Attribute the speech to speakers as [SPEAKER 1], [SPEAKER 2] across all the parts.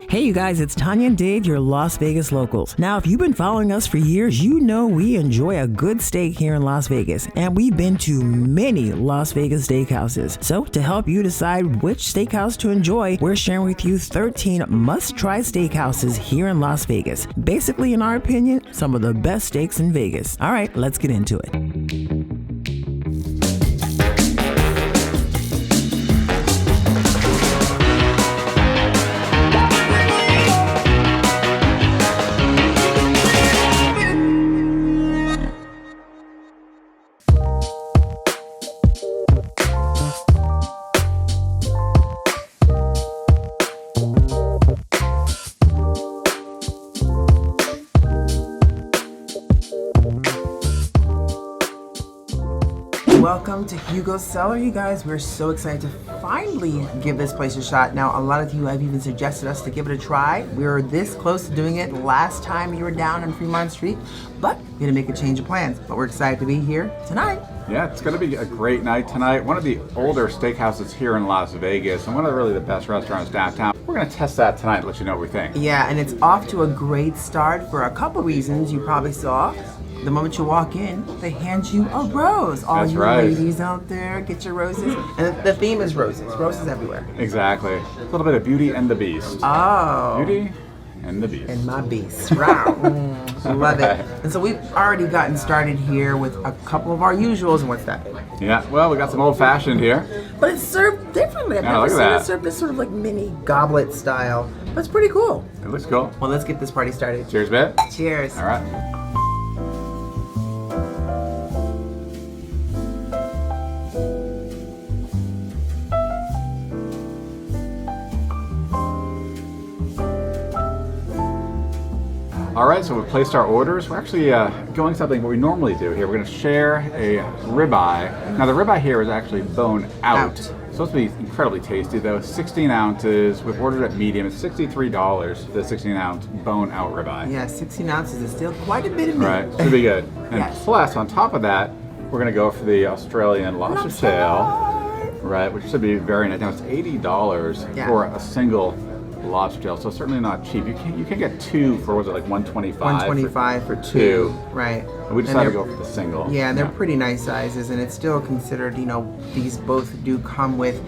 [SPEAKER 1] Hey you guys, it's Tanya and Dave, your Las Vegas locals. Now, if you've been following us for years, you know we enjoy a good steak here in Las Vegas, and we've been to many Las Vegas steakhouses. So, to help you decide which steakhouse to enjoy, we're sharing with you 13 must-try steakhouses here in Las Vegas. Basically, in our opinion, some of the best steaks in Vegas. All right, let's get into it. Welcome to Hugo's Cellar, you guys. We're so excited to finally give this place a shot. Now, a lot of you have even suggested us to give it a try. We were this close to doing it last time you were down on Fremont Street, but we had to make a change of plans. But we're excited to be here tonight.
[SPEAKER 2] Yeah, it's going to be a great night tonight. One of the older steakhouses here in Las Vegas, and one of really the best restaurants downtown. We're going to test that tonight and let you know what we think.
[SPEAKER 1] Yeah, and it's off to a great start for a couple reasons you probably saw. The moment you walk in, they hand you a rose. All
[SPEAKER 2] That's
[SPEAKER 1] you
[SPEAKER 2] right.
[SPEAKER 1] ladies out there, get your roses. And the theme is roses. Roses everywhere.
[SPEAKER 2] Exactly. A little bit of Beauty and the Beast.
[SPEAKER 1] Oh.
[SPEAKER 2] Beauty and the Beast.
[SPEAKER 1] And my beast. Wow. Love it. And so we've already gotten started here with a couple of our usuals. And what's that?
[SPEAKER 2] Yeah, well, we got some old-fashioned here.
[SPEAKER 1] But it's served differently. I've never seen it served as sort of like mini goblet style. But it's pretty cool.
[SPEAKER 2] It looks cool.
[SPEAKER 1] Well, let's get this party started.
[SPEAKER 2] Cheers, babe.
[SPEAKER 1] Cheers.
[SPEAKER 2] All right. All right, so we've placed our orders. We're actually going something what we normally do here. We're going to share a ribeye. Now the ribeye here is actually bone out. It's supposed to be incredibly tasty though. 16 ounces. We've ordered it medium. It's $63 for the 16-ounce bone out ribeye.
[SPEAKER 1] Yeah, 16 ounces is still quite a bit of meat.
[SPEAKER 2] Right, should be good. And
[SPEAKER 1] Yes.
[SPEAKER 2] plus, on top of that, we're going to go for the Australian lobster tail. Right, which should be very nice. Now it's $80 for a single lobster tail, so certainly not cheap. You can get two for, was it like $125?
[SPEAKER 1] $125 for two. Right.
[SPEAKER 2] And we decided to go for the single.
[SPEAKER 1] Yeah, and they're pretty nice sizes, and it's still considered, you know, these both do come with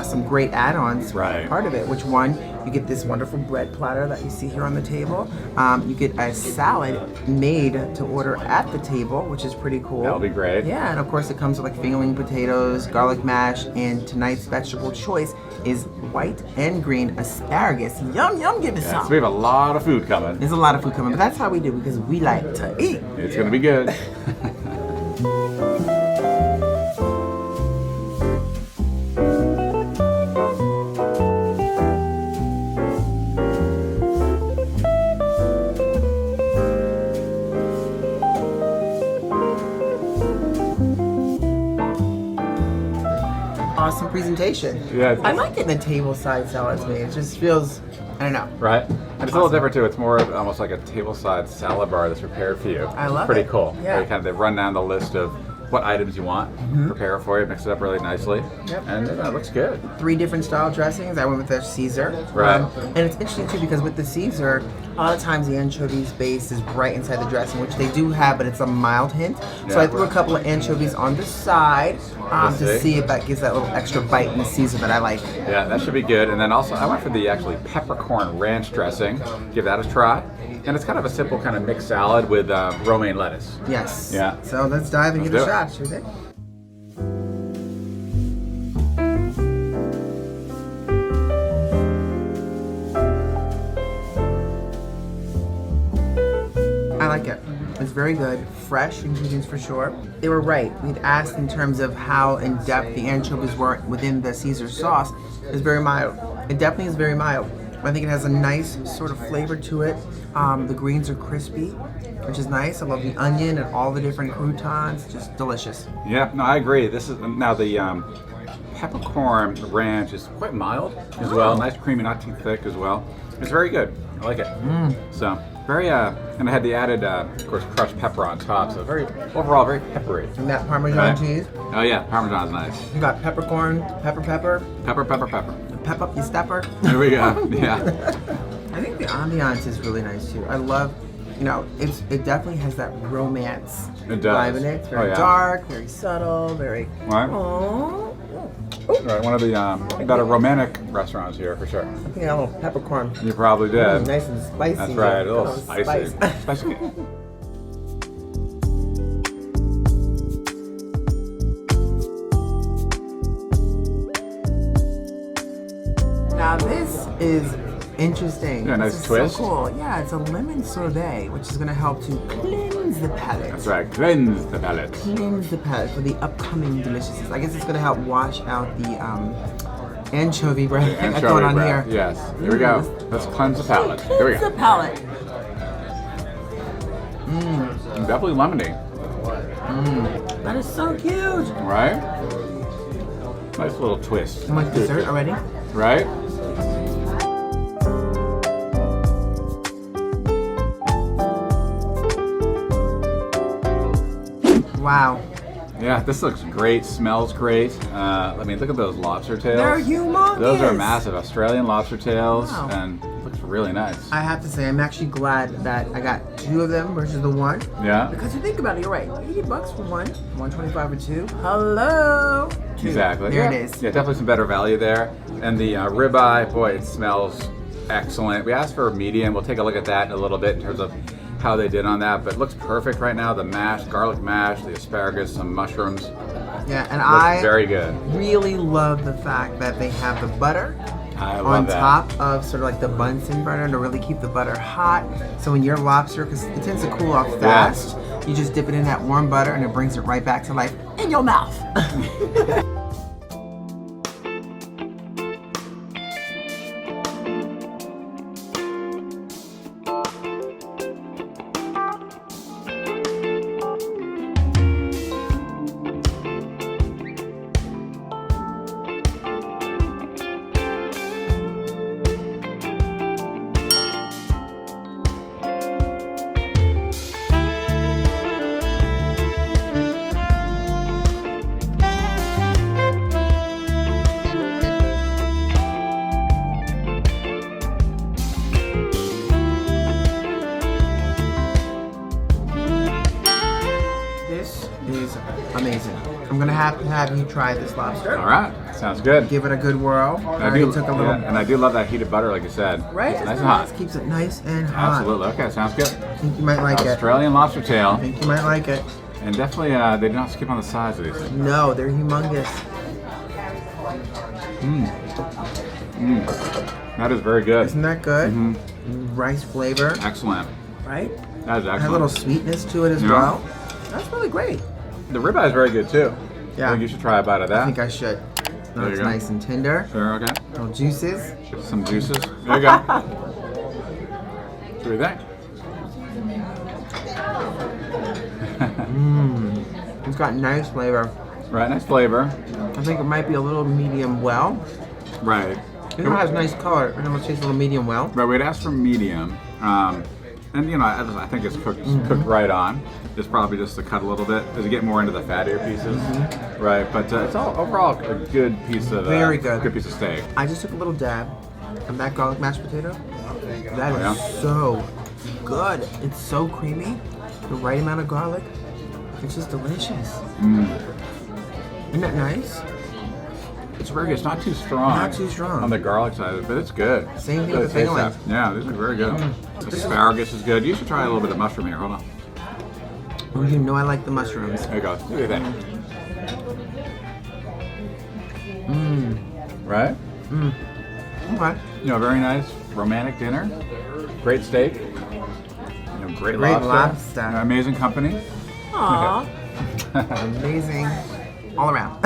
[SPEAKER 1] some great add-ons.
[SPEAKER 2] Right.
[SPEAKER 1] Part of it, which one, you get this wonderful bread platter that you see here on the table. You get a salad made to order at the table, which is pretty cool.
[SPEAKER 2] That'll be great.
[SPEAKER 1] Yeah, and of course it comes with like fingerling potatoes, garlic mash, and tonight's vegetable choice is white and green asparagus. Yum, yum, give us some.
[SPEAKER 2] So we have a lot of food coming.
[SPEAKER 1] There's a lot of food coming, but that's how we do because we like to eat.
[SPEAKER 2] It's going to be good.
[SPEAKER 1] Awesome presentation.
[SPEAKER 2] Yeah.
[SPEAKER 1] I like getting the table side salads made. It just feels, I don't know.
[SPEAKER 2] Right? And it's a little different too. It's more of almost like a tableside salad bar that's prepared for you.
[SPEAKER 1] I love
[SPEAKER 2] Pretty
[SPEAKER 1] it.
[SPEAKER 2] cool.
[SPEAKER 1] Yeah.
[SPEAKER 2] They run down the list of what items you want, prepare it for you, mix it up really nicely, and it looks good. 3 different style dressings. I went with the Caesar. Right.
[SPEAKER 1] And it's interesting too because with the Caesar, a lot of times the anchovies base is right inside the dressing, which they do have, but it's a mild hint. So I threw a couple of anchovies on the side to see if that gives that little extra bite in the Caesar that I like.
[SPEAKER 2] Yeah, that should be good. And then also, I went for the actually peppercorn ranch dressing. Give that a try. And it's kind of a simple kind of mixed salad with romaine lettuce.
[SPEAKER 1] Yes.
[SPEAKER 2] Yeah.
[SPEAKER 1] So let's dive and give it a shot, should we? I like it. It's very good. Fresh ingredients for sure. They were right. We'd asked in terms of how in depth the anchovies were within the Caesar sauce. It's very mild. It definitely is very mild. I think it has a nice sort of flavor to it. The greens are crispy, which is nice. I love the onion and all the different croutons. Just delicious.
[SPEAKER 2] Yeah, no, I agree. This is now the peppercorn ranch is quite mild as well. Nice creamy, not too thick as well. It's very good. I like it. So very and I had the added, of course, crushed pepper on top. So very overall very peppery.
[SPEAKER 1] And that Parmesan cheese.
[SPEAKER 2] Oh yeah, Parmesan's nice.
[SPEAKER 1] You got peppercorn, pepper.
[SPEAKER 2] Pepper.
[SPEAKER 1] Pep up your stepper.
[SPEAKER 2] There we go. Yeah.
[SPEAKER 3] ambiance is really nice too. I love, you know, it definitely has that romance vibe in it. It's very dark, very subtle, very.
[SPEAKER 2] Right.
[SPEAKER 3] Aww.
[SPEAKER 2] Right, one of the better romantic restaurants here for sure.
[SPEAKER 3] I think I had a little peppercorn.
[SPEAKER 2] You probably did.
[SPEAKER 3] Nice and spicy.
[SPEAKER 2] That's right, a little spicy. Spicy.
[SPEAKER 3] Now this is interesting.
[SPEAKER 2] Yeah, nice
[SPEAKER 3] this is
[SPEAKER 2] twist.
[SPEAKER 3] So cool. Yeah, it's a lemon sorbet, which is going to help to cleanse the palate.
[SPEAKER 2] That's right, cleanse the palate.
[SPEAKER 3] Cleanse the palate for the upcoming deliciousness. I guess it's going to help wash out the anchovy breath that's going on here.
[SPEAKER 2] Yes, here we go. Let's cleanse the palate. Here we go.
[SPEAKER 3] Cleanse the palate.
[SPEAKER 2] Definitely lemony.
[SPEAKER 3] That is so cute.
[SPEAKER 2] Right? Nice little twist.
[SPEAKER 3] I'm like dessert already.
[SPEAKER 2] Right?
[SPEAKER 3] Wow.
[SPEAKER 2] Yeah, this looks great, smells great. I mean, look at those lobster tails.
[SPEAKER 3] They're humongous.
[SPEAKER 2] Those are massive Australian lobster tails,
[SPEAKER 3] Wow.
[SPEAKER 2] and it looks really nice.
[SPEAKER 3] I have to say, I'm actually glad that I got 2 of them versus the 1.
[SPEAKER 2] Yeah?
[SPEAKER 3] Because you think about it, you're right. $80 for 1, $125 for 2. Hello. 2.
[SPEAKER 2] Exactly.
[SPEAKER 3] There
[SPEAKER 2] yeah.
[SPEAKER 3] it is.
[SPEAKER 2] Yeah, definitely some better value there. And the ribeye, boy, it smells excellent. We asked for a medium. We'll take a look at that in a little bit in terms of how they did on that, but it looks perfect right now. The mash, garlic mash, the asparagus, some mushrooms.
[SPEAKER 3] Yeah, and
[SPEAKER 2] Looks
[SPEAKER 3] I
[SPEAKER 2] very good.
[SPEAKER 3] really love the fact that they have the butter
[SPEAKER 2] I love
[SPEAKER 3] on
[SPEAKER 2] that.
[SPEAKER 3] top of sort of like the Bunsen burner to really keep the butter hot. So when your lobster, because it tends to cool off fast, you just dip it in that warm butter and it brings it right back to life in your mouth. Amazing. I'm gonna have to have you try this lobster.
[SPEAKER 2] All right, sounds good.
[SPEAKER 3] Give it a good whirl.
[SPEAKER 2] I do,
[SPEAKER 3] took a little,
[SPEAKER 2] and I do love that heated butter, like you said.
[SPEAKER 3] Right?
[SPEAKER 2] Nice and hot.
[SPEAKER 3] Keeps it nice and hot.
[SPEAKER 2] Absolutely. Okay, sounds good.
[SPEAKER 3] I think you might like it.
[SPEAKER 2] Australian lobster tail.
[SPEAKER 3] I think you might like it.
[SPEAKER 2] And definitely, they do not skip on the size of these things.
[SPEAKER 3] No, they're humongous.
[SPEAKER 2] That is very good.
[SPEAKER 3] Isn't that good? Rice flavor.
[SPEAKER 2] Excellent.
[SPEAKER 3] Right?
[SPEAKER 2] That is excellent.
[SPEAKER 3] Has a little sweetness to it as well. That's really great.
[SPEAKER 2] The ribeye is very good too.
[SPEAKER 3] Yeah.
[SPEAKER 2] I think you should try a bite of that.
[SPEAKER 3] I think I should. Oh, it's nice and tender.
[SPEAKER 2] Sure, okay.
[SPEAKER 3] Little juices.
[SPEAKER 2] Some juices. There you go. What do you think?
[SPEAKER 3] It's got nice flavor.
[SPEAKER 2] Right, nice flavor.
[SPEAKER 3] I think it might be a little medium well.
[SPEAKER 2] Right.
[SPEAKER 3] It has nice color. It almost tastes a little medium well.
[SPEAKER 2] Right, we'd asked for medium. And you know, I think it's cooked right on. It's probably just to cut a little bit as you get more into the fattier pieces, right? But it's all overall a good piece of
[SPEAKER 3] very good.
[SPEAKER 2] Good piece of steak.
[SPEAKER 3] I just took a little dab from that garlic mashed potato. That is so good. It's so creamy. The right amount of garlic. It's just delicious. Isn't that nice?
[SPEAKER 2] It's very good. It's not too strong.
[SPEAKER 3] Not too strong.
[SPEAKER 2] On the garlic side, but it's good.
[SPEAKER 3] Same thing with the fingerlings.
[SPEAKER 2] Yeah, these are very good. Asparagus is good. You should try a little bit of mushroom here. Hold on.
[SPEAKER 3] Oh, you know I like the mushrooms.
[SPEAKER 2] There you go. Look at that. Right?
[SPEAKER 3] Okay.
[SPEAKER 2] You know, very nice romantic dinner. Great steak. You know, great lobster. Amazing company.
[SPEAKER 3] Aww. Amazing all around.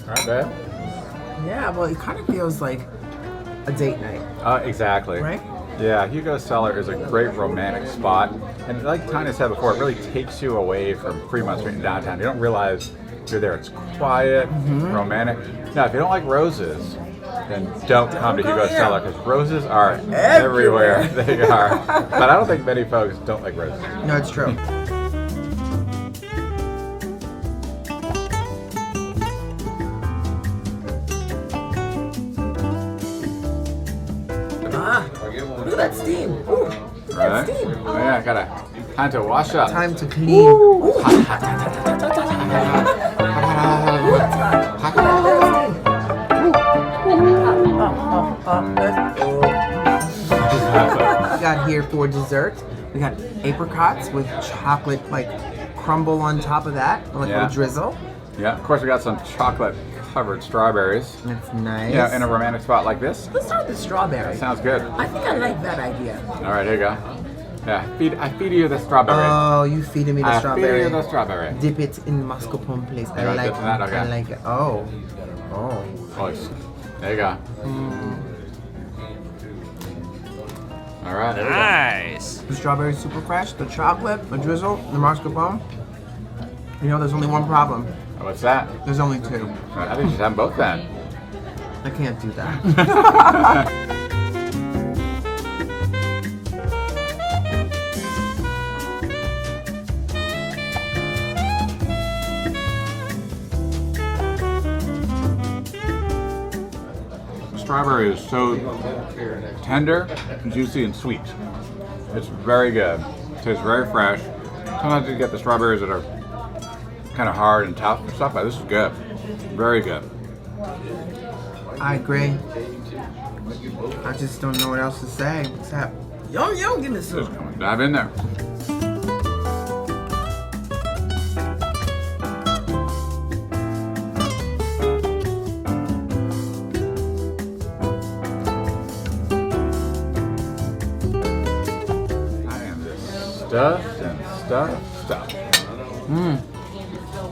[SPEAKER 2] Alright, babe.
[SPEAKER 3] Yeah, well, it kind of feels like a date night.
[SPEAKER 2] Exactly.
[SPEAKER 3] Right?
[SPEAKER 2] Yeah, Hugo's Cellar is a great romantic spot. And like Tanya said before, it really takes you away from Fremont Street in downtown. You don't realize you're there. It's quiet, romantic. Now, if you don't like roses, then don't come to Hugo's Cellar because roses are everywhere. They are. But I don't think many folks don't like roses.
[SPEAKER 3] No, it's true. at that steam. Ooh, look at that steam.
[SPEAKER 2] Oh yeah, gotta time to wash up.
[SPEAKER 3] Time to clean. Ooh. We got here for dessert. We got apricots with chocolate like crumble on top of that, like a little drizzle.
[SPEAKER 2] Yeah, of course we got some chocolate covered strawberries.
[SPEAKER 3] That's nice.
[SPEAKER 2] Yeah, in a romantic spot like this.
[SPEAKER 3] Let's start with the strawberry.
[SPEAKER 2] That sounds good.
[SPEAKER 3] I think I like that idea.
[SPEAKER 2] All right, here you go. Yeah, I feed you the strawberry.
[SPEAKER 3] Oh, you feeding me the strawberry.
[SPEAKER 2] I feed you the strawberry.
[SPEAKER 3] Dip it in mascarpone, please. I like it.
[SPEAKER 2] That? Okay.
[SPEAKER 3] I like it. Oh.
[SPEAKER 2] Oh, there you go. All right, there we go.
[SPEAKER 4] Nice.
[SPEAKER 3] The strawberry's super fresh. The chocolate, the drizzle, the mascarpone. You know, there's only one problem.
[SPEAKER 2] What's that?
[SPEAKER 3] There's only two.
[SPEAKER 2] I think you should have them both then.
[SPEAKER 3] I can't do that.
[SPEAKER 2] The strawberry is so tender, juicy, and sweet. It's very good. It tastes very fresh. Sometimes you get the strawberries that are kind of hard and tough and stuff, but this is good. Very good.
[SPEAKER 3] I agree. I just don't know what else to say except, yum, give me
[SPEAKER 2] Just
[SPEAKER 3] some.
[SPEAKER 2] come on, dive in there. I am just stuffed and stuffed.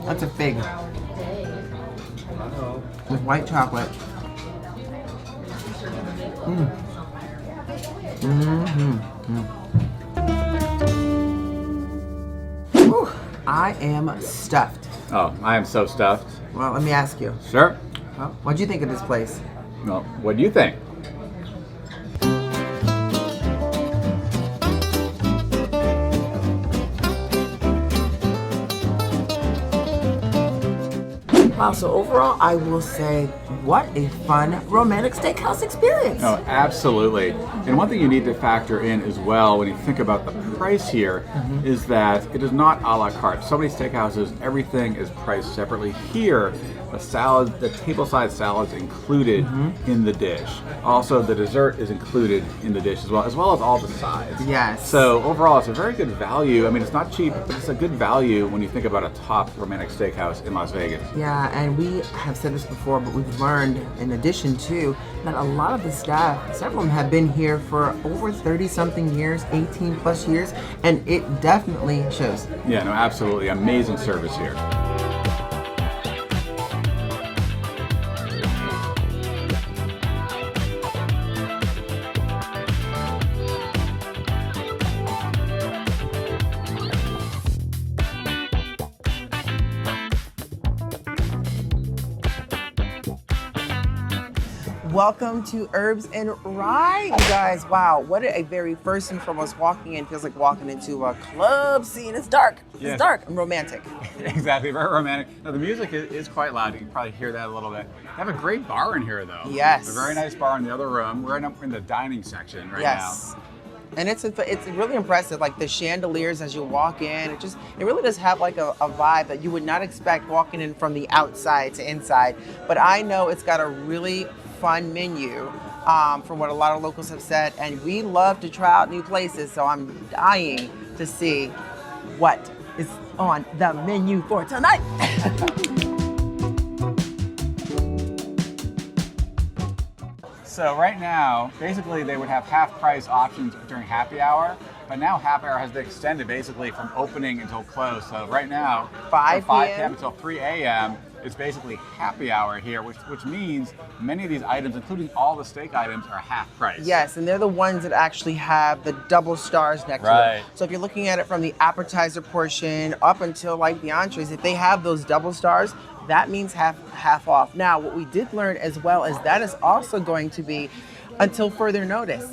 [SPEAKER 3] That's a fig. With white chocolate. Whew, I am stuffed.
[SPEAKER 2] Oh, I am so stuffed.
[SPEAKER 3] Well, let me ask you.
[SPEAKER 2] Sure.
[SPEAKER 3] Well, what'd you think of this place?
[SPEAKER 2] Well, what do you think?
[SPEAKER 3] Wow, so overall, I will say, what a fun romantic steakhouse experience.
[SPEAKER 2] Oh, absolutely. And one thing you need to factor in as well when you think about the price here is that it is not a la carte. So many steakhouses, everything is priced separately. Here, the salad, the table-side salad's included in the dish. Also, the dessert is included in the dish as well as all the sides.
[SPEAKER 3] Yes.
[SPEAKER 2] So overall, it's a very good value. I mean, it's not cheap, but it's a good value when you think about a top romantic steakhouse in Las Vegas.
[SPEAKER 3] Yeah, and we have said this before, but we've learned, in addition to, that a lot of the staff, several of them have been here for over 30-something years, 18 plus years, and it definitely shows.
[SPEAKER 2] Yeah, no, absolutely. Amazing service here.
[SPEAKER 3] Welcome to Herbs and Rye, you guys. Wow, what a very first and foremost walking in feels like walking into a club scene. It's dark.
[SPEAKER 2] Yeah.
[SPEAKER 3] It's dark and romantic.
[SPEAKER 2] Exactly, very romantic. Now the music is quite loud. You can probably hear that a little bit. They have a great bar in here, though.
[SPEAKER 3] Yes.
[SPEAKER 2] A very nice bar in the other room. We're in the dining section right
[SPEAKER 3] Yes. And it's really impressive, like the chandeliers as you walk in. It really does have like a vibe that you would not expect walking in from the outside to inside. But I know it's got a really fun menu from what a lot of locals have said, and we love to try out new places, so I'm dying to see what is on the menu for tonight.
[SPEAKER 2] So right now, basically they would have half price options during happy hour, but now happy hour has been extended basically from opening until close. So right now,
[SPEAKER 3] 5
[SPEAKER 2] from 5
[SPEAKER 3] p.m.
[SPEAKER 2] p.m. until 3 a.m. it's basically happy hour here, which means many of these items, including all the steak items, are half price.
[SPEAKER 3] Yes, and they're the ones that actually have the double stars next to
[SPEAKER 2] Right.
[SPEAKER 3] them. So if you're looking at it from the appetizer portion up until like the entrees, if they have those double stars, that means half off. Now, what we did learn as well is that is also going to be until further notice.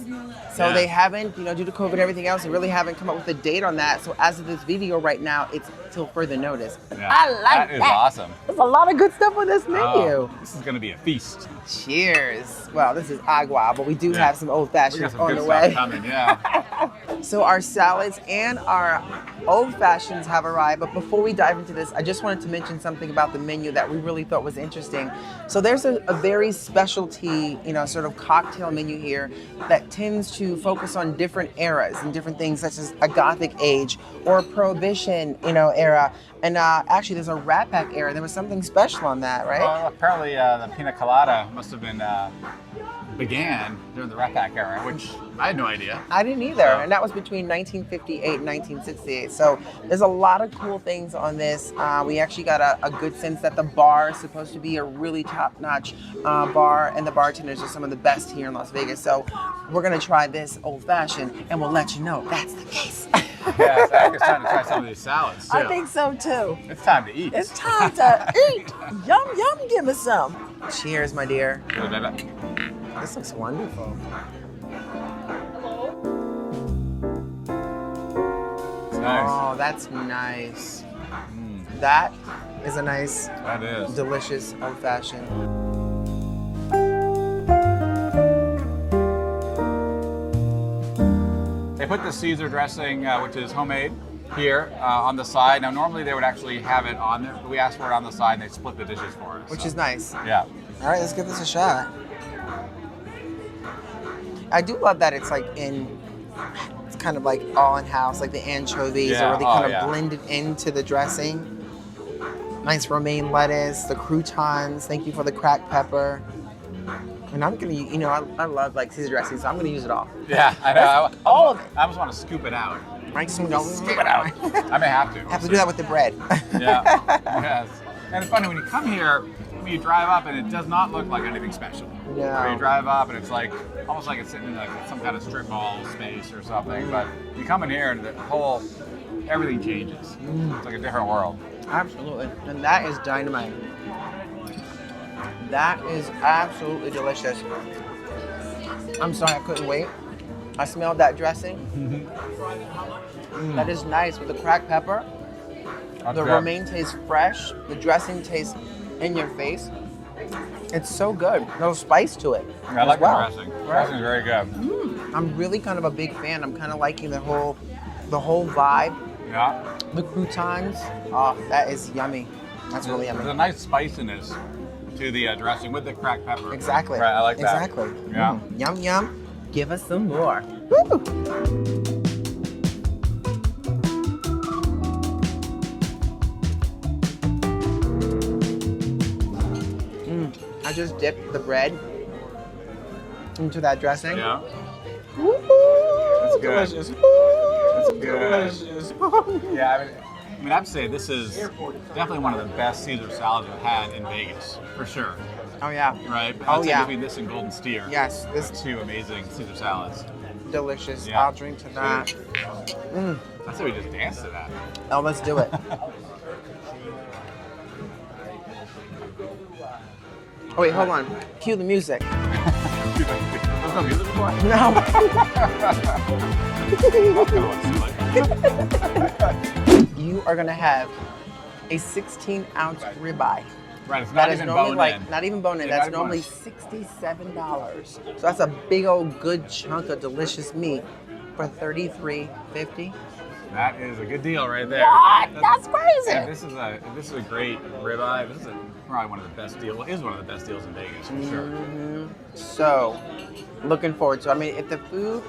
[SPEAKER 3] So
[SPEAKER 2] Yeah.
[SPEAKER 3] they haven't, due to COVID and everything else, they really haven't come up with a date on that. So as of this video right now, it's till further notice.
[SPEAKER 2] Yeah,
[SPEAKER 3] I like that.
[SPEAKER 2] That is awesome.
[SPEAKER 3] There's a lot of good stuff on this menu.
[SPEAKER 2] This is going to be a feast.
[SPEAKER 3] Cheers. Well, this is agua, but we do have some old
[SPEAKER 2] We got
[SPEAKER 3] fashions
[SPEAKER 2] some
[SPEAKER 3] on
[SPEAKER 2] good
[SPEAKER 3] the
[SPEAKER 2] stuff
[SPEAKER 3] way.
[SPEAKER 2] coming, yeah.
[SPEAKER 3] So our salads and our old fashions have arrived, but before we dive into this, I just wanted to mention something about the menu that we really thought was interesting. So there's a very specialty, sort of cocktail menu here that tends to focus on different eras and different things, such as a Gothic age or a Prohibition, era. And actually, there's a Rat Pack era. There was something special on that, right?
[SPEAKER 2] Well, apparently the pina colada must have been began during the Rat Pack era, which I had no idea.
[SPEAKER 3] I didn't either, and that was between 1958 and 1968. So there's a lot of cool things on this. We actually got a good sense that the bar is supposed to be a really top-notch bar, and the bartenders are some of the best here in Las Vegas. So we're gonna try this old-fashioned, and we'll let you know if that's the case.
[SPEAKER 2] Yeah, so I think it's time to try some of these salads too.
[SPEAKER 3] I think so too.
[SPEAKER 2] It's time to eat.
[SPEAKER 3] It's time to eat. Yum, yum, give me some. Cheers, my dear. This looks wonderful.
[SPEAKER 2] It's nice.
[SPEAKER 3] Oh, that's nice. That is a nice,
[SPEAKER 2] That is.
[SPEAKER 3] delicious old-fashioned.
[SPEAKER 2] They put the Caesar dressing, which is homemade, here on the side. Now, normally they would actually have it on there, but we asked for it on the side and they split the dishes for us.
[SPEAKER 3] Which is nice.
[SPEAKER 2] Yeah.
[SPEAKER 3] All right, let's give this a shot. I do love that it's it's kind of like all in house, like the anchovies are really kind of blended into the dressing. Nice romaine lettuce, the croutons. Thank you for the cracked pepper. And I'm gonna, I love like Caesar dressing, so I'm gonna use it all.
[SPEAKER 2] Yeah, I know.
[SPEAKER 3] All of it.
[SPEAKER 2] I just want to scoop it out.
[SPEAKER 3] Right,
[SPEAKER 2] Scoop it out. I may have to.
[SPEAKER 3] Have to do that with the bread.
[SPEAKER 2] Yeah. Yes. And it's funny when you come here, you drive up and it does not look like anything special.
[SPEAKER 3] No.
[SPEAKER 2] Or you drive up and it's almost like it's sitting in some kind of strip mall space or something. But you come in here and everything changes. It's like a different world.
[SPEAKER 3] Absolutely. And that is dynamite. That is absolutely delicious. I'm sorry I couldn't wait. I smelled that dressing. That is nice with the cracked pepper. The romaine tastes fresh. The dressing tastes in your face. It's so good. No spice to it.
[SPEAKER 2] Yeah, I like
[SPEAKER 3] as well.
[SPEAKER 2] the dressing. The dressing is very good.
[SPEAKER 3] I'm really kind of a big fan. I'm kind of liking the whole vibe.
[SPEAKER 2] Yeah.
[SPEAKER 3] The croutons. Oh, that is yummy. That's really yummy.
[SPEAKER 2] There's a nice spiciness to the dressing with the cracked pepper.
[SPEAKER 3] Exactly.
[SPEAKER 2] Right, I like that.
[SPEAKER 3] Exactly.
[SPEAKER 2] Yeah.
[SPEAKER 3] Yum, yum. Give us some more. Woo! I just dipped the bread into that dressing.
[SPEAKER 2] Yeah.
[SPEAKER 3] Woo!
[SPEAKER 2] That's good.
[SPEAKER 3] Delicious.
[SPEAKER 2] That's
[SPEAKER 3] Delicious.
[SPEAKER 2] Yeah, I mean, I'd say this is definitely one of the best Caesar salads I've had in Vegas, for sure.
[SPEAKER 3] Oh yeah.
[SPEAKER 2] Right?
[SPEAKER 3] Oh,
[SPEAKER 2] I'd say
[SPEAKER 3] yeah.
[SPEAKER 2] between this and Golden Steer.
[SPEAKER 3] Yes, this
[SPEAKER 2] Two amazing Caesar salads.
[SPEAKER 3] delicious.
[SPEAKER 2] Yeah.
[SPEAKER 3] I'll drink to that.
[SPEAKER 2] I'd say we just dance to that.
[SPEAKER 3] Oh, let's do it. Oh wait, hold on. Cue the music.
[SPEAKER 2] There's no music before?
[SPEAKER 3] No. You are gonna have a 16-ounce ribeye.
[SPEAKER 2] Right, it's
[SPEAKER 3] That
[SPEAKER 2] not
[SPEAKER 3] is
[SPEAKER 2] even
[SPEAKER 3] normally
[SPEAKER 2] bone in.
[SPEAKER 3] not even bone in.
[SPEAKER 2] Yeah,
[SPEAKER 3] That's
[SPEAKER 2] not even
[SPEAKER 3] normally $67. So that's a big old good chunk of delicious meat for $33.50.
[SPEAKER 2] That is a good deal right there.
[SPEAKER 3] What? That's crazy.
[SPEAKER 2] Yeah, this is a great ribeye. This is probably one of the best deals. Is one of the best deals in Vegas for sure.
[SPEAKER 3] So, looking forward to. I mean, if the food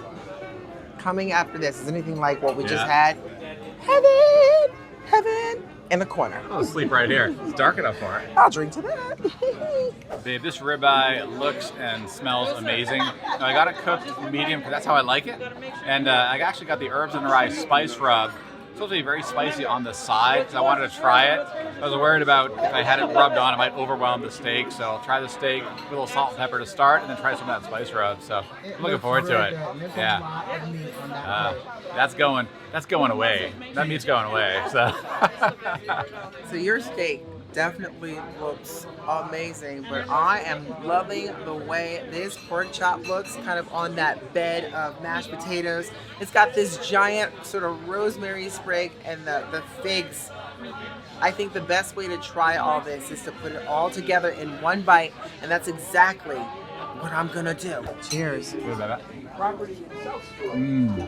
[SPEAKER 3] coming after this is anything like what we just had, heaven in the corner.
[SPEAKER 2] I'll sleep right here. It's dark enough for it.
[SPEAKER 3] I'll drink to that.
[SPEAKER 2] Babe, this ribeye looks and smells amazing. Now, I got it cooked medium because that's how I like it. And I actually got the herbs and rye spice rub. It's supposed to be very spicy on the side because I wanted to try it. I was worried about if I had it rubbed on, it might overwhelm the steak. So I'll try the steak with a little salt and pepper to start and then try some of that spice rub. So I'm looking forward to it. Yeah. That's going away. That meat's going away. So.
[SPEAKER 3] So your steak definitely looks amazing, but I am loving the way this pork chop looks kind of on that bed of mashed potatoes. It's got this giant sort of rosemary sprig and the figs I think the best way to try all this is to put it all together in one bite, and that's exactly what I'm gonna do. Cheers.
[SPEAKER 2] Good, baby. Mmm.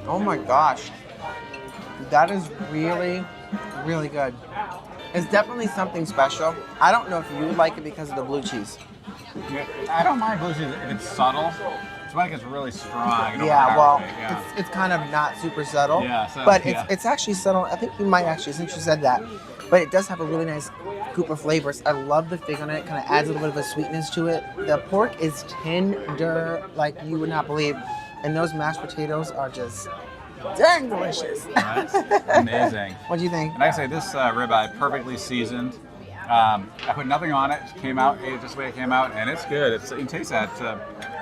[SPEAKER 3] Oh my gosh. That is really, really good. It's definitely something special. I don't know if you would like it because of the blue cheese.
[SPEAKER 2] Yeah, I don't mind blue cheese if it's subtle. It's when it gets really strong.
[SPEAKER 3] Yeah, well, it's kind of not super subtle.
[SPEAKER 2] Yeah, so,
[SPEAKER 3] but
[SPEAKER 2] yeah.
[SPEAKER 3] it's actually subtle. I think you might actually, since you said that, but it does have a really nice group of flavors. I love the fig on it. It kind of adds a little bit of a sweetness to it. The pork is tender like you would not believe. And those mashed potatoes are just dang delicious.
[SPEAKER 2] That's amazing.
[SPEAKER 3] What do you think?
[SPEAKER 2] And I say this ribeye perfectly seasoned. I put nothing on it. It came out, ate it just the way it came out, and it's good. You can taste that.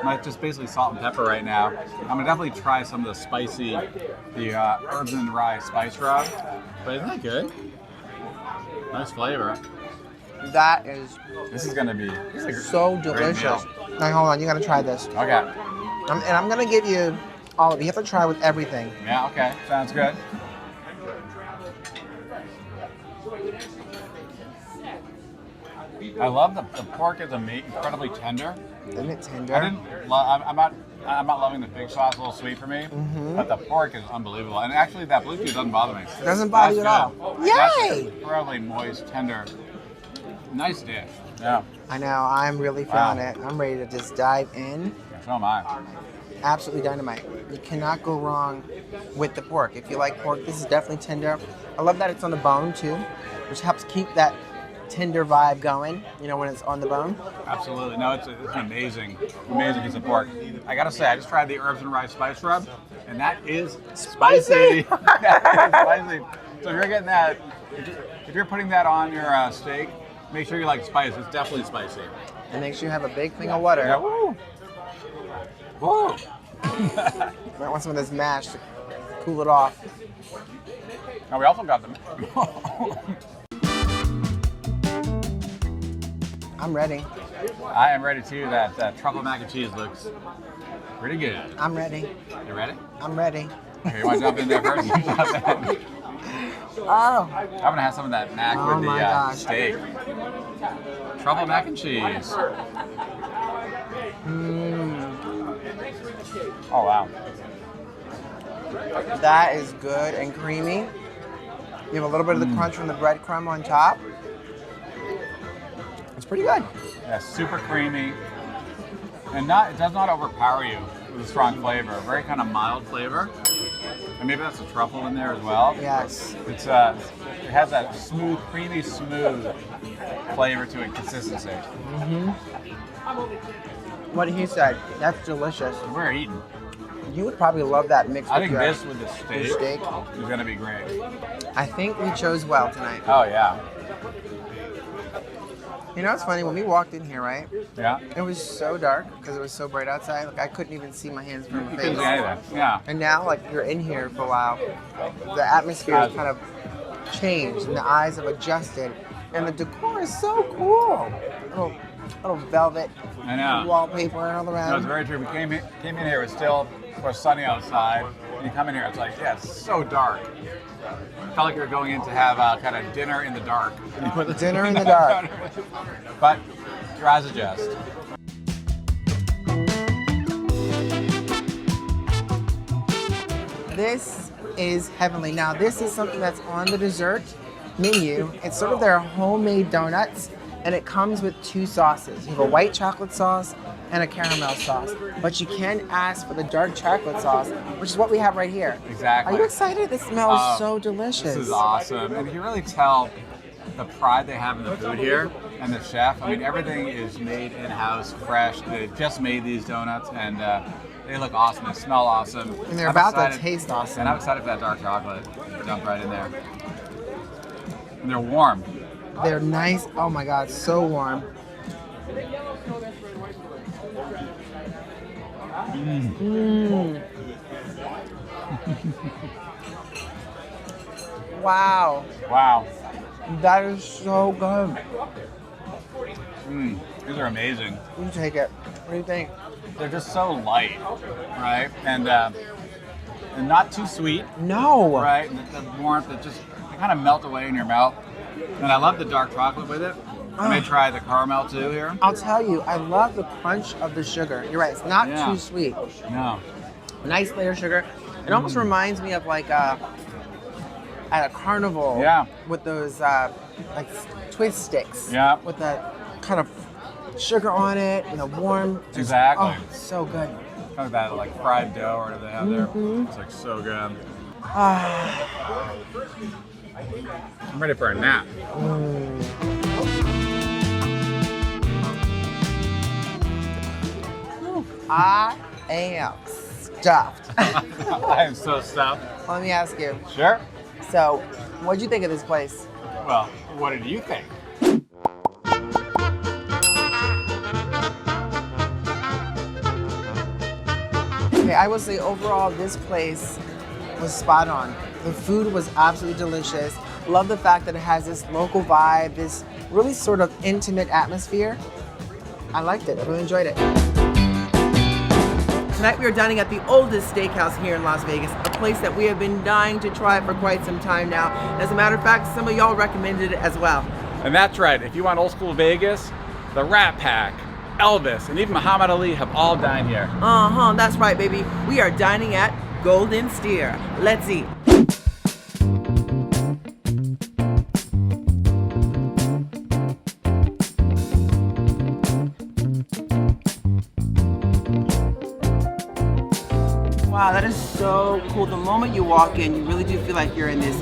[SPEAKER 2] Like just basically salt and pepper right now. I'm gonna definitely try some of the spicy, the herbs and rye spice rub. But isn't that good? Nice flavor.
[SPEAKER 3] That is
[SPEAKER 2] This is gonna be
[SPEAKER 3] so delicious. Now hold on, you gotta try this.
[SPEAKER 2] Okay.
[SPEAKER 3] And I'm gonna give you all of it. You have to try with everything.
[SPEAKER 2] Yeah. Okay. Sounds good. I love the pork is incredibly tender.
[SPEAKER 3] Isn't it tender?
[SPEAKER 2] I'm not loving the fig sauce. A little sweet for me, but the pork is unbelievable. And actually, that blue cheese doesn't bother me.
[SPEAKER 3] It doesn't bother you at all. Yay!
[SPEAKER 2] That's incredibly moist, tender, nice dish. Yeah.
[SPEAKER 3] I know. I'm really feeling it. I'm ready to just dive in.
[SPEAKER 2] Yeah, so am I.
[SPEAKER 3] Absolutely dynamite. You cannot go wrong with the pork. If you like pork, this is definitely tender. I love that it's on the bone too, which helps keep that tender vibe going, you know, when it's on the bone.
[SPEAKER 2] Absolutely. No, it's an amazing piece of pork. I gotta say, I just tried the herbs and rye spice rub, and that is spicy. That is spicy. So if you're getting that, if you're putting that on your steak, make sure you like spice. It's definitely spicy.
[SPEAKER 3] And make sure you have a big thing of water.
[SPEAKER 2] Yeah, woo. Woo.
[SPEAKER 3] Might want some of this mash to cool it off.
[SPEAKER 2] Now we also got them.
[SPEAKER 3] I'm ready.
[SPEAKER 2] I am ready too. That truffle mac and cheese looks pretty good.
[SPEAKER 3] I'm ready.
[SPEAKER 2] You ready?
[SPEAKER 3] I'm ready.
[SPEAKER 2] Okay, you want to jump in there first? You jump in.
[SPEAKER 3] Oh.
[SPEAKER 2] I'm gonna have some of that mac with the steak. Truffle mac and cheese. Oh wow.
[SPEAKER 3] That is good and creamy. You have a little bit of the crunch from the breadcrumb on top. It's pretty good.
[SPEAKER 2] Yeah, super creamy. And it does not overpower you with a strong flavor. Very kind of mild flavor. And maybe that's a truffle in there as well.
[SPEAKER 3] Yes.
[SPEAKER 2] It has that smooth, creamy, smooth flavor to it, consistency.
[SPEAKER 3] What he said, that's delicious.
[SPEAKER 2] We're eating.
[SPEAKER 3] You would probably love that mix
[SPEAKER 2] I
[SPEAKER 3] with
[SPEAKER 2] think this with the steak is going to be great.
[SPEAKER 3] I think we chose well tonight.
[SPEAKER 2] Oh, yeah.
[SPEAKER 3] You know, it's funny, when we walked in here, right?
[SPEAKER 2] Yeah.
[SPEAKER 3] It was so dark because it was so bright outside. Like, I couldn't even see my hands from my
[SPEAKER 2] You
[SPEAKER 3] face.
[SPEAKER 2] couldn't see anything. Yeah.
[SPEAKER 3] And now, like, you're in here for a while. The atmosphere has kind of changed and the eyes have adjusted. And the decor is so cool. Little velvet wallpaper all around.
[SPEAKER 2] No, it's very true. We came in here, it was still sunny outside. And you come in here, it's like, yeah, it's so dark. It felt like you were going in to have kind of dinner in the dark.
[SPEAKER 3] Dinner in the dark.
[SPEAKER 2] But your eyes adjust.
[SPEAKER 3] This is heavenly. Now, this is something that's on the dessert menu. It's sort of their homemade donuts, and it comes with two sauces. You have a white chocolate sauce and a caramel sauce. But you can ask for the dark chocolate sauce, which is what we have right here.
[SPEAKER 2] Exactly.
[SPEAKER 3] Are you excited? This smells so delicious.
[SPEAKER 2] This is awesome. And you can really tell the pride they have in the food here and the chef. I mean, everything is made in-house, fresh. They just made these donuts, and they look awesome. They smell awesome.
[SPEAKER 3] And they're to taste awesome.
[SPEAKER 2] And I'm excited for that dark chocolate. Jump right in there. And they're warm.
[SPEAKER 3] They're nice. Oh my God, so warm. Wow.
[SPEAKER 2] Wow.
[SPEAKER 3] That is so good.
[SPEAKER 2] These are amazing.
[SPEAKER 3] You take it. What do you think?
[SPEAKER 2] They're just so light, right? And and not too sweet.
[SPEAKER 3] No.
[SPEAKER 2] Right, and the warmth, it just kind of melt away in your mouth. And I love the dark chocolate with it. I may try the caramel too here.
[SPEAKER 3] I'll tell you, I love the crunch of the sugar. You're right, it's not too sweet.
[SPEAKER 2] No.
[SPEAKER 3] Nice layer of sugar. It almost reminds me of like at a carnival with those like twist sticks.
[SPEAKER 2] Yeah.
[SPEAKER 3] With that kind of sugar on it, warm.
[SPEAKER 2] Exactly.
[SPEAKER 3] Oh, so good.
[SPEAKER 2] Kind of that like fried dough or whatever they have there. It's like so good. I'm ready for a nap.
[SPEAKER 3] I am stuffed.
[SPEAKER 2] I am so stuffed.
[SPEAKER 3] Let me ask you.
[SPEAKER 2] Sure.
[SPEAKER 3] So, what'd you think of this place?
[SPEAKER 2] Well, what did you think?
[SPEAKER 3] Okay, I will say overall this place was spot on. The food was absolutely delicious. Love the fact that it has this local vibe, this really sort of intimate atmosphere. I liked it. I really enjoyed it. Tonight we are dining at the oldest steakhouse here in Las Vegas, a place that we have been dying to try for quite some time now. As a matter of fact, some of y'all recommended it as well.
[SPEAKER 2] And that's right. If you want old school Vegas, the Rat Pack, Elvis, and even Muhammad Ali have all dined here.
[SPEAKER 3] That's right, baby. We are dining at Golden Steer. Let's eat. Wow, that is so cool. The moment you walk in, you really do feel like you're in this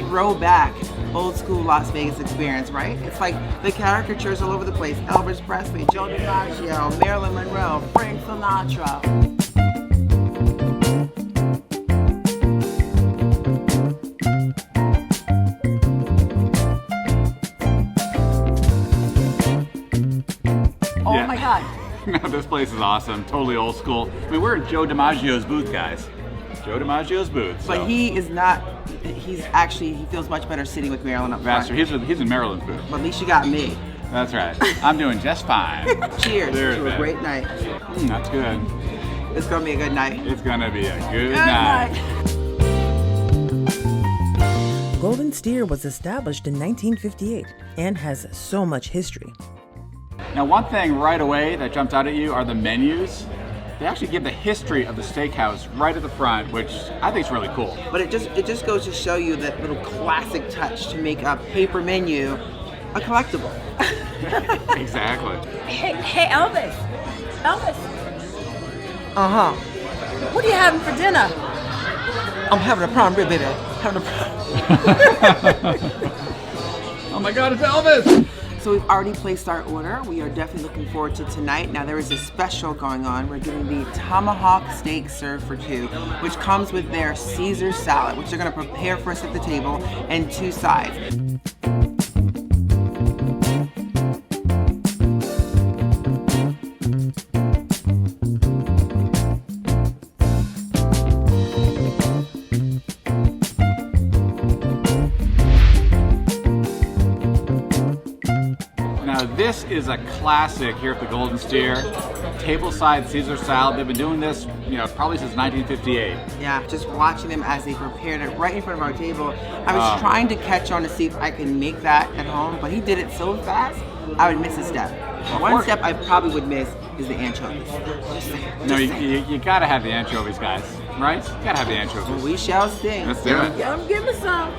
[SPEAKER 3] throwback old school Las Vegas experience, right? It's like the caricatures all over the place. Elvis Presley, Joe DiMaggio, Marilyn Monroe, Frank Sinatra. Oh my God.
[SPEAKER 2] This place is awesome. Totally old school. I mean, we're in Joe DiMaggio's booth, guys. Joe DiMaggio's booth. So.
[SPEAKER 3] But he is not, he feels much better sitting with Marilyn up front.
[SPEAKER 2] Master, he's in Marilyn's booth.
[SPEAKER 3] But at least you got me.
[SPEAKER 2] That's right. I'm doing just fine.
[SPEAKER 3] Cheers to a
[SPEAKER 2] man.
[SPEAKER 3] great night.
[SPEAKER 2] That's good.
[SPEAKER 3] It's gonna be a good night.
[SPEAKER 2] It's gonna be a good night.
[SPEAKER 1] Golden Steer was established in 1958 and has so much history.
[SPEAKER 2] Now, one thing right away that jumps out at you are the menus. They actually give the history of the steakhouse right at the front, which I think is really cool.
[SPEAKER 3] But it just goes to show you that little classic touch to make a paper menu a collectible.
[SPEAKER 2] Exactly.
[SPEAKER 4] Hey, Elvis. Elvis, what are you having for dinner?
[SPEAKER 3] I'm having a prime rib, baby. Having a prime.
[SPEAKER 2] Oh my God, it's Elvis!
[SPEAKER 3] So we've already placed our order. We are definitely looking forward to tonight. Now there is a special going on. We're getting the tomahawk steak served for two, which comes with their Caesar salad, which they're gonna prepare for us at the table, and two sides.
[SPEAKER 2] This is a classic here at the Golden Steer. Tableside Caesar salad. They've been doing this, probably since 1958.
[SPEAKER 3] Yeah, just watching them as they prepared it right in front of our table. I was trying to catch on to see if I could make that at home, but he did it so fast, I would miss a step. One step I probably would miss is the anchovies.
[SPEAKER 2] No, you gotta have the anchovies, guys. Right? You gotta have the anchovies.
[SPEAKER 3] Well, we shall see.
[SPEAKER 2] Let's do it.
[SPEAKER 4] Give me some.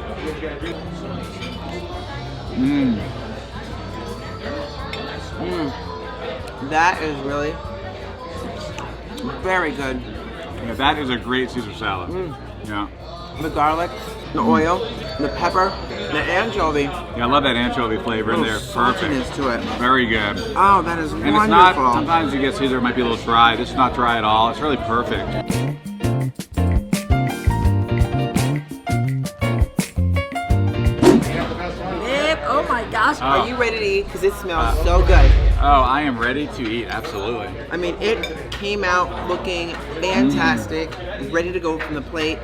[SPEAKER 3] That is really very good.
[SPEAKER 2] Yeah, that is a great Caesar salad. Yeah.
[SPEAKER 3] The garlic, the oil, the pepper, the anchovy.
[SPEAKER 2] Yeah, I love that anchovy flavor in there. Perfect.
[SPEAKER 3] Saltiness to it.
[SPEAKER 2] Very good.
[SPEAKER 3] Oh, that is
[SPEAKER 2] And
[SPEAKER 3] wonderful.
[SPEAKER 2] it's not, sometimes you get Caesar, it might be a little dry. This is not dry at all. It's really perfect.
[SPEAKER 4] Oh my gosh.
[SPEAKER 3] Are you ready to eat? Because it smells so good.
[SPEAKER 2] Oh, I am ready to eat, absolutely.
[SPEAKER 3] I mean, it came out looking fantastic, ready to go from the plate.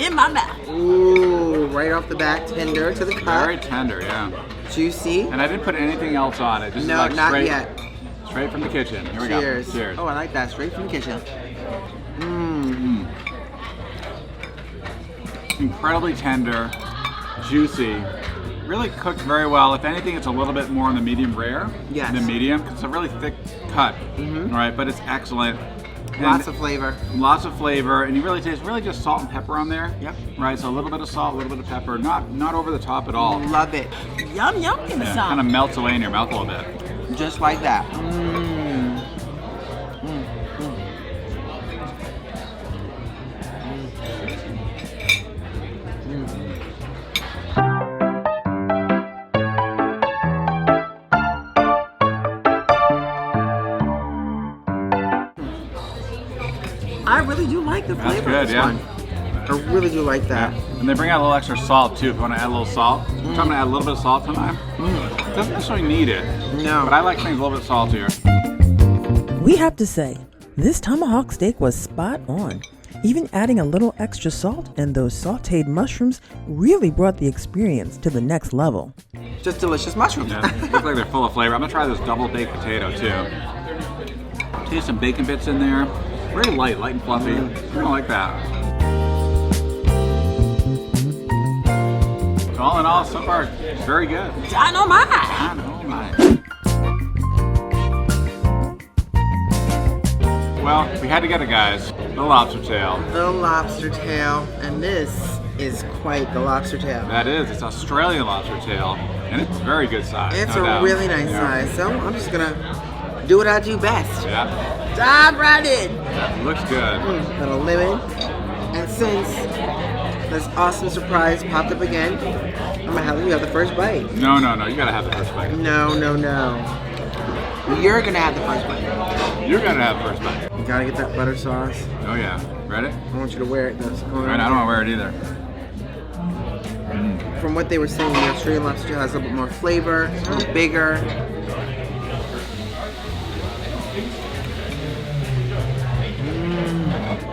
[SPEAKER 4] In my mouth.
[SPEAKER 3] Ooh, right off the bat, tender to the cut.
[SPEAKER 2] Very tender, yeah.
[SPEAKER 3] Juicy.
[SPEAKER 2] And I didn't put anything else on it. This
[SPEAKER 3] No,
[SPEAKER 2] is like
[SPEAKER 3] not
[SPEAKER 2] straight,
[SPEAKER 3] yet.
[SPEAKER 2] Straight from the kitchen. Here we
[SPEAKER 3] Cheers.
[SPEAKER 2] go. Cheers.
[SPEAKER 3] Oh, I like that. Straight from the kitchen.
[SPEAKER 2] incredibly tender, juicy, really cooked very well. If anything, it's a little bit more on the medium rare than medium, because it's a really thick cut, right? But it's excellent.
[SPEAKER 3] Lots of flavor.
[SPEAKER 2] Lots of flavor, and you really taste just salt and pepper on there.
[SPEAKER 3] Yep.
[SPEAKER 2] Right, so a little bit of salt, a little bit of pepper, not over the top at all.
[SPEAKER 3] Love it.
[SPEAKER 4] Yum, yum, give me some.
[SPEAKER 2] Kind of melts away in your mouth a little bit.
[SPEAKER 3] Just like that.
[SPEAKER 4] I really do like the flavor
[SPEAKER 2] That's
[SPEAKER 4] of this
[SPEAKER 2] good,
[SPEAKER 4] one.
[SPEAKER 3] I really do like that.
[SPEAKER 2] And they bring out a little extra salt too if you want to add a little salt. I'm trying to add a little bit of salt tonight. Doesn't necessarily need it.
[SPEAKER 3] No.
[SPEAKER 2] But I like things a little bit saltier.
[SPEAKER 1] We have to say, this tomahawk steak was spot on. Even adding a little extra salt and those sauteed mushrooms really brought the experience to the next level.
[SPEAKER 3] Just delicious mushrooms.
[SPEAKER 2] Yeah, look like they're full of flavor. I'm gonna try this double baked potato too. Taste some bacon bits in there. Very light and fluffy. I don't like that. So all in all, so far, very good.
[SPEAKER 4] Dynamite.
[SPEAKER 2] Well, we had to get it, guys. The lobster tail.
[SPEAKER 3] The lobster tail, and this is quite the lobster tail.
[SPEAKER 2] That is. It's Australian lobster tail, and it's very good size.
[SPEAKER 3] It's
[SPEAKER 2] no
[SPEAKER 3] a
[SPEAKER 2] doubt.
[SPEAKER 3] really nice
[SPEAKER 2] Yeah.
[SPEAKER 3] size, so I'm just gonna do what I do best.
[SPEAKER 2] Yeah,
[SPEAKER 4] Dive right in.
[SPEAKER 2] looks good.
[SPEAKER 3] Little lemon, and since this awesome surprise popped up again, I'm gonna have you have the first bite.
[SPEAKER 2] No, you gotta have the first bite.
[SPEAKER 3] No. You're gonna have the first bite.
[SPEAKER 2] You're gonna have the first bite.
[SPEAKER 3] You gotta get that butter sauce.
[SPEAKER 2] Oh yeah, ready?
[SPEAKER 3] I want you to wear it. That's going
[SPEAKER 2] Right, I don't want to wear it either.
[SPEAKER 3] From what they were saying, the Australian lobster tail has a little bit more flavor, a little bigger.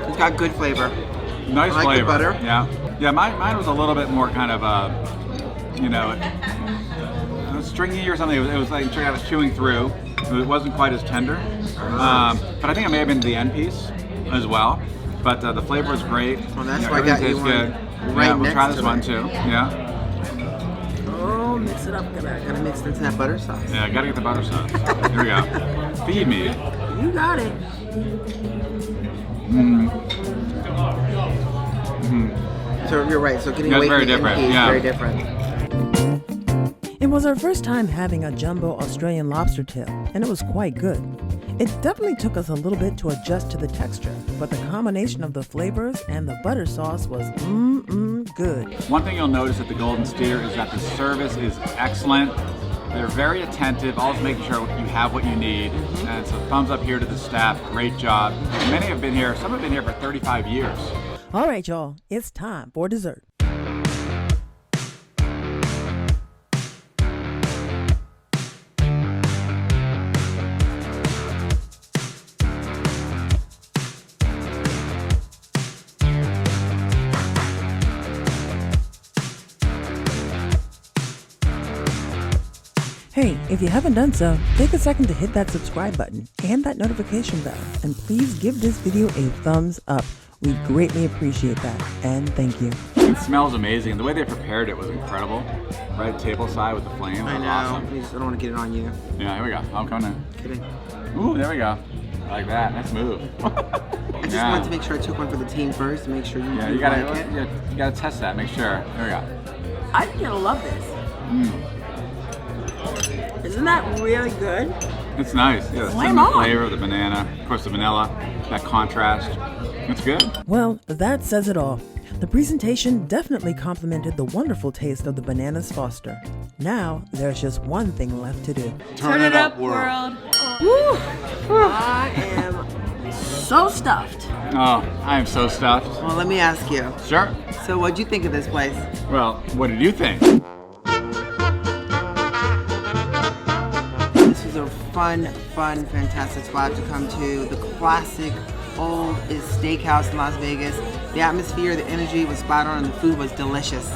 [SPEAKER 3] It's got good flavor.
[SPEAKER 2] Nice
[SPEAKER 3] I like
[SPEAKER 2] flavor.
[SPEAKER 3] the butter.
[SPEAKER 2] Yeah. Mine was a little bit more kind of stringy or something. It was like I was chewing through. It wasn't quite as tender. But I think it may have been the end piece as well. But the flavor was great.
[SPEAKER 3] Well, that's why I got you
[SPEAKER 2] tastes
[SPEAKER 3] one
[SPEAKER 2] good.
[SPEAKER 3] right
[SPEAKER 2] Yeah, we'll
[SPEAKER 3] next
[SPEAKER 2] try this
[SPEAKER 3] to
[SPEAKER 2] one
[SPEAKER 3] it.
[SPEAKER 2] too. Yeah.
[SPEAKER 4] Oh, mix it up.
[SPEAKER 3] Gotta mix it into that butter sauce.
[SPEAKER 2] Yeah, gotta get the butter sauce. Here we go. Feed me.
[SPEAKER 4] You got it.
[SPEAKER 3] So you're right. So getting
[SPEAKER 2] That's
[SPEAKER 3] away
[SPEAKER 2] very
[SPEAKER 3] from the
[SPEAKER 2] different,
[SPEAKER 3] MP is
[SPEAKER 2] yeah.
[SPEAKER 3] very different.
[SPEAKER 1] It was our first time having a jumbo Australian lobster tail, and it was quite good. It definitely took us a little bit to adjust to the texture, but the combination of the flavors and the butter sauce was good.
[SPEAKER 2] One thing you'll notice at the Golden Steer is that the service is excellent. They're very attentive, always making sure you have what you need. And so thumbs up here to the staff, great job. Many have been here, some have been here for 35 years.
[SPEAKER 1] All right, y'all, it's time for dessert. Hey, if you haven't done so, take a second to hit that subscribe button and that notification bell, and please give this video a thumbs up. We greatly appreciate that, and thank you.
[SPEAKER 2] It smells amazing. The way they prepared it was incredible. Right table side with the flame.
[SPEAKER 3] I
[SPEAKER 2] was
[SPEAKER 3] know.
[SPEAKER 2] Awesome.
[SPEAKER 3] I don't want to get it on you.
[SPEAKER 2] Yeah, here we go. I'm coming in.
[SPEAKER 3] Kidding.
[SPEAKER 2] Ooh, there we go. I like that. Nice move.
[SPEAKER 3] I just wanted to make sure I took one for the team first to make sure you
[SPEAKER 2] Yeah,
[SPEAKER 3] do
[SPEAKER 2] you gotta,
[SPEAKER 3] like it.
[SPEAKER 2] you gotta test that. Make sure. There we go.
[SPEAKER 4] I think you'll love this. Isn't that really good?
[SPEAKER 2] It's nice. Yeah, the
[SPEAKER 4] Flame
[SPEAKER 2] cinnamon
[SPEAKER 4] on.
[SPEAKER 2] flavor of the banana, of course the vanilla, that contrast. It's good.
[SPEAKER 1] Well, that says it all. The presentation definitely complemented the wonderful taste of the Bananas Foster. Now, there's just one thing left to do.
[SPEAKER 4] Turn it up, world. Woo. I am so stuffed.
[SPEAKER 2] Oh, I am so stuffed.
[SPEAKER 3] Well, let me ask you.
[SPEAKER 2] Sure.
[SPEAKER 3] So, what'd you think of this place?
[SPEAKER 2] Well, what did you think?
[SPEAKER 3] This was a fun, fantastic spot to come to. The classic old steakhouse in Las Vegas. The atmosphere, the energy was spot on, and the food was delicious.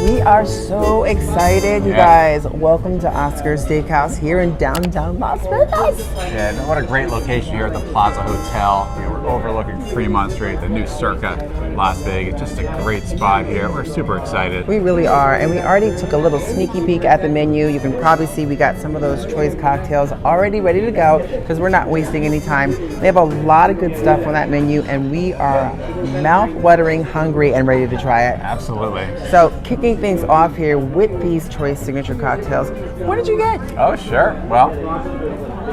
[SPEAKER 1] We
[SPEAKER 3] are so excited, you guys. Welcome to Oscar's Steakhouse here in downtown Las Vegas.
[SPEAKER 2] Yeah, and what a great location here at the Plaza Hotel. You know, we're overlooking Fremont Street, the new Circa Las Vegas. Just a great spot here. We're super excited.
[SPEAKER 3] We really are, and we already took a little sneaky peek at the menu. You can probably see we got some of those choice cocktails already ready to go because we're not wasting any time. They have a lot of good stuff on that menu, and we are mouth-watering hungry and ready to try it.
[SPEAKER 2] Absolutely.
[SPEAKER 3] So, kicking things off here with these choice signature cocktails, what did you get?
[SPEAKER 2] Oh, sure. Well,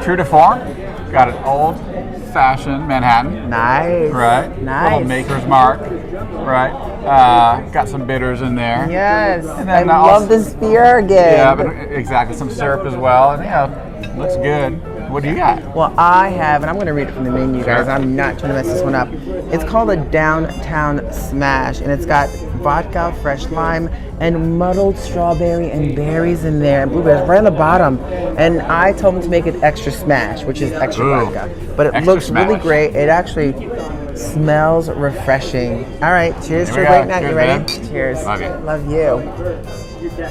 [SPEAKER 2] true to form, got an old-fashioned Manhattan.
[SPEAKER 3] Nice.
[SPEAKER 2] Right.
[SPEAKER 3] Nice.
[SPEAKER 2] Little Maker's Mark. Right. Got some bitters in there.
[SPEAKER 3] Yes.
[SPEAKER 2] And
[SPEAKER 3] I
[SPEAKER 2] then
[SPEAKER 3] love this beer again.
[SPEAKER 2] Yeah, but exactly. Some syrup as well. And yeah, looks good. What do you got?
[SPEAKER 3] Well, I have, and I'm going to read it from the menu, guys.
[SPEAKER 2] Sure.
[SPEAKER 3] I'm not trying to mess this one up. It's called a Downtown Smash, and it's got vodka, fresh lime, and muddled strawberry and berries in there, and blueberries right on the bottom. And I told them to make it extra smash, which is extra vodka. But it
[SPEAKER 2] Extra
[SPEAKER 3] looks
[SPEAKER 2] smash.
[SPEAKER 3] really great. It actually smells refreshing. All right, cheers
[SPEAKER 2] Here
[SPEAKER 3] to
[SPEAKER 2] we
[SPEAKER 3] a
[SPEAKER 2] go.
[SPEAKER 3] great night.
[SPEAKER 2] Cheers,
[SPEAKER 3] You ready?
[SPEAKER 2] man.
[SPEAKER 3] Cheers.
[SPEAKER 2] Love you.
[SPEAKER 3] Love you.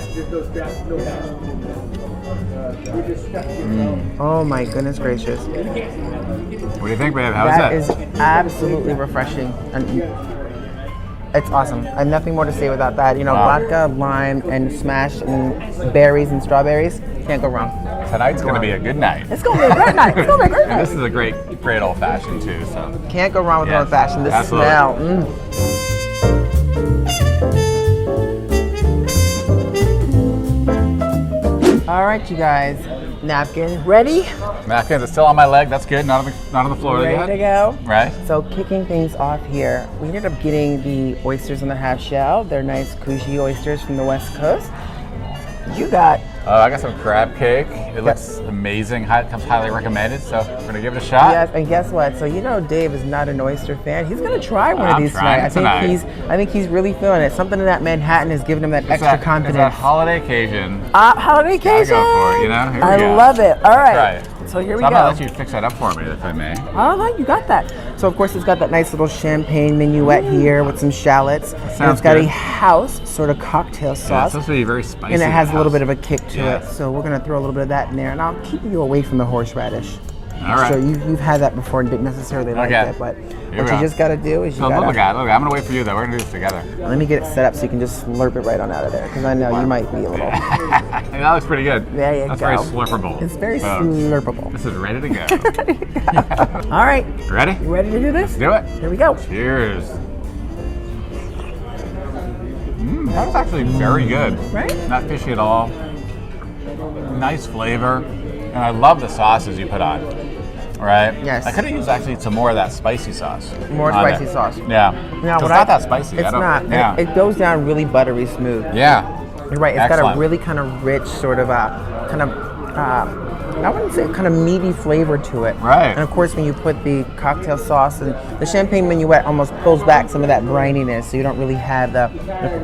[SPEAKER 3] Oh my goodness gracious.
[SPEAKER 2] What do you think, babe? How is
[SPEAKER 3] That
[SPEAKER 2] it?
[SPEAKER 3] is absolutely refreshing. And it's awesome. I have nothing more to say without that. You know,
[SPEAKER 2] Wow.
[SPEAKER 3] vodka, lime, and smashed and berries and strawberries. Can't go wrong.
[SPEAKER 2] Tonight's going to be a good night.
[SPEAKER 3] It's going to be a great night. It's going to be a great
[SPEAKER 2] And
[SPEAKER 3] night.
[SPEAKER 2] this is a great old fashioned too. So
[SPEAKER 3] Can't go wrong with
[SPEAKER 2] Yes,
[SPEAKER 3] old fashioned. The
[SPEAKER 2] absolutely.
[SPEAKER 3] smell. All right, you guys. Napkin ready?
[SPEAKER 2] napkins are still on my leg. That's good. Not on the floor
[SPEAKER 3] Ready
[SPEAKER 2] yet.
[SPEAKER 3] to go?
[SPEAKER 2] Right.
[SPEAKER 3] So kicking things off here, we ended up getting the oysters on the half shell. They're nice Kuji oysters from the West Coast. You got
[SPEAKER 2] I got some crab cake. It looks amazing. It comes highly recommended. So we're gonna give it a shot.
[SPEAKER 3] yes, and guess what? So you know Dave is not an oyster fan. He's gonna try one of
[SPEAKER 2] I'm
[SPEAKER 3] these
[SPEAKER 2] trying
[SPEAKER 3] tonight.
[SPEAKER 2] tonight.
[SPEAKER 3] I think he's really feeling it. Something in that Manhattan is giving him that extra
[SPEAKER 2] It's a
[SPEAKER 3] confidence.
[SPEAKER 2] holiday occasion.
[SPEAKER 3] Holiday occasion.
[SPEAKER 2] Gotta go for it, you know? Here we
[SPEAKER 3] I
[SPEAKER 2] go.
[SPEAKER 3] love it. All right.
[SPEAKER 2] Try it.
[SPEAKER 3] So here we
[SPEAKER 2] So I'm
[SPEAKER 3] go.
[SPEAKER 2] gonna let you fix that up for me, if I may.
[SPEAKER 3] Oh, no, you got that. So of course it's got that nice little champagne minuet here with some shallots, and
[SPEAKER 2] sounds
[SPEAKER 3] it's got
[SPEAKER 2] good.
[SPEAKER 3] a house sort of cocktail
[SPEAKER 2] Yeah, it's
[SPEAKER 3] sauce.
[SPEAKER 2] supposed to be very spicy.
[SPEAKER 3] And it has a little bit
[SPEAKER 2] of
[SPEAKER 3] of a kick to
[SPEAKER 2] Yeah.
[SPEAKER 3] it, so we're gonna throw a little bit of that in there, and I'll keep you away from the horseradish.
[SPEAKER 2] All right.
[SPEAKER 3] So you've had that before and didn't necessarily like
[SPEAKER 2] Okay.
[SPEAKER 3] it, but
[SPEAKER 2] Here
[SPEAKER 3] what
[SPEAKER 2] we
[SPEAKER 3] you
[SPEAKER 2] go.
[SPEAKER 3] just gotta do is you
[SPEAKER 2] So
[SPEAKER 3] gotta.
[SPEAKER 2] look at it. Look, I'm gonna wait for you though. We're gonna do this together.
[SPEAKER 3] Let me get it set up so you can just slurp it right on out of there, because I know you might be a little.
[SPEAKER 2] Hey, that looks pretty good.
[SPEAKER 3] There you
[SPEAKER 2] That's
[SPEAKER 3] go.
[SPEAKER 2] very slurpable.
[SPEAKER 3] It's very
[SPEAKER 2] folks.
[SPEAKER 3] slurpable.
[SPEAKER 2] This is ready to go.
[SPEAKER 3] All right,
[SPEAKER 2] Ready?
[SPEAKER 3] you ready to do this?
[SPEAKER 2] Do it.
[SPEAKER 3] Here we go.
[SPEAKER 2] Cheers. That was actually very good.
[SPEAKER 3] Right?
[SPEAKER 2] Not fishy at all. Nice flavor. And I love the sauces you put on. Right?
[SPEAKER 3] Yes.
[SPEAKER 2] I could have used actually some more of that spicy sauce.
[SPEAKER 3] More
[SPEAKER 2] on
[SPEAKER 3] spicy
[SPEAKER 2] it.
[SPEAKER 3] sauce.
[SPEAKER 2] Yeah.
[SPEAKER 3] Now,
[SPEAKER 2] It's
[SPEAKER 3] what
[SPEAKER 2] not that spicy.
[SPEAKER 3] It's
[SPEAKER 2] I don't,
[SPEAKER 3] not.
[SPEAKER 2] Yeah.
[SPEAKER 3] It goes down really buttery smooth.
[SPEAKER 2] Yeah.
[SPEAKER 3] You're right. It's got
[SPEAKER 2] Excellent.
[SPEAKER 3] a really kind of rich, sort of I wouldn't say kind of meaty flavor to it.
[SPEAKER 2] Right.
[SPEAKER 3] And of course, when you put the cocktail sauce and the champagne minuet, almost pulls back some of that brininess, so you don't really have the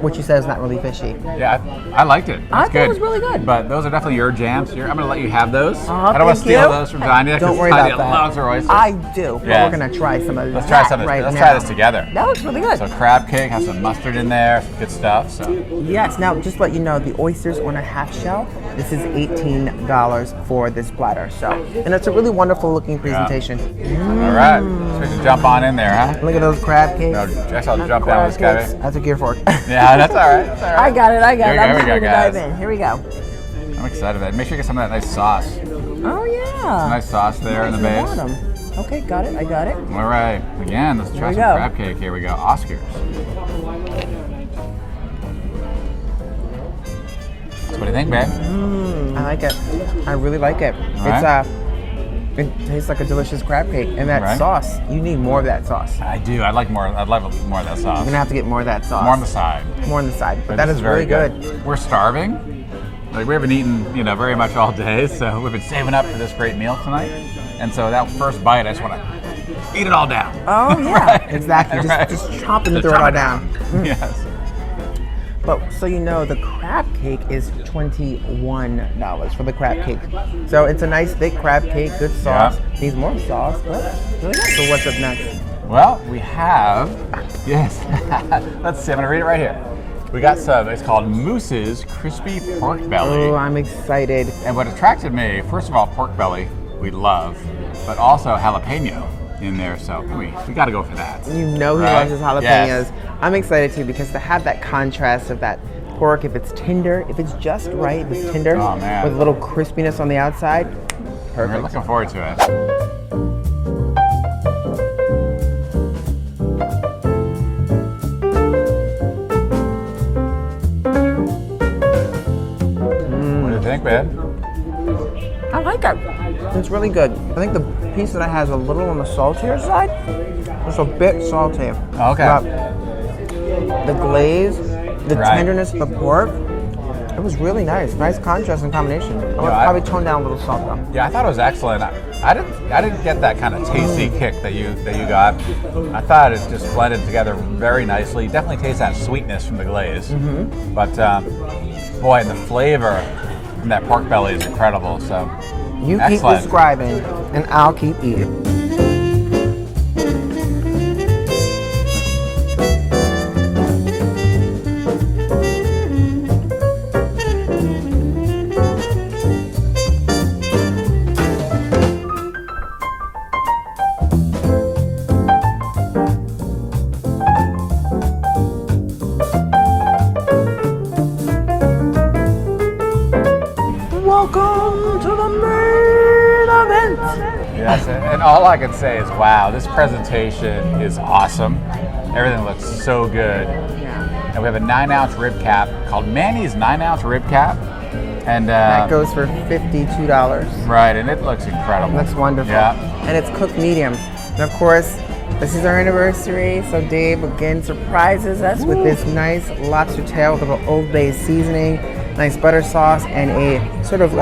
[SPEAKER 3] what you said is not really fishy.
[SPEAKER 2] Yeah, I liked it.
[SPEAKER 3] I
[SPEAKER 2] It's
[SPEAKER 3] thought it was really good.
[SPEAKER 2] But those are definitely your jams. I'm going to let you have those.
[SPEAKER 3] Aw,
[SPEAKER 2] I don't want to
[SPEAKER 3] thank
[SPEAKER 2] steal
[SPEAKER 3] you.
[SPEAKER 2] those from Tanya.
[SPEAKER 3] Don't
[SPEAKER 2] 'cause
[SPEAKER 3] worry
[SPEAKER 2] Tanya
[SPEAKER 3] about that.
[SPEAKER 2] loves her oysters.
[SPEAKER 3] I do. But
[SPEAKER 2] Yeah.
[SPEAKER 3] we're gonna try some of
[SPEAKER 2] Let's
[SPEAKER 3] that
[SPEAKER 2] try some of this.
[SPEAKER 3] right
[SPEAKER 2] Let's
[SPEAKER 3] now.
[SPEAKER 2] try this together.
[SPEAKER 3] That looks really good.
[SPEAKER 2] So crab cake has some mustard in there, some good stuff. So
[SPEAKER 3] Yes. Now, just to let you know, the oysters on a half shell. This is $18 for this platter. So, and it's a really wonderful looking presentation.
[SPEAKER 2] all right, so we can jump on in there, huh?
[SPEAKER 3] Look at those crab cakes.
[SPEAKER 2] No, Jess, I'll
[SPEAKER 3] Not
[SPEAKER 2] jump down with
[SPEAKER 3] crab
[SPEAKER 2] this
[SPEAKER 3] cakes.
[SPEAKER 2] guy.
[SPEAKER 3] I took your fork.
[SPEAKER 2] Yeah, that's all right. That's all right.
[SPEAKER 3] I got it. I got
[SPEAKER 2] Here
[SPEAKER 3] it.
[SPEAKER 2] we go,
[SPEAKER 3] I'm
[SPEAKER 2] here
[SPEAKER 3] just
[SPEAKER 2] we go,
[SPEAKER 3] ready to dive
[SPEAKER 2] guys.
[SPEAKER 3] in. Here we go.
[SPEAKER 2] I'm excited about it. Make sure you get some of that nice sauce.
[SPEAKER 3] Oh yeah.
[SPEAKER 2] Nice sauce there in the
[SPEAKER 3] Nice
[SPEAKER 2] base.
[SPEAKER 3] bottom. Okay, got it. I got it.
[SPEAKER 2] All right, again, let's try
[SPEAKER 3] we
[SPEAKER 2] some
[SPEAKER 3] go.
[SPEAKER 2] crab cake. Here we go. Oscars. So what do you think, babe?
[SPEAKER 3] I like it. I really like it.
[SPEAKER 2] All
[SPEAKER 3] It tastes like a delicious crab cake, and that
[SPEAKER 2] Right.
[SPEAKER 3] sauce. You need more of that sauce.
[SPEAKER 2] I do. I'd like more. I'd like more of that sauce.
[SPEAKER 3] You're gonna have to get more of that sauce.
[SPEAKER 2] More on the side.
[SPEAKER 3] More on the side. But
[SPEAKER 2] But
[SPEAKER 3] that
[SPEAKER 2] this
[SPEAKER 3] is really good.
[SPEAKER 2] We're starving. Like we haven't eaten, very much all day, so we've been saving up for this great meal tonight. And so that first bite, I just want to eat it all down.
[SPEAKER 3] Oh yeah,
[SPEAKER 2] Right.
[SPEAKER 3] exactly.
[SPEAKER 2] Right.
[SPEAKER 3] Just chop and
[SPEAKER 2] Just
[SPEAKER 3] throw it
[SPEAKER 2] chop
[SPEAKER 3] all down.
[SPEAKER 2] Yes.
[SPEAKER 3] But so you know, the crab cake is $21 for the crab cake. So it's a nice thick crab cake, good sauce. Needs more sauce, but really good. So what's up next?
[SPEAKER 2] Well, we have. Yes. Let's see. I'm gonna read it right here. We got some, it's called Moose's Crispy Pork Belly.
[SPEAKER 3] Oh, I'm excited.
[SPEAKER 2] And what attracted me, first of all, pork belly, we love, but also jalapeno in there, so we got to go for that.
[SPEAKER 3] You know he loves his jalapenos.
[SPEAKER 2] Yes.
[SPEAKER 3] I'm excited too because to have that contrast of that pork, if it's tender, if it's just right, if it's tender
[SPEAKER 2] Oh, man.
[SPEAKER 3] with a little crispiness on the outside,
[SPEAKER 2] We're
[SPEAKER 3] perfect.
[SPEAKER 2] looking forward to it. What do you think, babe?
[SPEAKER 3] I like it. It's really good. I think the piece that I have is a little on the saltier side. It's a bit salty.
[SPEAKER 2] Okay.
[SPEAKER 3] But the glaze, the
[SPEAKER 2] Right.
[SPEAKER 3] tenderness of the pork, it was really nice. Nice contrast and combination. I would probably tone down a little salt though.
[SPEAKER 2] Yeah, I thought it was excellent. I didn't get that kind of tasty kick that you got. I thought it just blended together very nicely. Definitely tastes that sweetness from the glaze. But boy, and the flavor from that pork belly is incredible. So
[SPEAKER 3] You
[SPEAKER 2] excellent.
[SPEAKER 3] keep describing, and I'll keep eating. Welcome to the main event.
[SPEAKER 2] Yes, and all I can say is, wow, this presentation is awesome. Everything looks so good.
[SPEAKER 3] Yeah.
[SPEAKER 2] And we have a 9-ounce rib cap called Manny's 9-ounce rib cap. And
[SPEAKER 3] That goes for $52.
[SPEAKER 2] right, and it looks incredible.
[SPEAKER 3] That's wonderful.
[SPEAKER 2] Yeah.
[SPEAKER 3] And it's cooked medium. And of course, this is our anniversary, so Dave again surprises us with this nice lobster tail with a little Old Bay seasoning, nice butter sauce, and a sort of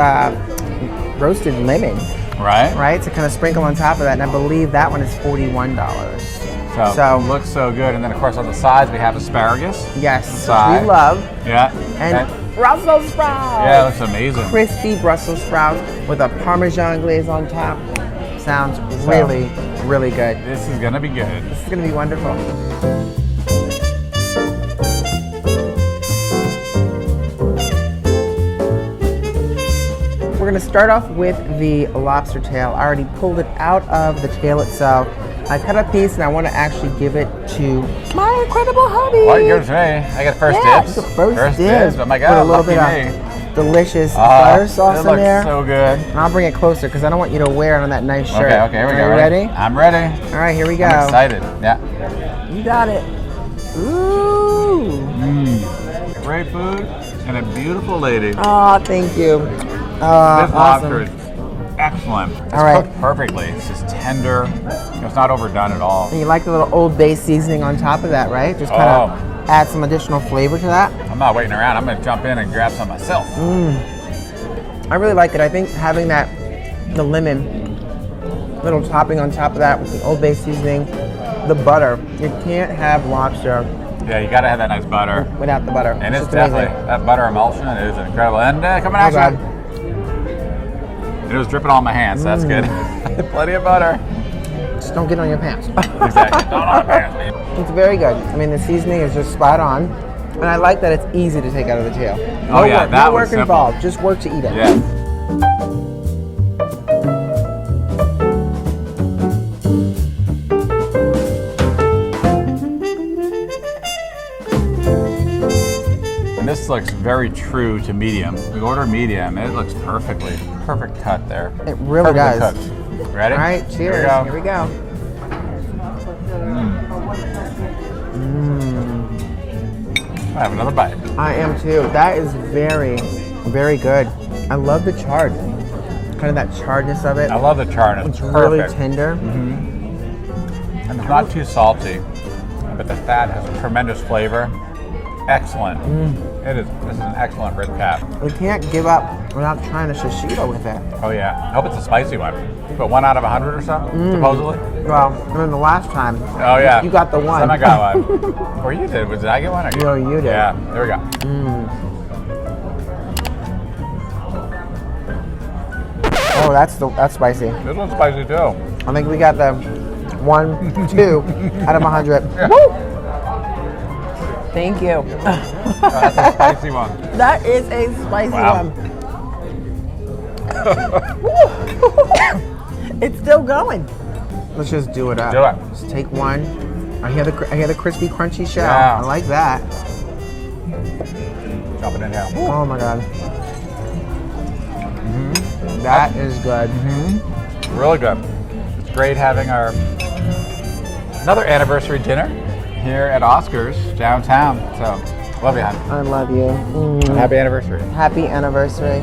[SPEAKER 3] roasted lemon,
[SPEAKER 2] Right?
[SPEAKER 3] right? To kind of sprinkle on top of that. And I believe that one is $41.
[SPEAKER 2] So it looks so good. And then of course on the sides we have asparagus.
[SPEAKER 3] Yes,
[SPEAKER 2] Side.
[SPEAKER 3] we love.
[SPEAKER 2] Yeah.
[SPEAKER 3] And Brussels sprouts.
[SPEAKER 2] yeah, it looks amazing.
[SPEAKER 3] Crispy Brussels sprouts with a Parmesan glaze on top. Sounds really, really good.
[SPEAKER 2] This is gonna be good.
[SPEAKER 3] This is gonna be wonderful. We're gonna start off with the lobster tail. I already pulled it out of the tail itself. I cut a piece and I want to actually give it to my incredible hubby.
[SPEAKER 2] What yours me? I got first
[SPEAKER 3] Yeah,
[SPEAKER 2] dibs.
[SPEAKER 3] it's the first dibs.
[SPEAKER 2] Oh my
[SPEAKER 3] Put
[SPEAKER 2] god,
[SPEAKER 3] a little bit
[SPEAKER 2] lucky me.
[SPEAKER 3] of delicious butter sauce
[SPEAKER 2] it
[SPEAKER 3] in
[SPEAKER 2] looks
[SPEAKER 3] there.
[SPEAKER 2] so good.
[SPEAKER 3] And I'll bring it closer because I don't want you to wear it on that nice shirt.
[SPEAKER 2] Okay, here we go.
[SPEAKER 3] Are you ready?
[SPEAKER 2] I'm ready.
[SPEAKER 3] All right, here we go.
[SPEAKER 2] I'm excited. Yeah.
[SPEAKER 3] You got it. Ooh.
[SPEAKER 2] Great food and a beautiful lady.
[SPEAKER 3] Oh, thank you.
[SPEAKER 2] This
[SPEAKER 3] Awesome.
[SPEAKER 2] lobster is excellent. It's
[SPEAKER 3] All right.
[SPEAKER 2] cooked perfectly. It's just tender. It's not overdone at all.
[SPEAKER 3] And you like the little Old Bay seasoning on top of that, right? Just kind of add some additional flavor to that.
[SPEAKER 2] I'm not waiting around. I'm gonna jump in and grab some myself.
[SPEAKER 3] I really like it. I think having that, the lemon, little topping on top of that with the Old Bay seasoning, the butter. You can't have lobster
[SPEAKER 2] Yeah, you gotta have that nice butter.
[SPEAKER 3] without the butter.
[SPEAKER 2] And it's
[SPEAKER 3] just amazing.
[SPEAKER 2] definitely, that butter emulsion is incredible. And coming
[SPEAKER 3] Oh,
[SPEAKER 2] at
[SPEAKER 3] God.
[SPEAKER 2] you. It was dripping on my hands, so that's good. Plenty of butter.
[SPEAKER 3] Just don't get on your pants.
[SPEAKER 2] Exactly. Don't on the pants.
[SPEAKER 3] It's very good. I mean, the seasoning is just spot on. And I like that it's easy to take out of the tail.
[SPEAKER 2] Oh, yeah,
[SPEAKER 3] work,
[SPEAKER 2] that
[SPEAKER 3] no
[SPEAKER 2] was
[SPEAKER 3] work
[SPEAKER 2] simple.
[SPEAKER 3] involved. Just work to eat it.
[SPEAKER 2] Yeah. And this looks very true to medium. We ordered medium, and it looks perfect cut there.
[SPEAKER 3] It really
[SPEAKER 2] Perfectly
[SPEAKER 3] does.
[SPEAKER 2] cooked. Ready?
[SPEAKER 3] All right, cheers.
[SPEAKER 2] Here we go.
[SPEAKER 3] Here we go.
[SPEAKER 2] I have another bite.
[SPEAKER 3] I am too. That is very, very good. I love the chard. Kind of that chardness of it.
[SPEAKER 2] I love the chard. It's
[SPEAKER 3] It's
[SPEAKER 2] perfect.
[SPEAKER 3] really tender.
[SPEAKER 2] And it's not too salty, but the fat has a tremendous flavor. Excellent. This is an excellent rib cap.
[SPEAKER 3] We can't give up without trying a shishito with it.
[SPEAKER 2] Oh yeah. I hope it's a spicy one. But 1 out of 100 or so, supposedly.
[SPEAKER 3] Well, I mean, the last time.
[SPEAKER 2] Oh yeah.
[SPEAKER 3] You got the one.
[SPEAKER 2] Someone got one. Or you did. Did I get one? Or
[SPEAKER 3] No, you did.
[SPEAKER 2] Yeah. There we go.
[SPEAKER 3] Oh, that's spicy.
[SPEAKER 2] This one's spicy too.
[SPEAKER 3] I think we got the 1, 2 out of 100.
[SPEAKER 2] Yeah.
[SPEAKER 3] Woo! Thank you.
[SPEAKER 2] That's a spicy one.
[SPEAKER 3] That is a spicy one. It's still going. Let's just do it up.
[SPEAKER 2] Do it.
[SPEAKER 3] Just take one. I hear the crispy, crunchy shell.
[SPEAKER 2] Yeah.
[SPEAKER 3] I like that.
[SPEAKER 2] Drop it in here.
[SPEAKER 3] Oh my god. That is good.
[SPEAKER 2] Really good. It's great having another anniversary dinner here at Oscar's downtown. So, love you, hon.
[SPEAKER 3] I love you.
[SPEAKER 2] Happy anniversary.
[SPEAKER 3] Happy anniversary.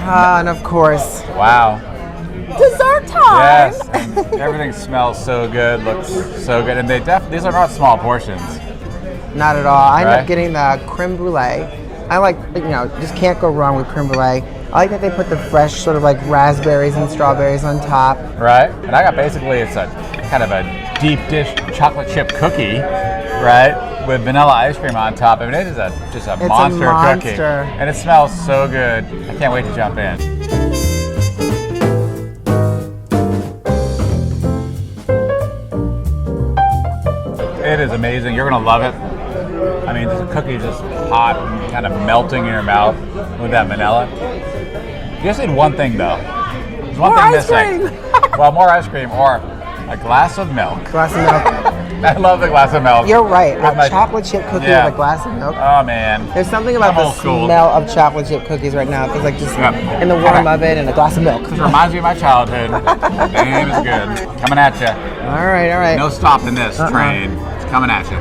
[SPEAKER 3] And of course,
[SPEAKER 2] Wow.
[SPEAKER 3] dessert time.
[SPEAKER 2] Yes. And everything smells so good, looks so good, and these are not small portions.
[SPEAKER 3] Not at all. I end
[SPEAKER 2] Right.
[SPEAKER 3] up getting the creme brulee. I like, just can't go wrong with creme brulee. I like that they put the fresh sort of like raspberries and strawberries on top.
[SPEAKER 2] Right. And I got it's a kind of a deep dish chocolate chip cookie, right, with vanilla ice cream on top. I mean, it is just a monster cookie,
[SPEAKER 3] monster.
[SPEAKER 2] and it smells so good. I can't wait to jump in. It is amazing. You're gonna love it. I mean, the cookie is just hot and kind of melting in your mouth with that vanilla. You just need one thing though. There's one thing missing. Well, more ice cream or a glass of milk.
[SPEAKER 3] Glass of milk.
[SPEAKER 2] I love the glass of milk.
[SPEAKER 3] You're right.
[SPEAKER 2] With my-
[SPEAKER 3] A chocolate chip cookie
[SPEAKER 2] Yeah.
[SPEAKER 3] with a glass of milk.
[SPEAKER 2] Oh man.
[SPEAKER 3] There's something about
[SPEAKER 2] I'm
[SPEAKER 3] the
[SPEAKER 2] old school.
[SPEAKER 3] smell of chocolate chip cookies right now. It feels like just in the warm of it and a glass of milk.
[SPEAKER 2] This reminds me of my childhood. Damn, it's good. Coming at you.
[SPEAKER 3] All right.
[SPEAKER 2] No stopping this train. It's coming at you.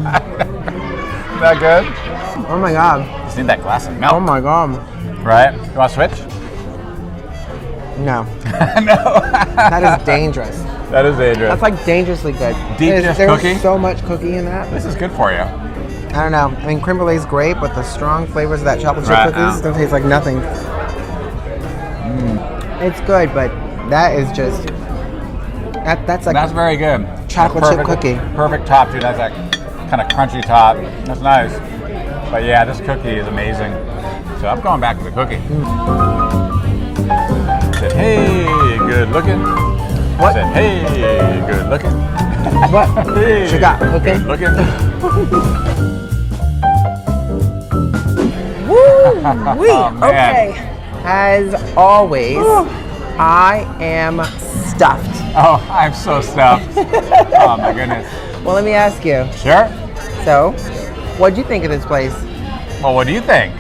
[SPEAKER 2] Isn't that good?
[SPEAKER 3] Oh my god.
[SPEAKER 2] Just need that glass of milk.
[SPEAKER 3] Oh my god.
[SPEAKER 2] Right? You want to switch?
[SPEAKER 3] No.
[SPEAKER 2] No.
[SPEAKER 3] That is dangerous.
[SPEAKER 2] That is dangerous.
[SPEAKER 3] That's like dangerously good.
[SPEAKER 2] Deep dish
[SPEAKER 3] There's
[SPEAKER 2] cookie?
[SPEAKER 3] so much cookie in that.
[SPEAKER 2] This is good for you.
[SPEAKER 3] I don't know. I mean, creme brulee is great, but the strong flavors of that chocolate chip
[SPEAKER 2] Right,
[SPEAKER 3] cookies don't taste like nothing. It's good, but that is just that's like
[SPEAKER 2] That's very good.
[SPEAKER 3] chocolate chip cookie.
[SPEAKER 2] Perfect top too. That's that kind of crunchy top. That's nice. But yeah, this cookie is amazing. So I'm going back to the cookie. Said, hey, good looking.
[SPEAKER 3] What?
[SPEAKER 2] Said, hey, good looking.
[SPEAKER 3] What?
[SPEAKER 2] Hey,
[SPEAKER 3] She got looking?
[SPEAKER 2] good looking.
[SPEAKER 3] Woo!
[SPEAKER 2] Oh, man.
[SPEAKER 3] Okay. As always, I am stuffed.
[SPEAKER 2] Oh, I'm so stuffed. Oh my goodness.
[SPEAKER 3] Well, let me ask you.
[SPEAKER 2] Sure.
[SPEAKER 3] So, what'd you think of this place?
[SPEAKER 2] Well, what do you think?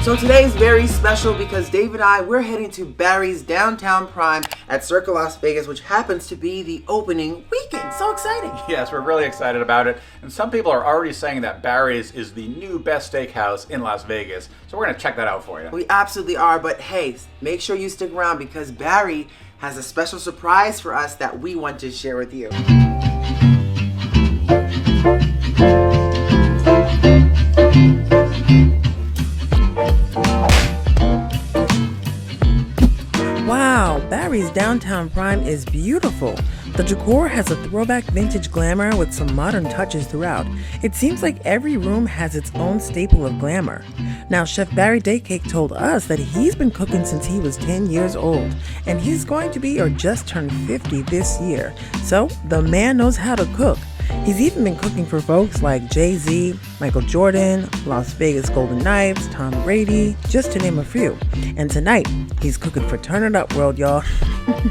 [SPEAKER 3] So today is very special because Dave and I, we're heading to Barry's Downtown Prime at Circa Las Vegas, which happens to be the opening weekend. So exciting.
[SPEAKER 2] Yes, we're really excited about it. And some people are already saying that Barry's is the new best steakhouse in Las Vegas. So we're going to check that out for you.
[SPEAKER 3] We absolutely are, but hey, make sure you stick around because Barry has a special surprise for us that we want to share with you.
[SPEAKER 1] Wow, Barry's Downtown Prime is beautiful. The decor has a throwback vintage glamour with some modern touches throughout. It seems like every room has its own staple of glamour. Now, Chef Barry Daycake told us that he's been cooking since he was 10 years old, and he's going to be or just turned 50 this year. So, the man knows how to cook. He's even been cooking for folks like Jay-Z, Michael Jordan, Las Vegas Golden Knights, Tom Brady, just to name a few. And tonight, he's cooking for Turn It Up World, y'all.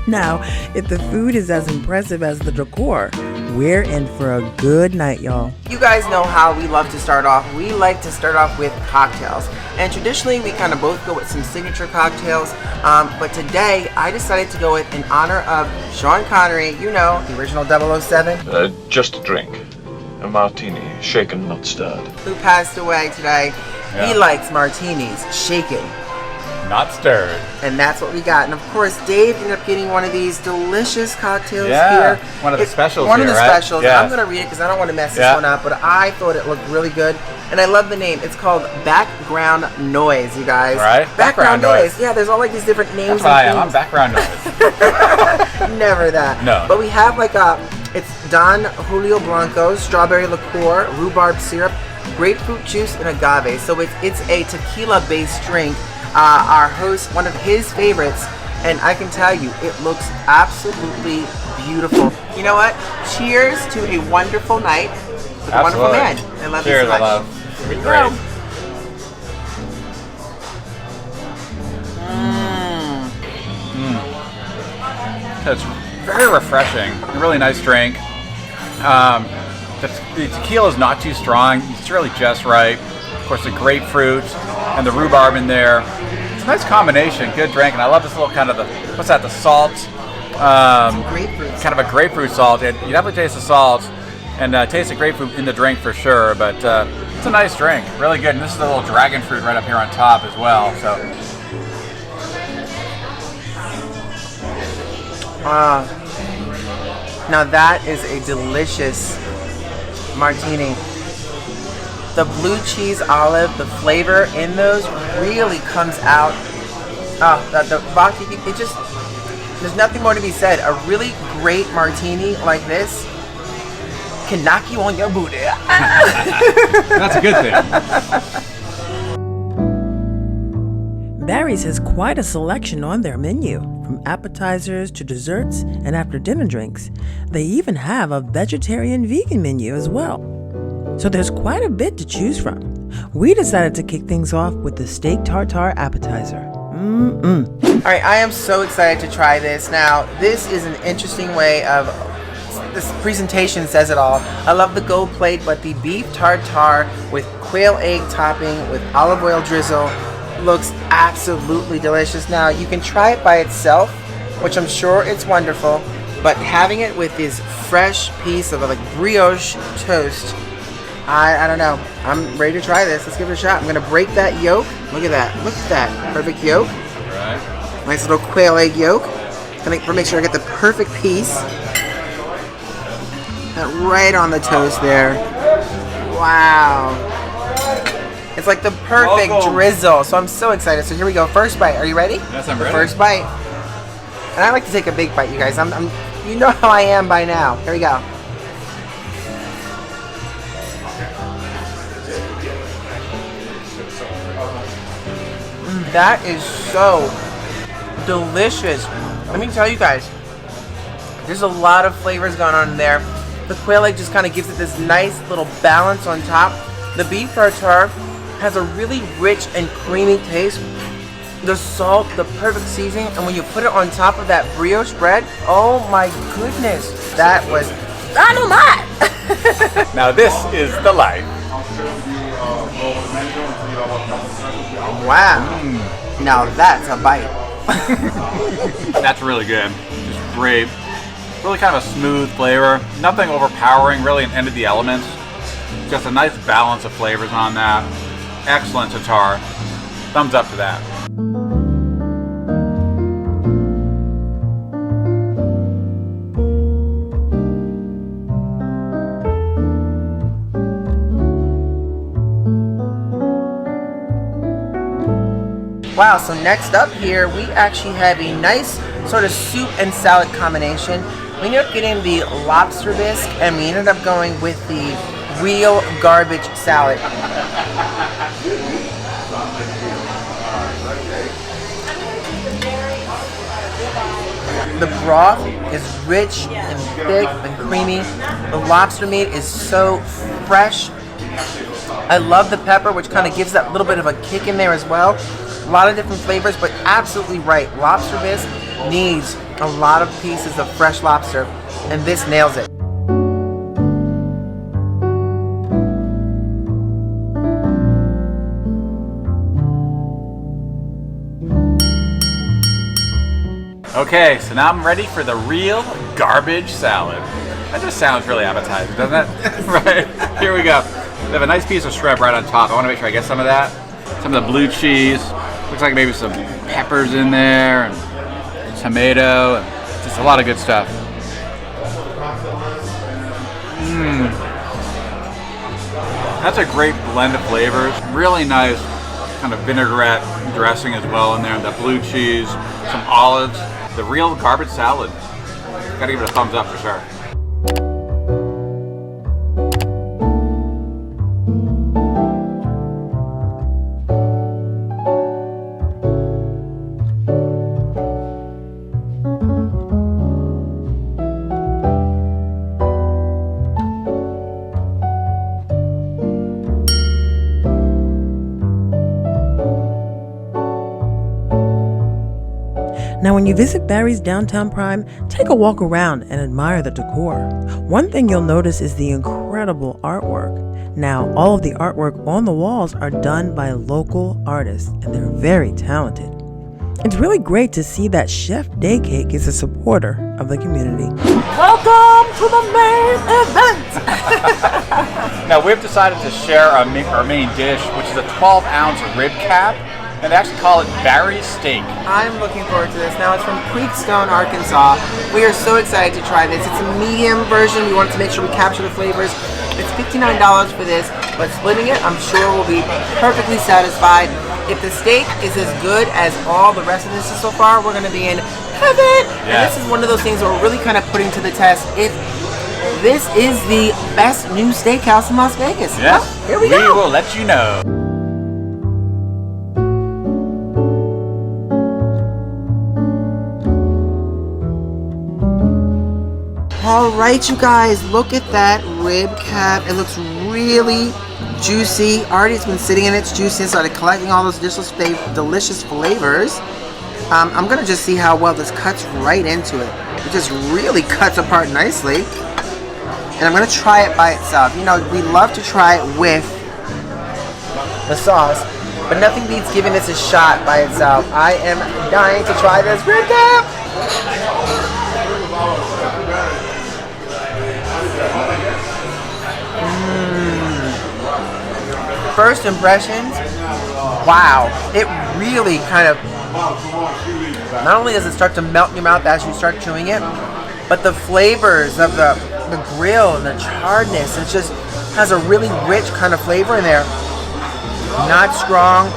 [SPEAKER 1] Now, if the food is as impressive as the decor, we're in for a good night, y'all.
[SPEAKER 3] You guys know how we love to start off. We like to start off with cocktails. And traditionally, we kind of both go with some signature cocktails. But today, I decided to go with in honor of Sean Connery, you know, the original 007.
[SPEAKER 5] Just a drink. A martini, shaken, not stirred.
[SPEAKER 3] Who passed away today.
[SPEAKER 2] Yeah.
[SPEAKER 3] He likes martinis, shaken,
[SPEAKER 2] Not stirred.
[SPEAKER 3] And that's what we got. And of course, Dave ended up getting one of these delicious cocktails
[SPEAKER 2] Yeah,
[SPEAKER 3] here.
[SPEAKER 2] one of the specials
[SPEAKER 3] One
[SPEAKER 2] here,
[SPEAKER 3] of the
[SPEAKER 2] right?
[SPEAKER 3] specials.
[SPEAKER 2] Yeah.
[SPEAKER 3] I'm going to read it because I don't want to mess this one up, but I thought it looked really good. And I love the name. It's called Background Noise, you guys.
[SPEAKER 2] Right?
[SPEAKER 3] Background noise. Yeah, there's all like these different names.
[SPEAKER 2] That's why I'm background noise.
[SPEAKER 3] Never that.
[SPEAKER 2] No.
[SPEAKER 3] But we have like it's Don Julio Blanco, strawberry liqueur, rhubarb syrup, grapefruit juice, and agave. So it's a tequila-based drink. Our host, one of his favorites, and I can tell you, it looks absolutely beautiful. You know what? Cheers to a wonderful night with a wonderful man. I love you so much.
[SPEAKER 2] Cheers, I love. It'll be great. It's very refreshing. A really nice drink. The tequila is not too strong. It's really just right. Of course, the grapefruit and the rhubarb in there. It's a nice combination. Good drink, and I love this little kind of the salt.
[SPEAKER 3] Grapefruit.
[SPEAKER 2] Kind of a grapefruit salt. You definitely taste the salt and taste the grapefruit in the drink for sure. But it's a nice drink. Really good. And this is the little dragon fruit right up here on top as well. So.
[SPEAKER 3] Now that is a delicious martini. The blue cheese olive, the flavor in those really comes out. The vodka, it just, there's nothing more to be said. A really great martini like this can knock you on your booty.
[SPEAKER 2] That's a good thing.
[SPEAKER 1] Barry's has quite a selection on their menu, from appetizers to desserts and after dinner drinks. They even have a vegetarian vegan menu as well. So there's quite a bit to choose from. We decided to kick things off with the steak tartare appetizer. All right, I am so excited to try this. Now, this is an interesting way of, this presentation says it all. I love the gold plate, but the beef tartare with quail egg topping with olive oil drizzle looks absolutely delicious. Now, you can try it by itself, which I'm sure it's wonderful, but having it with this fresh piece of like brioche toast, I don't know. I'm ready to try this. Let's give it a shot. I'm gonna break that yolk. Look at that. Look at that. Perfect yolk.
[SPEAKER 2] Right.
[SPEAKER 3] Nice little quail egg yolk. Gonna make sure I get the perfect piece. That right on the toast there. Wow. It's like the perfect drizzle. So I'm so excited. So here we go. First bite. Are you ready?
[SPEAKER 2] Yes, I'm ready.
[SPEAKER 3] First bite. And I like to take a big bite, you guys. You know how I am by now. Here we go. That is so delicious. Let me tell you guys, there's a lot of flavors going on in there. The quail egg just kind of gives it this nice little balance on top. The beef tartare has a really rich and creamy taste. The salt, the perfect seasoning, and when you put it on top of that brioche bread, oh my goodness, that was dynamite.
[SPEAKER 2] Now this is the life.
[SPEAKER 3] Wow. Now that's a bite.
[SPEAKER 2] That's really good. Just great. Really kind of a smooth flavor. Nothing overpowering, really an end of the elements. Just a nice balance of flavors on that. Excellent tartare. Thumbs up to that.
[SPEAKER 3] Wow, so next up here, we actually have a nice sort of soup and salad combination. We ended up getting the lobster bisque, and we ended up going with the real garbage salad. The broth is rich and thick and creamy. The lobster meat is so fresh. I love the pepper, which kind of gives that little bit of a kick in there as well. A lot of different flavors, but absolutely right. Lobster bisque needs a lot of pieces of fresh lobster, and this nails it.
[SPEAKER 2] Okay, so now I'm ready for the real garbage salad. That just sounds really appetizing, doesn't it? Right, here we go. We have a nice piece of shrimp right on top. I want to make sure I get some of that. Some of the blue cheese. Looks like maybe some peppers in there, and tomato, and just a lot of good stuff. That's a great blend of flavors. Really nice kind of vinaigrette dressing as well in there. The blue cheese, some olives, the real garbage salad. Gotta give it a thumbs up for sure.
[SPEAKER 1] Now, when you visit Barry's Downtown Prime, take a walk around and admire the decor. One thing you'll notice is the incredible artwork. Now, all of the artwork on the walls are done by local artists, and they're very talented. It's really great to see that Chef Day Cake is a supporter of the community. Welcome to the main event!
[SPEAKER 2] Now, we've decided to share our main dish, which is a 12-ounce rib cap. And they actually call it Barry's Steak.
[SPEAKER 3] I'm looking forward to this. Now it's from Creekstone, Arkansas. We are so excited to try this. It's a medium version. We wanted to make sure we capture the flavors. It's $59 for this, but splitting it, I'm sure we'll be perfectly satisfied. If the steak is as good as all the rest of this is so far, we're gonna be in heaven. Yeah. And this is one of those things that we're really kind of putting to the test. If this is the best new steakhouse in Las Vegas.
[SPEAKER 2] Yes.
[SPEAKER 3] Well, here we go.
[SPEAKER 2] We will let you know.
[SPEAKER 3] All right, you guys, look at that rib cap. It looks really juicy. Already it's been sitting in its juice and started collecting all those delicious flavors. I'm gonna just see how well this cuts right into it. It just really cuts apart nicely. And I'm gonna try it by itself. You know, we love to try it with the sauce, but nothing beats giving this a shot by itself. I am dying to try this rib cap. First impressions, wow, it really kind of, not only does it start to melt in your mouth as you start chewing it, but the flavors of the grill and the charredness, it just has a really rich kind of flavor in there. Not strong,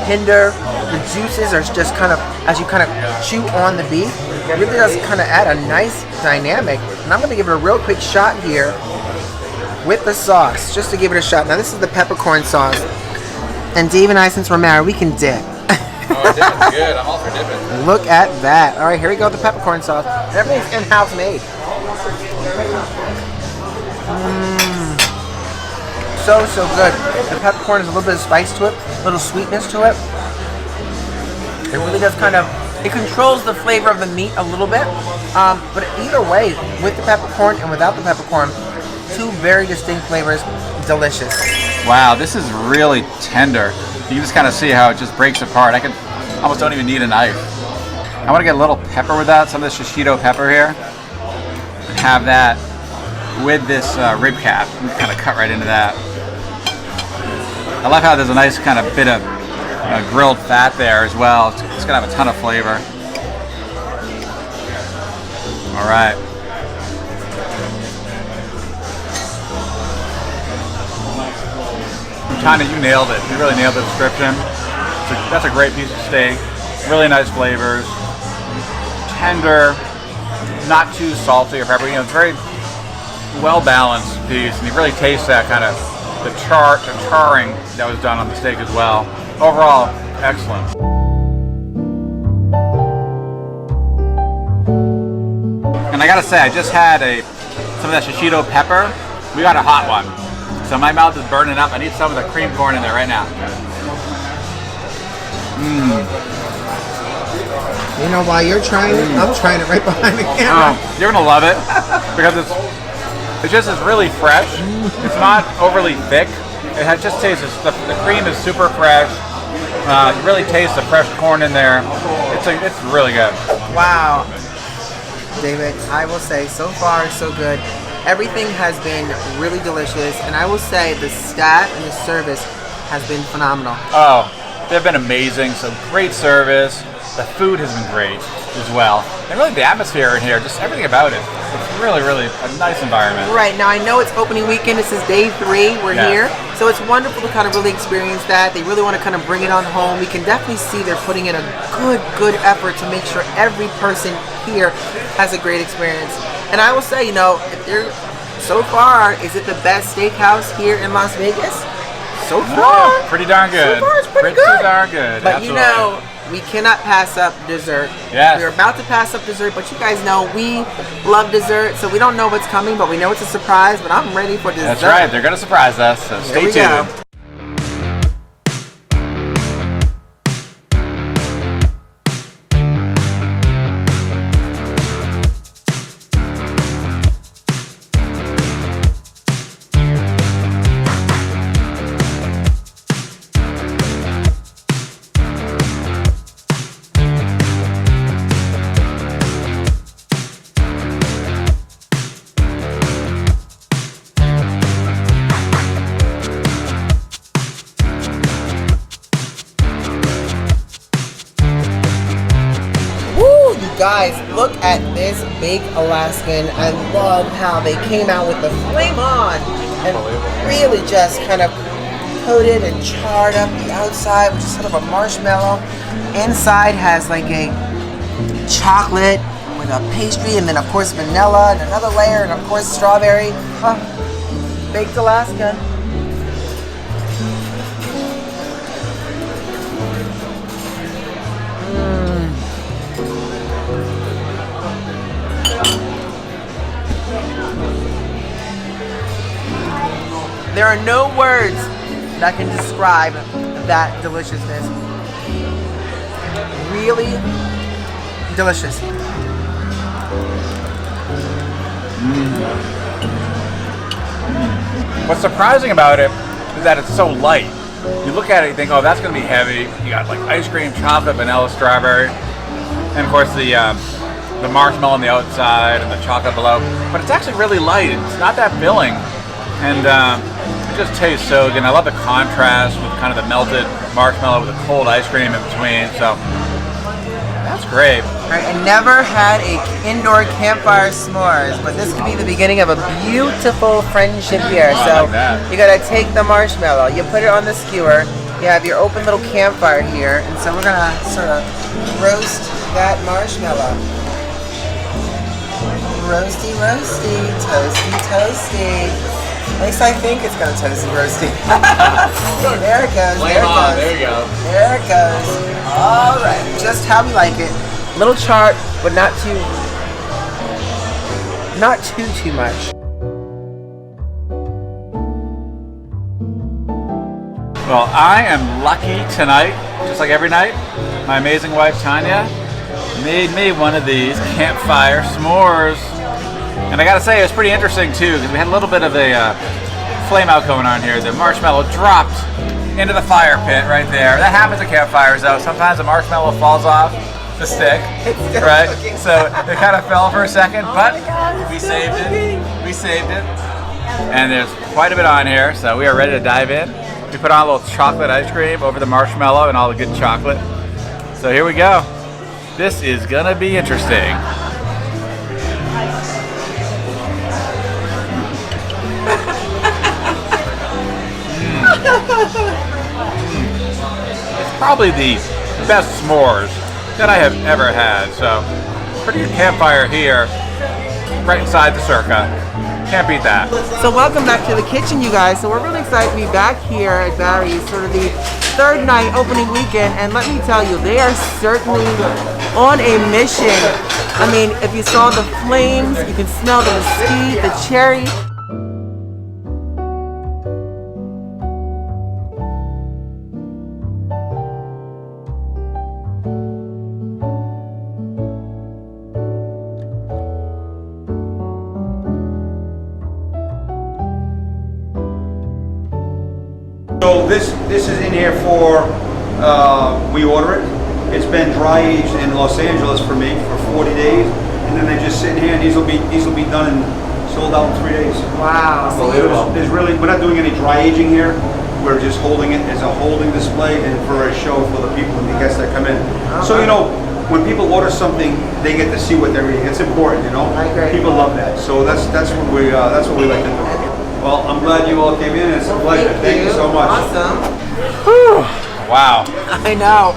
[SPEAKER 3] tender. The juices are just kind of, as you kind of chew on the beef, it really does kind of add a nice dynamic. And I'm going to give it a real quick shot here with the sauce, just to give it a shot. Now this is the peppercorn sauce. And Dave and I, since we're married, we can dip.
[SPEAKER 2] Oh, dipping's good. I'm all for dipping.
[SPEAKER 3] Look at that. All right, here we go with the peppercorn sauce. And everything's in-house made. So good. The peppercorn has a little bit of spice to it, a little sweetness to it. It really does kind of, it controls the flavor of the meat a little bit. But either way, with the peppercorn and without the peppercorn, two very distinct flavors, delicious.
[SPEAKER 2] Wow, this is really tender. You can just kind of see how it just breaks apart. I can almost don't even need a knife. I want to get a little pepper with that, some of this shishito pepper here, and have that with this rib cap. Kind of cut right into that. I love how there's a nice kind of bit of grilled fat there as well. It's gonna have a ton of flavor. All right. China, you nailed it. You really nailed the description. That's a great piece of steak. Really nice flavors. Tender, not too salty or peppery. You know, it's very well balanced piece, and you really taste that kind of the charring that was done on the steak as well. Overall, excellent. And I gotta say, I just had some of that shishito pepper. We got a hot one. So my mouth is burning up. I need some of the cream corn in there right now.
[SPEAKER 3] You know, while you're trying it, I'm trying it right behind the camera.
[SPEAKER 2] Oh, you're gonna love it because it's really fresh. It's not overly thick. It just tastes, the cream is super fresh. You really taste the fresh corn in there. It's really good.
[SPEAKER 3] Wow. David, I will say, so far, so good. Everything has been really delicious, and I will say the staff and the service has been phenomenal.
[SPEAKER 2] Oh, they've been amazing. So great service. The food has been great as well. And really the atmosphere in here, just everything about it. It's really, really a nice environment.
[SPEAKER 3] Right, now I know it's opening weekend. This is day 3. We're here. So it's wonderful to kind of really experience that. They really want to kind of bring it on home. We can definitely see they're putting in a good effort to make sure every person here has a great experience. And I will say, you know, if they're, so far, is it the best steakhouse here in Las Vegas? So far?
[SPEAKER 2] No, pretty darn good.
[SPEAKER 3] So far it's pretty good.
[SPEAKER 2] Pretty darn good.
[SPEAKER 3] But
[SPEAKER 2] absolutely.
[SPEAKER 3] you know, we cannot pass up dessert.
[SPEAKER 2] Yes.
[SPEAKER 3] We're about to pass up dessert, but you guys know we love dessert, so we don't know what's coming, but we know it's a surprise, but I'm ready for dessert.
[SPEAKER 2] That's right. They're going to surprise us, so stay tuned.
[SPEAKER 3] Go. Guys, look at this baked Alaskan. I love how they came out with the flame on and really just kind of coated and charred up the outside, which is sort of a marshmallow. Inside has like a chocolate with a pastry, and then of course vanilla, and another layer, and of course strawberry. Baked Alaska. There are no words that can describe that deliciousness. Really delicious.
[SPEAKER 2] What's surprising about it is that it's so light. You look at it, you think, oh, that's going to be heavy. You got like ice cream, chocolate, vanilla, strawberry, and of course the marshmallow on the outside and the chocolate below. But it's actually really light. It's not that filling, and it just tastes so good. And I love the contrast with kind of the melted marshmallow with the cold ice cream in between. So that's great.
[SPEAKER 3] All right, I never had a indoor campfire s'mores, but this could be the beginning of a beautiful friendship here. So you gotta take the marshmallow, you put it on the skewer, you have your open little campfire here, and so we're gonna sort of roast that marshmallow. Roasty, roasty, toasty, toasty. At least I think it's gonna toasty, roasty. There it goes. There it goes.
[SPEAKER 2] There you go.
[SPEAKER 3] There it goes. All right, just how we like it. Little charred, but not too much.
[SPEAKER 2] Well, I am lucky tonight, just like every night. My amazing wife Tanya made me one of these campfire s'mores. And I gotta say, it was pretty interesting too, because we had a little bit of a flame out going on here. The marshmallow dropped into the fire pit right there. That happens at campfires though. Sometimes the marshmallow falls off the stick, right? So it kind of fell for a second, but we saved it. We saved it. And there's quite a bit on here, so we are ready to dive in. We put on a little chocolate ice cream over the marshmallow and all the good chocolate. So here we go. This is gonna be interesting. It's probably the best s'mores that I have ever had. So, pretty good campfire here, right inside the Circa. Can't beat that.
[SPEAKER 3] So welcome back to the kitchen, you guys. So we're really excited to be back here at Barry's, sort of the third night opening weekend. And let me tell you, they are certainly on a mission. I mean, if you saw the flames, you can smell the mesquite, the cherry.
[SPEAKER 6] So this is in here for, we order it. It's been dry aged in Los Angeles for me for 40 days. And then they just sit in here and these will be done and sold out in 3 days.
[SPEAKER 3] Wow.
[SPEAKER 6] So there's really, we're not doing any dry aging here. We're just holding it as a holding display and for a show for the people and the guests that come in. So, you know, when people order something, they get to see what they're eating. It's important, you know.
[SPEAKER 3] I agree.
[SPEAKER 6] People love that. So that's what we like to do. Well, I'm glad you all came in. It's a pleasure. Thank you so much.
[SPEAKER 3] Awesome.
[SPEAKER 2] Wow.
[SPEAKER 3] I know.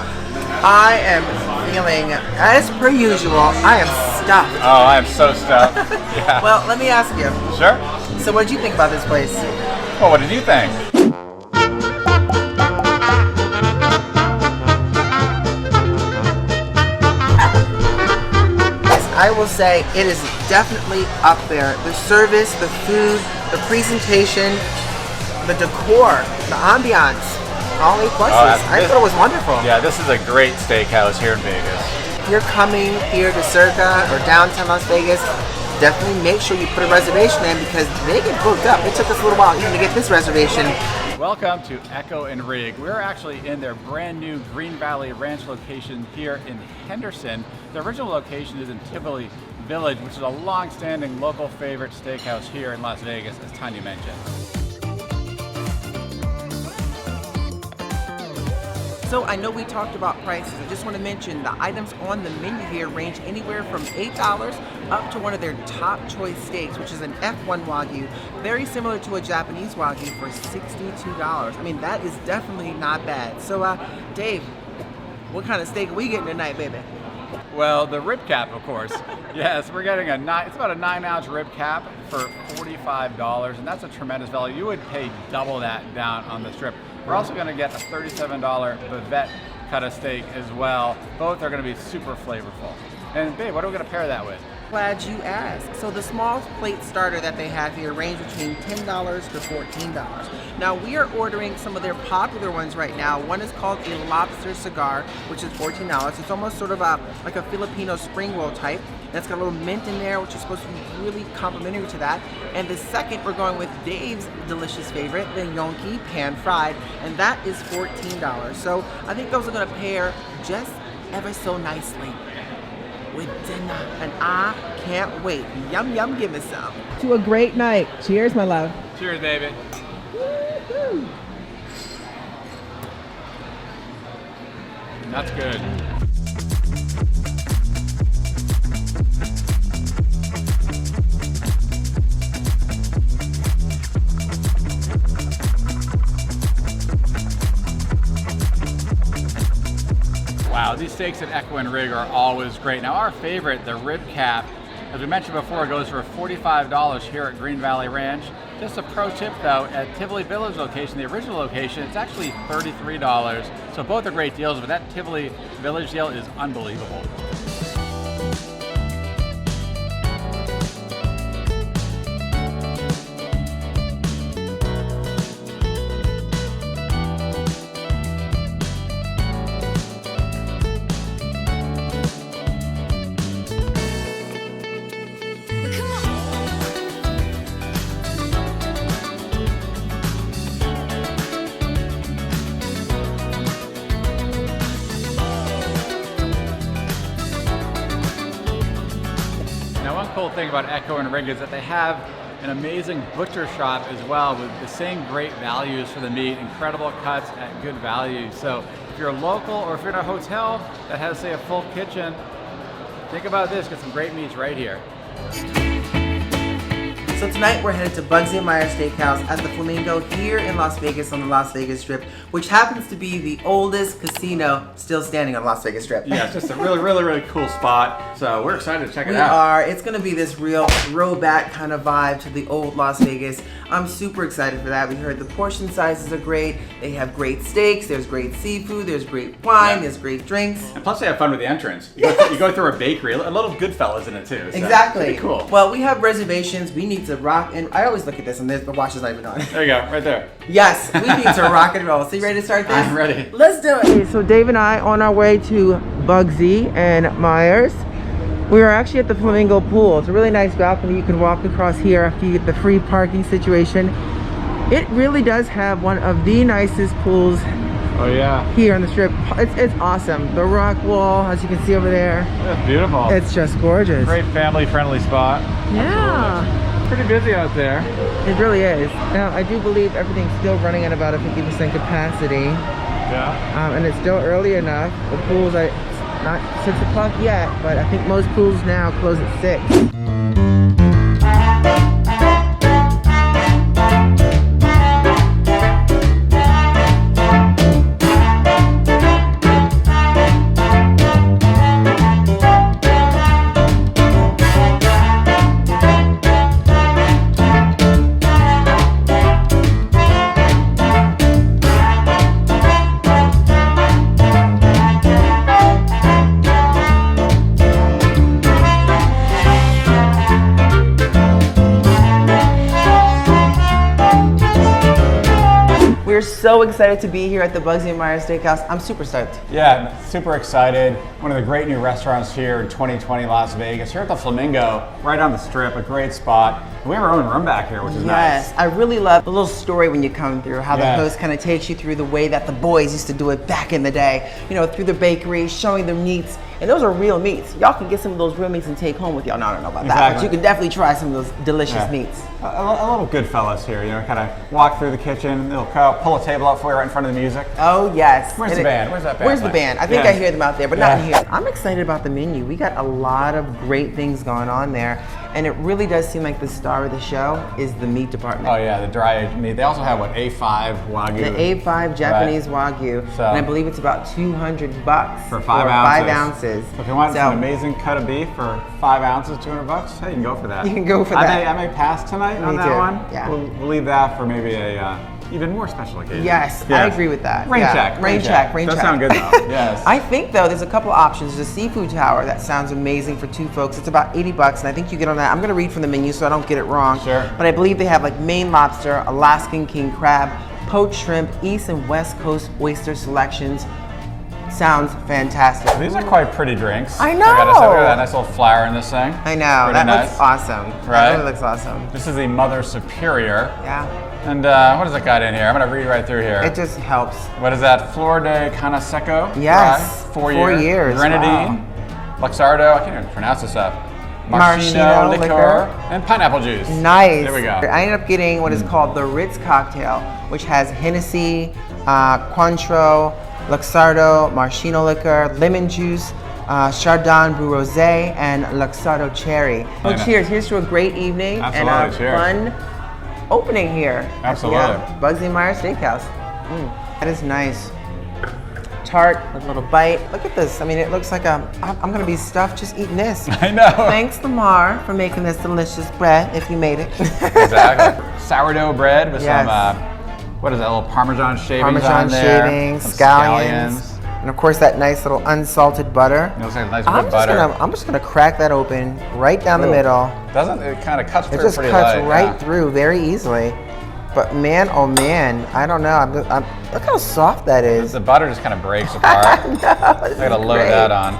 [SPEAKER 3] I am feeling, as per usual, I am stuffed.
[SPEAKER 2] Oh, I am so stuffed. Yeah.
[SPEAKER 3] Well, let me ask you.
[SPEAKER 2] Sure.
[SPEAKER 3] So, what did you think about this place?
[SPEAKER 2] Well, what did you think?
[SPEAKER 3] I will say it is definitely up there. The service, the food, the presentation, the decor, the ambiance, all A pluses. I thought it was wonderful.
[SPEAKER 2] Yeah, this is a great steakhouse here in Vegas.
[SPEAKER 3] If you're coming here to Circa or downtown Las Vegas, definitely make sure you put a reservation in because they get booked up. It took us a little while even to get this reservation.
[SPEAKER 2] Welcome to Echo and Rig. We're actually in their brand new Green Valley Ranch location here in Henderson. The original location is in Tivoli Village, which is a long-standing local favorite steakhouse here in Las Vegas, as Tanya mentioned.
[SPEAKER 3] So I know we talked about prices. I just want to mention the items on the menu here range anywhere from $8 up to one of their top choice steaks, which is an F1 Wagyu, very similar to a Japanese Wagyu for $62. I mean, that is definitely not bad. So Dave, what kind of steak are we getting tonight, baby?
[SPEAKER 2] Well, the rib cap, of course. Yes, we're getting it's about a 9-ounce rib cap for $45, and that's a tremendous value. You would pay double that down on the strip. We're also going to get a $37 bavette cut of steak as well. Both are going to be super flavorful. And babe, what are we going to pair that with?
[SPEAKER 3] Glad you asked. So the small plate starter that they have here range between $10 to $14. Now we are ordering some of their popular ones right now. One is called a lobster cigar, which is $14. It's almost sort of like a Filipino spring roll type. That's got a little mint in there, which is supposed to be really complimentary to that. And the second, we're going with Dave's delicious favorite, the Yonki pan fried, and that is $14. So I think those are going to pair just ever so nicely with dinner, and I can't wait. Yum, yum, give me some. To a great night. Cheers, my love.
[SPEAKER 2] Cheers, baby.
[SPEAKER 3] Woo-hoo.
[SPEAKER 2] That's good. Wow, these steaks at Echo and Rig are always great. Now our favorite, the rib cap, as we mentioned before, goes for $45 here at Green Valley Ranch. Just a pro tip though, at Tivoli Village location, the original location, it's actually $33. So both are great deals, but that Tivoli Village deal is unbelievable. Cool thing about Echo and Rig is that they have an amazing butcher shop as well with the same great values for the meat, incredible cuts at good value. So if you're local or if you're in a hotel that has, say, a full kitchen, think about this, get some great meats right here.
[SPEAKER 3] So tonight we're headed to Bugsy Meyers Steakhouse at the Flamingo here in Las Vegas on the Las Vegas Strip, which happens to be the oldest casino still standing on Las Vegas Strip.
[SPEAKER 2] Yeah, it's just a really cool spot. So we're excited to check it out.
[SPEAKER 3] We are. It's going to be this real throwback kind of vibe to the old Las Vegas. I'm super excited for that. We heard the portion sizes are great. They have great steaks. There's great seafood. There's great wine. There's great drinks.
[SPEAKER 2] And plus they have fun with the entrance. You go through a bakery, a little Goodfellas in it too. So
[SPEAKER 3] exactly.
[SPEAKER 2] Pretty cool.
[SPEAKER 3] Well, we have reservations. We need to rock, and I always look at this and the watch is not even on.
[SPEAKER 2] There you go, right there.
[SPEAKER 3] Yes, we need to rock and roll. So you ready to start this?
[SPEAKER 2] I'm ready.
[SPEAKER 3] Let's do it. Okay, so Dave and I on our way to Bugsy and Myers. We are actually at the Flamingo Pool. It's a really nice balcony. You can walk across here after you get the free parking situation. It really does have one of the nicest pools.
[SPEAKER 2] Oh yeah.
[SPEAKER 3] Here on the strip. It's awesome. The rock wall, as you can see over there.
[SPEAKER 2] That's beautiful.
[SPEAKER 3] It's just gorgeous.
[SPEAKER 2] Great family-friendly spot.
[SPEAKER 3] Yeah.
[SPEAKER 2] pretty busy out there.
[SPEAKER 3] It really is. Now, I do believe everything's still running at about a 50% capacity.
[SPEAKER 2] Yeah.
[SPEAKER 3] And it's still early enough. The pool's at not 6 o'clock yet, but I think most pools now close at 6. We're so excited to be here at the Bugsy Meyers Steakhouse. I'm super stoked.
[SPEAKER 2] Yeah, super excited. One of the great new restaurants here in 2020 Las Vegas. Here at the Flamingo, right on the Strip, a great spot. We have our own room back here, which is nice.
[SPEAKER 3] Yes, I really love the little story when you come through, how the host kind of takes you through the way that the boys used to do it back in the day. You know, through the bakery, showing them meats. And those are real meats. Y'all can get some of those real meats and take home with y'all. No, I don't know about that, but you can definitely try some of those delicious meats.
[SPEAKER 2] A little good fellas here, you know, kind of walk through the kitchen, they'll pull a table out for you right in front of the music.
[SPEAKER 3] Oh, yes.
[SPEAKER 2] Where's the band? Where's that band?
[SPEAKER 3] Where's the band? I think I hear them out there, but not in here. I'm excited about the menu. We got a lot of great things going on there, and it really does seem like the star of the show is the meat department.
[SPEAKER 2] Oh yeah, the dry aged meat. They also have what, A5 Wagyu?
[SPEAKER 3] The A5 Japanese Wagyu,
[SPEAKER 2] So,
[SPEAKER 3] and I believe it's about $200
[SPEAKER 2] for 5 ounces.
[SPEAKER 3] 5 ounces.
[SPEAKER 2] So if you want an amazing cut of beef for 5 ounces, $200, hey, you can go for that.
[SPEAKER 3] You can go for that.
[SPEAKER 2] I may pass tonight on that one.
[SPEAKER 3] Yeah.
[SPEAKER 2] We'll leave that for maybe a even more special occasion.
[SPEAKER 3] Yes, I agree with that.
[SPEAKER 2] Rain check.
[SPEAKER 3] Rain check.
[SPEAKER 2] Does sound good though. Yes.
[SPEAKER 3] I think though there's a couple options. There's a seafood tower that sounds amazing for 2 folks. It's about $80, and I think you get on that. I'm gonna read from the menu so I don't get it wrong.
[SPEAKER 2] Sure.
[SPEAKER 3] But I believe they have like Maine lobster, Alaskan king crab, poached shrimp, East and West Coast oyster selections. Sounds fantastic.
[SPEAKER 2] These are quite pretty drinks.
[SPEAKER 3] I know.
[SPEAKER 2] I gotta say, look at that nice little flower in this thing.
[SPEAKER 3] I know.
[SPEAKER 2] Pretty
[SPEAKER 3] That
[SPEAKER 2] nice.
[SPEAKER 3] looks awesome.
[SPEAKER 2] Right?
[SPEAKER 3] That really looks awesome.
[SPEAKER 2] This is the Mother Superior.
[SPEAKER 3] Yeah.
[SPEAKER 2] And what is it got in here? I'm gonna read right through here.
[SPEAKER 3] It just helps.
[SPEAKER 2] What is that? Flor de Cana Seco?
[SPEAKER 3] Yes.
[SPEAKER 2] Rye,
[SPEAKER 3] 4
[SPEAKER 2] 4
[SPEAKER 3] years.
[SPEAKER 2] Grenadine, Luxardo, I can't even pronounce this stuff.
[SPEAKER 3] Maraschino liqueur.
[SPEAKER 2] And pineapple juice.
[SPEAKER 3] Nice.
[SPEAKER 2] There we go.
[SPEAKER 3] I ended up getting what is called the Ritz cocktail, which has Hennessy, Cointreau, Luxardo, Maraschino liquor, lemon juice, Chardonnay Blue Rosé, and Luxardo cherry. Well, cheers. Here's to a great evening and a fun opening here.
[SPEAKER 2] Absolutely.
[SPEAKER 3] Yeah, Bugsy Meyers Steakhouse. That is nice. Tart with a little bite. Look at this. I mean, it looks like I'm gonna be stuffed just eating this.
[SPEAKER 2] I know.
[SPEAKER 3] Thanks, Lamar, for making this delicious bread, if you made it.
[SPEAKER 2] Exactly. Sourdough bread with some, what is that, little Parmesan shavings on there.
[SPEAKER 3] Shavings, scallions. And of course that nice little unsalted butter.
[SPEAKER 2] It looks like a nice bit of butter.
[SPEAKER 3] I'm just gonna crack that open right down the middle.
[SPEAKER 2] Doesn't it kind of cuts through
[SPEAKER 3] pretty
[SPEAKER 2] pretty
[SPEAKER 3] light? It just cuts
[SPEAKER 2] light,
[SPEAKER 3] right through very easily. But man, oh man, I don't know. Look how soft that is.
[SPEAKER 2] The butter just kind of breaks apart. I gotta load that on.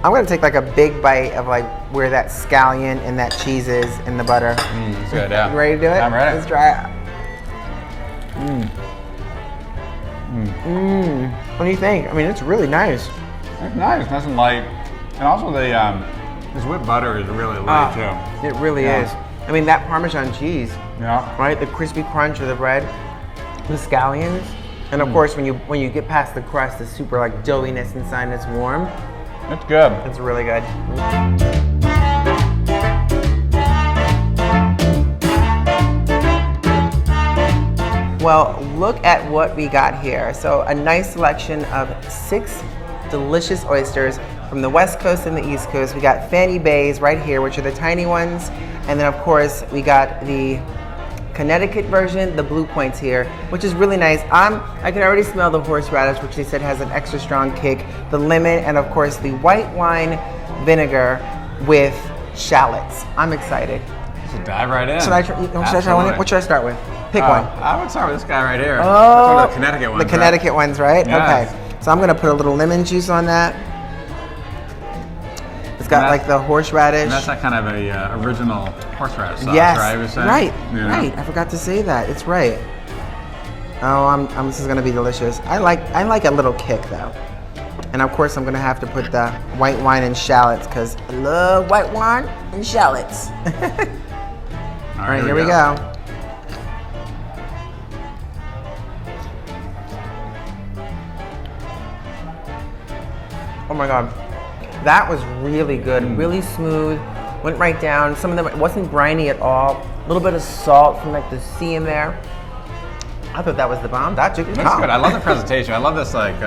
[SPEAKER 3] I'm gonna take like a big bite of like where that scallion and that cheese is in the butter.
[SPEAKER 2] It's good, yeah.
[SPEAKER 3] You ready to do it?
[SPEAKER 2] I'm ready.
[SPEAKER 3] Let's try it. What do you think? I mean, it's really nice.
[SPEAKER 2] It's nice and light. And also the this whipped butter is really light too.
[SPEAKER 3] It really is. I mean, that Parmesan cheese, right? The crispy crunch of the bread, the scallions, and of course, when you get past the crust, the super like doughiness inside and it's warm.
[SPEAKER 2] It's good.
[SPEAKER 3] It's really good. Well, look at what we got here. So a nice selection of 6 delicious oysters from the West Coast and the East Coast. We got Fanny Bays right here, which are the tiny ones. And then of course, we got the Connecticut version, the blue points here, which is really nice. I can already smell the horseradish, which they said has an extra strong kick, the lemon, and of course the white wine vinegar with shallots. I'm excited.
[SPEAKER 2] Should dive right in.
[SPEAKER 3] Should I try one? What should I start with? Pick one.
[SPEAKER 2] I would start with this guy right here.
[SPEAKER 3] Oh,
[SPEAKER 2] that's one of the Connecticut ones.
[SPEAKER 3] The Connecticut ones, right?
[SPEAKER 2] Yes.
[SPEAKER 3] Okay. So I'm gonna put a little lemon juice on that. It's got like the horseradish.
[SPEAKER 2] And that's that kind of a original horseradish sauce,
[SPEAKER 3] yes.
[SPEAKER 2] right?
[SPEAKER 3] Right. I forgot to say that. It's right. Oh, this is gonna be delicious. I like a little kick though. And of course, I'm gonna have to put the white wine and shallots because I love white wine and shallots. All right, here we go. Oh my God, that was really good, really smooth, went right down. Some of them, it wasn't briny at all. A little bit of salt from like the sea in there. I thought that was the bomb. That's good.
[SPEAKER 2] That's good. I love the presentation. I love this like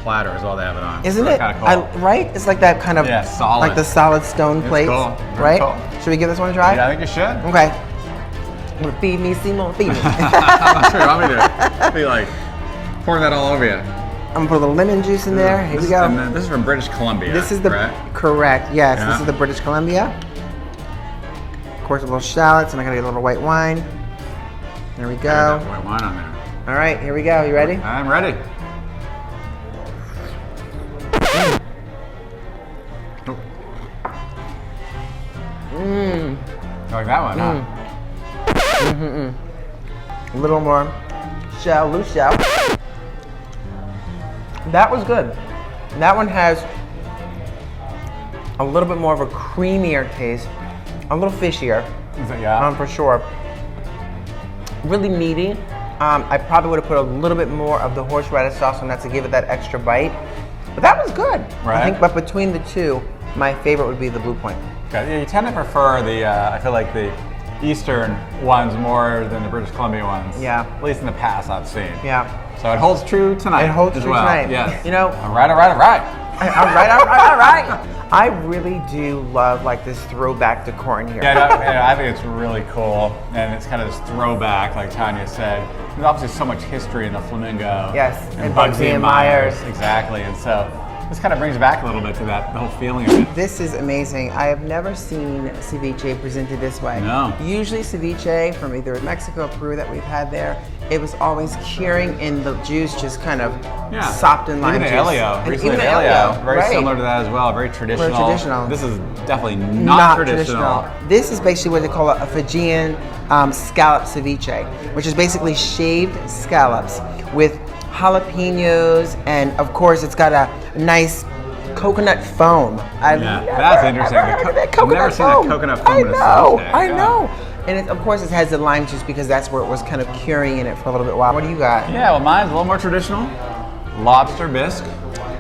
[SPEAKER 2] platter as well they have it on.
[SPEAKER 3] Isn't it?
[SPEAKER 2] Kind of cool.
[SPEAKER 3] Right? It's like that kind of,
[SPEAKER 2] solid.
[SPEAKER 3] like the solid stone plates,
[SPEAKER 2] cool.
[SPEAKER 3] right?
[SPEAKER 2] Cool.
[SPEAKER 3] Should we give this one a try?
[SPEAKER 2] Yeah, I think you should.
[SPEAKER 3] Okay. I'm gonna feed me, Simon, feed me.
[SPEAKER 2] I'm not sure you want me to be like pouring that all over you.
[SPEAKER 3] I'm gonna put a little lemon juice in there. Here we go.
[SPEAKER 2] And this is from British Columbia.
[SPEAKER 3] This is the correct. Yes, this is the British Columbia. Of course, a little shallots, and I gotta get a little white wine. There we go.
[SPEAKER 2] White wine on there.
[SPEAKER 3] All right, here we go. You ready?
[SPEAKER 2] I'm ready.
[SPEAKER 3] Mmm.
[SPEAKER 2] You like that one, huh?
[SPEAKER 3] A little more shell, loose shell. That was good. That one has a little bit more of a creamier taste, a little fishier.
[SPEAKER 2] Is it, yeah?
[SPEAKER 3] For sure. Really meaty. I probably would have put a little bit more of the horseradish sauce on that to give it that extra bite. But that was good.
[SPEAKER 2] Right.
[SPEAKER 3] I think, but between the two, my favorite would be the Blue Point.
[SPEAKER 2] Okay. Yeah, you tend to prefer the, I feel like the Eastern ones more than the British Columbia ones.
[SPEAKER 3] Yeah.
[SPEAKER 2] At least in the past I've seen.
[SPEAKER 3] Yeah.
[SPEAKER 2] So it holds true tonight.
[SPEAKER 3] It holds
[SPEAKER 2] as
[SPEAKER 3] true
[SPEAKER 2] well.
[SPEAKER 3] tonight.
[SPEAKER 2] Yes.
[SPEAKER 3] You know.
[SPEAKER 2] All right. All right.
[SPEAKER 3] All right. I really do love like this throwback decor in here.
[SPEAKER 2] Yeah, I think it's really cool, and it's kind of this throwback, like Tanya said. There's obviously so much history in the flamingo.
[SPEAKER 3] Yes,
[SPEAKER 2] and Bugsy Meyers. Exactly, and so this kind of brings back a little bit to that, the whole feeling of it.
[SPEAKER 3] This is amazing. I have never seen ceviche presented this way.
[SPEAKER 2] No.
[SPEAKER 3] Usually ceviche from either Mexico or Peru that we've had there, it was always curing in the juice, just kind of sopped in lime
[SPEAKER 2] even
[SPEAKER 3] juice.
[SPEAKER 2] The Elio,
[SPEAKER 3] And
[SPEAKER 2] recently
[SPEAKER 3] even
[SPEAKER 2] the Elio, very
[SPEAKER 3] right.
[SPEAKER 2] similar to that as well, very traditional.
[SPEAKER 3] Very traditional.
[SPEAKER 2] This is definitely not traditional.
[SPEAKER 3] This is basically what they call a Fijian scallop ceviche, which is basically shaved scallops with jalapenos, and of course it's got a nice coconut foam.
[SPEAKER 2] That's interesting.
[SPEAKER 3] I've never seen
[SPEAKER 2] that coconut foam in a ceviche.
[SPEAKER 3] I know. And of course it has the lime juice because that's where it was kind of curing in it for a little bit while. What do you got?
[SPEAKER 2] Yeah, well mine's a little more traditional. Lobster bisque.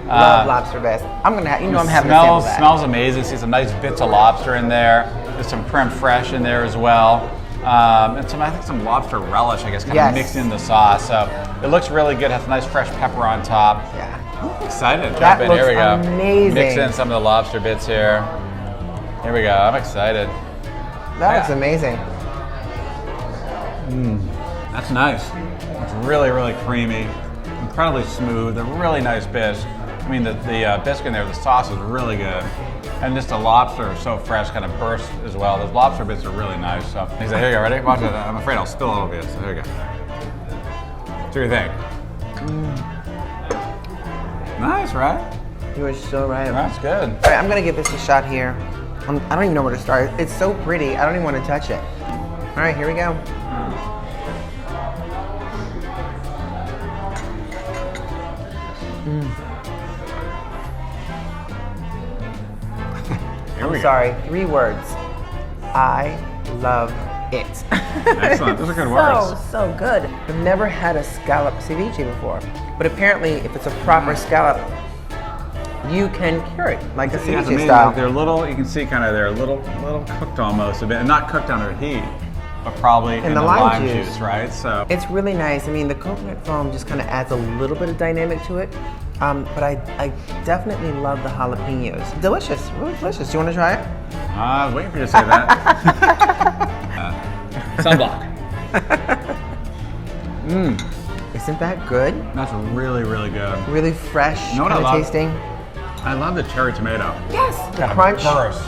[SPEAKER 3] Love lobster bisque. I'm having a sample of that.
[SPEAKER 2] Smells amazing. See some nice bits of lobster in there. There's some creme fraiche in there as well. And I think some lobster relish, I guess, kind of mixed in the sauce. So it looks really good. Has some nice fresh pepper on top.
[SPEAKER 3] Yeah.
[SPEAKER 2] Excited.
[SPEAKER 3] That
[SPEAKER 2] Jump in. Here we go.
[SPEAKER 3] Amazing.
[SPEAKER 2] Mix in some of the lobster bits here. Here we go. I'm excited.
[SPEAKER 3] That looks amazing.
[SPEAKER 2] That's nice. It's really, really creamy, incredibly smooth. A really nice bisque. I mean, the bisque in there, the sauce is really good. And just the lobster is so fresh, kind of burst as well. Those lobster bits are really nice. So, here you go, ready? Watch it. I'm afraid I'll spill it over you. So here you go. What do you think? Nice, right?
[SPEAKER 3] You are so right.
[SPEAKER 2] That's good.
[SPEAKER 3] All right, I'm gonna give this a shot here. I don't even know where to start. It's so pretty. I don't even want to touch it. All right, here we go. I'm sorry, 3 words. I love it.
[SPEAKER 2] Excellent, those are good words.
[SPEAKER 3] So good. I've never had a scallop ceviche before, but apparently if it's a proper scallop, you can cure it like a ceviche style.
[SPEAKER 2] They're little, you can see kind of they're a little cooked almost a bit, and not cooked under heat, but probably in the lime juice, right? So
[SPEAKER 3] it's really nice. I mean, the coconut foam just kind of adds a little bit of dynamic to it. But I definitely love the jalapenos. Delicious, really delicious. Do you want to try it?
[SPEAKER 2] I was waiting for you to say that. Sunblock.
[SPEAKER 3] Isn't that good?
[SPEAKER 2] That's really, really good.
[SPEAKER 3] Really fresh,
[SPEAKER 2] You know what
[SPEAKER 3] kind
[SPEAKER 2] I
[SPEAKER 3] of
[SPEAKER 2] love?
[SPEAKER 3] tasting.
[SPEAKER 2] I love the cherry tomato.
[SPEAKER 3] Yes, the
[SPEAKER 2] Kind
[SPEAKER 3] crunch.
[SPEAKER 2] of burst.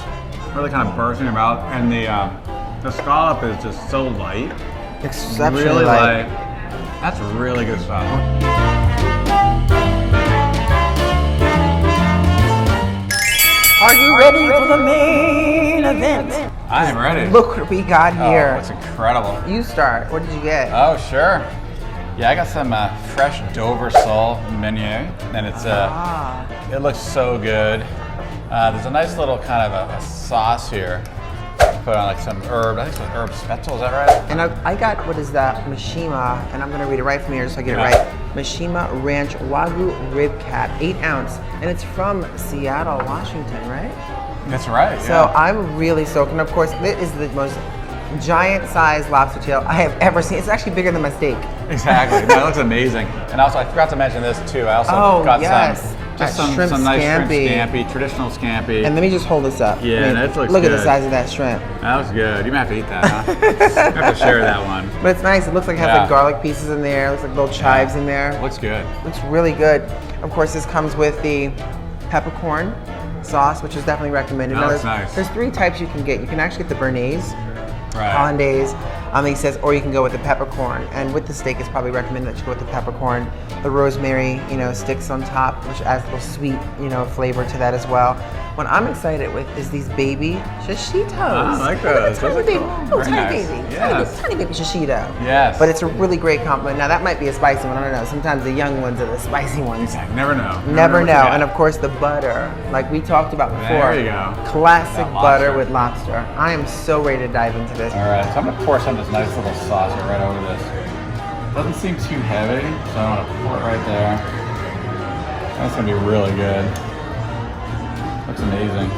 [SPEAKER 2] Really kind of bursts in your mouth, and the scallop is just so light.
[SPEAKER 3] Exceptionally
[SPEAKER 2] Really
[SPEAKER 3] light.
[SPEAKER 2] That's really good stuff.
[SPEAKER 3] Are you ready for the main event?
[SPEAKER 2] I am ready.
[SPEAKER 3] Look what we got here.
[SPEAKER 2] Oh, it's incredible.
[SPEAKER 3] You start. What did you get?
[SPEAKER 2] Oh, sure. Yeah, I got some fresh Dover sole menu, and it's it looks so good. There's a nice little kind of a sauce here. put on like some herb. I think it's herb spetzel. Is that right?
[SPEAKER 3] And I got, what is that? Mishima, and I'm gonna read it right from here just so I get it right. Mishima Ranch Wagyu Rib Cap, 8 ounce, and it's from Seattle, Washington, right?
[SPEAKER 2] That's right.
[SPEAKER 3] So I'm really stoked, and of course, this is the most giant-sized lobster tail I have ever seen. It's actually bigger than my steak.
[SPEAKER 2] Exactly. That looks amazing. And also, I forgot to mention this too. I also got some
[SPEAKER 3] shrimp
[SPEAKER 2] nice
[SPEAKER 3] scampi.
[SPEAKER 2] shrimp scampi, traditional scampi.
[SPEAKER 3] And let me just hold this up.
[SPEAKER 2] Yeah, that looks
[SPEAKER 3] look
[SPEAKER 2] good.
[SPEAKER 3] at the size of that shrimp.
[SPEAKER 2] That was good. You might have to eat that, huh? You have to share that one.
[SPEAKER 3] But it's nice. It looks like it has like garlic pieces in there. It looks like little chives in there.
[SPEAKER 2] Looks good.
[SPEAKER 3] Looks really good. Of course, this comes with the peppercorn sauce, which is definitely recommended.
[SPEAKER 2] That looks nice.
[SPEAKER 3] There's 3 types you can get. You can actually get the Bernaise,
[SPEAKER 2] Right.
[SPEAKER 3] hollandaise, he says, or you can go with the peppercorn. And with the steak, it's probably recommended that you go with the peppercorn. The rosemary, sticks on top, which adds a little sweet, flavor to that as well. What I'm excited with is these baby shishitos.
[SPEAKER 2] I like those.
[SPEAKER 3] Tiny
[SPEAKER 2] Those are
[SPEAKER 3] baby,
[SPEAKER 2] cool.
[SPEAKER 3] little
[SPEAKER 2] Very
[SPEAKER 3] tiny
[SPEAKER 2] nice.
[SPEAKER 3] baby,
[SPEAKER 2] Yes.
[SPEAKER 3] tiny baby shishito.
[SPEAKER 2] Yes.
[SPEAKER 3] But it's a really great compliment. Now that might be a spicy one. I don't know. Sometimes the young ones are the spicy ones.
[SPEAKER 2] Exactly. Never know.
[SPEAKER 3] Never
[SPEAKER 2] what
[SPEAKER 3] know.
[SPEAKER 2] you got.
[SPEAKER 3] And of course the butter, like we talked about before.
[SPEAKER 2] There you go.
[SPEAKER 3] Classic
[SPEAKER 2] That
[SPEAKER 3] butter
[SPEAKER 2] lobster.
[SPEAKER 3] with lobster. I am so ready to dive into this.
[SPEAKER 2] All right, so I'm gonna pour some of this nice little sauce here right over this. Doesn't seem too heavy, so I'm gonna pour it right there. That's gonna be really good. Looks amazing.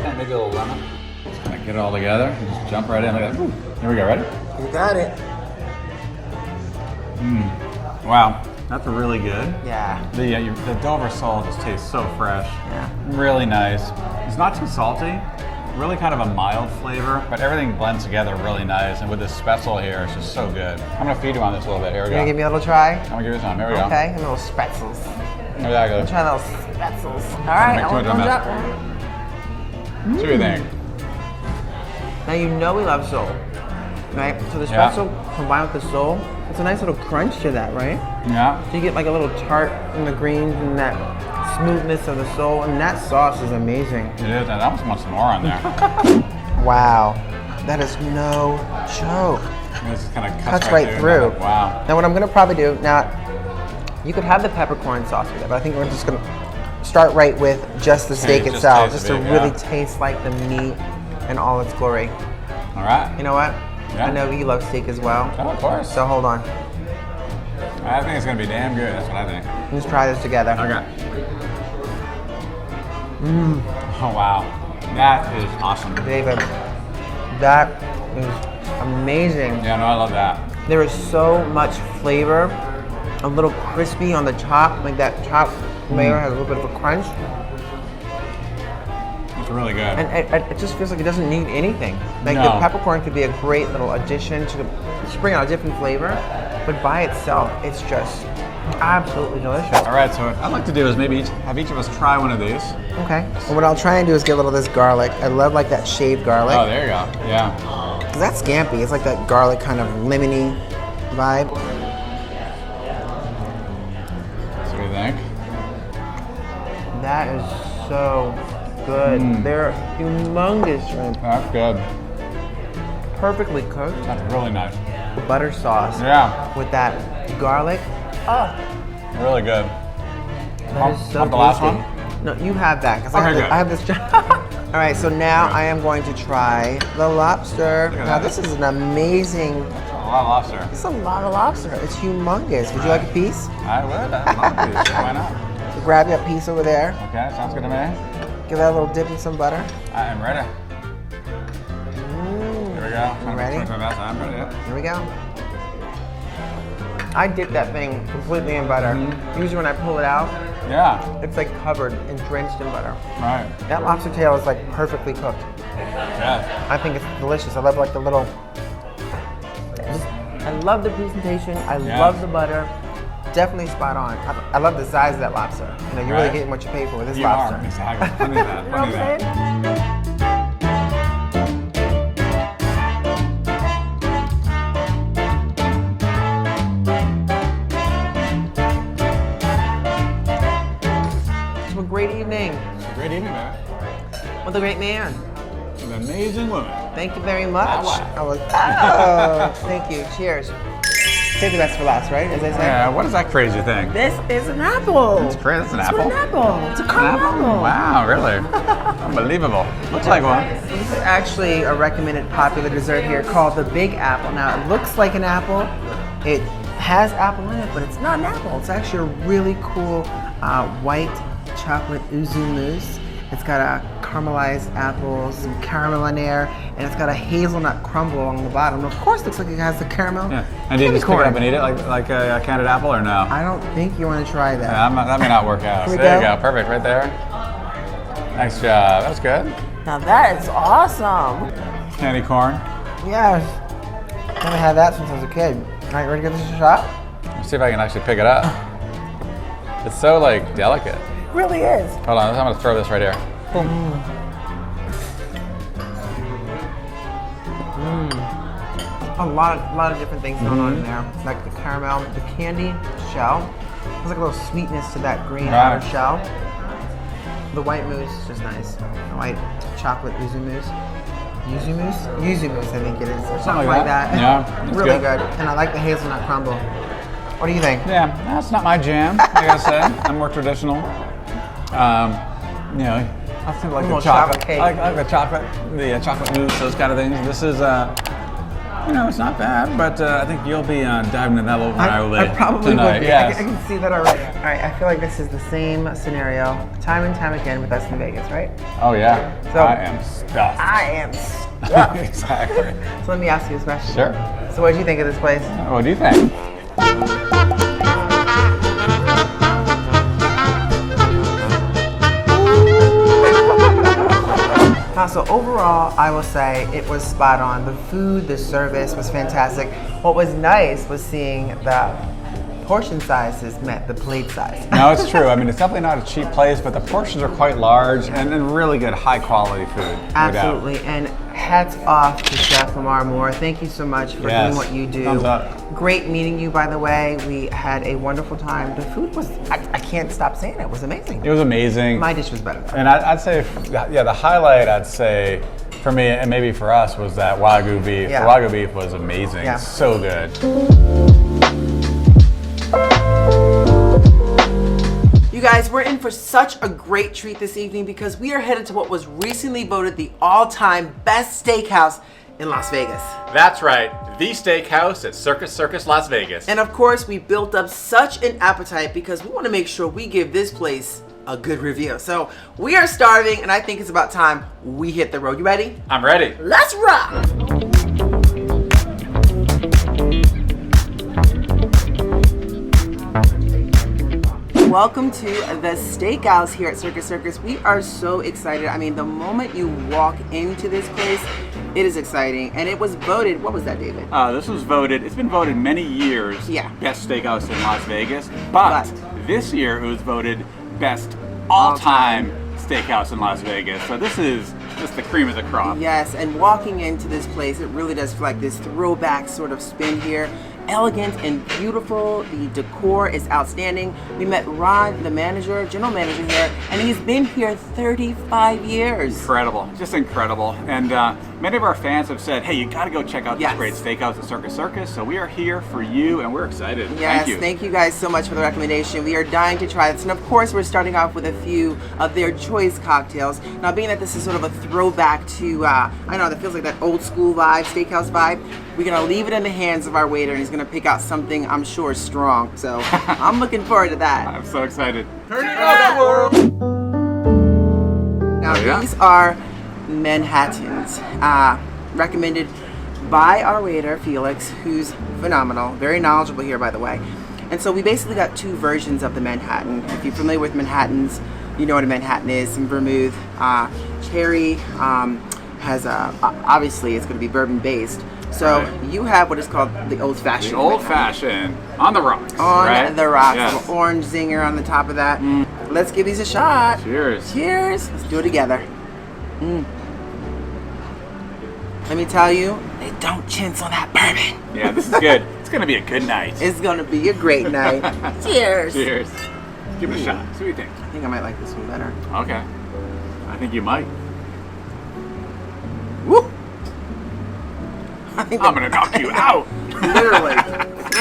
[SPEAKER 2] And maybe a little lemon. Just gonna get it all together and just jump right in like that. Ooh. Here we go, ready?
[SPEAKER 3] You got it.
[SPEAKER 2] Wow, that's really good.
[SPEAKER 3] Yeah.
[SPEAKER 2] The Dover sole just tastes so fresh.
[SPEAKER 3] Yeah.
[SPEAKER 2] Really nice. It's not too salty. Really kind of a mild flavor, but everything blends together really nice. And with this spetzel here, it's just so good. I'm gonna feed you on this a little bit. Here we
[SPEAKER 3] You
[SPEAKER 2] go.
[SPEAKER 3] gonna give me a little try?
[SPEAKER 2] I'm gonna give you some. Here we go.
[SPEAKER 3] Okay, and little spetzels.
[SPEAKER 2] Here that goes.
[SPEAKER 3] Try little spetzels. All right,
[SPEAKER 2] Make too much of a mess. What do you think?
[SPEAKER 3] Now you know we love sole, right? So the
[SPEAKER 2] Yeah.
[SPEAKER 3] spetzel combined with the sole, it's a nice little crunch to that, right?
[SPEAKER 2] Yeah.
[SPEAKER 3] So you get like a little tart in the greens and that smoothness of the sole, and that sauce is amazing.
[SPEAKER 2] It is, and I almost want some more on there.
[SPEAKER 3] Wow, that is no joke.
[SPEAKER 2] This just kind of
[SPEAKER 3] Cuts right through.
[SPEAKER 2] Wow.
[SPEAKER 3] Now what I'm gonna probably do, now you could have the peppercorn sauce with it, but I think we're just gonna start right with just the steak
[SPEAKER 2] just
[SPEAKER 3] itself,
[SPEAKER 2] taste
[SPEAKER 3] just
[SPEAKER 2] the
[SPEAKER 3] to
[SPEAKER 2] beef,
[SPEAKER 3] really
[SPEAKER 2] yeah.
[SPEAKER 3] taste like the meat in all its glory.
[SPEAKER 2] All right.
[SPEAKER 3] You know what?
[SPEAKER 2] Yeah.
[SPEAKER 3] I know you love steak as well.
[SPEAKER 2] Oh, of course.
[SPEAKER 3] So hold on.
[SPEAKER 2] I think it's gonna be damn good. That's what I think.
[SPEAKER 3] Let's try this together.
[SPEAKER 2] Okay. Oh wow, that is awesome.
[SPEAKER 3] David, that is amazing.
[SPEAKER 2] Yeah, no, I love that.
[SPEAKER 3] There is so much flavor, a little crispy on the top, like that top layer has a little bit of a crunch,
[SPEAKER 2] It's really good.
[SPEAKER 3] and it just feels like it doesn't need anything. Like the
[SPEAKER 2] No.
[SPEAKER 3] peppercorn could be a great little addition to just bring out a different flavor, but by itself, it's just absolutely delicious.
[SPEAKER 2] All right, so what I'd like to do is maybe have each of us try one of these.
[SPEAKER 3] Okay. And what I'll try and do is get a little of this garlic. I love like that shaved garlic.
[SPEAKER 2] Oh, there you go. Yeah.
[SPEAKER 3] Cause that's scampi. It's like that garlic kind of lemony vibe.
[SPEAKER 2] So what do you think?
[SPEAKER 3] That is so good. They're humongous shrimp.
[SPEAKER 2] That's good.
[SPEAKER 3] Perfectly cooked.
[SPEAKER 2] That's really nice.
[SPEAKER 3] Butter sauce
[SPEAKER 2] Yeah,
[SPEAKER 3] with that garlic. Oh,
[SPEAKER 2] really good.
[SPEAKER 3] that is so
[SPEAKER 2] Want the last
[SPEAKER 3] tasty.
[SPEAKER 2] one?
[SPEAKER 3] No, you have that. Cause
[SPEAKER 2] Okay, good.
[SPEAKER 3] I have this. All right, so now I am going to try the lobster.
[SPEAKER 2] Look at
[SPEAKER 3] Now
[SPEAKER 2] that.
[SPEAKER 3] this is an amazing.
[SPEAKER 2] A lot of lobster.
[SPEAKER 3] This is a lot of lobster. It's humongous. Would you like a piece?
[SPEAKER 2] I would. I'd love these. Why not?
[SPEAKER 3] Grab you a piece over there.
[SPEAKER 2] Okay, sounds good to me.
[SPEAKER 3] Give that a little dip in some butter.
[SPEAKER 2] I am ready. Here we go. I'm
[SPEAKER 3] ready?
[SPEAKER 2] trying my best. I'm ready. Yeah.
[SPEAKER 3] Here we go. I dip that thing completely in butter. Usually when I pull it out,
[SPEAKER 2] Yeah.
[SPEAKER 3] it's like covered and drenched in butter.
[SPEAKER 2] Right.
[SPEAKER 3] That lobster tail is like perfectly cooked.
[SPEAKER 2] Yeah.
[SPEAKER 3] I think it's delicious. I love like the little, I love the presentation. I
[SPEAKER 2] Yeah.
[SPEAKER 3] love the butter. Definitely spot on. I love the size of that lobster. You know, you're really
[SPEAKER 2] Right.
[SPEAKER 3] getting what you pay for with this
[SPEAKER 2] You
[SPEAKER 3] lobster.
[SPEAKER 2] are. Exactly. Funny that.
[SPEAKER 3] You know what
[SPEAKER 2] Funny
[SPEAKER 3] I'm
[SPEAKER 2] that.
[SPEAKER 3] saying? So a great evening
[SPEAKER 2] Great evening, man.
[SPEAKER 3] with a great man.
[SPEAKER 2] An amazing woman.
[SPEAKER 3] Thank you very much.
[SPEAKER 2] Wow.
[SPEAKER 3] I was, oh, thank you. Cheers. Save the best for last, right? As I said.
[SPEAKER 2] Yeah, what is that crazy thing?
[SPEAKER 3] This is an apple.
[SPEAKER 2] It's crazy. It's an
[SPEAKER 3] It's
[SPEAKER 2] apple?
[SPEAKER 3] an apple. It's a
[SPEAKER 2] An
[SPEAKER 3] caramel
[SPEAKER 2] apple?
[SPEAKER 3] apple.
[SPEAKER 2] Wow, really? Unbelievable. Looks like one.
[SPEAKER 3] This is actually a recommended popular dessert here called the Big Apple. Now, it looks like an apple. It has apple in it, but it's not an apple. It's actually a really cool white chocolate yuzu mousse. It's got a caramelized apple, some caramel in there, and it's got a hazelnut crumble along the bottom. And of course, it looks like it has the caramel.
[SPEAKER 2] Yeah. And do you
[SPEAKER 3] candy
[SPEAKER 2] just pick it
[SPEAKER 3] corn.
[SPEAKER 2] up and eat it like a candied apple or no?
[SPEAKER 3] I don't think you want to try that.
[SPEAKER 2] Yeah, that may not work out.
[SPEAKER 3] Here we
[SPEAKER 2] There you
[SPEAKER 3] go.
[SPEAKER 2] go. Perfect. Right there. Nice job. That was good.
[SPEAKER 3] Now that is awesome.
[SPEAKER 2] Candy corn.
[SPEAKER 3] Yes. I haven't had that since I was a kid. All right, ready to give this a shot?
[SPEAKER 2] Let's see if I can actually pick it up. It's so like delicate.
[SPEAKER 3] It really is.
[SPEAKER 2] Hold on, I'm gonna throw this right here.
[SPEAKER 3] A lot of different things going on in there. Like the caramel, the candy shell. There's like a little sweetness to that green
[SPEAKER 2] Right.
[SPEAKER 3] outer shell. The white mousse is just nice. The white chocolate yuzu mousse. Yuzu mousse? Yuzu mousse, I think it is. Or something like that.
[SPEAKER 2] Yeah, it's
[SPEAKER 3] really
[SPEAKER 2] good.
[SPEAKER 3] good. And I like the hazelnut crumble. What do you think?
[SPEAKER 2] Yeah, that's not my jam, like I said. I'm more traditional. You know, I think like the
[SPEAKER 3] More
[SPEAKER 2] chocolate.
[SPEAKER 3] chocolate cake.
[SPEAKER 2] I like the chocolate mousse, those kind of things. This is, you know, it's not bad, but I think you'll be diving into that a little more
[SPEAKER 3] I probably
[SPEAKER 2] tonight.
[SPEAKER 3] would be.
[SPEAKER 2] Yes.
[SPEAKER 3] I can see that already. All right, I feel like this is the same scenario time and time again with us in Vegas, right?
[SPEAKER 2] Oh yeah.
[SPEAKER 3] So-
[SPEAKER 2] I am stuffed.
[SPEAKER 3] I am stuffed.
[SPEAKER 2] Exactly.
[SPEAKER 3] So let me ask you this question.
[SPEAKER 2] Sure.
[SPEAKER 3] So what did you think of this place?
[SPEAKER 2] What do you think?
[SPEAKER 3] So overall, I will say it was spot on. The food, the service was fantastic. What was nice was seeing the portion sizes met the plate size.
[SPEAKER 2] No, it's true. I mean, it's definitely not a cheap place, but the portions are quite large and really good, high quality food. No doubt.
[SPEAKER 3] Absolutely, and hats off to Chef Lamar Moore. Thank you so much for
[SPEAKER 2] Yes.
[SPEAKER 3] doing what you do.
[SPEAKER 2] Thumbs up.
[SPEAKER 3] Great meeting you, by the way. We had a wonderful time. The food was, I can't stop saying it, was amazing.
[SPEAKER 2] It was amazing.
[SPEAKER 3] My dish was better though.
[SPEAKER 2] And I'd say, yeah, the highlight I'd say for me and maybe for us was that Wagyu beef.
[SPEAKER 3] Yeah.
[SPEAKER 2] The Wagyu beef was amazing.
[SPEAKER 3] Yeah.
[SPEAKER 2] So good.
[SPEAKER 4] You guys, we're in for such a great treat this evening because we are headed to what was recently voted the all-time best steakhouse in Las Vegas.
[SPEAKER 2] That's right. The steakhouse at Circus Las Vegas.
[SPEAKER 4] And of course, we built up such an appetite because we want to make sure we give this place a good review. So we are starving and I think it's about time we hit the road. You ready?
[SPEAKER 2] I'm ready.
[SPEAKER 4] Let's rock! Welcome to the steakhouse here at Circus. We are so excited. I mean, the moment you walk into this place, it is exciting. And it was voted, what was that, David?
[SPEAKER 2] This was voted, it's been voted many years,
[SPEAKER 4] Yeah.
[SPEAKER 2] best steakhouse in Las Vegas, but this year it was voted best all-time steakhouse in Las Vegas. So this is just the cream of the crop.
[SPEAKER 4] Yes, and walking into this place, it really does feel like this throwback sort of spin here. Elegant and beautiful. The decor is outstanding. We met Ron, the manager, general manager here, and he's been here 35 years.
[SPEAKER 2] Incredible, just incredible. And many of our fans have said, hey, you gotta go check out this
[SPEAKER 4] Yes.
[SPEAKER 2] great steakhouse at Circus. So we are here for you and we're excited.
[SPEAKER 4] Yes,
[SPEAKER 2] Thank you.
[SPEAKER 4] guys so much for the recommendation. We are dying to try this. And of course, we're starting off with a few of their choice cocktails. Now, being that this is sort of a throwback to, I know, that feels like that old school vibe, steakhouse vibe, we're gonna leave it in the hands of our waiter and he's gonna pick out something I'm sure is strong. So I'm looking forward to that.
[SPEAKER 2] I'm so excited.
[SPEAKER 4] Now,
[SPEAKER 2] yeah.
[SPEAKER 4] these are Manhattans, recommended by our waiter, Felix, who's phenomenal, very knowledgeable here, by the way. And so we basically got two versions of the Manhattan. If you're familiar with Manhattans, you know what a Manhattan is, some vermouth, cherry, has obviously it's going to be bourbon based. So
[SPEAKER 2] Right.
[SPEAKER 4] you have what is called the old fashioned.
[SPEAKER 2] The old fashioned, on the rocks.
[SPEAKER 4] On
[SPEAKER 2] right?
[SPEAKER 4] the rocks,
[SPEAKER 2] Yes.
[SPEAKER 4] little orange zinger on the top of that. Let's give these a shot.
[SPEAKER 2] Cheers.
[SPEAKER 4] Cheers. Let's do it together. Let me tell you, they don't chintz on that bourbon.
[SPEAKER 2] Yeah, this is good. It's gonna be a good night.
[SPEAKER 4] It's gonna be a great night. Cheers.
[SPEAKER 2] Cheers. Give it a shot. See what you think.
[SPEAKER 4] I think I might like this one better.
[SPEAKER 2] Okay. I think you might.
[SPEAKER 4] Woo! I think
[SPEAKER 2] I'm gonna knock you out.
[SPEAKER 4] literally.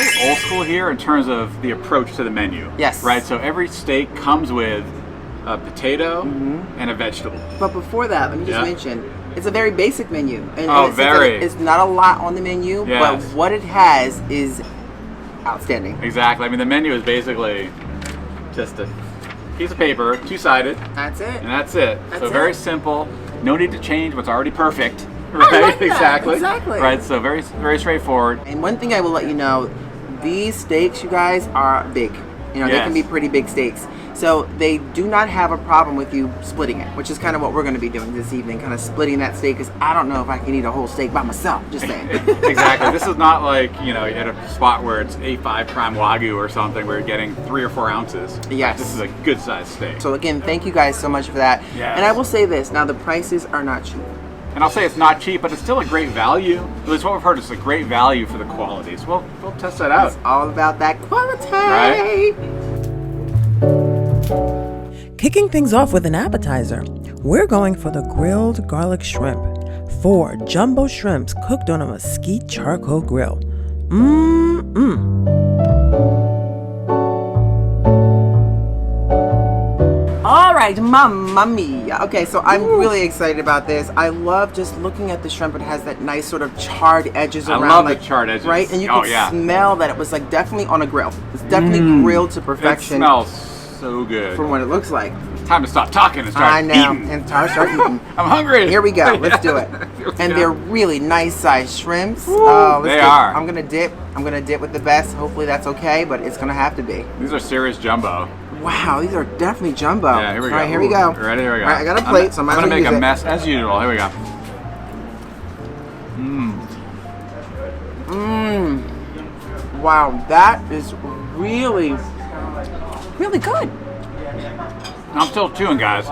[SPEAKER 2] very old school here in terms of the approach to the menu.
[SPEAKER 4] Yes.
[SPEAKER 2] Right. So every steak comes with a potato and a vegetable.
[SPEAKER 4] But before that, let me just mention, it's a very basic menu. And it's not a lot on the menu, but what it has is outstanding.
[SPEAKER 2] Exactly. I mean, the menu is basically just a piece of paper, two-sided.
[SPEAKER 4] That's it.
[SPEAKER 2] And that's it. So very simple. No need to change what's already perfect.
[SPEAKER 4] Right?
[SPEAKER 2] I like that.
[SPEAKER 4] Exactly.
[SPEAKER 2] Right. So very, very straightforward.
[SPEAKER 4] And one thing I will let you know, these steaks, you guys, are big. You know, they can be pretty big steaks. So they do not have a problem with you splitting it, which is kind of what we're going to be doing this evening, kind of splitting that steak, because I don't know if I can eat a whole steak by myself, just saying.
[SPEAKER 2] Exactly. This is not like, you know, at a spot where it's A5 prime Wagyu or something where you're getting 3 or 4 ounces.
[SPEAKER 4] Yes.
[SPEAKER 2] This is a good sized steak.
[SPEAKER 4] So again, thank you guys so much for that.
[SPEAKER 2] Yes.
[SPEAKER 4] And I will say this, now the prices are not cheap.
[SPEAKER 2] And I'll say it's not cheap, but it's still a great value. At least what we've heard, it's a great value for the quality. So we'll test that out.
[SPEAKER 4] It's all about that quality.
[SPEAKER 2] Right.
[SPEAKER 1] Kicking things off with an appetizer, we're going for the grilled garlic shrimp. 4 jumbo shrimps cooked on a mesquite charcoal grill.
[SPEAKER 4] All right, mamma mia. Okay, so I'm really excited about this. I love just looking at the shrimp. It has that nice sort of charred edges around.
[SPEAKER 2] I love the charred edges.
[SPEAKER 4] Right, and you can smell that it was like definitely on a grill. It's definitely grilled to perfection.
[SPEAKER 2] It smells so good.
[SPEAKER 4] From what it looks like.
[SPEAKER 2] Time to stop talking and start eating.
[SPEAKER 4] And start eating.
[SPEAKER 2] I'm hungry.
[SPEAKER 4] Here we go. Let's do it. And they're really nice sized shrimps.
[SPEAKER 2] They are.
[SPEAKER 4] I'm gonna dip. I'm gonna dip with the best. Hopefully that's okay, but it's gonna have to be.
[SPEAKER 2] These are serious jumbo.
[SPEAKER 4] Wow, these are definitely jumbo.
[SPEAKER 2] Yeah, here we go.
[SPEAKER 4] All right, here we go.
[SPEAKER 2] Ready? Here we go.
[SPEAKER 4] All right, I got a plate, so I'm
[SPEAKER 2] gonna make a mess as usual. Here we go.
[SPEAKER 4] Wow, that is really, really good.
[SPEAKER 2] I'm still chewing, guys.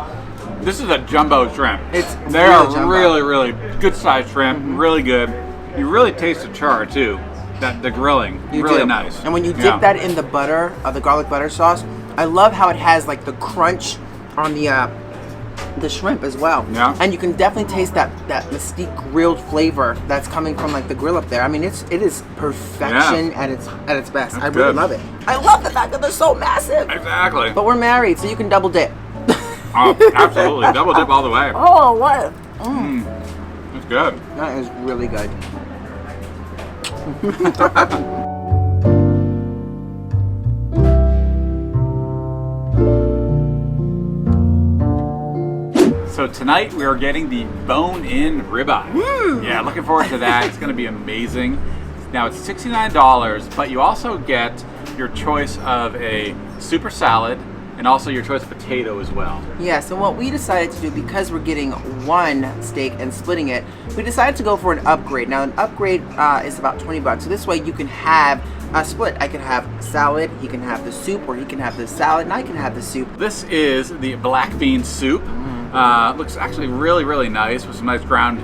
[SPEAKER 2] This is a jumbo shrimp. They
[SPEAKER 4] really
[SPEAKER 2] are
[SPEAKER 4] jumbo.
[SPEAKER 2] really good sized shrimp. Really good. You really taste the char too. The grilling.
[SPEAKER 4] You
[SPEAKER 2] really
[SPEAKER 4] do.
[SPEAKER 2] nice.
[SPEAKER 4] And when you dip that in the butter, the garlic butter sauce, I love how it has like the crunch on the shrimp as well.
[SPEAKER 2] Yeah.
[SPEAKER 4] And you can definitely taste that mesquite grilled flavor that's coming from like the grill up there. I mean, it is perfection at its best. I really love it. I love the fact that they're so massive.
[SPEAKER 2] Exactly.
[SPEAKER 4] But we're married, so you can double dip.
[SPEAKER 2] Oh, absolutely. Double dip all the way.
[SPEAKER 4] Oh, what?
[SPEAKER 2] It's good.
[SPEAKER 4] That is really good.
[SPEAKER 2] So tonight we are getting the bone-in ribeye. Yeah, looking forward to that. It's going to be amazing. Now it's $69, but you also get your choice of a super salad and also your choice of potato as well.
[SPEAKER 4] Yeah, so what we decided to do, because we're getting one steak and splitting it, we decided to go for an upgrade. Now an upgrade is about $20. So this way you can have a split. I can have salad, he can have the soup, or he can have the salad, and I can have the soup.
[SPEAKER 2] This is the black bean soup. Looks actually really nice with some nice ground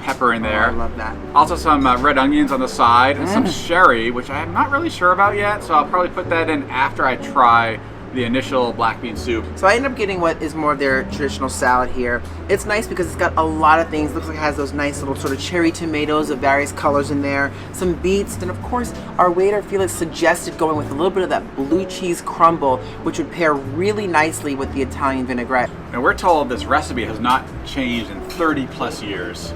[SPEAKER 2] pepper in there.
[SPEAKER 4] Oh, I love that.
[SPEAKER 2] Also some red onions on the side and some sherry, which I'm not really sure about yet, so I'll probably put that in after I try the initial black bean soup.
[SPEAKER 4] So I ended up getting what is more of their traditional salad here. It's nice because it's got a lot of things. Looks like it has those nice little sort of cherry tomatoes of various colors in there, some beets, and of course our waiter Felix suggested going with a little bit of that blue cheese crumble, which would pair really nicely with the Italian vinaigrette.
[SPEAKER 2] And we're told this recipe has not changed in 30 plus years.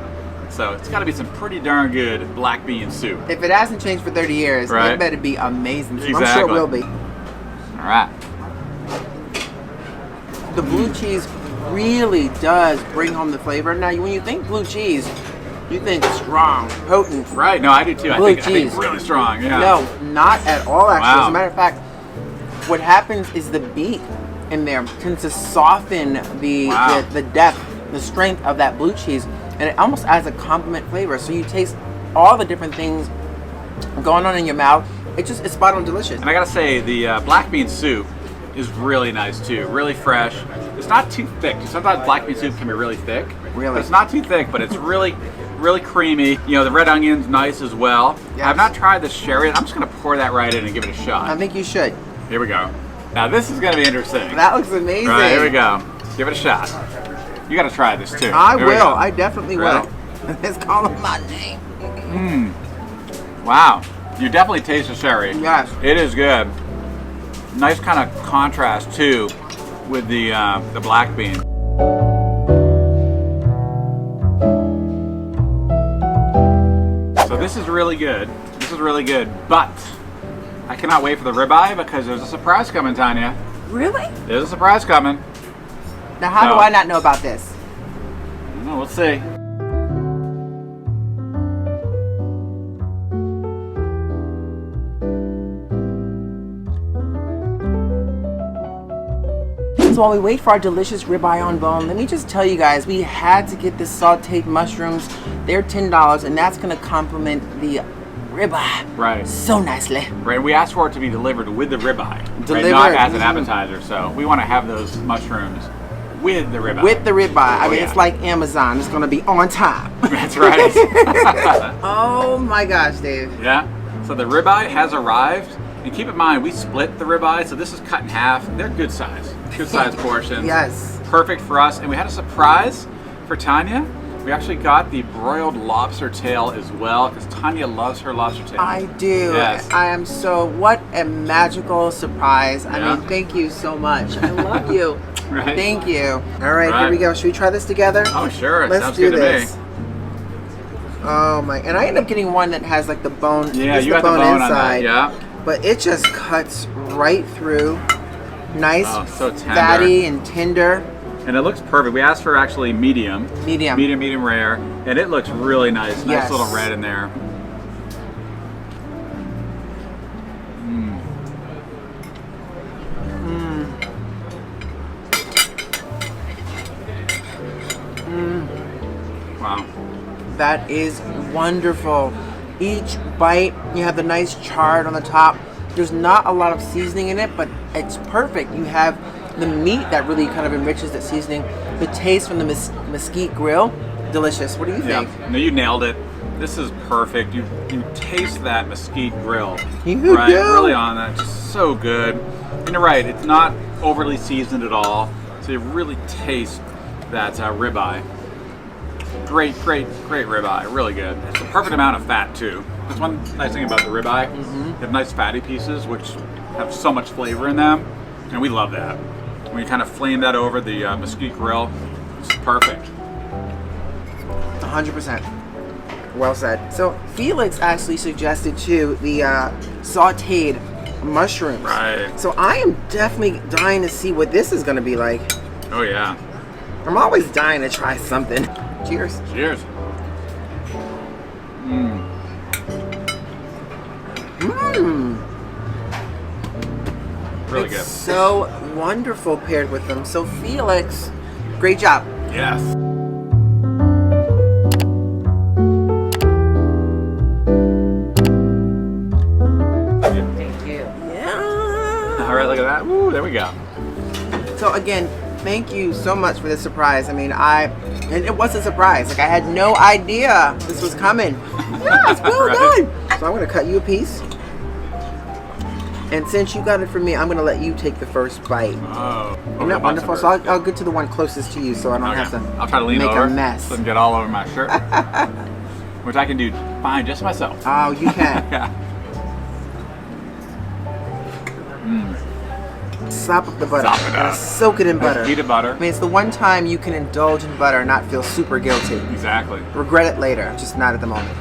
[SPEAKER 2] So it's got to be some pretty darn good black bean soup.
[SPEAKER 4] If it hasn't changed for 30 years,
[SPEAKER 2] Right.
[SPEAKER 4] it better be amazing.
[SPEAKER 2] Exactly.
[SPEAKER 4] I'm sure it will be.
[SPEAKER 2] All right.
[SPEAKER 4] The blue cheese really does bring home the flavor. Now, when you think blue cheese, you think strong, potent.
[SPEAKER 2] Right, no, I do too.
[SPEAKER 4] Blue
[SPEAKER 2] I think
[SPEAKER 4] cheese.
[SPEAKER 2] really strong, yeah.
[SPEAKER 4] No, not at all, actually.
[SPEAKER 2] Wow.
[SPEAKER 4] As a matter of fact, what happens is the beet in there tends to soften the depth, the strength of that blue cheese, and it almost adds a complement flavor. So you taste all the different things going on in your mouth. It's spot on delicious.
[SPEAKER 2] And I gotta say, the black bean soup is really nice too, really fresh. It's not too thick. Sometimes black bean soup can be really thick.
[SPEAKER 4] Really?
[SPEAKER 2] But it's not too thick, but it's really creamy. You know, the red onion's nice as well.
[SPEAKER 4] Yes.
[SPEAKER 2] I've not tried the sherry. I'm just gonna pour that right in and give it a shot.
[SPEAKER 4] I think you should.
[SPEAKER 2] Here we go. Now this is gonna be interesting.
[SPEAKER 4] That looks amazing.
[SPEAKER 2] Right, here we go. Give it a shot. You gotta try this too.
[SPEAKER 4] I
[SPEAKER 2] Here we
[SPEAKER 4] will.
[SPEAKER 2] go.
[SPEAKER 4] I definitely
[SPEAKER 2] Ready?
[SPEAKER 4] will. It's calling my name.
[SPEAKER 2] Wow. You definitely taste the sherry.
[SPEAKER 4] Yes.
[SPEAKER 2] It is good. Nice kind of contrast too with the black bean. So this is really good. This is really good, but I cannot wait for the ribeye because there's a surprise coming, Tanya.
[SPEAKER 4] Really?
[SPEAKER 2] There's a surprise coming.
[SPEAKER 4] Now, how do I not know about this?
[SPEAKER 2] No, we'll see.
[SPEAKER 4] So while we wait for our delicious ribeye on bone, let me just tell you guys, we had to get the sauteed mushrooms. They're $10, and that's going to complement the ribeye
[SPEAKER 2] Right.
[SPEAKER 4] so nicely.
[SPEAKER 2] Right. We asked for it to be delivered with the ribeye, right?
[SPEAKER 4] Delivered.
[SPEAKER 2] Not as an appetizer. So we want to have those mushrooms with the ribeye.
[SPEAKER 4] With the ribeye. I mean,
[SPEAKER 2] yeah.
[SPEAKER 4] it's like Amazon. It's going to be on time.
[SPEAKER 2] That's right.
[SPEAKER 4] Oh my gosh, Dave.
[SPEAKER 2] Yeah. So the ribeye has arrived, and keep in mind we split the ribeye, so this is cut in half. They're good size portions.
[SPEAKER 4] Yes.
[SPEAKER 2] Perfect for us. And we had a surprise for Tanya. We actually got the broiled lobster tail as well, because Tanya loves her lobster tail.
[SPEAKER 4] I do.
[SPEAKER 2] Yes.
[SPEAKER 4] I am so, what a magical surprise.
[SPEAKER 2] Yeah.
[SPEAKER 4] I mean, thank you so much. I love you.
[SPEAKER 2] Right.
[SPEAKER 4] Thank you. All right,
[SPEAKER 2] Right.
[SPEAKER 4] here we go. Should we try this together?
[SPEAKER 2] Oh, sure. It
[SPEAKER 4] Let's
[SPEAKER 2] sounds
[SPEAKER 4] do
[SPEAKER 2] good
[SPEAKER 4] this.
[SPEAKER 2] to me.
[SPEAKER 4] Oh my, and I ended up getting one that has like the bone,
[SPEAKER 2] Yeah,
[SPEAKER 4] just
[SPEAKER 2] you got the bone
[SPEAKER 4] inside,
[SPEAKER 2] on that. Yeah.
[SPEAKER 4] but it just cuts right through. Nice,
[SPEAKER 2] Oh, so tender.
[SPEAKER 4] fatty and tender.
[SPEAKER 2] And it looks perfect. We asked for actually medium.
[SPEAKER 4] Medium.
[SPEAKER 2] Medium rare. And it looks really nice. Nice
[SPEAKER 4] Yes.
[SPEAKER 2] little red in there. Wow.
[SPEAKER 4] That is wonderful. Each bite, you have the nice chard on the top. There's not a lot of seasoning in it, but it's perfect. You have the meat that really kind of enriches that seasoning. The taste from the mesquite grill, delicious. What do you think?
[SPEAKER 2] Yeah. No, you nailed it. This is perfect. You taste that mesquite grill.
[SPEAKER 4] You
[SPEAKER 2] right?
[SPEAKER 4] do.
[SPEAKER 2] Really on that. Just so good. And you're right. It's not overly seasoned at all. So you really taste that ribeye. Great ribeye. Really good. It's the perfect amount of fat too. That's one nice thing about the ribeye. You have nice fatty pieces which have so much flavor in them, and we love that. When you kind of flame that over the mesquite grill, it's perfect.
[SPEAKER 4] 100%. Well said. So Felix actually suggested too the sauteed mushrooms.
[SPEAKER 2] Right.
[SPEAKER 4] So I am definitely dying to see what this is going to be like.
[SPEAKER 2] Oh yeah.
[SPEAKER 4] I'm always dying to try something. Cheers.
[SPEAKER 2] Cheers. Really
[SPEAKER 4] It's
[SPEAKER 2] good.
[SPEAKER 4] so wonderful paired with them. So Felix, great job.
[SPEAKER 2] Yes.
[SPEAKER 4] Thank you. Yeah.
[SPEAKER 2] All right, look at that. Ooh, there we go.
[SPEAKER 4] So again, thank you so much for this surprise. I mean, and it was a surprise. Like I had no idea this was coming. Yes, well
[SPEAKER 2] Right.
[SPEAKER 4] done. So I'm gonna cut you a piece. And since you got it from me, I'm gonna let you take the first bite.
[SPEAKER 2] Oh.
[SPEAKER 4] Isn't that wonderful? So I'll get to the one closest to you so I don't have to
[SPEAKER 2] I'll try to lean
[SPEAKER 4] make
[SPEAKER 2] over.
[SPEAKER 4] a mess.
[SPEAKER 2] Doesn't get all over my shirt. Which I can do fine just myself.
[SPEAKER 4] Oh, you can.
[SPEAKER 2] Yeah.
[SPEAKER 4] Sop up the butter.
[SPEAKER 2] Sop it
[SPEAKER 4] Gotta
[SPEAKER 2] up.
[SPEAKER 4] soak it in butter.
[SPEAKER 2] Heat of butter.
[SPEAKER 4] I mean, it's the one time you can indulge in butter and not feel super guilty.
[SPEAKER 2] Exactly.
[SPEAKER 4] Regret it later, just not at the moment.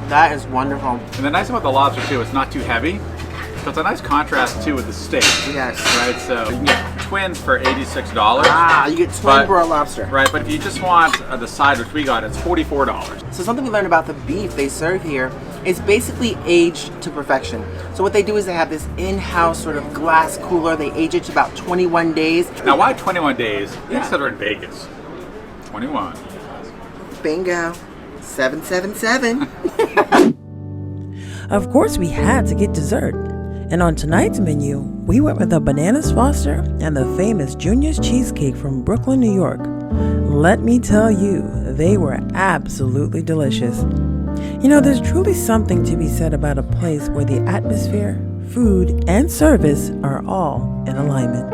[SPEAKER 4] That is wonderful.
[SPEAKER 2] And the nice thing about the lobster too, it's not too heavy. So it's a nice contrast too with the steak.
[SPEAKER 4] Yes.
[SPEAKER 2] Right, so you can get twins for $86.
[SPEAKER 4] Ah, you get twin
[SPEAKER 2] But-
[SPEAKER 4] broiled lobster.
[SPEAKER 2] Right, but if you just want the side which we got, it's $44.
[SPEAKER 4] So something we learned about the beef they serve here is basically aged to perfection. So what they do is they have this in-house sort of glass cooler. They age it to about 21 days.
[SPEAKER 2] Now why 21 days?
[SPEAKER 4] Yeah.
[SPEAKER 2] Instead we're in Vegas. 21.
[SPEAKER 4] Bingo. 777.
[SPEAKER 1] Of course, we had to get dessert. And on tonight's menu, we went with the Bananas Foster and the famous Junior's Cheesecake from Brooklyn, New York. Let me tell you, they were absolutely delicious. You know, there's truly something to be said about a place where the atmosphere, food, and service are all in alignment.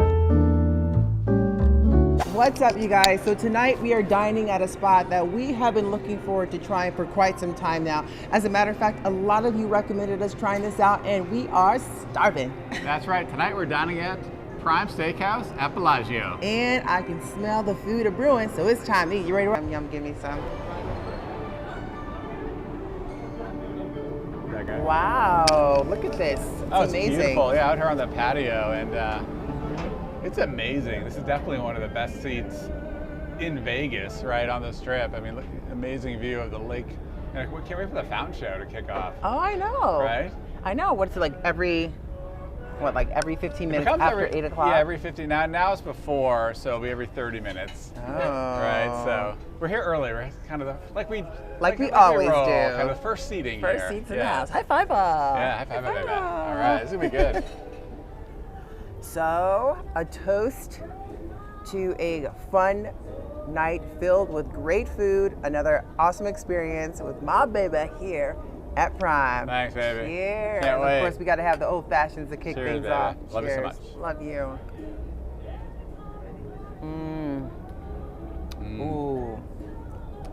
[SPEAKER 4] What's up, you guys? So tonight we are dining at a spot that we have been looking forward to trying for quite some time now. As a matter of fact, a lot of you recommended us trying this out, and we are starving.
[SPEAKER 2] That's right. Tonight we're dining at Prime Steakhouse at Bellagio.
[SPEAKER 4] And I can smell the food of brewing, so it's time to eat. You ready to roll? Yum, give me some. Wow, look at this. It's amazing.
[SPEAKER 2] It's beautiful. Yeah, out here on the patio, and it's amazing. This is definitely one of the best seats in Vegas, right on the Strip. I mean, look, amazing view of the lake. And we can't wait for the fountain show to kick off.
[SPEAKER 4] Oh, I know.
[SPEAKER 2] Right?
[SPEAKER 4] I know. What's it like every 15 minutes after 8 o'clock?
[SPEAKER 2] Yeah, every 15. Now it's before, so it'll be every 30 minutes.
[SPEAKER 4] Oh.
[SPEAKER 2] Right, so we're here early, right? Kind of like we
[SPEAKER 4] always do.
[SPEAKER 2] Kind of the first seating here.
[SPEAKER 4] First seats in the house. High five up.
[SPEAKER 2] Yeah, high five up, baby. All right, this is going to be good.
[SPEAKER 4] So, a toast to a fun night filled with great food, another awesome experience with my baby here at Prime.
[SPEAKER 2] Thanks, baby.
[SPEAKER 4] Cheers.
[SPEAKER 2] Can't wait.
[SPEAKER 4] Of course, we got to have the old fashions to kick
[SPEAKER 2] Cheers,
[SPEAKER 4] things
[SPEAKER 2] baby.
[SPEAKER 4] off.
[SPEAKER 2] Love you so
[SPEAKER 4] Cheers.
[SPEAKER 2] much.
[SPEAKER 4] Love you. Ooh.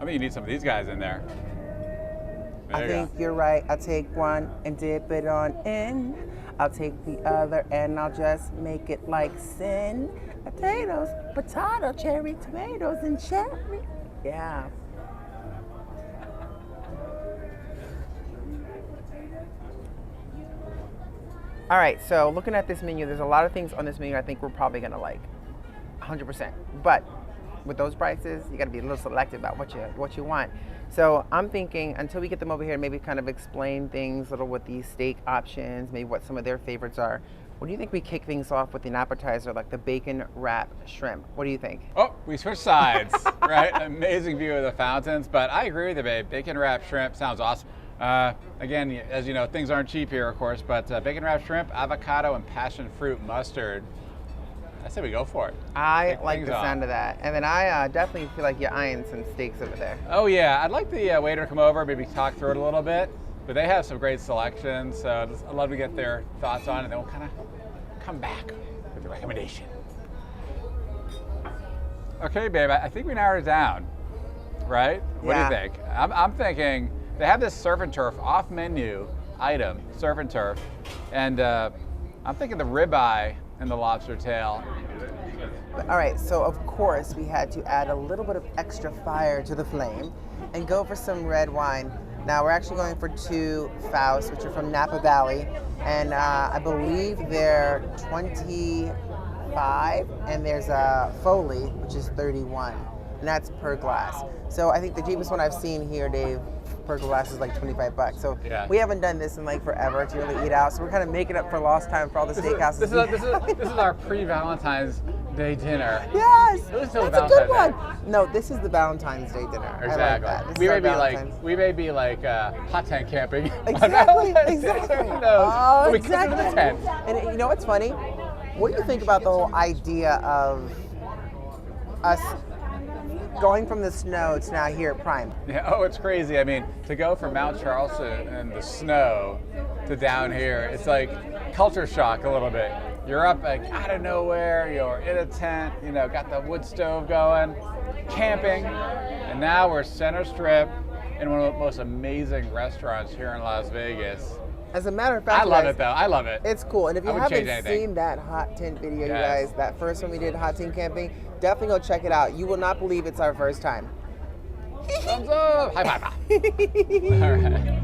[SPEAKER 2] I mean, you need some of these guys in there.
[SPEAKER 4] I think you're right. I'll take one and dip it on in. I'll take the other and I'll just make it like sin. Potatoes, potato, cherry, tomatoes, and cherry. Yeah. All right, so looking at this menu, there's a lot of things on this menu I think we're probably gonna like, 100%. But with those prices, you gotta be a little selective about what you want. So I'm thinking until we get them over here, maybe kind of explain things a little with these steak options, maybe what some of their favorites are. What do you think we kick things off with an appetizer like the bacon wrap shrimp? What do you think?
[SPEAKER 2] Oh, we switched sides, right? Amazing view of the fountains, but I agree with you, babe. Bacon wrap shrimp sounds awesome. Again, as you know, things aren't cheap here, of course, but bacon wrap shrimp, avocado, and passion fruit mustard. I say we go for it.
[SPEAKER 4] I like the sound of that. And then I definitely feel like you're eyeing some steaks over there.
[SPEAKER 2] Oh yeah, I'd like the waiter to come over, maybe talk through it a little bit. But they have some great selections, so I'd love to get their thoughts on it, and then we'll kind of come back with a recommendation. Okay, babe, I think we narrowed it down, right? What do you think? I'm thinking they have this surf and turf off-menu item, surf and turf, and I'm thinking the ribeye and the lobster tail.
[SPEAKER 4] All right, so of course we had to add a little bit of extra fire to the flame and go for some red wine. Now we're actually going for 2 Faust, which are from Napa Valley, and I believe they're 25, and there's a Foley, which is 31, and that's per glass. So I think the cheapest one I've seen here, Dave, per glass is like $25. So we haven't done this in like forever to really eat out. So we're kind of making up for lost time for all the steakhouses.
[SPEAKER 2] This is our pre-Valentine's Day dinner.
[SPEAKER 4] Yes, that's a good one.
[SPEAKER 2] Day.
[SPEAKER 4] No, this is the Valentine's Day dinner.
[SPEAKER 2] Exactly.
[SPEAKER 4] I like that.
[SPEAKER 2] We may be like hot tent camping.
[SPEAKER 4] Exactly. Exactly.
[SPEAKER 2] Who knows?
[SPEAKER 4] Oh,
[SPEAKER 2] we
[SPEAKER 4] exactly.
[SPEAKER 2] Could the tent.
[SPEAKER 4] And you know what's funny? What do you think about the whole idea of us going from the snow to now here at Prime?
[SPEAKER 2] Yeah, oh, it's crazy. I mean, to go from Mount Charleston and the snow to down here, it's like culture shock a little bit. You're up like out of nowhere, you're in a tent, you know, got the wood stove going, camping, and now we're center strip in one of the most amazing restaurants here in Las Vegas.
[SPEAKER 4] As a matter of fact,
[SPEAKER 2] I love it though. I love it.
[SPEAKER 4] It's cool. And if you haven't
[SPEAKER 2] anything.
[SPEAKER 4] seen that hot tent video, you guys, that first one we did, hot tent camping, definitely go check it out. You will not believe it's our first time.
[SPEAKER 2] Thumbs up. High five. All right.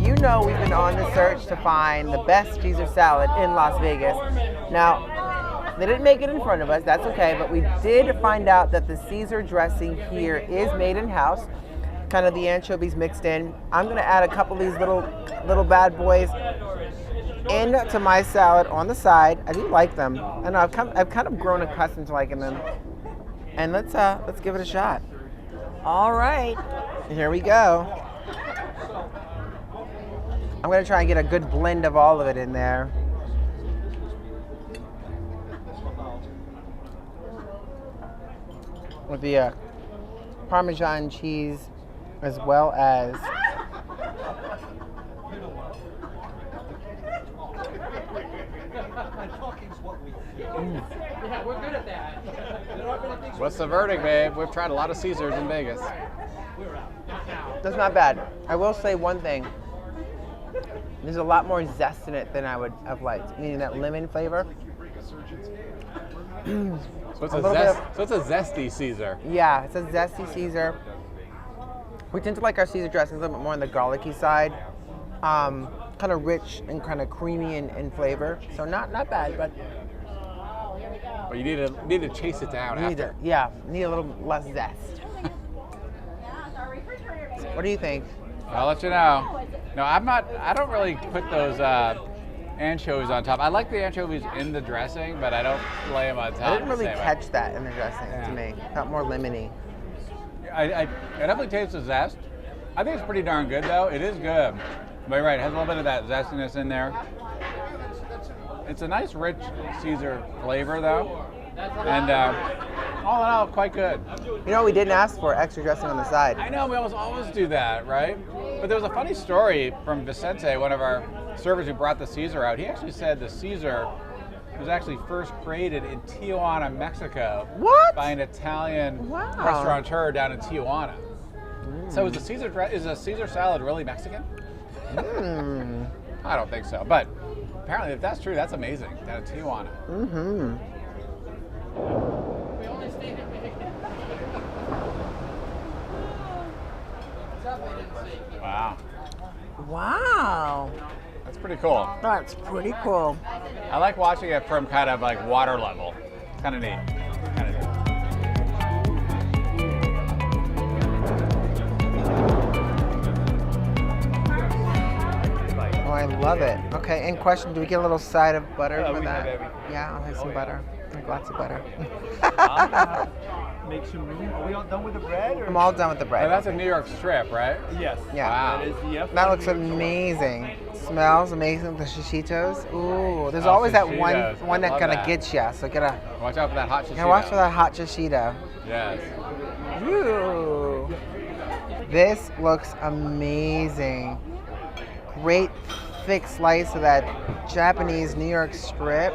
[SPEAKER 4] You know we've been on the search to find the best Caesar salad in Las Vegas. Now, they didn't make it in front of us, that's okay, but we did find out that the Caesar dressing here is made in-house, kind of the anchovies mixed in. I'm gonna add a couple of these little bad boys into my salad on the side. I do like them. I know I've kind of grown accustomed to liking them. And let's give it a shot. All right, here we go. I'm gonna try and get a good blend of all of it in there. With the Parmesan cheese as well as
[SPEAKER 2] What's the verdict, babe? We've tried a lot of Caesars in Vegas.
[SPEAKER 3] That's not bad. I will say one thing. There's a lot more zest in it than I would have liked, meaning that lemon flavor.
[SPEAKER 2] So it's a zesty Caesar.
[SPEAKER 3] Yeah, it's a zesty Caesar. We tend to like our Caesar dressings a little bit more on the garlicky side. Kind of rich and kind of creamy in flavor. So not bad, but
[SPEAKER 2] But you need to chase it down after.
[SPEAKER 3] need a little less zest. What do you think?
[SPEAKER 2] I'll let you know. No, I don't really put those anchovies on top. I like the anchovies in the dressing, but I don't lay them on top.
[SPEAKER 3] I didn't really
[SPEAKER 2] the same way.
[SPEAKER 3] catch that in the dressing to me. Felt more lemony.
[SPEAKER 2] I definitely taste the zest. I think it's pretty darn good, though. It is good. But you're right, it has a little bit of that zestiness in there. It's a nice, rich Caesar flavor, though. And all in all, quite good.
[SPEAKER 3] You know what we didn't ask for? Extra dressing on the side.
[SPEAKER 2] I know, we always do that, right? But there was a funny story from Vicente, one of our servers who brought the Caesar out. He actually said the Caesar was actually first created in Tijuana, Mexico.
[SPEAKER 3] What?
[SPEAKER 2] By an Italian
[SPEAKER 3] Wow.
[SPEAKER 2] restaurateur down in Tijuana. So is a Caesar salad really Mexican? I don't think so, but apparently if that's true, that's amazing, down in Tijuana.
[SPEAKER 3] Mm-hmm.
[SPEAKER 2] Wow,
[SPEAKER 3] Wow.
[SPEAKER 2] that's pretty cool.
[SPEAKER 3] That's pretty cool.
[SPEAKER 2] I like watching it from kind of like water level. It's kind of neat.
[SPEAKER 3] Oh, I love it. Okay, and question, do we get a little side of butter for
[SPEAKER 2] we
[SPEAKER 3] that?
[SPEAKER 2] have, baby.
[SPEAKER 3] Yeah, I'll have some butter. Like lots of butter.
[SPEAKER 7] Make some room. Are we all done with the bread? Or?
[SPEAKER 3] I'm all done with the
[SPEAKER 2] Oh,
[SPEAKER 3] bread.
[SPEAKER 2] that's a New York strip, right?
[SPEAKER 7] Yes.
[SPEAKER 3] Yeah.
[SPEAKER 2] Wow.
[SPEAKER 7] That is the F.
[SPEAKER 3] That looks amazing. Smells amazing. The shishitos. Ooh, there's
[SPEAKER 2] Oh,
[SPEAKER 3] always that
[SPEAKER 2] shishitos.
[SPEAKER 3] one
[SPEAKER 2] I
[SPEAKER 3] that
[SPEAKER 2] love
[SPEAKER 3] gonna
[SPEAKER 2] that.
[SPEAKER 3] get you. So gotta
[SPEAKER 2] Watch out for that hot shishito.
[SPEAKER 3] watch for that hot shishito.
[SPEAKER 2] Yes.
[SPEAKER 3] Ooh. This looks amazing. Great thick slice of that Japanese New York strip.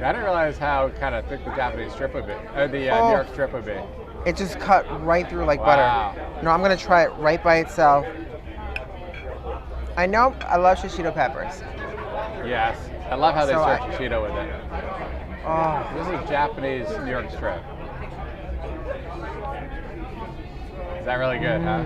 [SPEAKER 2] Yeah, I didn't realize how kind of thick the Japanese strip would be, or the
[SPEAKER 3] Oh.
[SPEAKER 2] New York strip would be.
[SPEAKER 3] It just cut right through like
[SPEAKER 2] Wow.
[SPEAKER 3] butter. No, I'm gonna try it right by itself. I know I love shishito peppers.
[SPEAKER 2] Yes. I love how they
[SPEAKER 3] So
[SPEAKER 2] serve
[SPEAKER 3] I-
[SPEAKER 2] shishito with it.
[SPEAKER 3] Oh,
[SPEAKER 2] This is Japanese New York strip. Is that really good, huh?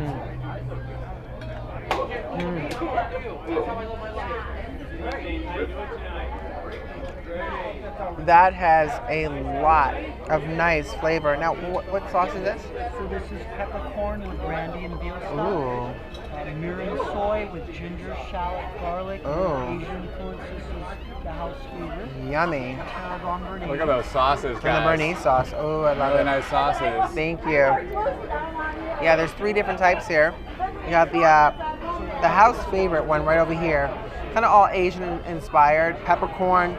[SPEAKER 3] that has a lot of nice flavor. Now, what sauce is this?
[SPEAKER 7] So this is peppercorn with brandy and veal stock.
[SPEAKER 3] Ooh.
[SPEAKER 7] Mirin soy with ginger, shallot, garlic.
[SPEAKER 3] Oh.
[SPEAKER 7] Asian influence. This is the house favorite.
[SPEAKER 3] Yummy.
[SPEAKER 2] Look
[SPEAKER 7] Tarragon
[SPEAKER 2] at
[SPEAKER 7] Bernese.
[SPEAKER 2] those sauces,
[SPEAKER 3] And
[SPEAKER 2] guys.
[SPEAKER 3] the Bernese sauce. Oh, I love
[SPEAKER 2] Really
[SPEAKER 3] it.
[SPEAKER 2] nice sauces.
[SPEAKER 3] Thank you. Yeah, there's 3 different types here. You got the house favorite one right over here. Kind of all Asian inspired, peppercorn,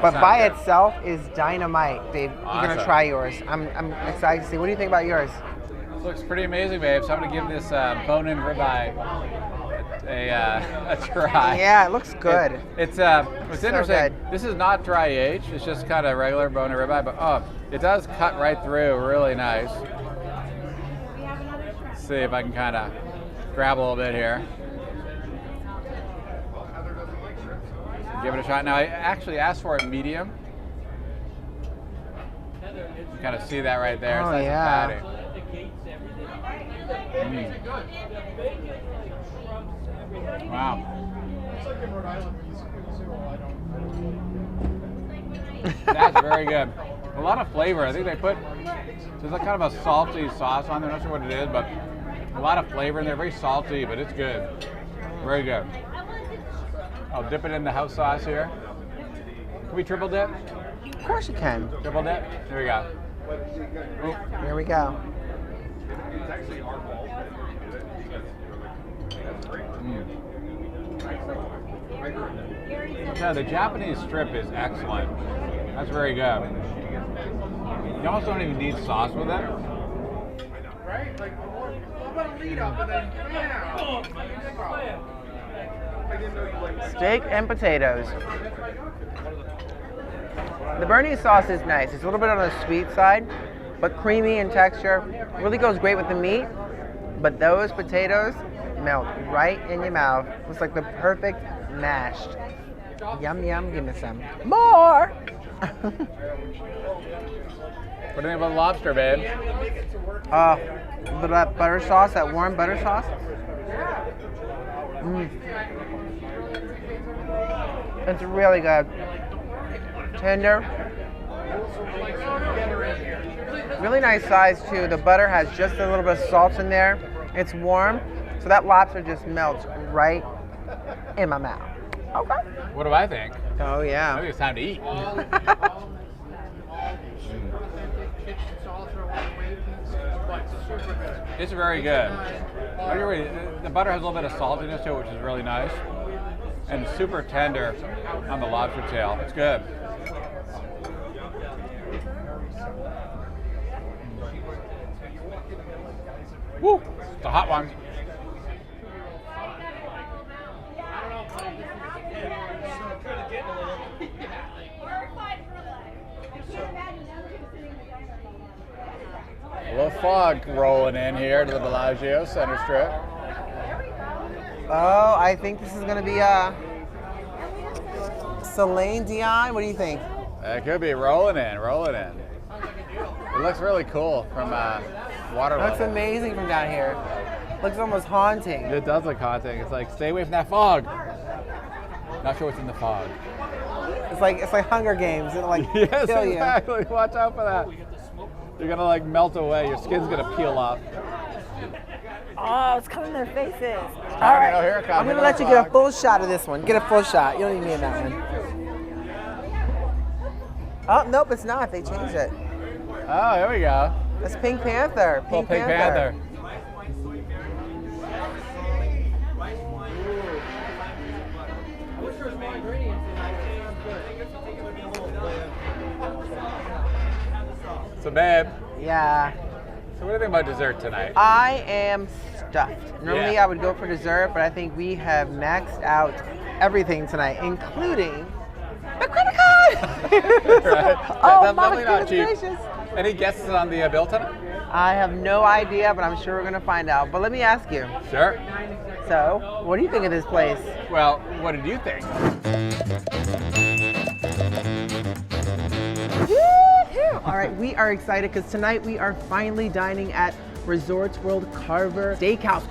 [SPEAKER 3] but
[SPEAKER 2] Sounds
[SPEAKER 3] by
[SPEAKER 2] good.
[SPEAKER 3] itself is dynamite, Dave. You're gonna
[SPEAKER 2] Awesome.
[SPEAKER 3] try yours. I'm excited to see. What do you think about yours?
[SPEAKER 2] This looks pretty amazing, babe. So I'm gonna give this bone-in ribeye a try.
[SPEAKER 3] Yeah, it looks good.
[SPEAKER 2] It's
[SPEAKER 3] So
[SPEAKER 2] interesting.
[SPEAKER 3] good.
[SPEAKER 2] This is not dry aged. It's just kind of regular bone-in ribeye, but it does cut right through. Really nice. Let's see if I can kind of grab a little bit here. Give it a shot. Now I actually asked for it medium. You kind of see that right there.
[SPEAKER 3] Oh,
[SPEAKER 2] It's nice
[SPEAKER 3] yeah.
[SPEAKER 2] and fatty. Wow. That's very good. A lot of flavor. I think they put there's a kind of a salty sauce on there. I'm not sure what it is, but a lot of flavor in there. Very salty, but it's good. Very good. I'll dip it in the house sauce here. Can we triple dip?
[SPEAKER 3] Of course you can.
[SPEAKER 2] Triple dip? Here we go. Oop.
[SPEAKER 3] Here we go.
[SPEAKER 2] No, the Japanese strip is excellent. That's very good. You almost don't even need sauce with it.
[SPEAKER 3] Steak and potatoes.
[SPEAKER 4] The Béarnaise sauce is nice. It's a little bit on the sweet side, but creamy in texture. Really goes great with the meat. But those potatoes melt right in your mouth. It's like the perfect mashed. Yum, yum, give me some. More!
[SPEAKER 2] What do you think about the lobster, babe?
[SPEAKER 4] That butter sauce, that warm butter sauce. It's really good. Tender. Really nice size too. The butter has just a little bit of salt in there. It's warm, so that lobster just melts right in my mouth. Okay.
[SPEAKER 2] What do I think?
[SPEAKER 4] Oh
[SPEAKER 2] I
[SPEAKER 4] yeah.
[SPEAKER 2] think it's time to eat. It's very good. The butter has a little bit of saltiness to it, which is really nice. And super tender on the lobster tail. It's good. Woo! It's a hot one. A little fog rolling in here to the Bellagio Center Strip.
[SPEAKER 4] Oh, I think this is gonna be Celine Dion. What do you think?
[SPEAKER 2] It could be rolling in. It looks really cool from water
[SPEAKER 4] Looks
[SPEAKER 2] level.
[SPEAKER 4] amazing from down here. Looks almost haunting.
[SPEAKER 2] It does look haunting. It's like, stay away from that fog. Not sure what's in the fog.
[SPEAKER 4] It's like Hunger Games. It'll like
[SPEAKER 2] Yes,
[SPEAKER 4] kill you.
[SPEAKER 2] exactly. Watch out for that. You're gonna like melt away. Your skin's gonna peel off.
[SPEAKER 4] Oh, it's coming in their faces.
[SPEAKER 2] All right, oh, here it comes.
[SPEAKER 4] I'm gonna let you get a full shot of this one. Get a full shot. You don't need me in that one. Oh, nope, it's not. They changed it.
[SPEAKER 2] Oh, here we go.
[SPEAKER 4] It's Pink Panther.
[SPEAKER 2] Little Pink Panther. So, babe,
[SPEAKER 4] Yeah.
[SPEAKER 2] so what do you think about dessert tonight?
[SPEAKER 4] I am stuffed. Normally
[SPEAKER 2] Yeah.
[SPEAKER 4] I would go for dessert, but I think we have maxed out everything tonight, including the credit card.
[SPEAKER 2] Right.
[SPEAKER 4] Oh
[SPEAKER 2] That's
[SPEAKER 4] my
[SPEAKER 2] definitely not
[SPEAKER 4] goodness
[SPEAKER 2] cheap.
[SPEAKER 4] gracious.
[SPEAKER 2] Any guesses on the bill tonight?
[SPEAKER 4] I have no idea, but I'm sure we're gonna find out. But let me ask you.
[SPEAKER 2] Sure.
[SPEAKER 4] So, what do you think of this place?
[SPEAKER 2] Well, what did you think?
[SPEAKER 4] All right, we are excited because tonight we are finally dining at Resorts World Carver Steakhouse.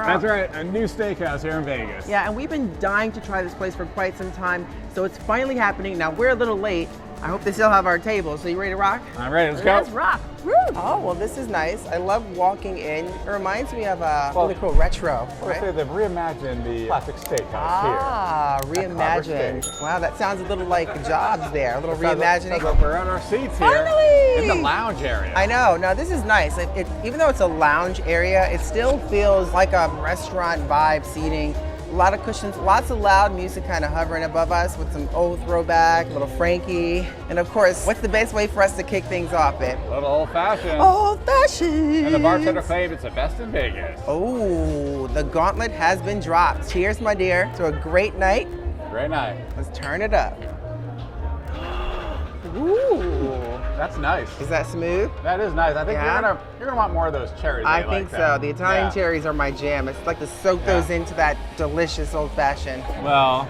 [SPEAKER 2] That's right, a new steakhouse here in Vegas.
[SPEAKER 4] Yeah, and we've been dying to try this place for quite some time, so it's finally happening. Now, we're a little late. I hope they still have our table. So you ready to rock?
[SPEAKER 2] I'm ready, let's go.
[SPEAKER 4] Let's rock. Woo. Oh, well, this is nice. I love walking in. It reminds me of a really cool retro,
[SPEAKER 2] I would
[SPEAKER 4] right?
[SPEAKER 2] say they've reimagined the classic steakhouse
[SPEAKER 4] Ah,
[SPEAKER 2] here.
[SPEAKER 4] reimagined.
[SPEAKER 2] Carversteak.
[SPEAKER 4] Wow, that sounds a little like Jobs there. A little
[SPEAKER 2] Sounds
[SPEAKER 4] reimagining.
[SPEAKER 2] like we're on our seats here.
[SPEAKER 4] Finally!
[SPEAKER 2] In the lounge area.
[SPEAKER 4] I know. Now this is nice. Even though it's a lounge area, it still feels like a restaurant vibe seating. A lot of cushions, lots of loud music kind of hovering above us with some old throwback, little Frankie. And of course, what's the best way for us to kick things off, babe?
[SPEAKER 2] A little old fashioned.
[SPEAKER 4] Old fashioned.
[SPEAKER 2] And the bartender claimed it's the best in Vegas.
[SPEAKER 4] Oh, the gauntlet has been dropped. Cheers, my dear, to a great night.
[SPEAKER 2] Great night.
[SPEAKER 4] Let's turn it up. Ooh.
[SPEAKER 2] That's nice.
[SPEAKER 4] Is that smooth?
[SPEAKER 2] That is nice. I think
[SPEAKER 4] Yeah?
[SPEAKER 2] you're gonna want more of those cherries.
[SPEAKER 4] I
[SPEAKER 2] like
[SPEAKER 4] think so.
[SPEAKER 2] that.
[SPEAKER 4] The Italian
[SPEAKER 2] Yeah.
[SPEAKER 4] cherries are my jam. It's like to soak those into that delicious old fashioned.
[SPEAKER 2] Well,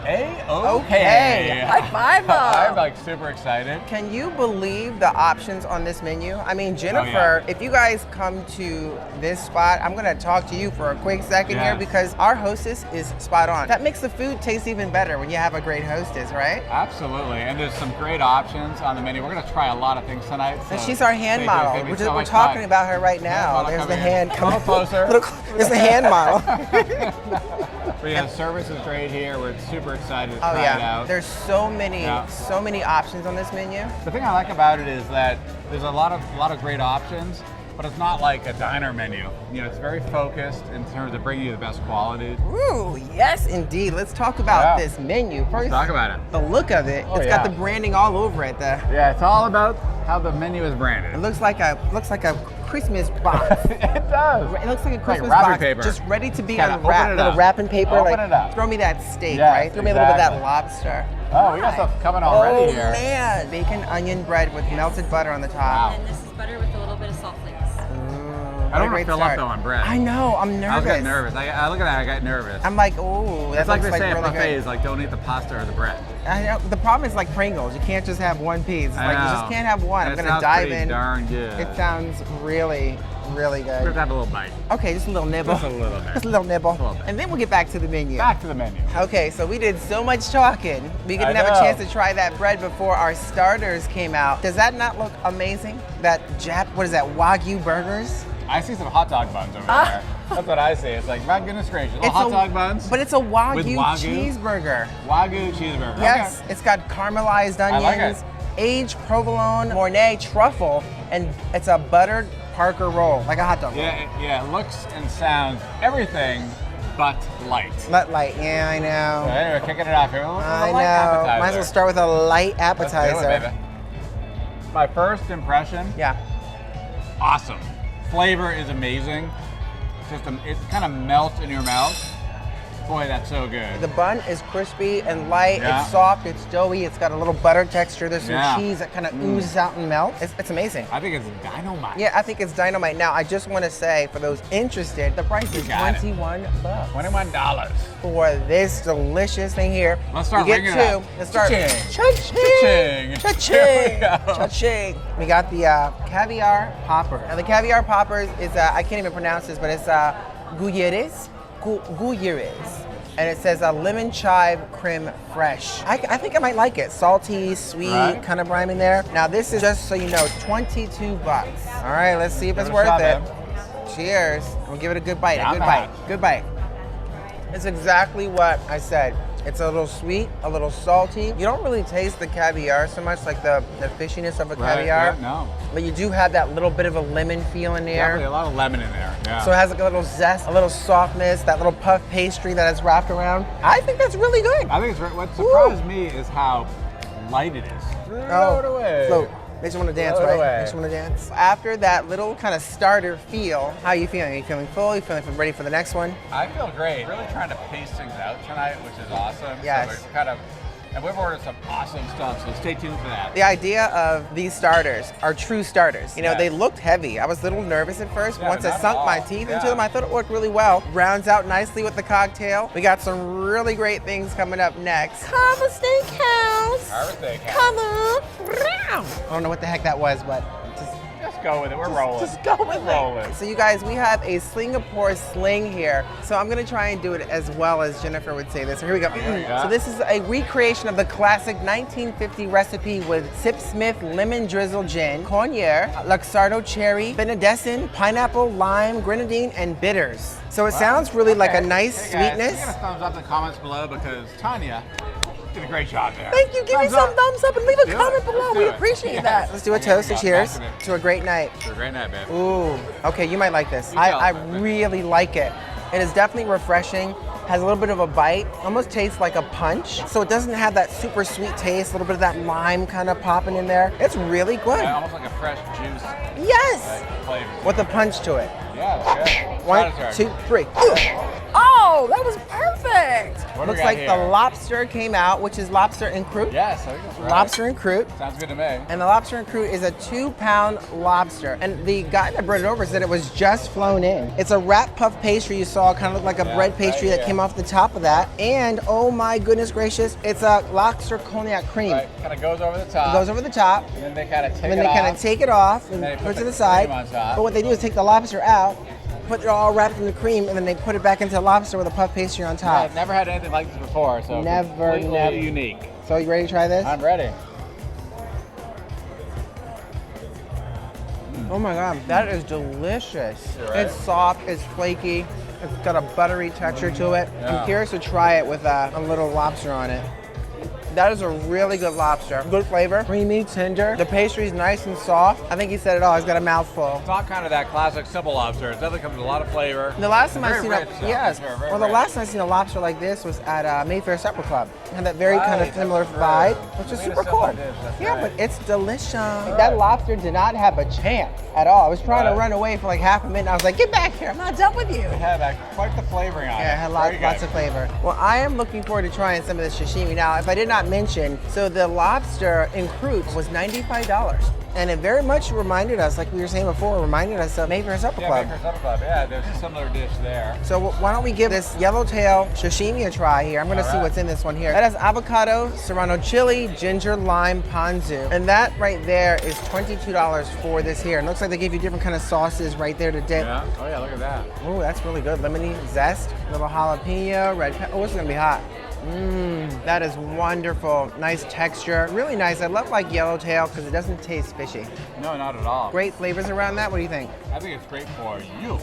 [SPEAKER 4] Okay. High five 'em.
[SPEAKER 2] I'm like super excited.
[SPEAKER 4] Can you believe the options on this menu? I mean, Jennifer, if you guys come to this spot, I'm gonna talk to you for a quick second here
[SPEAKER 2] Yes.
[SPEAKER 4] because our hostess is spot on. That makes the food taste even better when you have a great hostess, right?
[SPEAKER 2] Absolutely, and there's some great options on the menu. We're gonna try a lot of things tonight.
[SPEAKER 4] And
[SPEAKER 2] so
[SPEAKER 4] she's our hand
[SPEAKER 2] stay tuned. It's
[SPEAKER 4] model.
[SPEAKER 2] gonna be so
[SPEAKER 4] We're
[SPEAKER 2] much
[SPEAKER 4] talking
[SPEAKER 2] fun.
[SPEAKER 4] about her right now.
[SPEAKER 2] model
[SPEAKER 4] There's the
[SPEAKER 2] coming in.
[SPEAKER 4] hand
[SPEAKER 2] Come
[SPEAKER 4] coming
[SPEAKER 2] closer.
[SPEAKER 4] There's the hand model.
[SPEAKER 2] But yeah, the service is great here. We're super excited to
[SPEAKER 4] Oh
[SPEAKER 2] try it
[SPEAKER 4] yeah,
[SPEAKER 2] out.
[SPEAKER 4] there's so many options on this menu.
[SPEAKER 2] The thing I like about it is that there's a lot of great options, but it's not like a diner menu. You know, it's very focused in terms of bringing you the best quality.
[SPEAKER 4] Ooh, yes indeed. Let's talk about
[SPEAKER 2] Yeah.
[SPEAKER 4] this menu. First,
[SPEAKER 2] Talk about it.
[SPEAKER 4] the look of it.
[SPEAKER 2] Oh,
[SPEAKER 4] It's
[SPEAKER 2] yeah.
[SPEAKER 4] got the branding all over it.
[SPEAKER 2] Yeah, it's all about how the menu is
[SPEAKER 4] It
[SPEAKER 2] branded.
[SPEAKER 4] looks like a Christmas box.
[SPEAKER 2] It does.
[SPEAKER 4] It looks like a Christmas
[SPEAKER 2] wrapping
[SPEAKER 4] box,
[SPEAKER 2] paper.
[SPEAKER 4] just ready to be
[SPEAKER 2] Kinda open
[SPEAKER 4] unwrapped.
[SPEAKER 2] it
[SPEAKER 4] Little
[SPEAKER 2] up.
[SPEAKER 4] wrapping paper.
[SPEAKER 2] Open
[SPEAKER 4] like,
[SPEAKER 2] it up.
[SPEAKER 4] throw me that steak,
[SPEAKER 2] Yes,
[SPEAKER 4] right? Throw me a little bit of that
[SPEAKER 2] exactly.
[SPEAKER 4] lobster.
[SPEAKER 2] Oh, we got stuff coming already here.
[SPEAKER 4] Oh man, bacon onion bread with melted butter on the top.
[SPEAKER 8] And this is butter with a little bit of salt flakes.
[SPEAKER 2] I don't want to fill up though on bread.
[SPEAKER 4] I know, I'm nervous.
[SPEAKER 2] I was getting nervous. I look at that, I got nervous.
[SPEAKER 4] I'm like, oh, that
[SPEAKER 2] It's like they
[SPEAKER 4] looks
[SPEAKER 2] say at
[SPEAKER 4] really
[SPEAKER 2] buffets,
[SPEAKER 4] good.
[SPEAKER 2] like don't eat the pasta or the bread.
[SPEAKER 4] I know. The problem is like Pringles. You can't just have one piece. It's
[SPEAKER 2] I
[SPEAKER 4] like you
[SPEAKER 2] know.
[SPEAKER 4] just can't have one.
[SPEAKER 2] And
[SPEAKER 4] I'm
[SPEAKER 2] it
[SPEAKER 4] gonna
[SPEAKER 2] sounds
[SPEAKER 4] dive
[SPEAKER 2] pretty
[SPEAKER 4] in.
[SPEAKER 2] darn good.
[SPEAKER 4] It sounds really, really
[SPEAKER 2] We're gonna
[SPEAKER 4] good.
[SPEAKER 2] have a little bite.
[SPEAKER 4] Okay, just a little nibble.
[SPEAKER 2] Just a little bit.
[SPEAKER 4] Just a little nibble.
[SPEAKER 2] Just a little bit.
[SPEAKER 4] And then we'll get back to the menu.
[SPEAKER 2] Back to the menu.
[SPEAKER 4] Okay, so we did so much talking. We didn't
[SPEAKER 2] I
[SPEAKER 4] have a
[SPEAKER 2] know.
[SPEAKER 4] chance to try that bread before our starters came out. Does that not look amazing? That what is that, Wagyu burgers?
[SPEAKER 2] I see some hot dog buns over there. That's what I see. It's like, my goodness gracious. Little
[SPEAKER 4] It's
[SPEAKER 2] hot
[SPEAKER 4] a-
[SPEAKER 2] dog buns.
[SPEAKER 4] But it's a Wagyu,
[SPEAKER 2] With Wagyu?
[SPEAKER 4] cheeseburger.
[SPEAKER 2] Wagyu cheeseburger.
[SPEAKER 4] Yes,
[SPEAKER 2] Okay.
[SPEAKER 4] it's got caramelized
[SPEAKER 2] I like
[SPEAKER 4] onions,
[SPEAKER 2] it.
[SPEAKER 4] aged provolone, Mornay truffle, and it's a buttered Parker roll, like a hot dog roll.
[SPEAKER 2] Yeah, it looks and sounds everything but light.
[SPEAKER 4] Not light, yeah, I know.
[SPEAKER 2] So anyway, kicking it off here.
[SPEAKER 4] I know. Might as well start with a light
[SPEAKER 2] Let's do
[SPEAKER 4] appetizer.
[SPEAKER 2] it, baby. My first impression,
[SPEAKER 4] Yeah.
[SPEAKER 2] awesome. Flavor is amazing. It kind of melts in your mouth. Boy, that's so good.
[SPEAKER 4] The bun is crispy and light.
[SPEAKER 2] Yeah.
[SPEAKER 4] It's soft. It's doughy. It's got a little butter texture. There's some
[SPEAKER 2] Yeah.
[SPEAKER 4] cheese that kind of oozes out and melts. It's amazing.
[SPEAKER 2] I think it's dynamite.
[SPEAKER 4] Yeah, I think it's dynamite. Now, I just want to say, for those interested, the price is
[SPEAKER 2] got it.
[SPEAKER 4] $21
[SPEAKER 2] $21.
[SPEAKER 4] for this delicious thing here.
[SPEAKER 2] Let's start
[SPEAKER 4] you get
[SPEAKER 2] ringing it
[SPEAKER 4] two.
[SPEAKER 2] up.
[SPEAKER 4] Let's start.
[SPEAKER 2] Cha-ching.
[SPEAKER 4] Cha-ching.
[SPEAKER 2] Cha-ching. Here we go.
[SPEAKER 4] Cha-ching. We got the caviar popper. Now, the caviar poppers is, I can't even pronounce this, but it's Guyres. Guyres. And it says lemon chive creme fresh. I think I might like it. Salty, sweet,
[SPEAKER 2] Right.
[SPEAKER 4] kind of brine in there. Now this is, just so you know, $22. All right, let's see if it's
[SPEAKER 2] Give it a
[SPEAKER 4] worth
[SPEAKER 2] shot,
[SPEAKER 4] it.
[SPEAKER 2] man.
[SPEAKER 4] Cheers. We'll give it a good bite.
[SPEAKER 2] Yeah,
[SPEAKER 4] A good
[SPEAKER 2] I'm
[SPEAKER 4] bite.
[SPEAKER 2] not.
[SPEAKER 4] Good bite. It's exactly what I said. It's a little sweet, a little salty. You don't really taste the caviar so much, like the fishiness of a
[SPEAKER 2] Right,
[SPEAKER 4] caviar.
[SPEAKER 2] yeah, no.
[SPEAKER 4] But you do have that little bit of a lemon feel in there.
[SPEAKER 2] Definitely a lot of lemon in there. Yeah.
[SPEAKER 4] So it has like a little zest, a little softness, that little puff pastry that it's wrapped around. I think that's really good.
[SPEAKER 2] I think it's what surprised me is how light it is. Float away.
[SPEAKER 4] Float. Makes you want to dance,
[SPEAKER 2] Float
[SPEAKER 4] right?
[SPEAKER 2] away.
[SPEAKER 4] Makes you want to dance. After that little kind of starter feel, how are you feeling? Are you feeling full? Are you feeling ready for the next one?
[SPEAKER 2] I feel great. Really trying to pace things out tonight, which is awesome.
[SPEAKER 4] Yes.
[SPEAKER 2] So we're kind of, and we've ordered some awesome stuff, so stay tuned for that.
[SPEAKER 4] The idea of these starters are true starters. You know,
[SPEAKER 2] Yes.
[SPEAKER 4] they looked heavy. I was a little nervous at first.
[SPEAKER 2] Yeah,
[SPEAKER 4] Once I
[SPEAKER 2] not at
[SPEAKER 4] sunk my
[SPEAKER 2] all.
[SPEAKER 4] teeth
[SPEAKER 2] Yeah.
[SPEAKER 4] into them, I thought it worked really well. Rounds out nicely with the cocktail. We got some really great things coming up next. Carversteak House.
[SPEAKER 2] Carversteak House.
[SPEAKER 4] Come on. I don't know what the heck that was, but
[SPEAKER 2] Just go with it. We're rolling.
[SPEAKER 4] just go with
[SPEAKER 2] We're rolling.
[SPEAKER 4] it. So you guys, we have a Singapore sling here. So I'm gonna try and do it as well as Jennifer would say this. So here we go.
[SPEAKER 2] go.
[SPEAKER 4] So this is a recreation of the classic 1950 recipe with Sip Smith lemon drizzle gin, Cognac, Luxardo cherry, Benedictine, pineapple, lime, grenadine, and bitters. So it sounds really like a nice
[SPEAKER 2] Hey guys,
[SPEAKER 4] sweetness.
[SPEAKER 2] Give us a thumbs up in the comments below because Tanya did a great job there.
[SPEAKER 4] Thank you. Give me
[SPEAKER 2] Thumbs
[SPEAKER 4] some
[SPEAKER 2] up.
[SPEAKER 4] thumbs up and leave a
[SPEAKER 2] Do it.
[SPEAKER 4] comment below.
[SPEAKER 2] Let's do
[SPEAKER 4] We
[SPEAKER 2] it.
[SPEAKER 4] appreciate
[SPEAKER 2] Yes.
[SPEAKER 4] that. Let's do a
[SPEAKER 2] Okay,
[SPEAKER 4] toast to
[SPEAKER 2] yeah,
[SPEAKER 4] cheers
[SPEAKER 2] back to it.
[SPEAKER 4] to a great night.
[SPEAKER 2] It's a great night, babe.
[SPEAKER 4] Ooh, okay, you might like this.
[SPEAKER 2] You
[SPEAKER 4] I
[SPEAKER 2] tell.
[SPEAKER 4] really like it. It is definitely refreshing, has a little bit of a bite, almost tastes like a punch. So it doesn't have that super sweet taste, a little bit of that lime kind of popping in there. It's really good.
[SPEAKER 2] Yeah, almost like a fresh juice
[SPEAKER 4] Yes!
[SPEAKER 2] flavor.
[SPEAKER 4] With a punch to it.
[SPEAKER 2] Yeah, that's good.
[SPEAKER 4] One,
[SPEAKER 2] Shot it,
[SPEAKER 4] two,
[SPEAKER 2] sir.
[SPEAKER 4] three. Ooh. Oh, that was perfect.
[SPEAKER 2] What do we
[SPEAKER 4] Looks
[SPEAKER 2] got
[SPEAKER 4] like
[SPEAKER 2] here?
[SPEAKER 4] the lobster came out, which is lobster and croûte.
[SPEAKER 2] Yes, I think that's right.
[SPEAKER 4] Lobster and croûte.
[SPEAKER 2] Sounds good to me.
[SPEAKER 4] And the lobster and croûte is a 2-pound lobster. And the guy that brought it over said it was just flown in. It's a wrap puff pastry you saw, kind of looked like a
[SPEAKER 2] Yeah,
[SPEAKER 4] bread pastry
[SPEAKER 2] right,
[SPEAKER 4] that
[SPEAKER 2] yeah.
[SPEAKER 4] came off the top of that. And oh my goodness gracious, it's a lobster cognac cream.
[SPEAKER 2] Right, kind of goes over the top.
[SPEAKER 4] It goes over the top.
[SPEAKER 2] And then they kind of take
[SPEAKER 4] And then
[SPEAKER 2] it
[SPEAKER 4] they
[SPEAKER 2] off.
[SPEAKER 4] kind of take it off and
[SPEAKER 2] then they
[SPEAKER 4] put it
[SPEAKER 2] put
[SPEAKER 4] to
[SPEAKER 2] the
[SPEAKER 4] the side.
[SPEAKER 2] cream on top.
[SPEAKER 4] But what they do is take the lobster out, put it all wrapped in the cream, and then they put it back into the lobster with a puff pastry on top.
[SPEAKER 2] I've never had anything like this before, so
[SPEAKER 4] Never,
[SPEAKER 2] completely
[SPEAKER 4] never.
[SPEAKER 2] unique.
[SPEAKER 4] So you ready to try this?
[SPEAKER 2] I'm ready.
[SPEAKER 4] Oh my god, that is delicious.
[SPEAKER 2] You're right.
[SPEAKER 4] It's soft, it's flaky, it's got a buttery texture to it.
[SPEAKER 2] Yeah.
[SPEAKER 4] I'm curious to try it with a little lobster on it. That is a really good lobster. Good flavor, creamy, tender. The pastry's nice and soft. I think he said it all. He's got a mouthful.
[SPEAKER 2] It's not kind of that classic simple lobster. It definitely comes with a lot of flavor.
[SPEAKER 4] The last time I
[SPEAKER 2] Very
[SPEAKER 4] seen
[SPEAKER 2] rich,
[SPEAKER 4] a
[SPEAKER 2] though.
[SPEAKER 4] yes,
[SPEAKER 2] Very, very
[SPEAKER 4] well the
[SPEAKER 2] rich.
[SPEAKER 4] last time I seen a lobster like this was at Mayfair Supper Club. It had that very kind
[SPEAKER 2] Right,
[SPEAKER 4] of similar
[SPEAKER 2] that's
[SPEAKER 4] vibe,
[SPEAKER 2] true.
[SPEAKER 4] which is
[SPEAKER 2] We made a
[SPEAKER 4] super
[SPEAKER 2] similar
[SPEAKER 4] cool.
[SPEAKER 2] dish, that's
[SPEAKER 4] Yeah,
[SPEAKER 2] right.
[SPEAKER 4] but it's delicious. That lobster did not have a chance at all. I was trying to
[SPEAKER 2] Right.
[SPEAKER 4] run away for like half a minute. I was like, get back here! I'm not done with you.
[SPEAKER 2] It had quite the flavoring on it.
[SPEAKER 4] Yeah, it had
[SPEAKER 2] Very
[SPEAKER 4] lots
[SPEAKER 2] good.
[SPEAKER 4] of flavor. Well, I am looking forward to trying some of this sashimi. Now, if I did not not mention, so the lobster in croûte was $95. And it very much reminded us, like we were saying before, reminded us of Mayfair Supper Club.
[SPEAKER 2] Mayfair Supper Club. Yeah, there's a similar dish there.
[SPEAKER 4] So why don't we give this yellowtail sashimi a try here. I'm gonna see what's in this one here. That has avocado, serrano chili, ginger, lime, ponzu. And that right there is $22 for this here. It looks like they gave you different kind of sauces right there to dip.
[SPEAKER 2] Yeah. Oh yeah, look at that.
[SPEAKER 4] Oh, that's really good. Lemony zest, little jalapeno, red pepper. Oh, this is gonna be hot. That is wonderful. Nice texture. Really nice. I love like yellowtail because it doesn't taste fishy.
[SPEAKER 2] No, not at all.
[SPEAKER 4] Great flavors around that. What do you think?
[SPEAKER 2] I think it's great for you.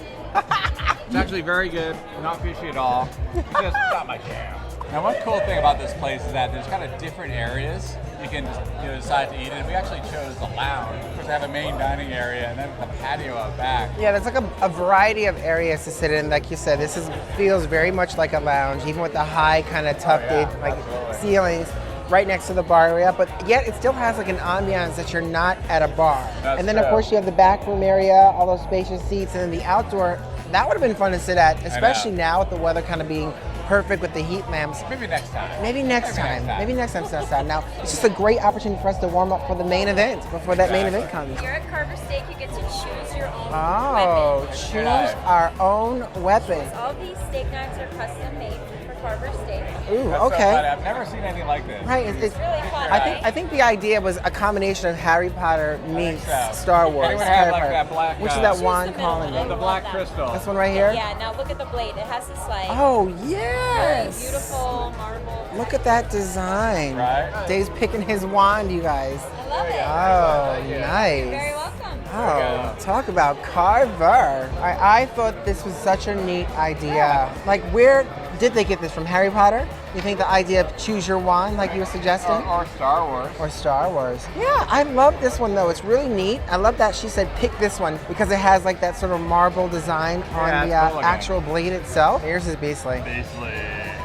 [SPEAKER 2] It's actually very good. Not fishy at all. Just not my jam. Now, one cool thing about this place is that there's kind of different areas you can just, decide to eat in. We actually chose the lounge, because they have a main dining area and then the patio out back.
[SPEAKER 4] Yeah, there's like a variety of areas to sit in. Like you said, this feels very much like a lounge, even with the high kind of tufted ceilings right next to the bar area. But yet it still has like an ambiance that you're not at a bar. And then of course you have the back room area, all those spacious seats, and then the outdoor. That would have been fun to sit at, especially now with the weather kind of being perfect with the heat lamps.
[SPEAKER 2] Maybe next time.
[SPEAKER 4] Maybe next time it's outside. Now, it's just a great opportunity for us to warm up for the main event, before that main event comes.
[SPEAKER 8] Here at Carversteak, you get to choose your own weapon.
[SPEAKER 4] Choose our own weapon.
[SPEAKER 8] All these steak knives are custom made for Carversteak.
[SPEAKER 4] Ooh,
[SPEAKER 2] That's
[SPEAKER 4] okay.
[SPEAKER 2] So funny. I've never seen anything like this.
[SPEAKER 4] Right,
[SPEAKER 8] It's really fun.
[SPEAKER 4] I think the idea was a combination of Harry Potter meets Star Wars.
[SPEAKER 2] Anyone have like that black,
[SPEAKER 4] which is that
[SPEAKER 8] Choose
[SPEAKER 4] wand
[SPEAKER 8] the middle
[SPEAKER 4] calling
[SPEAKER 8] one.
[SPEAKER 4] it?
[SPEAKER 2] the black crystal.
[SPEAKER 4] This one right here?
[SPEAKER 8] Yeah, now look at the blade. It has this like
[SPEAKER 4] Oh,
[SPEAKER 8] really
[SPEAKER 4] yes.
[SPEAKER 8] beautiful marble.
[SPEAKER 4] Look at that design.
[SPEAKER 2] Right.
[SPEAKER 4] Dave's picking his wand, you guys.
[SPEAKER 8] I love it.
[SPEAKER 4] Oh,
[SPEAKER 8] You're
[SPEAKER 4] nice.
[SPEAKER 8] very welcome.
[SPEAKER 4] Oh, talk about Carver. I thought this was such a neat idea. Like, where did they get this from? Harry Potter? You think the idea of choose your wand, like you were suggesting?
[SPEAKER 2] Or Star Wars.
[SPEAKER 4] Or Star Wars. Yeah, I love this one though. It's really neat. I love that she said pick this one because it has like that sort of marble design on the
[SPEAKER 2] cool looking.
[SPEAKER 4] actual blade itself. Here's his beastly.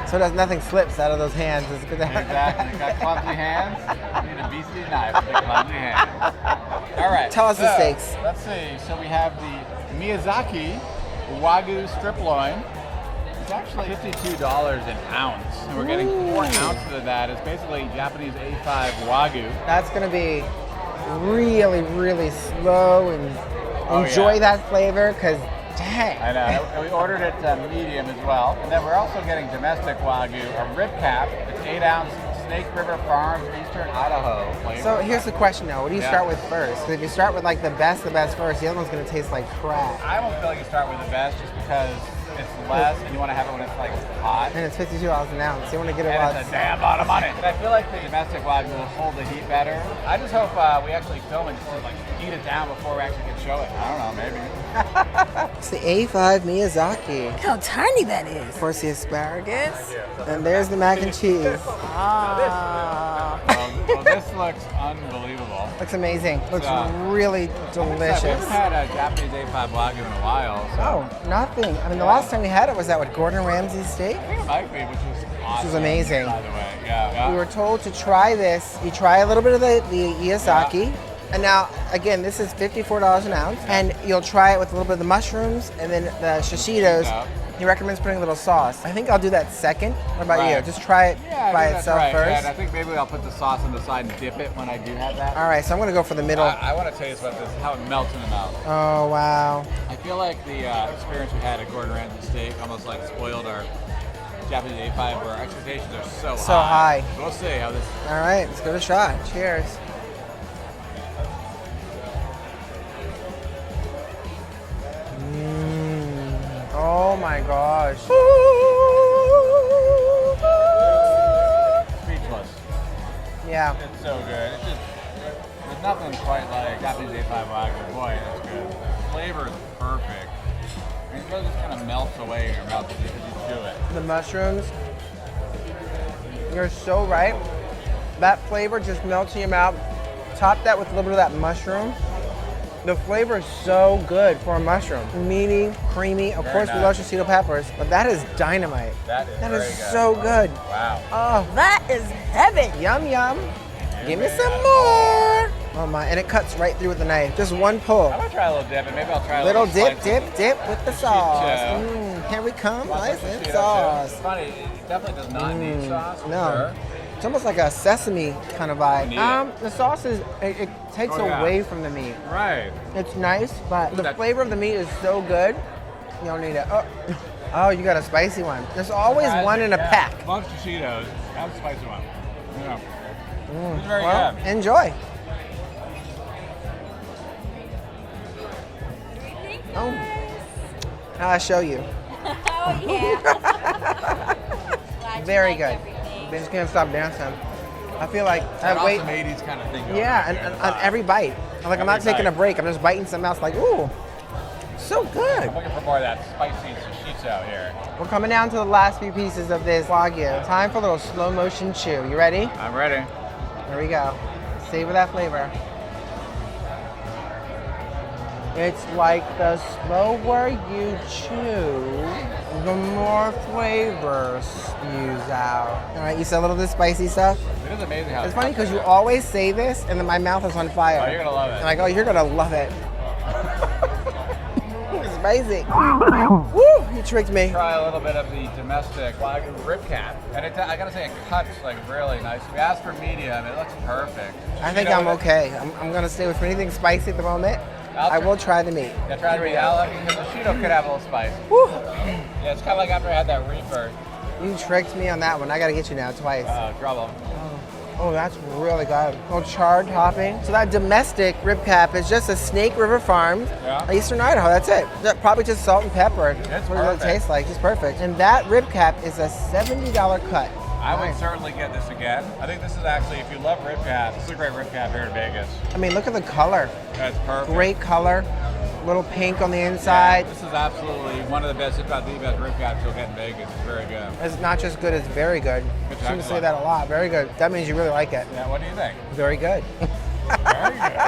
[SPEAKER 4] So that nothing slips out of those hands. It's good to have.
[SPEAKER 2] Exactly. You got clumsy hands. You need a beastly knife with clumsy hands. All right.
[SPEAKER 4] Tell us the steaks.
[SPEAKER 2] Let's see. So we have the Miyazaki Wagyu strip loin. It's actually $52 an ounce. And we're getting 4 ounces of that. It's basically Japanese A5 Wagyu.
[SPEAKER 4] That's gonna be really, really slow and enjoy that flavor because dang.
[SPEAKER 2] I know. And we ordered it medium as well. And then we're also getting domestic Wagyu, a rib cap. It's 8 ounce Snake River Farms, Eastern Idaho flavor.
[SPEAKER 4] So here's the question now. What do you start with first? 'Cause if you start with like the best first, the other one's gonna taste like crap.
[SPEAKER 2] I almost feel like you start with the best just because it's less and you want to have it when it's like hot.
[SPEAKER 4] And it's $52 an ounce. You want to get it
[SPEAKER 2] And
[SPEAKER 4] while
[SPEAKER 2] it's a damn lot of money. And I feel like the domestic Wagyu will hold the heat better. I just hope we actually film it just to like heat it down before we actually can show it. I don't know, maybe.
[SPEAKER 4] It's the A5 Miyazaki.
[SPEAKER 1] Look how tiny that is.
[SPEAKER 4] Of course, the asparagus. And there's the mac and cheese.
[SPEAKER 2] Well, this looks unbelievable.
[SPEAKER 4] Looks amazing. Looks
[SPEAKER 2] So,
[SPEAKER 4] really
[SPEAKER 2] We
[SPEAKER 4] delicious.
[SPEAKER 2] haven't had a Japanese A5 Wagyu in a while. So.
[SPEAKER 4] Oh, nothing. I mean, the last time we had it was that with Gordon Ramsay's steak.
[SPEAKER 2] I think it might be, which is awesome.
[SPEAKER 4] is amazing.
[SPEAKER 2] By the way, yeah.
[SPEAKER 4] We were told to try this. You try a little bit of the Miyazaki. And now, again, this is $54 an ounce. And you'll try it with a little bit of the mushrooms and then the shishitos. He recommends putting a little sauce. I think I'll do that second. What about you? Just try it by itself first.
[SPEAKER 2] Yeah, and I think maybe I'll put the sauce on the side and dip it when I do have that.
[SPEAKER 4] All right, so I'm going to go for the middle.
[SPEAKER 2] I want to taste what this, how it melts in the mouth.
[SPEAKER 4] Oh, wow.
[SPEAKER 2] I feel like the experience we had at Gordon Ramsay Steak almost like spoiled our Japanese A5 where our expectations are so high. We'll see how this.
[SPEAKER 4] All right, let's give it a shot. Cheers. Oh my gosh.
[SPEAKER 2] Speechless.
[SPEAKER 4] Yeah.
[SPEAKER 2] It's so good. It's just, there's nothing quite like Japanese A5 Wagyu. Boy, it's good. The flavor is perfect. And it really just kind of melts away in your mouth as you chew it.
[SPEAKER 4] The mushrooms. You're so right. That flavor just melts in your mouth. Top that with a little bit of that mushroom. The flavor is so good for a mushroom. Meaty, creamy. Of course, we love shishito peppers, but that is dynamite.
[SPEAKER 2] That is very good.
[SPEAKER 4] so good.
[SPEAKER 2] Wow.
[SPEAKER 4] Oh, that is heaven. Yum, yum. Give me some more. Oh my, and it cuts right through with the knife. Just one pull.
[SPEAKER 2] I'm gonna try a little dip, and maybe I'll try a
[SPEAKER 4] little
[SPEAKER 2] slice
[SPEAKER 4] dip
[SPEAKER 2] of
[SPEAKER 4] with the sauce.
[SPEAKER 2] Shishito.
[SPEAKER 4] Here we come, nice and
[SPEAKER 2] Shishito
[SPEAKER 4] sauce.
[SPEAKER 2] too. It's funny, it definitely does not need sauce. for
[SPEAKER 4] No.
[SPEAKER 2] sure.
[SPEAKER 3] almost like a sesame kind of vibe.
[SPEAKER 2] Yeah.
[SPEAKER 3] The sauce is, it takes away from the meat.
[SPEAKER 2] Right.
[SPEAKER 3] It's nice, but the
[SPEAKER 2] That's-
[SPEAKER 3] flavor of the meat is so good. You don't need it. Oh, you got a spicy one. There's always one in a pack.
[SPEAKER 2] Lunch Cheetos. That's a spicy one. Yeah. It's very
[SPEAKER 3] Well,
[SPEAKER 2] good.
[SPEAKER 3] enjoy. Oh, I'll show you.
[SPEAKER 8] Oh, yeah.
[SPEAKER 3] Very good. They just can't stop dancing. I feel like
[SPEAKER 2] That
[SPEAKER 3] I wait.
[SPEAKER 2] awesome 80s kind of thing going
[SPEAKER 3] Yeah,
[SPEAKER 2] on
[SPEAKER 3] and
[SPEAKER 2] there.
[SPEAKER 3] on every bite. Like I'm not
[SPEAKER 2] Every
[SPEAKER 3] taking a
[SPEAKER 2] bite.
[SPEAKER 3] break. I'm just biting something else. Like, ooh, so good.
[SPEAKER 2] I'm looking for more of that spicy shiso here.
[SPEAKER 3] We're coming down to the last few pieces of this Wagyu. Time for a little slow motion chew. You ready?
[SPEAKER 2] I'm ready.
[SPEAKER 3] Here we go. Savor that flavor. It's like the slower you chew, the more flavor spews out. All right, you said a little bit of spicy stuff.
[SPEAKER 2] It is amazing how
[SPEAKER 3] It's funny because you always say this, and then my mouth is on fire.
[SPEAKER 2] Oh, you're gonna love it.
[SPEAKER 3] And I go, you're gonna love it. It's spicy. Woo! You tricked me.
[SPEAKER 2] Try a little bit of the domestic Wagyu rib cap, and I gotta say it cuts like really nice. We asked for medium, it looks perfect.
[SPEAKER 3] I think I'm okay. I'm gonna stay with anything spicy at the moment. I will try the meat.
[SPEAKER 2] Yeah, try to be because the Cheeto could have a little spice.
[SPEAKER 3] Woo!
[SPEAKER 2] Yeah, it's kind of like after I had that reefer.
[SPEAKER 3] You tricked me on that one. I gotta get you now twice.
[SPEAKER 2] Trouble.
[SPEAKER 3] Oh, that's really good. Oh, charred topping. So that domestic rib cap is just a Snake River Farms, Eastern Idaho. That's it. Probably just salt and pepper. That's what it tastes like. Just perfect. And that rib cap is a $70 cut.
[SPEAKER 2] I would certainly get this again. I think this is actually, if you love rib cap, this is a great rib cap here in Vegas.
[SPEAKER 3] I mean, look at the color.
[SPEAKER 2] That's perfect.
[SPEAKER 3] Great color. Little pink on the inside.
[SPEAKER 2] Yeah, this is absolutely one of the best, if not the best rib caps you'll get in Vegas. It's very good.
[SPEAKER 3] It's not just good, it's very good.
[SPEAKER 2] Good
[SPEAKER 3] You
[SPEAKER 2] job.
[SPEAKER 3] say that a lot. Very good. That means you really like it.
[SPEAKER 2] Yeah, what do you think?
[SPEAKER 3] Very good.
[SPEAKER 2] Very good.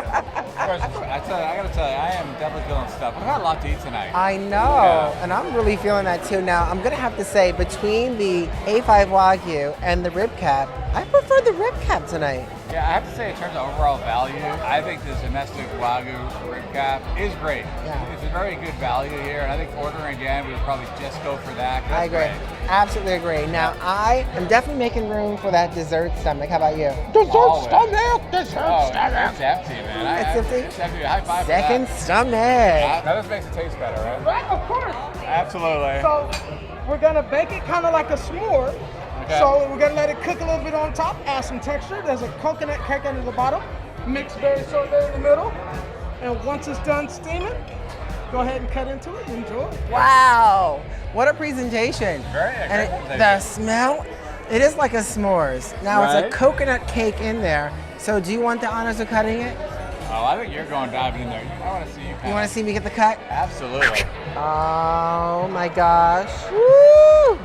[SPEAKER 2] Of course, I gotta tell you, I am definitely feeling stuff. I've had a lot to eat tonight.
[SPEAKER 3] I know, and I'm really feeling that too. Now, I'm gonna have to say, between the A5 Wagyu and the rib cap, I prefer the rib cap tonight.
[SPEAKER 2] Yeah, I have to say, in terms of overall value, I think this domestic Wagyu rib cap is great.
[SPEAKER 3] Yeah.
[SPEAKER 2] It's a very good value here, and I think ordering again, we would probably just go for that.
[SPEAKER 3] I agree.
[SPEAKER 2] Great.
[SPEAKER 3] Absolutely agree. Now, I am definitely making room for that dessert stomach. How about you?
[SPEAKER 2] Always.
[SPEAKER 3] Dessert
[SPEAKER 2] It's empty, man.
[SPEAKER 3] It's empty?
[SPEAKER 2] It's empty. High five for
[SPEAKER 3] Second
[SPEAKER 2] that.
[SPEAKER 3] stomach.
[SPEAKER 2] Now this makes it taste better, right?
[SPEAKER 7] Right, of course.
[SPEAKER 2] Absolutely.
[SPEAKER 7] So we're gonna bake it kind of like a s'more.
[SPEAKER 2] Okay.
[SPEAKER 7] So we're gonna let it cook a little bit on top, add some texture. There's a coconut cake under the bottom, mixed berry sorbet in the middle. And once it's done steaming, go ahead and cut into it and enjoy.
[SPEAKER 3] Wow. What a presentation.
[SPEAKER 2] Very
[SPEAKER 3] And
[SPEAKER 2] great
[SPEAKER 3] the smell, it is like a s'mores. Now, it's
[SPEAKER 2] Right.
[SPEAKER 3] a coconut cake in there. So do you want the honors of cutting it?
[SPEAKER 2] Oh, I think you're going diving in there. I want to see you.
[SPEAKER 3] You want to see me get the cut?
[SPEAKER 2] Absolutely.
[SPEAKER 3] Oh my gosh. Woo!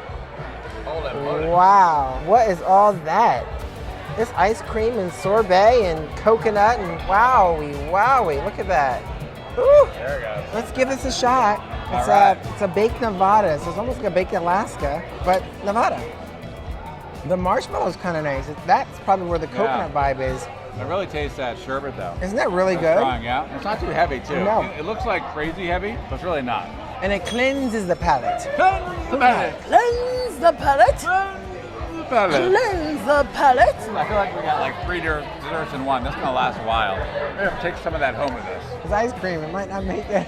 [SPEAKER 2] Hold it.
[SPEAKER 3] Wow. What is all that? This ice cream and sorbet and coconut and wowie. Look at that. Ooh.
[SPEAKER 2] There it goes.
[SPEAKER 3] Let's give this a shot. It's
[SPEAKER 2] All right.
[SPEAKER 3] it's a baked Nevada, so it's almost like a baked Alaska, but Nevada. The marshmallow's kind of nice. That's probably where the coconut vibe is.
[SPEAKER 2] I really taste that sherbet though.
[SPEAKER 3] Isn't that really
[SPEAKER 2] That's
[SPEAKER 3] good?
[SPEAKER 2] strong, yeah. It's not too heavy too.
[SPEAKER 3] No.
[SPEAKER 2] It looks like crazy heavy, but it's really not.
[SPEAKER 3] And it cleanses the palate.
[SPEAKER 2] Cleanse the palate.
[SPEAKER 3] Cleanse the palate.
[SPEAKER 2] Cleanse the palate.
[SPEAKER 3] Cleanse the palate.
[SPEAKER 2] I feel like we got like 3 desserts in one. That's gonna last a while. We're gonna take some of that home with us.
[SPEAKER 3] It's ice cream. It might not make it.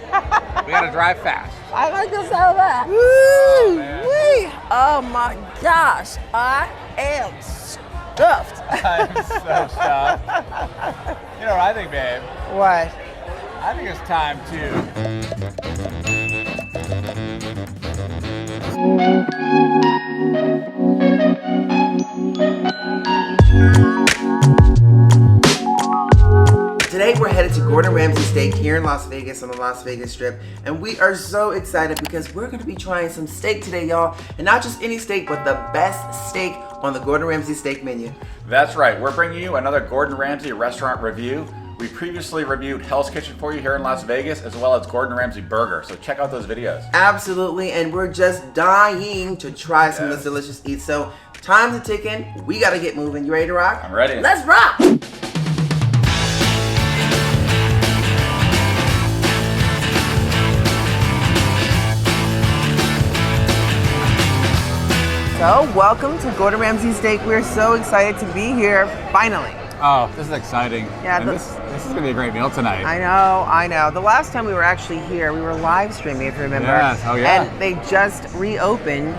[SPEAKER 2] We gotta drive fast.
[SPEAKER 3] I like the sound of that. Woo!
[SPEAKER 2] man.
[SPEAKER 3] Wee! Oh my gosh. I am stuffed.
[SPEAKER 2] I'm so stuffed. You know what I think, babe?
[SPEAKER 3] What?
[SPEAKER 2] I think it's time to.
[SPEAKER 4] Today we're headed to Gordon Ramsay Steak here in Las Vegas on the Las Vegas Strip, and we are so excited because we're going to be trying some steak today, y'all, and not just any steak, but the best steak on the Gordon Ramsay steak menu.
[SPEAKER 2] That's right. We're bringing you another Gordon Ramsay restaurant review. We previously reviewed Hell's Kitchen for you here in Las Vegas, as well as Gordon Ramsay Burger. So check out those videos.
[SPEAKER 4] Absolutely, and we're just dying to try some of this delicious eats. So time's a ticking. We got to get moving. You ready to rock?
[SPEAKER 2] I'm ready.
[SPEAKER 4] Let's rock! So, welcome to Gordon Ramsay Steak. We're so excited to be here, finally.
[SPEAKER 2] Oh, this is exciting.
[SPEAKER 4] Yeah,
[SPEAKER 2] and this is going to be a great meal tonight.
[SPEAKER 4] I know. The last time we were actually here, we were live streaming, if you remember.
[SPEAKER 2] Yes, oh yeah.
[SPEAKER 4] And they just reopened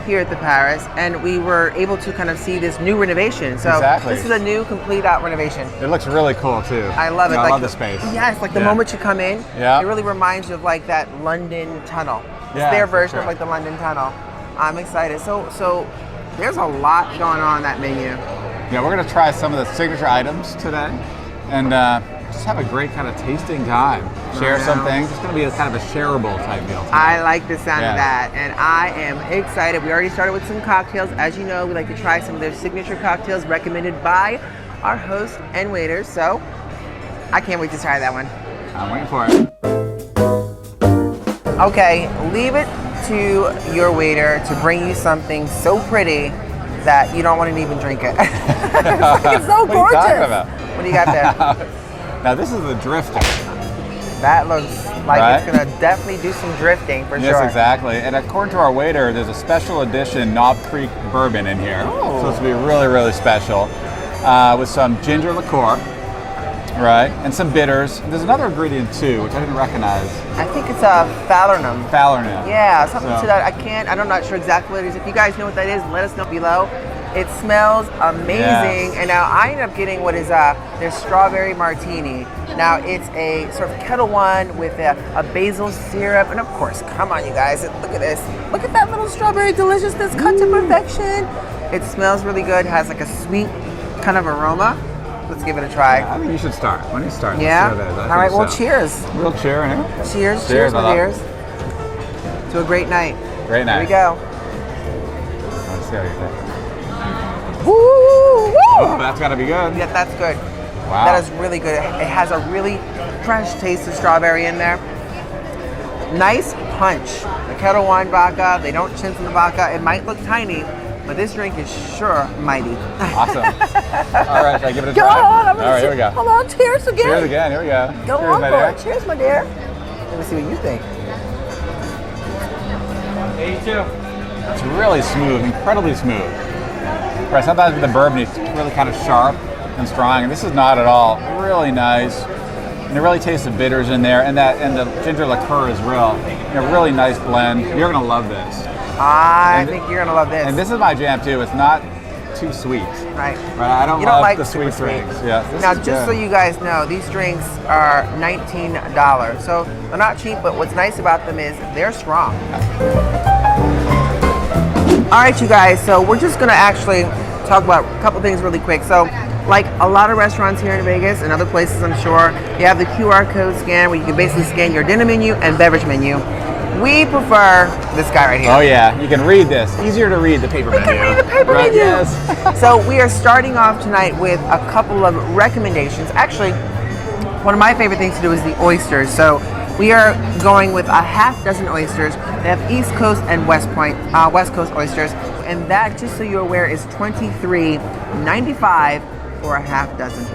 [SPEAKER 4] here at the Paris, and we were able to kind of see this new renovation. So
[SPEAKER 2] Exactly.
[SPEAKER 4] this is a new, complete out renovation.
[SPEAKER 2] It looks really cool too.
[SPEAKER 4] I love it.
[SPEAKER 2] I
[SPEAKER 4] like
[SPEAKER 2] love the space.
[SPEAKER 4] Yes, like the moment you come in,
[SPEAKER 2] Yeah.
[SPEAKER 4] it really reminds you of like that London tunnel. It's
[SPEAKER 2] Yeah,
[SPEAKER 4] their
[SPEAKER 2] for
[SPEAKER 4] version
[SPEAKER 2] sure.
[SPEAKER 4] of like the London tunnel. I'm excited. So there's a lot going on that menu.
[SPEAKER 2] Yeah, we're going to try some of the signature items today and just have a great kind of tasting time. Share some things. It's going to be a kind of a shareable type meal tonight.
[SPEAKER 4] I like the sound of that, and I am excited. We already started with some cocktails. As you know, we like to try some of their signature cocktails recommended by our hosts and waiters, so I can't wait to try that one.
[SPEAKER 2] I'm waiting for it.
[SPEAKER 4] Okay, leave it to your waiter to bring you something so pretty that you don't want to even drink it. It's so
[SPEAKER 2] What are you
[SPEAKER 4] gorgeous.
[SPEAKER 2] talking about?
[SPEAKER 4] What do you got there?
[SPEAKER 2] Now this is the drifter.
[SPEAKER 4] That looks like
[SPEAKER 2] Right?
[SPEAKER 4] it's gonna definitely do some drifting for
[SPEAKER 2] Yes,
[SPEAKER 4] sure.
[SPEAKER 2] exactly. And according to our waiter, there's a special edition Knob Creek bourbon in here.
[SPEAKER 4] Oh.
[SPEAKER 2] So it's going to be really, really special. With some ginger liqueur, right? And some bitters. There's another ingredient too, which I didn't recognize.
[SPEAKER 4] I think it's a falernum.
[SPEAKER 2] Falernum.
[SPEAKER 4] Yeah, something
[SPEAKER 2] So-
[SPEAKER 4] to that. I'm not sure exactly what it is. If you guys know what that is, let us know below. It smells amazing.
[SPEAKER 2] Yes.
[SPEAKER 4] And now I ended up getting what is their strawberry martini. Now it's a sort of Kettle One with a basil syrup. And of course, come on you guys, look at this. Look at that little strawberry deliciousness cut to perfection. It smells really good, has like a sweet kind of aroma. Let's give it a try.
[SPEAKER 2] I think you should start. Why don't you start?
[SPEAKER 4] Yeah?
[SPEAKER 2] Let's see how that is. I
[SPEAKER 4] All
[SPEAKER 2] think
[SPEAKER 4] right, well,
[SPEAKER 2] so.
[SPEAKER 4] cheers.
[SPEAKER 2] Real cheer in here.
[SPEAKER 4] Cheers,
[SPEAKER 2] Cheers,
[SPEAKER 4] my
[SPEAKER 2] my love.
[SPEAKER 4] dears. To a great night.
[SPEAKER 2] Great night.
[SPEAKER 4] Here we go.
[SPEAKER 2] Let's see how you think.
[SPEAKER 4] Woo, woo.
[SPEAKER 2] Oh, that's got to be good.
[SPEAKER 4] Yeah, that's good.
[SPEAKER 2] Wow.
[SPEAKER 4] That is really good. It has a really fresh taste of strawberry in there. Nice punch. The Kettle One vodka, they don't chintz in the vodka. It might look tiny, but this drink is sure mighty.
[SPEAKER 2] Awesome. All right, should I give it a
[SPEAKER 4] Go
[SPEAKER 2] try?
[SPEAKER 4] on,
[SPEAKER 2] All right, here we go.
[SPEAKER 4] Hold on, cheers again.
[SPEAKER 2] Cheers again. Here we go.
[SPEAKER 4] Go
[SPEAKER 2] Cheers,
[SPEAKER 4] on
[SPEAKER 2] my
[SPEAKER 4] for
[SPEAKER 2] dear.
[SPEAKER 4] it. Cheers, my dear. Let me see what you think.
[SPEAKER 2] It's really smooth, incredibly smooth. Right, sometimes with the bourbon, it's really kind of sharp and strong, and this is not at all. Really nice, and it really tastes the bitters in there, and the ginger liqueur is real. Really nice blend. You're gonna love this.
[SPEAKER 4] I
[SPEAKER 2] And-
[SPEAKER 4] think you're gonna love this.
[SPEAKER 2] And this is my jam too. It's not too sweet.
[SPEAKER 4] Right.
[SPEAKER 2] Right, I don't
[SPEAKER 4] You don't
[SPEAKER 2] love
[SPEAKER 4] like
[SPEAKER 2] the
[SPEAKER 4] super
[SPEAKER 2] sweet
[SPEAKER 4] sweet.
[SPEAKER 2] drinks. Yeah. This
[SPEAKER 4] Now,
[SPEAKER 2] is
[SPEAKER 4] just so
[SPEAKER 2] good.
[SPEAKER 4] you guys know, these drinks are $19. So they're not cheap, but what's nice about them is they're strong. All right, you guys, so we're just gonna actually talk about a couple things really quick. So, like a lot of restaurants here in Vegas and other places, I'm sure, you have the QR code scan where you can basically scan your dinner menu and beverage menu. We prefer this guy right here.
[SPEAKER 2] Oh yeah, you can read this. Easier to read the paper menu.
[SPEAKER 4] can read the paper
[SPEAKER 2] Right,
[SPEAKER 4] menu.
[SPEAKER 2] Yes.
[SPEAKER 4] So we are starting off tonight with a couple of recommendations. Actually, one of my favorite things to do is the oysters. So we are going with a half dozen oysters. They have East Coast and West Coast oysters, and that, just so you're aware, is $23.95 for a half dozen.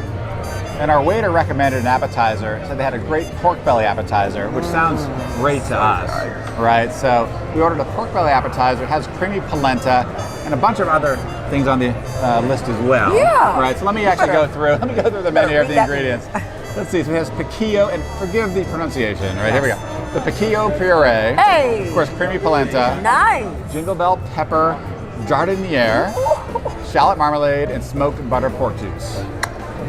[SPEAKER 2] And our waiter recommended an appetizer. Said they had a great pork belly appetizer, which sounds great to us, right? So we ordered a pork belly appetizer. It has creamy polenta and a bunch of other things on the list as well.
[SPEAKER 4] Yeah.
[SPEAKER 2] Right. So let me actually go through. Let me go through the menu of the
[SPEAKER 4] Read that.
[SPEAKER 2] ingredients. Let's see. So it has piquillo, and forgive the pronunciation. Right, here we go. The piquillo puree.
[SPEAKER 4] Hey!
[SPEAKER 2] Of course, creamy polenta.
[SPEAKER 4] Nice.
[SPEAKER 2] Jingle bell pepper, jardiniere, shallot marmalade, and smoked butter pork juice.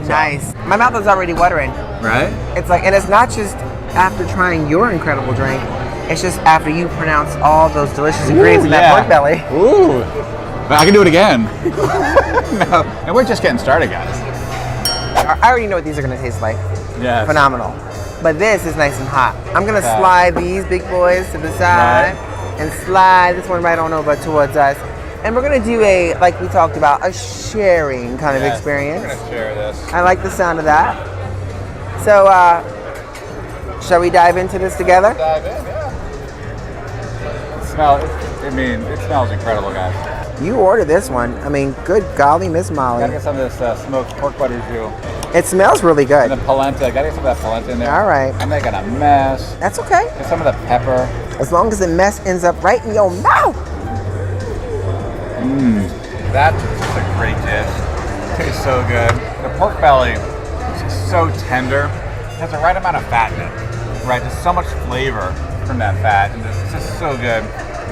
[SPEAKER 4] Nice. My mouth is already watering.
[SPEAKER 2] Right?
[SPEAKER 4] It's like, and it's not just after trying your incredible drink. It's just after you pronounce all those delicious ingredients in that pork belly.
[SPEAKER 2] Ooh. But I can do it again. No. And we're just getting started, guys.
[SPEAKER 4] I already know what these are going to taste like.
[SPEAKER 2] Yes.
[SPEAKER 4] Phenomenal. But this is nice and hot. I'm going to
[SPEAKER 2] Yeah.
[SPEAKER 4] slide these big boys to the side and slide this one right on over towards us. And we're going to do a, like we talked about, a sharing kind of
[SPEAKER 2] Yes.
[SPEAKER 4] experience.
[SPEAKER 2] We're gonna share this.
[SPEAKER 4] I like the sound of that. So, shall we dive into this together?
[SPEAKER 2] Dive in, yeah. It smells incredible, guys.
[SPEAKER 4] You ordered this one. I mean, good golly, Miss Molly.
[SPEAKER 2] Gotta get some of this smoked pork butter jus.
[SPEAKER 4] It smells really good.
[SPEAKER 2] And the polenta, gotta get some of that polenta in there.
[SPEAKER 4] All right.
[SPEAKER 2] I'm making a mess.
[SPEAKER 4] That's okay.
[SPEAKER 2] Get some of the pepper.
[SPEAKER 4] As long as the mess ends up right in your mouth.
[SPEAKER 2] That's just a great dish. Tastes so good. The pork belly is just so tender. It has the right amount of fat in it, right? Just so much flavor from that fat, and it's just so good.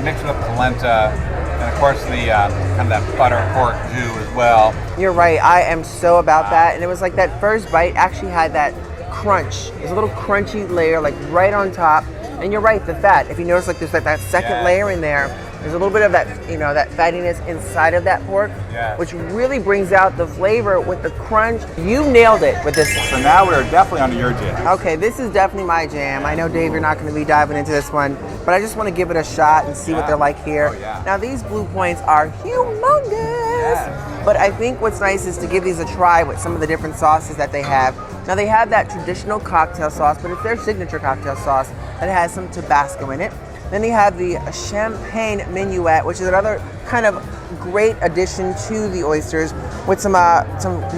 [SPEAKER 2] Mixed with polenta, and of course the kind of that butter pork jus as well.
[SPEAKER 4] You're right. I am so about that. And it was like that first bite actually had that crunch. There's a little crunchy layer like right on top. And you're right, the fat. If you notice, like there's like that second layer in there. There's a little bit of that, you know, that fattiness inside of that pork, which really brings out the flavor with the crunch. You nailed it with this one.
[SPEAKER 2] So now we're definitely onto your jam.
[SPEAKER 4] Okay, this is definitely my jam. I know, Dave, you're not going to be diving into this one, but I just want to give it a shot and see what they're like here. Now, these blue points are humongous, but I think what's nice is to give these a try with some of the different sauces that they have. Now, they have that traditional cocktail sauce, but it's their signature cocktail sauce that has some Tabasco in it. Then they have the champagne minuet, which is another kind of great addition to the oysters with some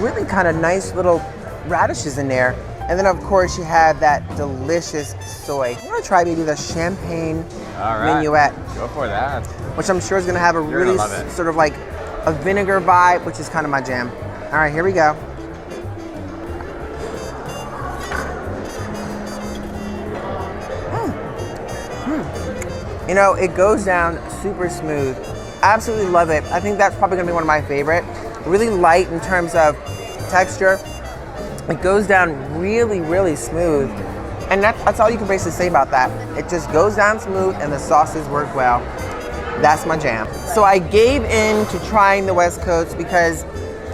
[SPEAKER 4] really kind of nice little radishes in there. And then of course you have that delicious soy. I'm gonna try maybe the champagne minuet.
[SPEAKER 2] Go for that.
[SPEAKER 4] Which I'm sure is gonna have a really sort of like a vinegar vibe, which is kind of my jam. All right, here we go. You know, it goes down super smooth. Absolutely love it. I think that's probably gonna be one of my favorite. Really light in terms of texture. It goes down really, really smooth. And that's all you can basically say about that. It just goes down smooth and the sauces work well. That's my jam. So I gave in to trying the West Coast because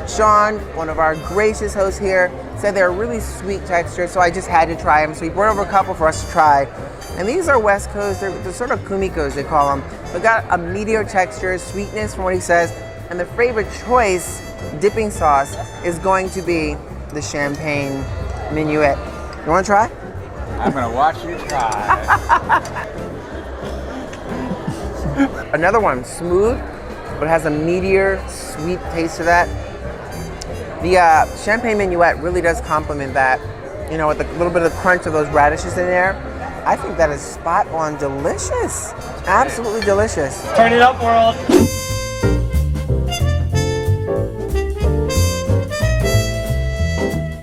[SPEAKER 4] Sean, one of our gracious hosts here, said they're really sweet texture, so I just had to try them. So he brought over a couple for us to try. And these are West Coast, they're sort of kumikos, they call them. They've got a meteor texture, sweetness from what he says, and the favorite choice dipping sauce is going to be the champagne minuet. You wanna try?
[SPEAKER 2] I'm gonna watch you try.
[SPEAKER 4] Another one, smooth, but has a meteor, sweet taste to that. The champagne minuet really does complement that, you know, with a little bit of the crunch of those radishes in there. I think that is spot on delicious. Absolutely delicious.
[SPEAKER 9] Turn it up, world.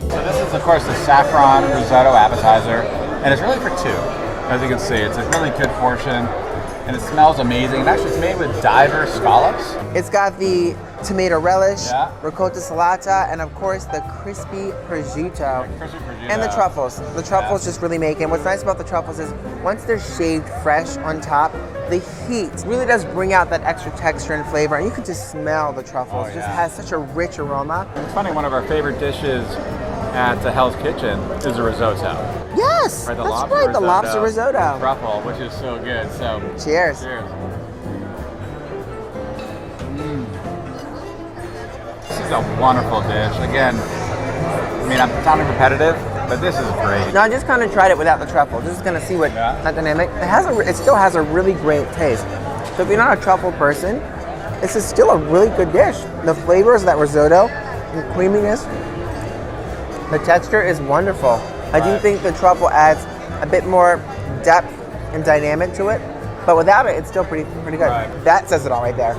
[SPEAKER 2] So this is, of course, the saffron risotto appetizer, and it's really for two. As you can see, it's a really good portion, and it smells amazing. And actually, it's made with diver scallops.
[SPEAKER 4] It's got the tomato relish, ricotta salata, and of course the crispy prosciutto. And the truffles. The truffles just really make it. What's nice about the truffles is once they're shaved fresh on top, the heat really does bring out that extra texture and flavor, and you can just smell the truffles. It just has such a rich aroma.
[SPEAKER 2] It's funny, one of our favorite dishes at Hell's Kitchen is a risotto.
[SPEAKER 4] Yes,
[SPEAKER 2] right,
[SPEAKER 4] that's right, the lobster risotto.
[SPEAKER 2] With truffle, which is so good. So
[SPEAKER 4] cheers.
[SPEAKER 2] Cheers. This is a wonderful dish. Again, I mean, I'm sounding repetitive, but this is great.
[SPEAKER 4] No, I just kind of tried it without the truffle. Just gonna see what that dynamic. It still has a really great taste. So if you're not a truffle person, this is still a really good dish. The flavors of that risotto, the creaminess, the texture is wonderful. I do think the truffle adds a bit more depth and dynamic to it, but without it, it's still pretty good. That says it all right there.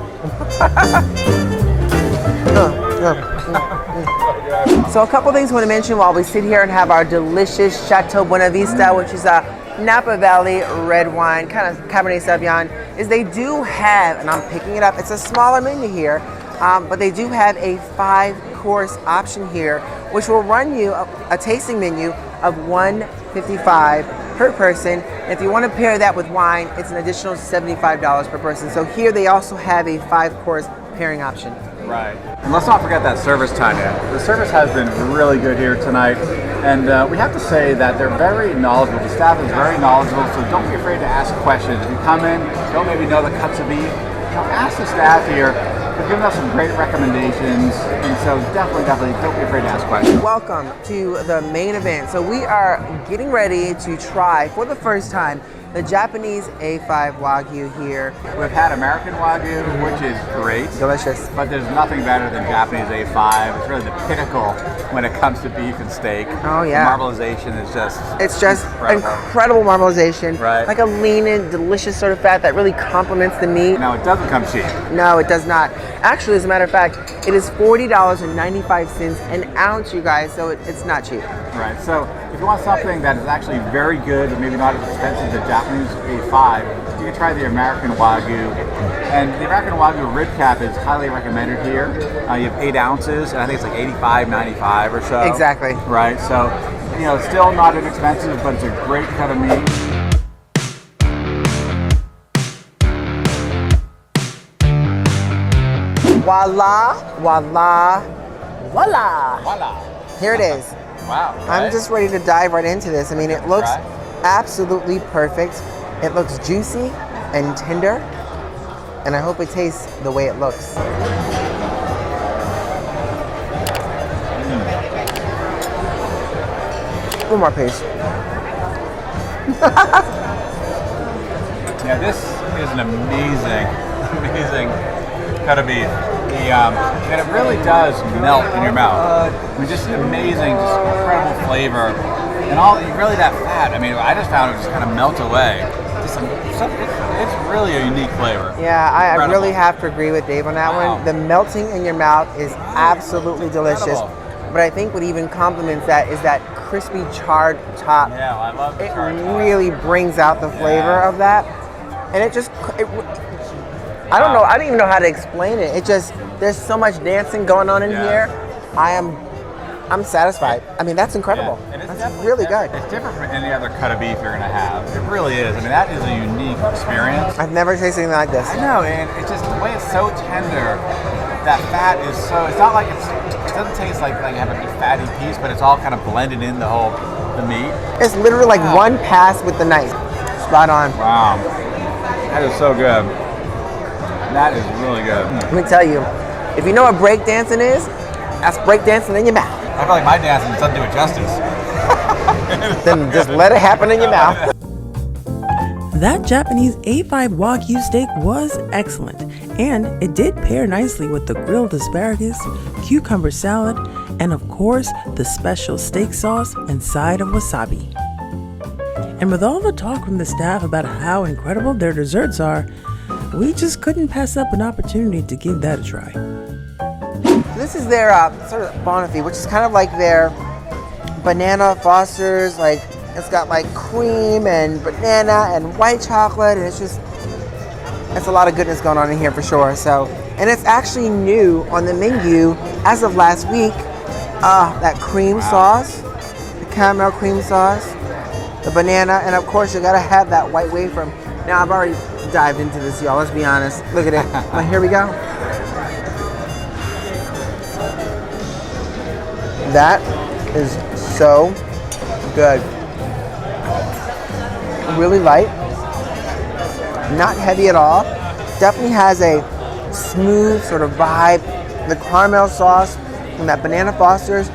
[SPEAKER 4] So a couple things I want to mention while we sit here and have our delicious Chateau Buena Vista, which is a Napa Valley red wine, kind of Cabernet Sauvignon, is they do have, and I'm picking it up, it's a smaller menu here, but they do have a 5-course option here, which will run you a tasting menu of $155 per person. And if you want to pair that with wine, it's an additional $75 per person. So here they also have a 5-course pairing option.
[SPEAKER 2] Right. And let's not forget that service, Tanya. The service has been really good here tonight. And we have to say that they're very knowledgeable. The staff is very knowledgeable, so don't be afraid to ask questions. If you come in, don't maybe know the cuts of beef, ask the staff here. They've given us some great recommendations, and so definitely don't be afraid to ask questions.
[SPEAKER 4] Welcome to the main event. So we are getting ready to try, for the first time, the Japanese A5 Wagyu here.
[SPEAKER 2] We've had American Wagyu, which is great.
[SPEAKER 4] Delicious.
[SPEAKER 2] But there's nothing better than Japanese A5. It's really the pinnacle when it comes to beef and steak.
[SPEAKER 4] Oh yeah.
[SPEAKER 2] The marbleization is just
[SPEAKER 4] incredible marbleization.
[SPEAKER 2] Right.
[SPEAKER 4] Like a lean and delicious sort of fat that really complements the meat.
[SPEAKER 2] No, it doesn't come cheap.
[SPEAKER 4] No, it does not. Actually, as a matter of fact, it is $40.95 an ounce, you guys, so it's not cheap.
[SPEAKER 2] Right, so if you want something that is actually very good, but maybe not as expensive as the Japanese A5, you can try the American Wagyu. And the American Wagyu rib cap is highly recommended here. You have 8 ounces, and I think it's like $85.95 or so.
[SPEAKER 4] Exactly.
[SPEAKER 2] Right, so, you know, it's still not inexpensive, but it's a great cut of meat.
[SPEAKER 4] Voila, voila, voila.
[SPEAKER 2] Voila.
[SPEAKER 4] Here it is.
[SPEAKER 2] Wow.
[SPEAKER 4] I'm just ready to dive right into this. I mean, it looks absolutely perfect. It looks juicy and tender, and I hope it tastes the way it looks. One more, please.
[SPEAKER 2] Yeah, this is an amazing cut of beef. And it really does melt in your mouth. I mean, just amazing, just incredible flavor. And all, really that fat, I mean, I just found it just kind of melt away. It's really a unique flavor.
[SPEAKER 4] Yeah, I really have to agree with Dave on that one. The melting in your mouth is absolutely delicious. But I think what even complements that is that crispy charred top.
[SPEAKER 2] Yeah, well, I love the charred top.
[SPEAKER 4] It really brings out the flavor of that. And it just, I don't know, I don't even know how to explain it. It just, there's so much dancing going on in here. I'm satisfied. I mean, that's incredible.
[SPEAKER 2] Yeah.
[SPEAKER 4] That's really good.
[SPEAKER 2] It's different from any other cut of beef you're gonna have. It really is. I mean, that is a unique experience.
[SPEAKER 4] I've never tasted anything like this.
[SPEAKER 2] I know, and it's just the way it's so tender. That fat is so, it's not like it doesn't taste like you have a big fatty piece, but it's all kind of blended in the meat.
[SPEAKER 4] It's literally like one pass with the knife. Spot on.
[SPEAKER 2] Wow. That is so good. That is really good.
[SPEAKER 4] Let me tell you, if you know what breakdancing is, that's breakdancing in your mouth.
[SPEAKER 2] I feel like my dancing doesn't do it justice.
[SPEAKER 4] Then just let it happen in your mouth.
[SPEAKER 1] That Japanese A5 Wagyu steak was excellent, and it did pair nicely with the grilled asparagus, cucumber salad, and of course, the special steak sauce and side of wasabi. And with all the talk from the staff about how incredible their desserts are, we just couldn't pass up an opportunity to give that a try.
[SPEAKER 4] This is their sort of bonify, which is kind of like their banana Foster's. Like, it's got like cream and banana and white chocolate, and it's a lot of goodness going on in here for sure. So, and it's actually new on the menu as of last week. That cream sauce, the caramel cream sauce, the banana, and of course you gotta have that white wafer. Now I've already dived into this, y'all. Let's be honest. Look at it. Well, here we go. That is so good. Really light, not heavy at all. Definitely has a smooth sort of vibe. The caramel sauce and that banana Foster's,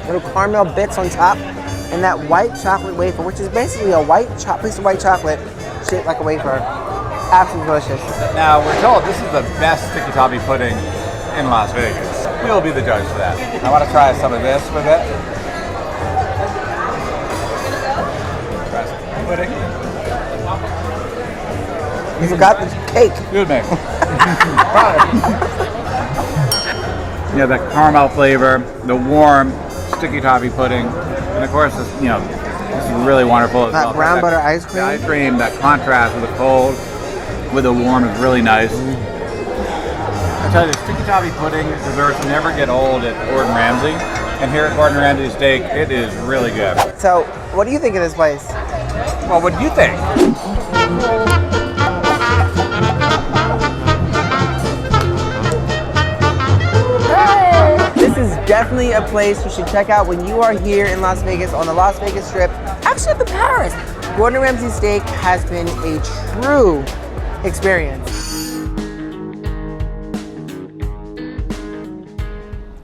[SPEAKER 4] little caramel bits on top, and that white chocolate wafer, which is basically a piece of white chocolate shaped like a wafer. Absolutely delicious.
[SPEAKER 2] Now, we're told this is the best sticky toffee pudding in Las Vegas. We'll be the judge for that. I want to try some of this with it. Try some pudding.
[SPEAKER 4] You forgot the cake.
[SPEAKER 2] Excuse me. Yeah, the caramel flavor, the warm sticky toffee pudding, and of course, this is really wonderful.
[SPEAKER 4] That brown butter ice cream.
[SPEAKER 2] The ice cream, that contrast with the cold, with the warm is really nice. I tell you, the sticky toffee pudding desserts never get old at Gordon Ramsay, and here at Gordon Ramsay Steak, it is really good.
[SPEAKER 4] So, what do you think of this place?
[SPEAKER 2] Well, what do you think?
[SPEAKER 4] This is definitely a place you should check out when you are here in Las Vegas on the Las Vegas Strip. Actually, up in Paris. Gordon Ramsay Steak has been a true experience.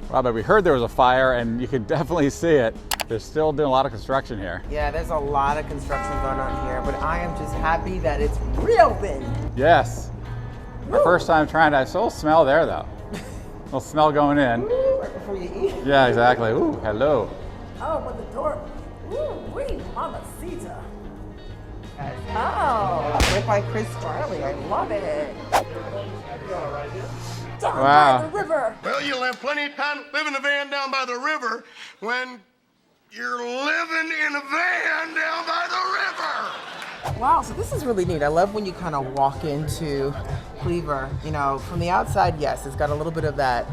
[SPEAKER 2] Well, but we heard there was a fire, and you can definitely see it. They're still doing a lot of construction here.
[SPEAKER 4] Yeah, there's a lot of construction going on here, but I am just happy that it's reopened.
[SPEAKER 2] Yes. Our first time trying it. I still smell there, though. Little smell going in.
[SPEAKER 4] Ooh, right before you eat.
[SPEAKER 2] Yeah, exactly. Ooh, hello.
[SPEAKER 8] Oh, but the door. Ooh, wait, mamacita.
[SPEAKER 4] Oh, made by Chris Farley. I love it.
[SPEAKER 8] down
[SPEAKER 2] Wow.
[SPEAKER 8] by the river.
[SPEAKER 9] Well, you'll have plenty of time to live in a van down by the river when you're living in a van down by the river.
[SPEAKER 4] Wow, so this is really neat. I love when you kind of walk into Cleaver. You know, from the outside, yes, it's got a little bit of that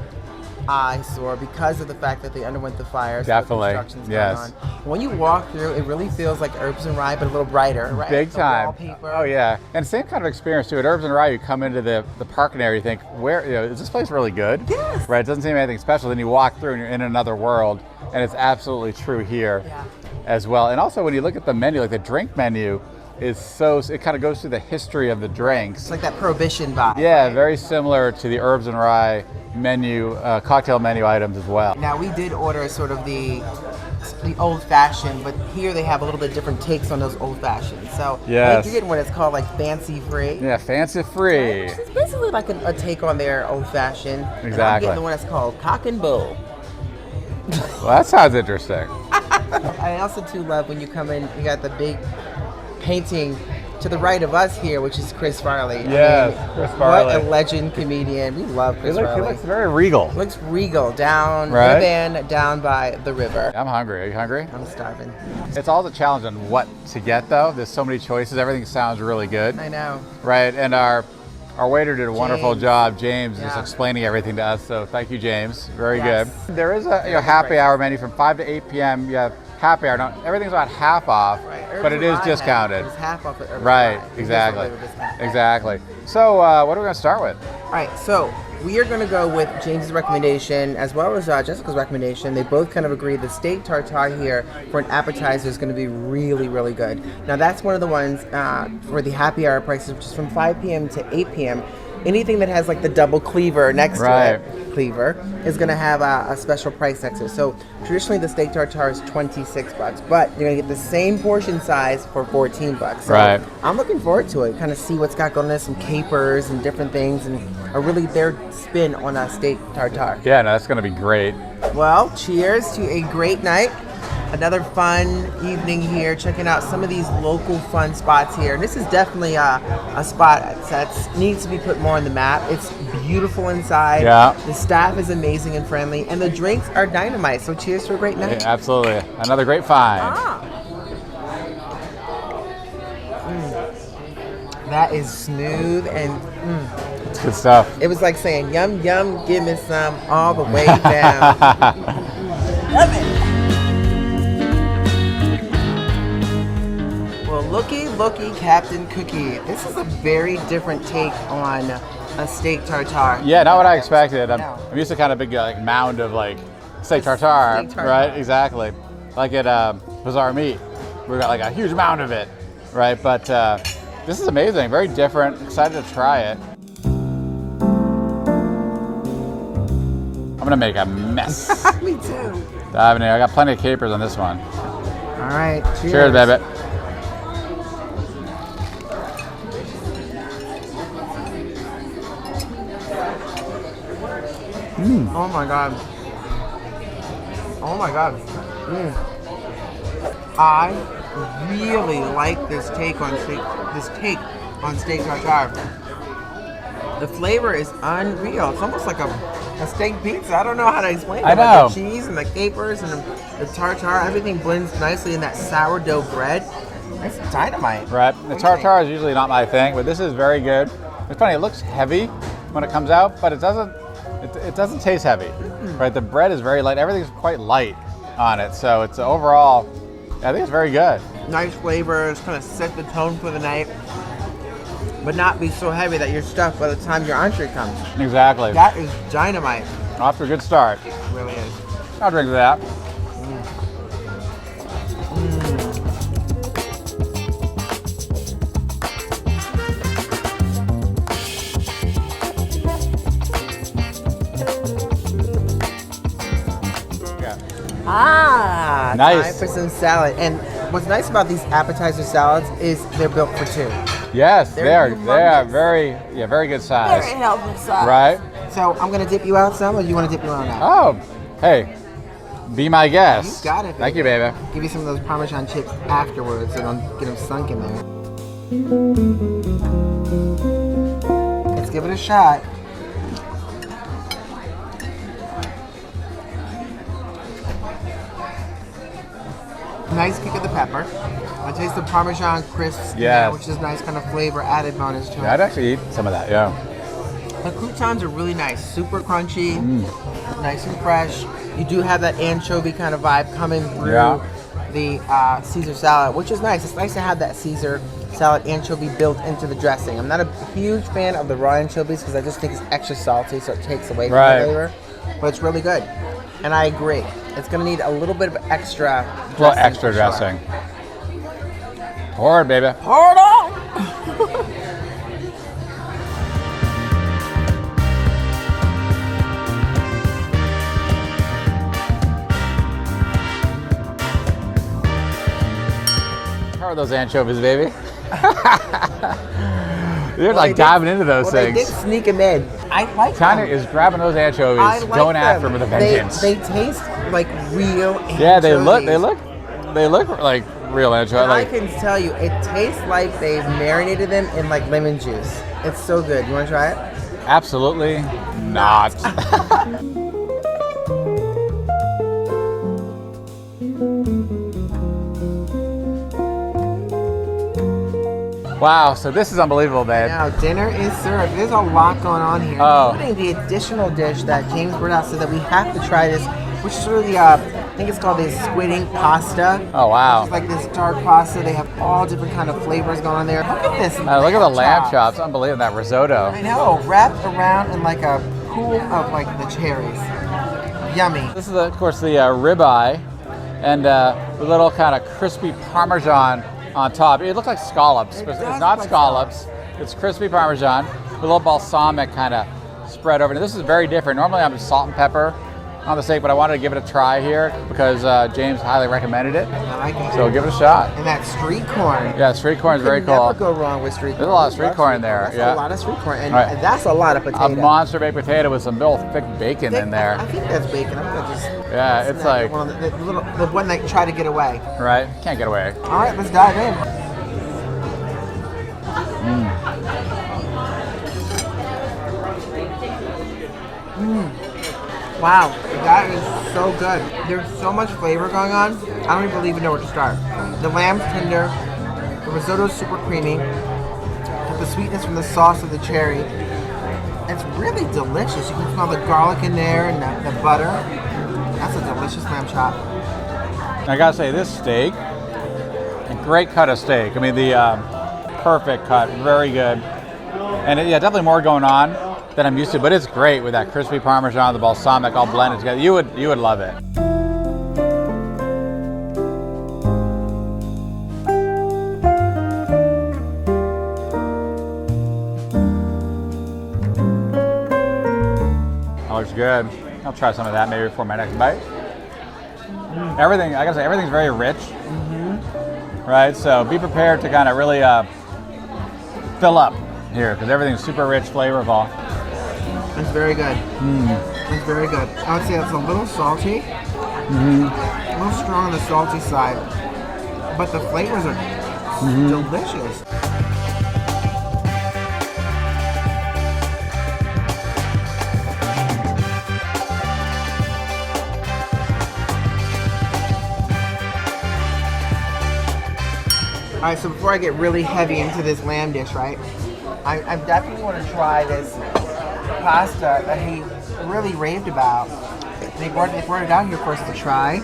[SPEAKER 4] eyesore because of the fact that they underwent the fire. So
[SPEAKER 2] Definitely,
[SPEAKER 4] the construction's
[SPEAKER 2] yes.
[SPEAKER 4] going on. When you walk through, it really feels like Herbs and Rye, but a little brighter, right?
[SPEAKER 2] Big
[SPEAKER 4] The
[SPEAKER 2] time.
[SPEAKER 4] wallpaper.
[SPEAKER 2] Oh yeah, and same kind of experience too. At Herbs and Rye, you come into the parking area, you think, where, you know, is this place really good?
[SPEAKER 4] Yes.
[SPEAKER 2] Right. It doesn't seem anything special. Then you walk through and you're in another world, and it's absolutely true here as well. And also when you look at the menu, like the drink menu is so, it kind of goes through the history of the drinks.
[SPEAKER 4] It's like that Prohibition vibe.
[SPEAKER 2] Yeah,
[SPEAKER 4] right?
[SPEAKER 2] very similar to the Herbs and Rye menu, cocktail menu items as well.
[SPEAKER 4] Now we did order sort of the old fashioned, but here they have a little bit different takes on those old fashioned. So I
[SPEAKER 2] Yes.
[SPEAKER 4] think you're getting what it's called like fancy free.
[SPEAKER 2] Yeah, fancy free.
[SPEAKER 4] It's basically like a take on their old fashioned. And I'm
[SPEAKER 2] Exactly.
[SPEAKER 4] getting the one that's called Cock and Bull.
[SPEAKER 2] Well, that sounds interesting.
[SPEAKER 4] I also too love when you come in, you got the big painting to the right of us here, which is Chris Farley.
[SPEAKER 2] Yes, Chris Farley.
[SPEAKER 4] What a legend comedian. We love Chris
[SPEAKER 2] He
[SPEAKER 4] Farley.
[SPEAKER 2] looks very regal.
[SPEAKER 4] Looks regal down
[SPEAKER 2] Right?
[SPEAKER 4] the van, down by the river.
[SPEAKER 2] I'm hungry. Are you hungry?
[SPEAKER 4] I'm starving.
[SPEAKER 2] It's all the challenge on what to get though. There's so many choices. Everything sounds really good.
[SPEAKER 4] I know.
[SPEAKER 2] Right, and our waiter did a wonderful
[SPEAKER 4] James.
[SPEAKER 2] job, James, just
[SPEAKER 4] Yeah.
[SPEAKER 2] explaining everything to us. So thank you, James. Very
[SPEAKER 4] Yes.
[SPEAKER 2] good. There is a happy hour menu from 5 to 8 p.m. You have happy hour. Now, everything's about half off, but it is discounted.
[SPEAKER 4] It's half off at Urban
[SPEAKER 2] Right,
[SPEAKER 4] Rye.
[SPEAKER 2] exactly.
[SPEAKER 4] It is a discount.
[SPEAKER 2] Exactly. So what are we going to start with?
[SPEAKER 4] All right, so we are going to go with James's recommendation as well as Jessica's recommendation. They both kind of agree the steak tartare here for an appetizer is going to be really, really good. Now that's one of the ones for the happy hour prices, which is from 5 p.m. to 8 p.m. Anything that has like the double cleaver next
[SPEAKER 2] Right.
[SPEAKER 4] to it, cleaver, is going to have a special price next to it. So traditionally the steak tartare is $26, but you're going to get the same portion size for $14. So
[SPEAKER 2] Right.
[SPEAKER 4] I'm looking forward to it. Kind of see what's got going on, some capers and different things, and a really their spin on a steak tartare.
[SPEAKER 2] Yeah, no, that's going to be great.
[SPEAKER 4] Well, cheers to a great night. Another fun evening here, checking out some of these local fun spots here. This is definitely a spot that needs to be put more on the map. It's beautiful inside.
[SPEAKER 2] Yeah.
[SPEAKER 4] The staff is amazing and friendly, and the drinks are dynamite. So cheers to a great night.
[SPEAKER 2] Yeah, absolutely. Another great find.
[SPEAKER 4] That is smooth and
[SPEAKER 2] It's good stuff.
[SPEAKER 4] it was like saying, yum, yum, give me some all the way down. Love it. Well, looky, Captain Cookie. This is a very different take on a steak tartare.
[SPEAKER 2] Yeah, not what I expected. I'm
[SPEAKER 4] No.
[SPEAKER 2] used to kind of big like mound of like steak tartare,
[SPEAKER 4] Steak tartare.
[SPEAKER 2] right? Exactly. Like at Bazaar Meat, we got like a huge mound of it, right? But this is amazing, very different. Excited to try it. I'm gonna make a mess.
[SPEAKER 4] Me too.
[SPEAKER 2] Diving in. I got plenty of capers on this one.
[SPEAKER 4] All right, cheers.
[SPEAKER 2] Cheers, baby.
[SPEAKER 4] Oh my god. Oh my god. I really like this take on steak. Steak tartare. The flavor is unreal. It's almost like a steak pizza. I don't know how to explain it.
[SPEAKER 2] I
[SPEAKER 4] Like
[SPEAKER 2] know.
[SPEAKER 4] the cheese and the capers and the tartare, everything blends nicely in that sourdough bread. It's dynamite.
[SPEAKER 2] Right. The
[SPEAKER 4] What do you
[SPEAKER 2] tartare is usually not my thing, but this is very good. It's funny. It looks heavy when it comes out, but it doesn't. It doesn't taste heavy. Right. The bread is very light. Everything's quite light on it, so it's overall. I think it's very good.
[SPEAKER 4] Nice flavors, kind of set the tone for the night, but not be so heavy that you're stuffed by the time your entree comes.
[SPEAKER 2] Exactly.
[SPEAKER 4] That is dynamite.
[SPEAKER 2] Off to a good start.
[SPEAKER 4] It really is.
[SPEAKER 2] I'll drink that.
[SPEAKER 4] Ah,
[SPEAKER 2] Nice.
[SPEAKER 4] time for some salad. And what's nice about these appetizer salads is they're built for two.
[SPEAKER 2] Yes,
[SPEAKER 4] They're
[SPEAKER 2] they are
[SPEAKER 4] humongous.
[SPEAKER 2] very good size.
[SPEAKER 8] Very healthy size.
[SPEAKER 2] Right?
[SPEAKER 4] So I'm gonna dip you out some, or you want to dip you out now?
[SPEAKER 2] Oh, hey, be my guest.
[SPEAKER 4] You got it,
[SPEAKER 2] Thank you,
[SPEAKER 4] baby.
[SPEAKER 2] baby.
[SPEAKER 4] Give you some of those Parmesan chips afterwards, so don't get them sunk in there. Let's give it a shot.
[SPEAKER 3] Nice kick of the pepper. I taste the Parmesan crisps,
[SPEAKER 2] Yeah.
[SPEAKER 3] which is nice kind of flavor added bonus to it.
[SPEAKER 2] Yeah, I'd actually eat some of that, yeah.
[SPEAKER 3] The croutons are really nice, super crunchy, nice and fresh. You do have that anchovy kind of vibe coming through the Caesar salad, which is nice. It's nice to have that Caesar salad anchovy built into the dressing. I'm not a huge fan of the raw anchovies because I just think it's extra salty, so it takes away from the flavor. But it's really good, and I agree. It's gonna need a little bit of extra dressing.
[SPEAKER 2] A little extra dressing. Pour it, baby.
[SPEAKER 3] Pour it on!
[SPEAKER 2] How are those anchovies, baby? You're like diving into those things.
[SPEAKER 3] They did sneak them in. I like
[SPEAKER 2] Tanya
[SPEAKER 3] them.
[SPEAKER 2] is grabbing those anchovies,
[SPEAKER 3] I like
[SPEAKER 2] going
[SPEAKER 3] them.
[SPEAKER 2] after them with a vengeance.
[SPEAKER 3] They taste like real anchovies.
[SPEAKER 2] Yeah, they look like real anchovies.
[SPEAKER 3] And
[SPEAKER 2] Like,
[SPEAKER 3] I can tell you, it tastes like they've marinated them in like lemon juice. It's so good. You want to try it?
[SPEAKER 2] absolutely not. Wow, so this is unbelievable, babe.
[SPEAKER 3] Now, dinner is served. There's a lot going on here, including the additional dish that James brought out said that we have to try this, which is sort of the, I think it's called the squid ink pasta.
[SPEAKER 2] Oh, wow.
[SPEAKER 3] It's like this dark pasta. They have all different kind of flavors going on there. Look at this.
[SPEAKER 2] Look at the lamb chops. Unbelievable, that risotto.
[SPEAKER 3] I know, wrapped around in like a pool of like the cherries. Yummy.
[SPEAKER 2] This is, of course, the ribeye and the little kind of crispy Parmesan on top. It looks like scallops, but it's not scallops. It's crispy Parmesan with a little balsamic kind of spread over it. This is very different. Normally I'm just salt and pepper on the steak, but I wanted to give it a try here because James highly recommended it.
[SPEAKER 3] I like it.
[SPEAKER 2] So give it a shot.
[SPEAKER 3] And that street corn.
[SPEAKER 2] Yeah, street corn is very cool.
[SPEAKER 3] Never go wrong with street corn.
[SPEAKER 2] There's a lot of street corn in there.
[SPEAKER 3] That's
[SPEAKER 2] Yeah,
[SPEAKER 3] a lot of street corn, and
[SPEAKER 2] Right.
[SPEAKER 3] that's a lot of potato.
[SPEAKER 2] a monster baked potato with some real thick bacon in there.
[SPEAKER 3] I think that's bacon. I'm gonna just.
[SPEAKER 2] Yeah, it's
[SPEAKER 3] snap
[SPEAKER 2] like
[SPEAKER 3] one of the one that tried to get away.
[SPEAKER 2] right. Can't get away.
[SPEAKER 3] All right, let's dive in. Wow, that is so good. There's so much flavor going on. I don't even know where to start. The lamb's tender, the risotto's super creamy, with the sweetness from the sauce of the cherry. It's really delicious. You can smell the garlic in there and the butter. That's a delicious lamb chop.
[SPEAKER 2] I gotta say, this steak, a great cut of steak. I mean, the perfect cut, very good. And yeah, definitely more going on than I'm used to, but it's great with that crispy Parmesan, the balsamic all blended together. You would love it. That looks good. I'll try some of that maybe before my next bite. Everything, I gotta say, everything's very rich. Right, so be prepared to kind of really fill up here because everything's super rich, flavorful.
[SPEAKER 3] It's very good. It's very good. I would say it's a little salty, a little strong on the salty side, but the flavors are delicious. All right, so before I get really heavy into this lamb dish, right, I definitely want to try this pasta that he really raved about. They brought it out here for us to try.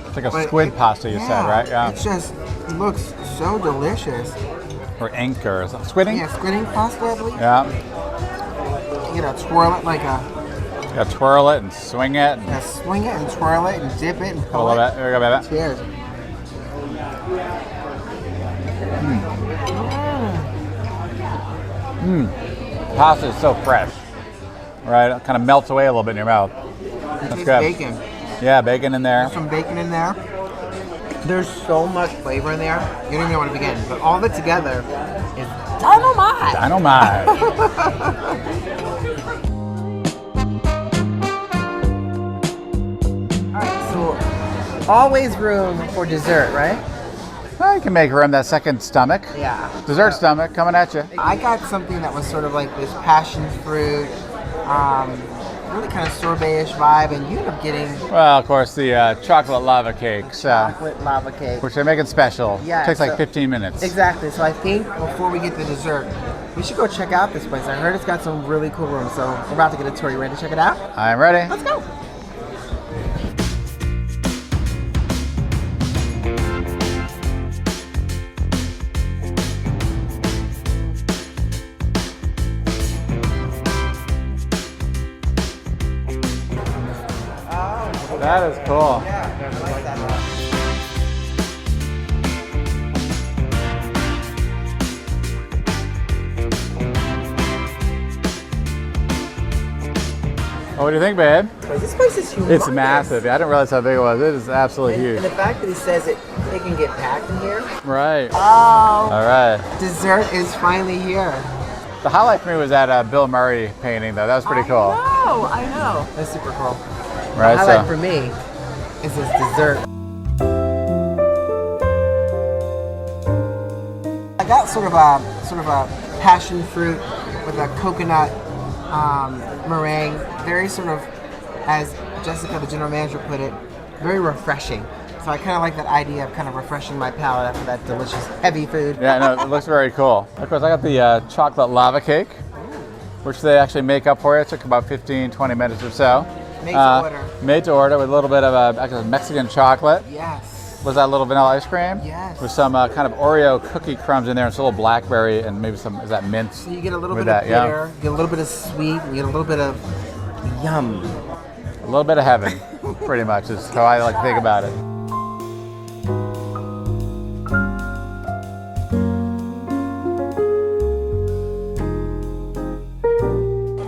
[SPEAKER 2] It's like a squid pasta, you said, right? Yeah.
[SPEAKER 3] It just looks so delicious.
[SPEAKER 2] Or ink or squid ink?
[SPEAKER 3] Yeah, squid ink pasta, I believe.
[SPEAKER 2] Yeah.
[SPEAKER 3] You know, twirl it like a.
[SPEAKER 2] You gotta twirl it and swing it. And
[SPEAKER 3] Yeah, swing it and twirl it and dip it and
[SPEAKER 2] a
[SPEAKER 3] pull
[SPEAKER 2] little
[SPEAKER 3] it.
[SPEAKER 2] bit. Here we go, baby.
[SPEAKER 3] Cheers.
[SPEAKER 2] Pasta is so fresh. Right? It kind of melts away a little bit in your mouth. That's
[SPEAKER 3] Tastes
[SPEAKER 2] good.
[SPEAKER 3] bacon.
[SPEAKER 2] Yeah, bacon in there.
[SPEAKER 3] There's some bacon in there. There's so much flavor in there. You don't even know where to begin. But all of it together is dynamite.
[SPEAKER 2] Dynamite.
[SPEAKER 3] Alright, so always room for dessert, right?
[SPEAKER 2] Well, you can make room that second stomach.
[SPEAKER 3] Yeah.
[SPEAKER 2] Dessert stomach coming at you.
[SPEAKER 3] I got something that was sort of like this passion fruit, really kind of sorbet-ish vibe, and you end up getting
[SPEAKER 2] Well, of course, the chocolate lava cakes,
[SPEAKER 3] chocolate lava cake.
[SPEAKER 2] which they make it special.
[SPEAKER 3] Yeah,
[SPEAKER 2] Takes like
[SPEAKER 3] so-
[SPEAKER 2] 15 minutes.
[SPEAKER 3] Exactly. So I think before we get to dessert, we should go check out this place. I heard it's got some really cool rooms, so we're about to get a tour. You ready to check it out?
[SPEAKER 2] I'm ready.
[SPEAKER 3] Let's go.
[SPEAKER 2] That is cool. What do you think, babe?
[SPEAKER 3] This place is humongous.
[SPEAKER 2] It's massive. I didn't realize how big it was. It is absolutely
[SPEAKER 3] And
[SPEAKER 2] huge.
[SPEAKER 3] the fact that he says it can get packed in here.
[SPEAKER 2] Right.
[SPEAKER 3] Oh.
[SPEAKER 2] All right.
[SPEAKER 3] Dessert is finally here.
[SPEAKER 2] The highlight for me was that Bill Murray painting, though. That was pretty cool.
[SPEAKER 3] I know. That's super cool.
[SPEAKER 2] Right.
[SPEAKER 3] The highlight for me is this dessert. I got sort of a passion fruit with a coconut meringue. Very sort of, as Jessica, the general manager, put it, very refreshing. So I kind of like that idea of kind of refreshing my palate after that delicious heavy food.
[SPEAKER 2] Yeah, no, it looks very cool. Of course, I got the chocolate lava cake, which they actually make up for you. It took about 15, 20 minutes or so.
[SPEAKER 3] Made to order.
[SPEAKER 2] Made to order with a little bit of actually Mexican chocolate.
[SPEAKER 3] Yes.
[SPEAKER 2] Was that a little vanilla ice cream?
[SPEAKER 3] Yes.
[SPEAKER 2] With some kind of Oreo cookie crumbs in there, and it's a little blackberry and maybe some, is that mint?
[SPEAKER 3] So you get a little
[SPEAKER 2] with
[SPEAKER 3] bit
[SPEAKER 2] that,
[SPEAKER 3] of bitter, you get a little bit of sweet, and you get a little bit of yum.
[SPEAKER 2] A little bit of heaven, pretty much, is how I like to think about it.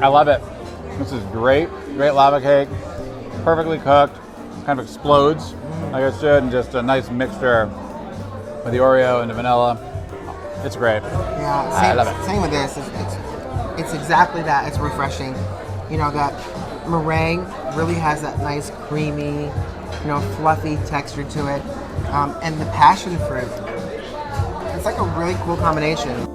[SPEAKER 2] I love it. This is great, great lava cake, perfectly cooked, kind of explodes like it should, and just a nice mixture with the Oreo and the vanilla. It's great.
[SPEAKER 3] Yeah,
[SPEAKER 2] I love it.
[SPEAKER 3] Same with this. It's exactly that. It's refreshing. You know, that meringue really has that nice creamy, fluffy texture to it, and the passion fruit. It's like a really cool combination.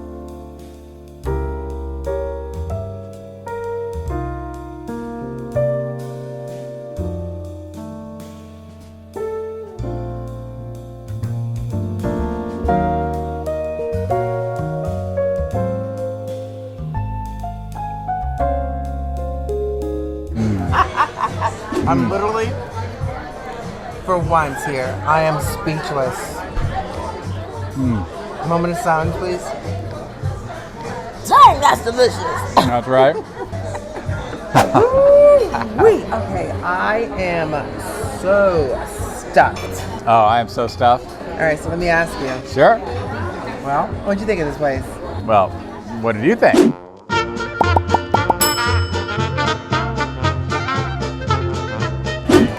[SPEAKER 3] I'm literally, for once here, I am speechless. Moment of silence, please. Dang, that's delicious.
[SPEAKER 2] That's right.
[SPEAKER 3] Wait, okay, I am so stuffed.
[SPEAKER 2] Oh, I am so stuffed.
[SPEAKER 3] All right, so let me ask you.
[SPEAKER 2] Sure.
[SPEAKER 3] Well, what'd you think of this place?
[SPEAKER 2] Well, what did you think?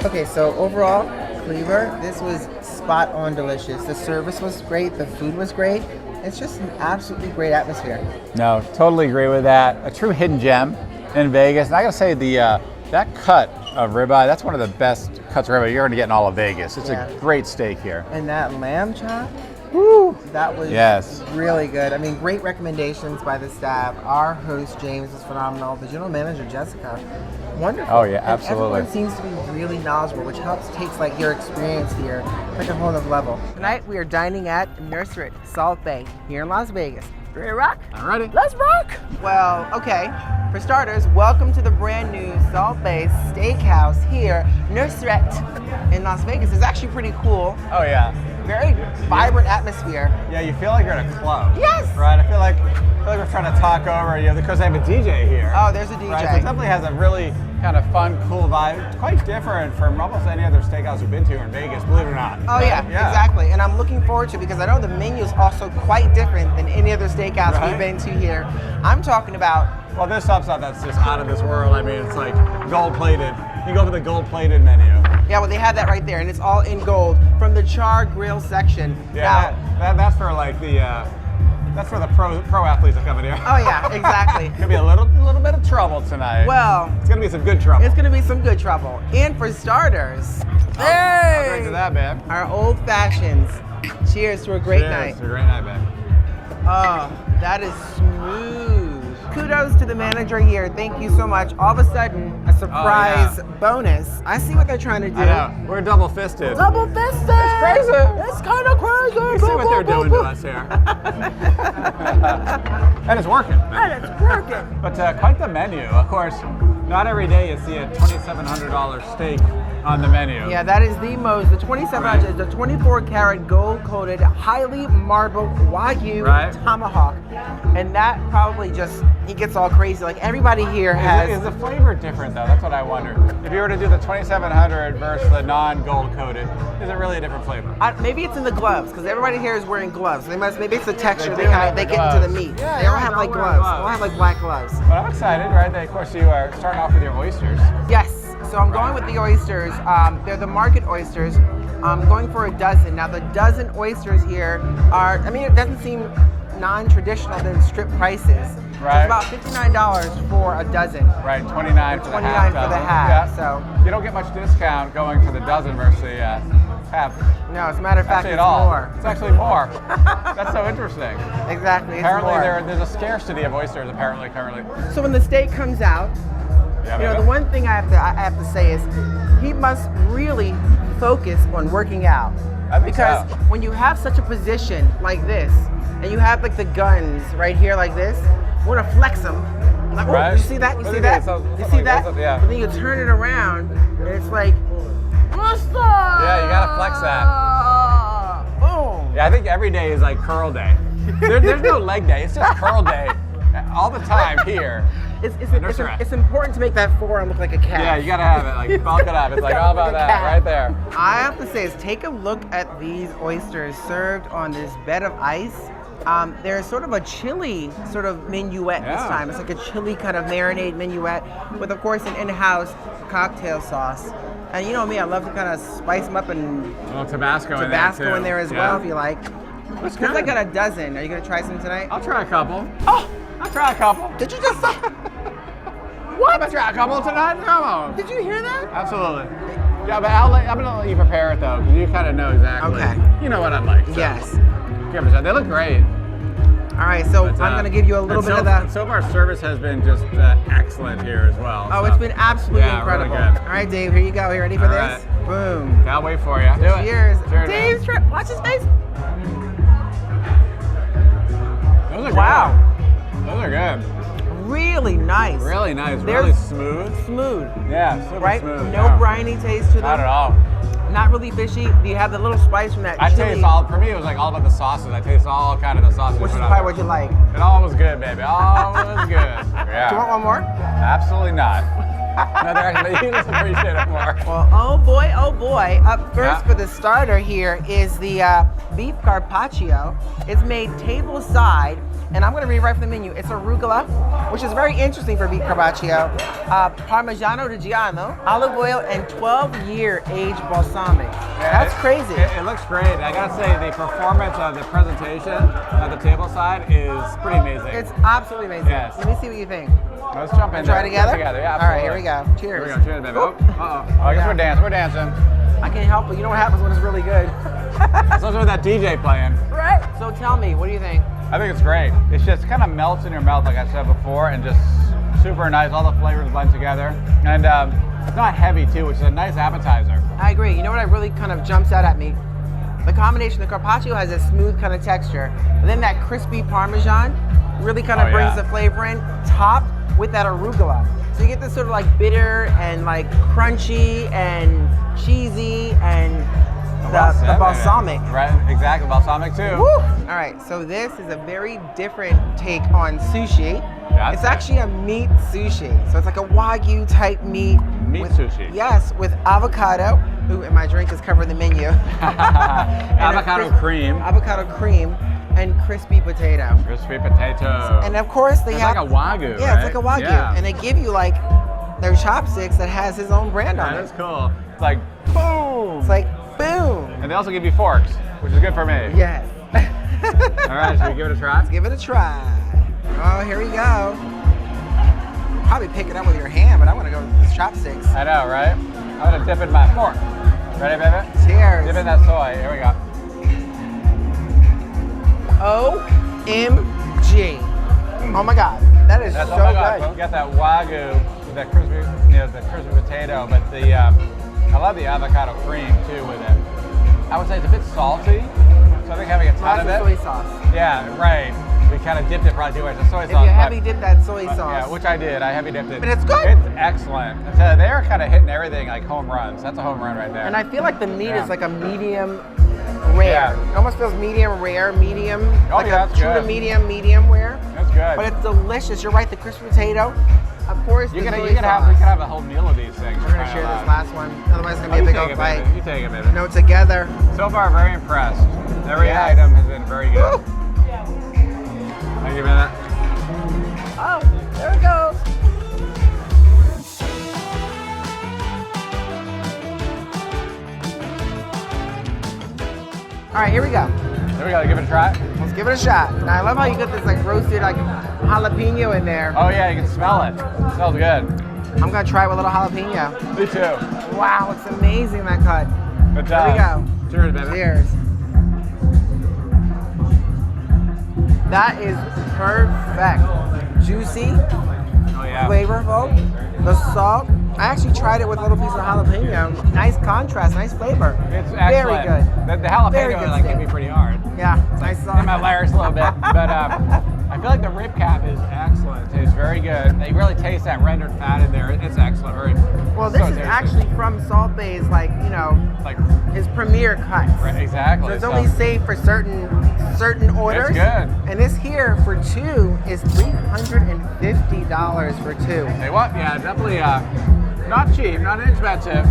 [SPEAKER 3] Okay, so overall, Cleaver, this was spot on delicious. The service was great, the food was great. It's just an absolutely great atmosphere.
[SPEAKER 2] No, totally agree with that. A true hidden gem in Vegas. And I gotta say, that cut of ribeye, that's one of the best cuts of ribeye you're gonna get in all of Vegas. It's a great steak here.
[SPEAKER 3] And that lamb chop, woo, that was really good. I mean, great recommendations by the staff. Our host, James, is phenomenal. The general manager, Jessica, wonderful.
[SPEAKER 2] Oh yeah,
[SPEAKER 3] And
[SPEAKER 2] absolutely.
[SPEAKER 3] everyone seems to be really knowledgeable, which helps takes like your experience here like a whole other level. Tonight we are dining at Nusr-Et, Salt Bay, here in Las Vegas. Ready to rock?
[SPEAKER 2] I'm ready.
[SPEAKER 3] Let's rock! Well, okay. For starters, welcome to the brand new Salt Bay Steakhouse here, Nusr-Et in Las Vegas. It's actually pretty cool.
[SPEAKER 2] Oh yeah.
[SPEAKER 3] Very vibrant atmosphere.
[SPEAKER 2] Yeah, you feel like you're in a club.
[SPEAKER 3] Yes!
[SPEAKER 2] Right? I feel like we're trying to talk over you because they have a DJ here.
[SPEAKER 3] Oh, there's a DJ.
[SPEAKER 2] Right? So it definitely has a really kind of fun, cool vibe. It's quite different from almost any other steakhouse we've been to in Vegas, believe it or not.
[SPEAKER 3] Oh yeah, exactly. And I'm looking forward to it because I know the menu is also quite different than any other steakhouse we've been to here. I'm talking about...
[SPEAKER 2] Well, there's some stuff that's just out of this world. I mean, it's like gold-plated. You go for the gold-plated menu.
[SPEAKER 3] Yeah, well, they have that right there, and it's all in gold from the char grill section.
[SPEAKER 2] Yeah, that's for like the that's for the pro athletes that come in here.
[SPEAKER 3] Oh yeah, exactly.
[SPEAKER 2] Gonna be a little bit of trouble tonight.
[SPEAKER 3] Well,
[SPEAKER 2] it's gonna be some good trouble.
[SPEAKER 3] It's gonna be some good trouble. And for starters,
[SPEAKER 2] I'll drink to that, babe.
[SPEAKER 3] Our old fashions. Cheers to a great night.
[SPEAKER 2] Cheers to a great night, babe.
[SPEAKER 3] Oh, that is smooth.
[SPEAKER 4] kudos to the manager here. Thank you so much. All of a sudden, a surprise bonus. I see what they're trying to do.
[SPEAKER 2] I know. We're double fisted.
[SPEAKER 4] Double fisted.
[SPEAKER 2] It's crazy.
[SPEAKER 4] It's kind of crazy.
[SPEAKER 2] You see what they're doing to us here. And it's working.
[SPEAKER 4] And it's working.
[SPEAKER 2] But quite the menu. Of course, not every day you see a $2,700 steak on the menu.
[SPEAKER 4] Yeah, that is the most. The 2700 is the 24-karat gold-coated, highly marbled Wagyu tomahawk, and that probably just he gets all crazy. Like everybody here has.
[SPEAKER 2] Is the flavor different though? That's what I wonder. If you were to do the 2700 versus the non-gold-coated, is it really a different flavor?
[SPEAKER 4] Maybe it's in the gloves because everybody here is wearing gloves. Maybe it's the texture. They get into the meat.
[SPEAKER 2] Yeah,
[SPEAKER 4] they don't have like gloves. They don't have like black gloves.
[SPEAKER 2] But I'm excited, right? Of course, you are starting off with your oysters.
[SPEAKER 4] Yes. So I'm going with the oysters. They're the market oysters. I'm going for a dozen. Now the dozen oysters here are, I mean, it doesn't seem non-traditional than strip prices.
[SPEAKER 2] Right.
[SPEAKER 4] It's about $59 for a dozen.
[SPEAKER 2] Right, 29 for the half.
[SPEAKER 4] 29 for the half.
[SPEAKER 2] Yeah.
[SPEAKER 4] So
[SPEAKER 2] you don't get much discount going for the dozen versus the half.
[SPEAKER 4] No, as a matter of fact,
[SPEAKER 2] actually
[SPEAKER 4] it's more.
[SPEAKER 2] It's actually more. That's so interesting.
[SPEAKER 4] Exactly.
[SPEAKER 2] Apparently,
[SPEAKER 4] it's more.
[SPEAKER 2] there's a scarcity of oysters. Apparently, currently.
[SPEAKER 4] So when the steak comes out, the one thing I have to say is he must really focus on working out. Because when you have such a position like this, and you have like the guns right here like this, you want to flex them. Like, oh, you see that? You see that? You see that?
[SPEAKER 2] Yeah.
[SPEAKER 4] But then you turn it around, and it's like,
[SPEAKER 2] yeah, you gotta flex that.
[SPEAKER 4] Boom.
[SPEAKER 2] Yeah, I think every day is like curl day. There's no leg day. It's just curl day all the time here.
[SPEAKER 4] It's important to make that forearm look like a cat.
[SPEAKER 2] Yeah, you gotta have it, like bulk it up. It's like all about that right there.
[SPEAKER 4] I have to say is take a look at these oysters served on this bed of ice. There's sort of a chili sort of minuet this time. It's like a chili kind of marinade minuet with, of course, an in-house cocktail sauce. And you know me, I love to kind of spice them up and
[SPEAKER 2] a little Tabasco
[SPEAKER 4] in there as well, if you like. Because I got a dozen. Are you gonna try some tonight?
[SPEAKER 2] I'll try a couple.
[SPEAKER 4] Oh,
[SPEAKER 2] I'll try a couple.
[SPEAKER 4] Did you just say?
[SPEAKER 2] What? I'm gonna try a couple tonight. Come on.
[SPEAKER 4] Did you hear that?
[SPEAKER 2] Absolutely. Yeah, but I'm gonna let you prepare it though, because you kind of know exactly.
[SPEAKER 4] Okay.
[SPEAKER 2] You know what I'd like. So.
[SPEAKER 4] Yes.
[SPEAKER 2] Give it a shot. They look great.
[SPEAKER 4] All right, so I'm gonna give you a little bit of that.
[SPEAKER 2] So far, service has been just excellent here as well.
[SPEAKER 4] Oh, it's been absolutely incredible.
[SPEAKER 2] Really good.
[SPEAKER 4] All right, Dave, here you go. You ready for this?
[SPEAKER 2] Right.
[SPEAKER 4] Boom.
[SPEAKER 2] I'll wait for you. Do it.
[SPEAKER 4] Cheers.
[SPEAKER 2] Cheers.
[SPEAKER 4] Dave's watch his face.
[SPEAKER 2] Those are
[SPEAKER 4] wow.
[SPEAKER 2] Good. Those are good.
[SPEAKER 4] Really nice.
[SPEAKER 2] Really nice. Really smooth.
[SPEAKER 4] Smooth.
[SPEAKER 2] Yeah, super smooth.
[SPEAKER 4] No briny taste to them.
[SPEAKER 2] Not at all.
[SPEAKER 4] Not really fishy. Do you have the little spice from that chili?
[SPEAKER 2] Taste all, for me, it was like all about the sauces. I taste all kind of the sauces.
[SPEAKER 4] Which is probably what you like.
[SPEAKER 2] It all was good, baby. All was good. Yeah.
[SPEAKER 4] Do you want one more?
[SPEAKER 2] Absolutely not. No, you just appreciate it more.
[SPEAKER 4] Well, oh boy. Up first for the starter here is the beef carpaccio. It's made table side. And I'm going to read right from the menu. It's arugula, which is very interesting for beef carpaccio. Parmigiano Reggiano, olive oil, and 12-year aged balsamic. Yeah, that's crazy.
[SPEAKER 2] It looks great. I got to say, the performance of the presentation at the table side is pretty amazing.
[SPEAKER 4] It's absolutely amazing.
[SPEAKER 2] Yes.
[SPEAKER 4] Let me see what you think.
[SPEAKER 2] Let's jump in.
[SPEAKER 4] Try together?
[SPEAKER 2] Yeah,
[SPEAKER 4] all right, here we go. Cheers.
[SPEAKER 2] Here we go. Cheers, baby. Oh, I guess we're dancing. We're dancing.
[SPEAKER 4] I can't help it. You know what happens when it's really good.
[SPEAKER 2] Especially with that DJ playing.
[SPEAKER 4] Right. So tell me, what do you think?
[SPEAKER 2] I think it's great. It's just kind of melts in your mouth, like I said before, and just super nice. All the flavors blend together. And it's not heavy, too, which is a nice appetizer.
[SPEAKER 4] I agree. You know what really kind of jumps out at me? The combination, the carpaccio has a smooth kind of texture, and then that crispy Parmesan really kind of brings the flavor in, topped with that arugula. So you get this sort of like bitter and like crunchy and cheesy and the balsamic.
[SPEAKER 2] Right, exactly, balsamic too.
[SPEAKER 4] Woo! All right, so this is a very different take on sushi.
[SPEAKER 2] Yeah,
[SPEAKER 4] it's actually a meat sushi. So it's like a Wagyu type meat.
[SPEAKER 2] Meat sushi.
[SPEAKER 4] Yes, with avocado. Ooh, and my drink is covering the menu.
[SPEAKER 2] Avocado cream.
[SPEAKER 4] Avocado cream and crispy potato.
[SPEAKER 2] Crispy potato.
[SPEAKER 4] And of course they have
[SPEAKER 2] like a Wagyu,
[SPEAKER 4] Yeah,
[SPEAKER 2] right?
[SPEAKER 4] it's like a Wagyu.
[SPEAKER 2] Yeah.
[SPEAKER 4] And they give you like their chopsticks that has his own brand on it.
[SPEAKER 2] That is cool. It's like boom.
[SPEAKER 4] It's like boom.
[SPEAKER 2] And they also give you forks, which is good for me.
[SPEAKER 4] Yes.
[SPEAKER 2] All right, should we give it a try?
[SPEAKER 4] Let's give it a try. Oh, here we go. Probably pick it up with your hand, but I want to go with the chopsticks.
[SPEAKER 2] I know, right? I'm gonna dip in my fork. Ready, baby?
[SPEAKER 4] Cheers.
[SPEAKER 2] Dip in that soy. Here we go.
[SPEAKER 4] OMG. Oh my God.
[SPEAKER 3] That is
[SPEAKER 2] That's
[SPEAKER 3] so
[SPEAKER 2] oh my God,
[SPEAKER 3] good.
[SPEAKER 2] you got that wagyu with that crispy, the crispy potato, but the I love the avocado cream too with it. I would say it's a bit salty, so I think having a ton of it.
[SPEAKER 3] Soy sauce.
[SPEAKER 2] Yeah, right. We kind of dipped it probably too much in soy sauce.
[SPEAKER 3] If you heavy dip that soy sauce.
[SPEAKER 2] Yeah, which I did. I heavy dipped it.
[SPEAKER 3] But it's good.
[SPEAKER 2] It's excellent. So they're kind of hitting everything like home runs. That's a home run right there.
[SPEAKER 3] And I feel like the meat
[SPEAKER 2] Yeah.
[SPEAKER 3] is like a medium rare.
[SPEAKER 2] Yeah.
[SPEAKER 3] It almost feels medium rare, medium.
[SPEAKER 2] Oh,
[SPEAKER 3] like
[SPEAKER 2] yeah,
[SPEAKER 3] a
[SPEAKER 2] that's
[SPEAKER 3] true to
[SPEAKER 2] good.
[SPEAKER 3] medium rare.
[SPEAKER 2] That's good.
[SPEAKER 3] But it's delicious. You're right, the crispy potato. Of course,
[SPEAKER 2] you
[SPEAKER 3] the
[SPEAKER 2] can
[SPEAKER 3] soy
[SPEAKER 2] we can
[SPEAKER 3] sauce.
[SPEAKER 2] have a whole meal of these things.
[SPEAKER 3] We're gonna share this last one. Otherwise, it's gonna be a
[SPEAKER 2] you
[SPEAKER 3] big
[SPEAKER 2] take
[SPEAKER 3] old
[SPEAKER 2] it,
[SPEAKER 3] bite.
[SPEAKER 2] baby. You take it, baby.
[SPEAKER 3] No, together.
[SPEAKER 2] So far, very impressed. Every
[SPEAKER 3] Yes.
[SPEAKER 2] item has been very good.
[SPEAKER 3] Woo!
[SPEAKER 2] Thank you, man.
[SPEAKER 3] Oh, there it goes. All right, here we go.
[SPEAKER 2] There we go. Give it a try.
[SPEAKER 3] Let's give it a shot. Now I love how you get this like roasted like jalapeno in there.
[SPEAKER 2] Oh yeah, you can smell it. It smells good.
[SPEAKER 3] I'm gonna try it with a little jalapeno.
[SPEAKER 2] Me too.
[SPEAKER 3] Wow, it's amazing that cut.
[SPEAKER 2] Good
[SPEAKER 3] There
[SPEAKER 2] job.
[SPEAKER 3] we go.
[SPEAKER 2] Cheers, baby.
[SPEAKER 3] Cheers. That is perfect. Juicy,
[SPEAKER 2] Oh yeah.
[SPEAKER 3] flavorful. The salt. I actually tried it with a little piece of jalapeno. Nice contrast, nice flavor.
[SPEAKER 2] It's
[SPEAKER 3] Very
[SPEAKER 2] excellent.
[SPEAKER 3] good.
[SPEAKER 2] The
[SPEAKER 3] Very
[SPEAKER 2] jalapeno
[SPEAKER 3] good
[SPEAKER 2] like hit
[SPEAKER 3] steak.
[SPEAKER 2] me pretty hard.
[SPEAKER 3] Yeah, nice
[SPEAKER 2] In
[SPEAKER 3] salt.
[SPEAKER 2] my layers a little bit, but I feel like the rib cap is excellent. It tastes very good. You really taste that rendered fat in there. It's excellent. Very.
[SPEAKER 3] Well, this
[SPEAKER 2] so
[SPEAKER 3] is
[SPEAKER 2] tasty.
[SPEAKER 3] actually from Salt Bay's, like, you know,
[SPEAKER 2] like
[SPEAKER 3] his premier cuts.
[SPEAKER 2] right, exactly.
[SPEAKER 3] So it's only safe for certain orders.
[SPEAKER 2] It's good.
[SPEAKER 3] And this here for two is $350 for two.
[SPEAKER 2] Hey, what? Yeah, definitely not cheap, not inexpensive,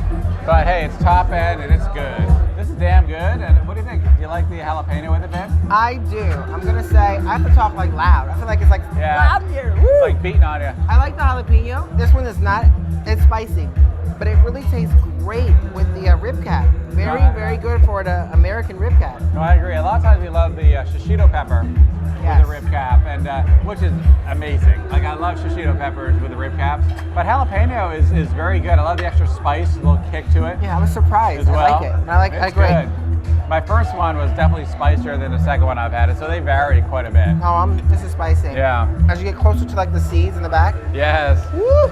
[SPEAKER 2] but hey, it's top end and it's good. This is damn good. And what do you think? Do you like the jalapeno with it, man?
[SPEAKER 3] I do. I'm gonna say I have to talk like loud. I feel like it's like
[SPEAKER 2] Yeah.
[SPEAKER 3] loud in here. Woo!
[SPEAKER 2] It's like beating on you.
[SPEAKER 3] I like the jalapeno. This one is not. It's spicy, but it really tastes great with the rib cap. Very, very good for the American rib cap.
[SPEAKER 2] No, I agree. A lot of times we love the shishito pepper
[SPEAKER 3] Yes.
[SPEAKER 2] with the rib cap, and which is amazing. Like I love shishito peppers with the rib caps, but jalapeno is very good. I love the extra spice, a little kick to it.
[SPEAKER 3] Yeah, I was surprised.
[SPEAKER 2] As well.
[SPEAKER 3] I like it. And I
[SPEAKER 2] It's
[SPEAKER 3] agree.
[SPEAKER 2] good. My first one was definitely spicier than the second one I've had, so they vary quite a bit.
[SPEAKER 3] Oh, this is spicy.
[SPEAKER 2] Yeah.
[SPEAKER 3] As you get closer to like the seeds in the back,
[SPEAKER 2] Yes.
[SPEAKER 3] woo,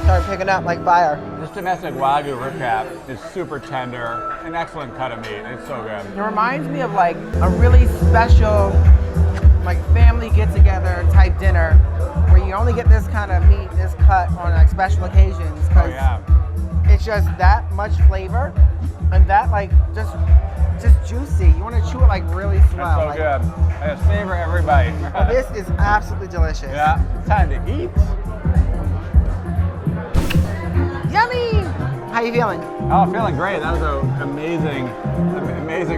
[SPEAKER 3] start picking up like fire.
[SPEAKER 2] This domestic wagyu rib cap is super tender, an excellent cut of meat. It's so good.
[SPEAKER 3] It reminds me of like a really special, like family get together type dinner, where you only get this kind of meat, this cut on like special occasions,
[SPEAKER 2] Oh
[SPEAKER 3] because
[SPEAKER 2] yeah.
[SPEAKER 3] it's just that much flavor, and that like just juicy. You want to chew it like really slow.
[SPEAKER 2] It's so
[SPEAKER 3] like,
[SPEAKER 2] good. I just savor every bite.
[SPEAKER 3] Well, this is absolutely delicious.
[SPEAKER 2] Yeah. Time to eat.
[SPEAKER 3] Yummy. How you feeling?
[SPEAKER 2] Oh, feeling great. That was an amazing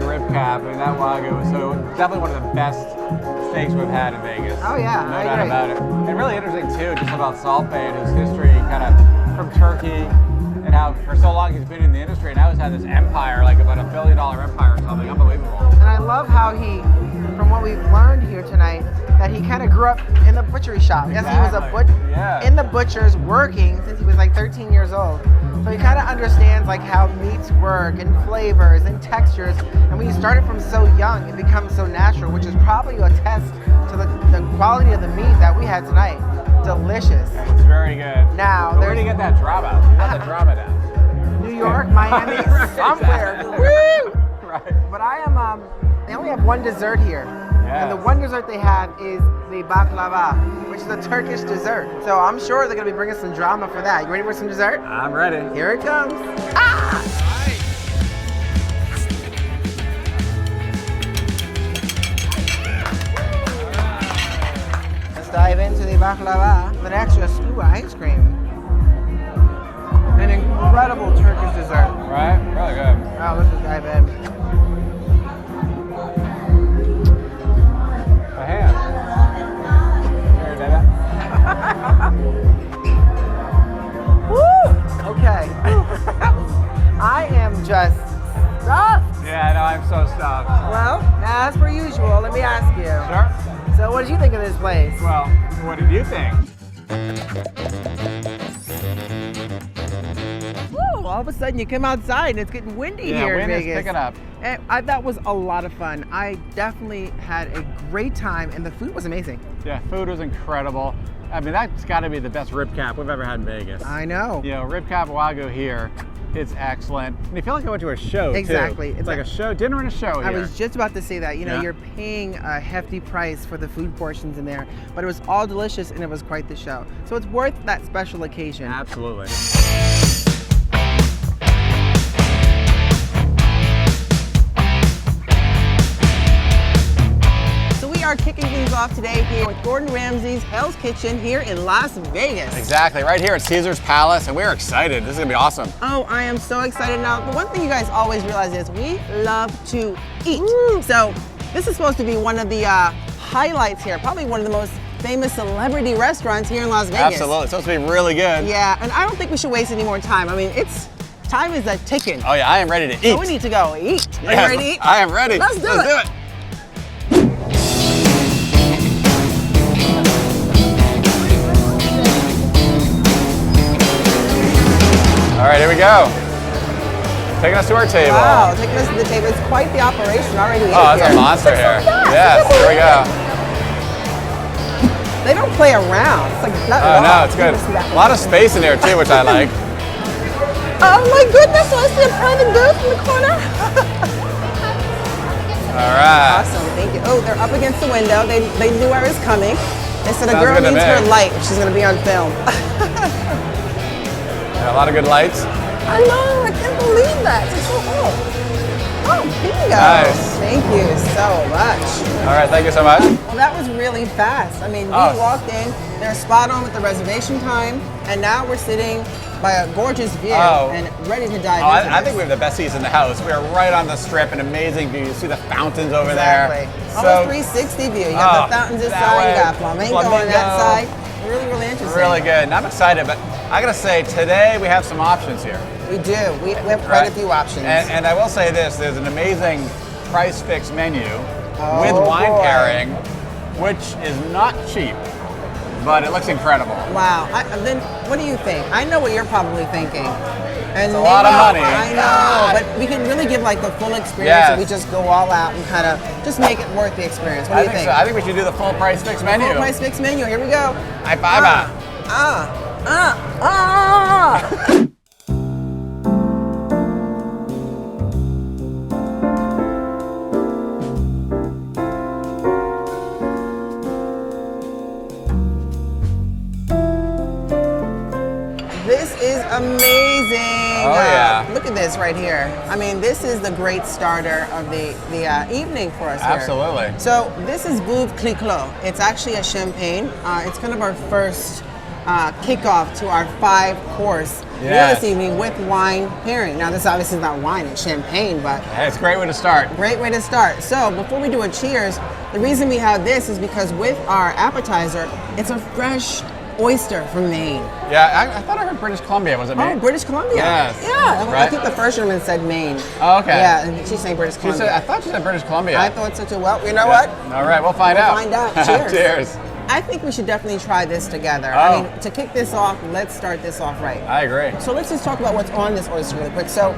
[SPEAKER 2] rib cap. I mean, that wagyu was so definitely one of the best steaks we've had in Vegas.
[SPEAKER 3] Oh, yeah,
[SPEAKER 2] no
[SPEAKER 3] I
[SPEAKER 2] doubt
[SPEAKER 3] agree.
[SPEAKER 2] about it. And really interesting too, just about Salt Bay and his history, kind of from Turkey, and how for so long he's been in the industry, and now he's had this empire, like about $1 billion empire or something. Unbelievable.
[SPEAKER 3] And I love how he, from what we've learned here tonight, that he kind of grew up in the butchery shop. Yes, he was a
[SPEAKER 2] Yeah.
[SPEAKER 3] in the butcher's working since he was like 13 years old. So he kind of understands like how meats work and flavors and textures. And when you start it from so young, it becomes so natural, which is probably a test to the quality of the meat that we had tonight. Delicious.
[SPEAKER 2] It's very good.
[SPEAKER 3] Now,
[SPEAKER 2] But where do you get that drama? You got the drama down.
[SPEAKER 3] New York, Miami,
[SPEAKER 2] Right,
[SPEAKER 3] somewhere.
[SPEAKER 2] exactly.
[SPEAKER 3] Woo!
[SPEAKER 2] Right.
[SPEAKER 3] But I am, they only have one dessert here. And the
[SPEAKER 2] Yes.
[SPEAKER 3] one dessert they have is the baklava, which is a Turkish dessert. So I'm sure they're gonna be bringing some drama for that. You ready for some dessert?
[SPEAKER 2] I'm ready.
[SPEAKER 3] Here it comes. Ah! Let's dive into the baklava with an extra scoop of ice cream. An incredible Turkish dessert.
[SPEAKER 2] Right? Really good.
[SPEAKER 3] Oh, let's just dive in.
[SPEAKER 2] The hand. Here, baby.
[SPEAKER 3] Woo! Okay. I am just stuffed.
[SPEAKER 2] Yeah, no, I'm so stuffed.
[SPEAKER 3] Well, as per usual, let me ask you.
[SPEAKER 2] Sure.
[SPEAKER 3] So, what did you think of this place?
[SPEAKER 2] Well, what did you think?
[SPEAKER 8] Woo!
[SPEAKER 4] all of a sudden you come outside and it's getting windy
[SPEAKER 2] Yeah,
[SPEAKER 4] here in
[SPEAKER 2] wind is
[SPEAKER 4] Vegas.
[SPEAKER 2] picking up.
[SPEAKER 4] And that was a lot of fun. I definitely had a great time, and the food was amazing.
[SPEAKER 2] Yeah, food was incredible. I mean, that's got to be the best rib cap we've ever had in Vegas.
[SPEAKER 4] I know.
[SPEAKER 2] You know, rib cap Wagyu here, it's excellent. And you feel like I went to a show,
[SPEAKER 4] Exactly.
[SPEAKER 2] too. It's like a show, dinner and a show
[SPEAKER 4] I
[SPEAKER 2] here.
[SPEAKER 4] was just about to say that. You know,
[SPEAKER 2] Yeah.
[SPEAKER 4] you're paying a hefty price for the food portions in there, but it was all delicious and it was quite the show. So it's worth that special occasion.
[SPEAKER 2] Absolutely.
[SPEAKER 4] We are kicking things off today here with Gordon Ramsay's Hell's Kitchen here in Las Vegas.
[SPEAKER 2] Exactly, right here at Caesar's Palace, and we're excited. This is gonna be awesome.
[SPEAKER 4] Oh, I am so excited. Now, the one thing you guys always realize is we love to eat. So this is supposed to be one of the highlights here, probably one of the most famous celebrity restaurants here in Las Vegas.
[SPEAKER 2] Absolutely, it's supposed to be really good.
[SPEAKER 4] Yeah, and I don't think we should waste any more time. I mean, time is a ticking.
[SPEAKER 2] Oh yeah, I am ready to eat.
[SPEAKER 4] So we need to go eat. Are you
[SPEAKER 2] Yes,
[SPEAKER 4] ready to eat?
[SPEAKER 2] I am ready.
[SPEAKER 4] Let's do it.
[SPEAKER 2] All right, here we go. Taking us to our table.
[SPEAKER 4] Wow, taking us to the table. It's quite the operation already.
[SPEAKER 2] Oh, that's a monster here. Yes, here we go.
[SPEAKER 4] They don't play around. It's like not
[SPEAKER 2] Oh no, it's good. A lot of space in here too, which I like.
[SPEAKER 4] Oh my goodness, so I see a private booth in the corner.
[SPEAKER 2] All right.
[SPEAKER 4] Awesome, thank you. Oh, they're up against the window. They knew I was coming. They said a
[SPEAKER 2] Sounds
[SPEAKER 4] girl
[SPEAKER 2] good to
[SPEAKER 4] needs
[SPEAKER 2] me.
[SPEAKER 4] her light if she's gonna be on film.
[SPEAKER 2] Yeah, a lot of good lights.
[SPEAKER 4] I know, I can't believe that. It's so cool. Oh, bingo.
[SPEAKER 2] Nice.
[SPEAKER 4] Thank you so much.
[SPEAKER 2] All right, thank you so much.
[SPEAKER 4] Well, that was really fast. I mean, we
[SPEAKER 2] Oh.
[SPEAKER 4] walked in, they're spot on with the reservation time, and now we're sitting by a gorgeous view
[SPEAKER 2] Oh.
[SPEAKER 4] and ready to dive
[SPEAKER 2] Oh,
[SPEAKER 4] into
[SPEAKER 2] I think
[SPEAKER 4] this.
[SPEAKER 2] we have the best seats in the house. We are right on the strip, an amazing view. You see the fountains over
[SPEAKER 4] Exactly.
[SPEAKER 2] there.
[SPEAKER 4] Almost 360 view. You got the fountains this
[SPEAKER 2] that
[SPEAKER 4] side,
[SPEAKER 2] way.
[SPEAKER 4] you got flamenco on that side. Really, really interesting.
[SPEAKER 2] Really good. And I'm excited, but I gotta say, today we have some options here.
[SPEAKER 4] We do. We have quite a few options.
[SPEAKER 2] And I will say this, there's an amazing price fix menu
[SPEAKER 4] Oh,
[SPEAKER 2] with wine
[SPEAKER 4] boy.
[SPEAKER 2] pairing, which is not cheap, but it looks incredible.
[SPEAKER 4] Wow. Then what do you think? I know what you're probably thinking. And
[SPEAKER 2] It's a lot of money.
[SPEAKER 4] I know, but we can really give like the full experience
[SPEAKER 2] Yes.
[SPEAKER 4] and we just go all out and kind of just make it worth the experience. What do you think?
[SPEAKER 2] So. I think we should do the full price fix menu.
[SPEAKER 4] Full price fix menu. Here we go.
[SPEAKER 2] High five.
[SPEAKER 4] This is amazing.
[SPEAKER 2] Oh, yeah.
[SPEAKER 4] Look at this right here. I mean, this is the great starter of the evening for us here.
[SPEAKER 2] Absolutely.
[SPEAKER 4] So this is Veuve Clicquot. It's actually a champagne. It's kind of our first kickoff to our 5-course meal
[SPEAKER 2] Yes.
[SPEAKER 4] this evening with wine pairing. Now this obviously is not wine, it's champagne, but
[SPEAKER 2] Hey, it's a great way to start.
[SPEAKER 4] great way to start. So before we do a cheers, the reason we have this is because with our appetizer, it's a fresh oyster from Maine.
[SPEAKER 2] Yeah, I thought I heard British Columbia. Was it Maine?
[SPEAKER 4] Oh, British Columbia.
[SPEAKER 2] Yes.
[SPEAKER 4] Yeah, I
[SPEAKER 2] Right?
[SPEAKER 4] think the first gentleman said Maine.
[SPEAKER 2] Oh, okay.
[SPEAKER 4] Yeah, and she's saying British
[SPEAKER 2] She
[SPEAKER 4] Columbia.
[SPEAKER 2] said, I thought she said British Columbia.
[SPEAKER 4] I thought so too. Well, you know what?
[SPEAKER 2] All right, we'll find out.
[SPEAKER 4] Find out. Cheers.
[SPEAKER 2] Cheers.
[SPEAKER 4] I think we should definitely try this together.
[SPEAKER 2] Oh.
[SPEAKER 4] I mean, to kick this off, let's start this off right.
[SPEAKER 2] I agree.
[SPEAKER 4] So let's just talk about what's on this oyster really quick. So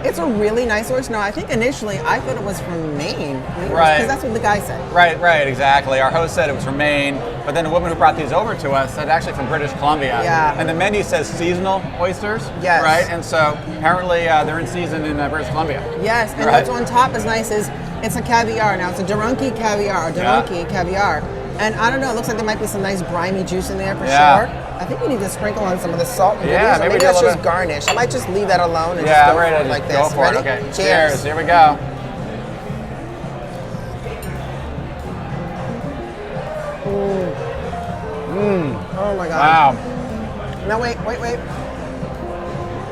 [SPEAKER 4] it's a really nice oyster. Now, I think initially I thought it was from Maine.
[SPEAKER 2] Right.
[SPEAKER 4] Because that's what the guy said.
[SPEAKER 2] Right, exactly. Our host said it was from Maine, but then the woman who brought these over to us said actually from British Columbia.
[SPEAKER 4] Yeah.
[SPEAKER 2] And the menu says seasonal oysters.
[SPEAKER 4] Yes.
[SPEAKER 2] Right, and so apparently they're in season in British Columbia.
[SPEAKER 4] Yes, and
[SPEAKER 2] Right.
[SPEAKER 4] what's on top is nice is it's a caviar. Now, it's a Durunki caviar, caviar. And I don't know, it looks like there might be some nice briny juice in there for
[SPEAKER 2] Yeah.
[SPEAKER 4] sure. I think we need to sprinkle on some of the salt and
[SPEAKER 2] Yeah,
[SPEAKER 4] goodies, or
[SPEAKER 2] maybe
[SPEAKER 4] maybe
[SPEAKER 2] do a
[SPEAKER 4] that's
[SPEAKER 2] little
[SPEAKER 4] just
[SPEAKER 2] bit.
[SPEAKER 4] garnish. I might just leave that alone and
[SPEAKER 2] Yeah,
[SPEAKER 4] just
[SPEAKER 2] I'm
[SPEAKER 4] go
[SPEAKER 2] ready
[SPEAKER 4] for it
[SPEAKER 2] to
[SPEAKER 4] like this.
[SPEAKER 2] go for
[SPEAKER 4] Ready?
[SPEAKER 2] it. Okay.
[SPEAKER 4] Cheers.
[SPEAKER 2] Here we go.
[SPEAKER 4] Oh my God.
[SPEAKER 2] Wow.
[SPEAKER 4] No, wait.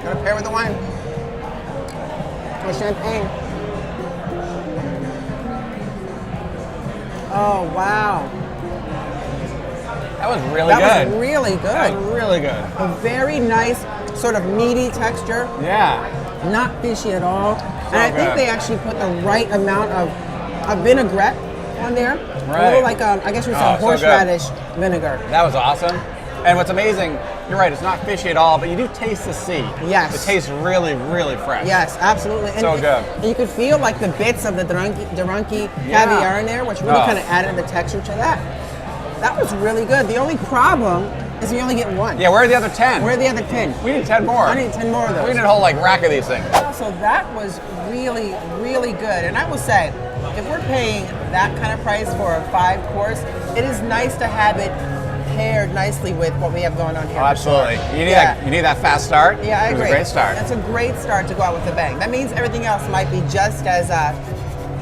[SPEAKER 4] Gotta pair with the wine. With champagne. Oh, wow.
[SPEAKER 2] That was really
[SPEAKER 4] That
[SPEAKER 2] good.
[SPEAKER 4] was really good.
[SPEAKER 2] That was really good.
[SPEAKER 4] A very nice, sort of meaty texture.
[SPEAKER 2] Yeah.
[SPEAKER 4] Not fishy at all. And I think
[SPEAKER 2] good.
[SPEAKER 4] they actually put the right amount of vinaigrette on there. A
[SPEAKER 2] Right.
[SPEAKER 4] little like, I guess we
[SPEAKER 2] Oh,
[SPEAKER 4] said
[SPEAKER 2] so good.
[SPEAKER 4] horseradish vinegar.
[SPEAKER 2] That was awesome. And what's amazing, you're right, it's not fishy at all, but you do taste the sea.
[SPEAKER 3] Yes.
[SPEAKER 2] It tastes really, really fresh.
[SPEAKER 3] Yes, absolutely. And
[SPEAKER 2] So good.
[SPEAKER 3] And you could feel like the bits of the Durunki caviar in there, which really kind of added the texture to that. That was really good. The only problem is we only get one.
[SPEAKER 2] Yeah, where are the other 10?
[SPEAKER 3] Where are the other 10?
[SPEAKER 2] We need 10 more.
[SPEAKER 3] I need 10 more of those.
[SPEAKER 2] We need a whole like rack of these things.
[SPEAKER 3] So that was really, really good. And I will say, if we're paying that kind of price for a 5-course, it is nice to have it paired nicely with what we have going on here.
[SPEAKER 2] Oh, absolutely. You need that fast start.
[SPEAKER 3] Yeah, I agree.
[SPEAKER 2] It was a great start.
[SPEAKER 3] That's a great start to go out with a bang. That means everything else might be just as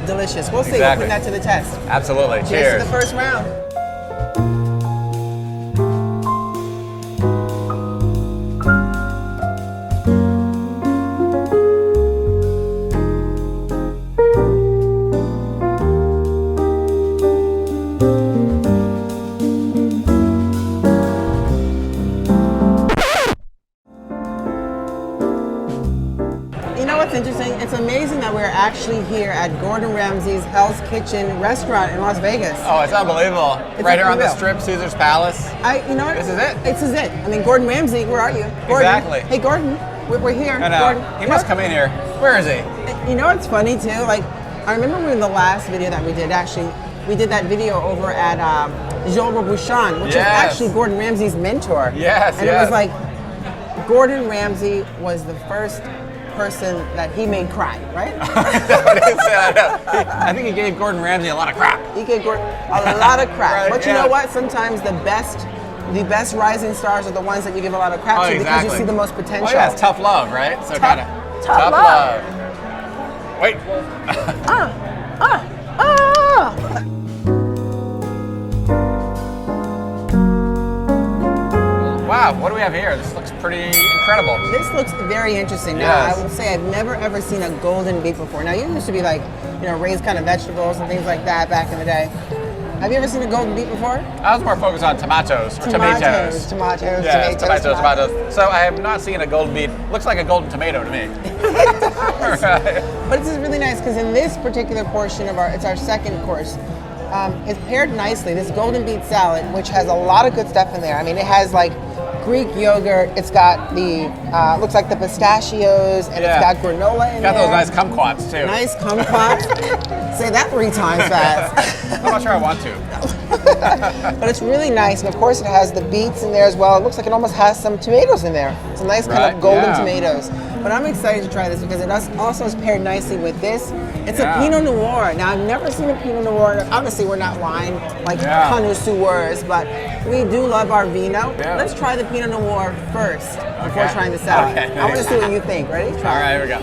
[SPEAKER 3] delicious. We'll see.
[SPEAKER 2] Exactly.
[SPEAKER 3] We'll put that to the test.
[SPEAKER 2] Absolutely.
[SPEAKER 3] Cheers
[SPEAKER 2] Cheers.
[SPEAKER 3] to the first round. Interesting. It's amazing that we're actually here at Gordon Ramsay's Hell's Kitchen restaurant in Las Vegas.
[SPEAKER 2] Oh, it's unbelievable. Right here on the strip, Caesar's Palace.
[SPEAKER 3] You know what?
[SPEAKER 2] This is it.
[SPEAKER 3] This is it. I mean, Gordon Ramsay, where are you? Gordon.
[SPEAKER 2] Exactly.
[SPEAKER 3] Hey, Gordon, we're here.
[SPEAKER 2] And,
[SPEAKER 3] Gordon.
[SPEAKER 2] he must come in here. Where is he?
[SPEAKER 3] You know what's funny too? Like, I remember when the last video that we did, we did that video over at Joel Robuchon, which is actually Gordon Ramsay's mentor.
[SPEAKER 2] Yes,
[SPEAKER 3] and it was like, Gordon Ramsay was the first person that he made cry, right?
[SPEAKER 2] I think he gave Gordon Ramsay a lot of crap.
[SPEAKER 3] He gave Gordon a lot of crap.
[SPEAKER 2] Right,
[SPEAKER 3] but you know what? Sometimes the best rising stars are the ones that you give a lot of crap to because you see the most potential.
[SPEAKER 2] Oh yeah, it's tough love, right? So kind of
[SPEAKER 3] tough love.
[SPEAKER 2] Wait. Wow, what do we have here? This looks pretty incredible.
[SPEAKER 3] This looks very interesting. Now, I will say I've never ever seen a golden beet before. Now, you used to be like, raised kind of vegetables and things like that back in the day. Have you ever seen a golden beet before?
[SPEAKER 2] I was more focused on tomatoes.
[SPEAKER 3] Tomatoes.
[SPEAKER 2] So I have not seen a golden beet. Looks like a golden tomato to me.
[SPEAKER 3] But this is really nice because in this particular portion of it's our second course. It's paired nicely. This golden beet salad, which has a lot of good stuff in there. I mean, it has like Greek yogurt. It's got the looks like the pistachios, and it's got granola in there.
[SPEAKER 2] Got those nice kumquats too.
[SPEAKER 3] Nice kumquats. Say that 3 times fast.
[SPEAKER 2] I'm not sure I want to.
[SPEAKER 3] But it's really nice, and of course it has the beets in there as well. It looks like it almost has some tomatoes in there. Some nice kind of golden tomatoes. But I'm excited to try this because it also is paired nicely with this. It's a Pinot Noir. Now, I've never seen a Pinot Noir. Obviously, we're not wine connoisseurs, but we do love our vino.
[SPEAKER 2] Yeah.
[SPEAKER 3] Let's try the Pinot Noir first before trying the salad.
[SPEAKER 2] Okay.
[SPEAKER 3] I want to see what you think. Ready? Try.
[SPEAKER 2] All right, here we go.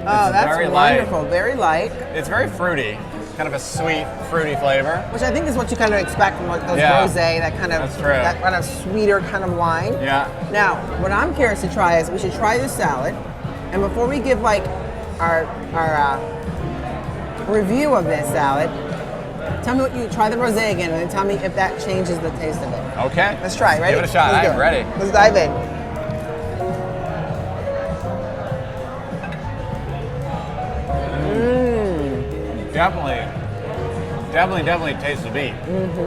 [SPEAKER 3] Oh, that's
[SPEAKER 2] very
[SPEAKER 3] wonderful.
[SPEAKER 2] light.
[SPEAKER 3] Very light.
[SPEAKER 2] It's very fruity. Kind of a sweet, fruity flavor.
[SPEAKER 3] Which I think is what you kind of expect from those rosé, that kind of sweeter kind of wine.
[SPEAKER 2] Yeah.
[SPEAKER 3] Now, what I'm curious to try is we should try this salad, and before we give like our review of this salad, tell me what you try the rosé again, and then tell me if that changes the taste of it.
[SPEAKER 2] Okay.
[SPEAKER 3] Let's try. Ready?
[SPEAKER 2] Give it a shot. I am ready.
[SPEAKER 3] Let's dive in.
[SPEAKER 2] Definitely tastes the beet.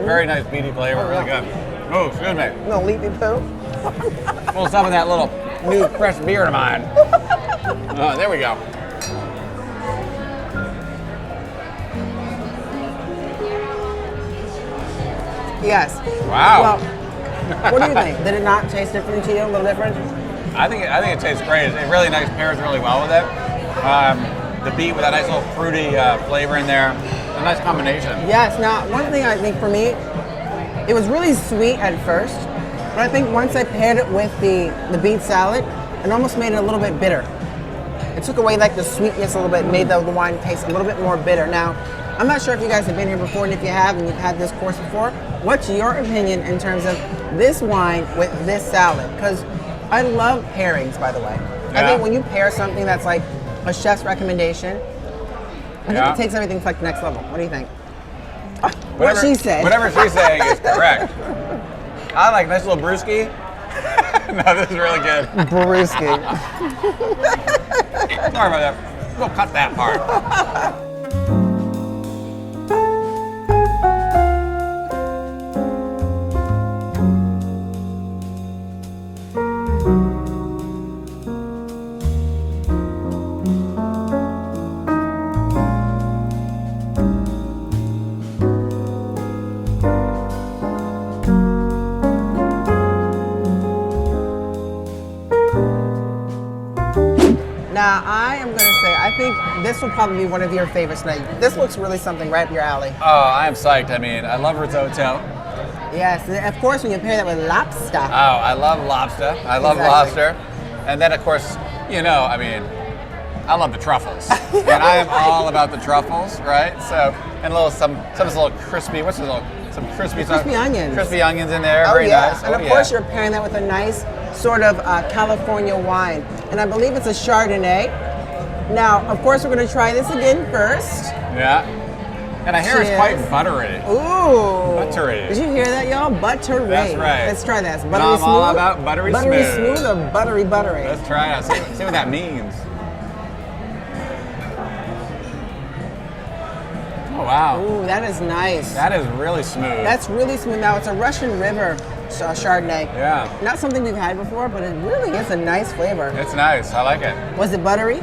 [SPEAKER 2] Very nice beety flavor, really good. Oh, excuse me.
[SPEAKER 3] No leafy poo.
[SPEAKER 2] Pull some of that little new fresh beer of mine. Oh, there we go.
[SPEAKER 3] Yes.
[SPEAKER 2] Wow.
[SPEAKER 3] Well, what do you think? Did it not taste different to you? A little different?
[SPEAKER 2] I think it tastes great. It really nice, pairs really well with it. The beet with that nice little fruity flavor in there. A nice combination.
[SPEAKER 3] Yes. Now, one thing I think for me, it was really sweet at first, but I think once I paired it with the beet salad, it almost made it a little bit bitter. It took away like the sweetness a little bit, made the wine taste a little bit more bitter. Now, I'm not sure if you guys have been here before, and if you have and you've had this course before, what's your opinion in terms of this wine with this salad? Because I love pairings, by the way. I think when you pair something that's like a chef's recommendation, I think it takes everything to like the next level. What do you think? What she said.
[SPEAKER 2] Whatever she's saying is correct. I like nice little brewski. No, this is really good.
[SPEAKER 3] Brewski.
[SPEAKER 2] Sorry about that. We'll cut that part.
[SPEAKER 4] Now, I am going to say, I think this will probably be one of your favorites tonight. This looks really something right up your alley.
[SPEAKER 2] Oh, I am psyched. I mean, I love risotto.
[SPEAKER 4] Yes, and of course, when you pair that with lobster.
[SPEAKER 2] Oh, I love lobster. I love lobster. And then, of course, you know, I mean, I love the truffles. And I am all about the truffles, right? So, and a little, some little crispy, what's this little, some crispy
[SPEAKER 4] onions.
[SPEAKER 2] Crispy onions in there,
[SPEAKER 4] Oh,
[SPEAKER 2] very
[SPEAKER 4] yeah.
[SPEAKER 2] nice.
[SPEAKER 4] And of course, you're pairing that with a nice sort of California wine. And I believe it's a Chardonnay. Now, of course, we're going to try this again first.
[SPEAKER 2] Yeah. And I hear it's quite buttery.
[SPEAKER 4] Ooh.
[SPEAKER 2] Buttery.
[SPEAKER 4] Did you hear that, y'all? Buttery.
[SPEAKER 2] That's right.
[SPEAKER 4] Let's try this.
[SPEAKER 2] And
[SPEAKER 4] Buttery
[SPEAKER 2] I'm
[SPEAKER 4] smooth.
[SPEAKER 2] all about buttery smooth.
[SPEAKER 4] Buttery smooth or buttery buttery?
[SPEAKER 2] Let's try it. See what that means. Oh, wow.
[SPEAKER 4] Ooh, that is nice.
[SPEAKER 2] That is really smooth.
[SPEAKER 4] That's really smooth. Now, it's a Russian River Chardonnay.
[SPEAKER 2] Yeah.
[SPEAKER 4] Not something we've had before, but it really is a nice flavor.
[SPEAKER 2] It's nice. I like it.
[SPEAKER 4] Was it buttery?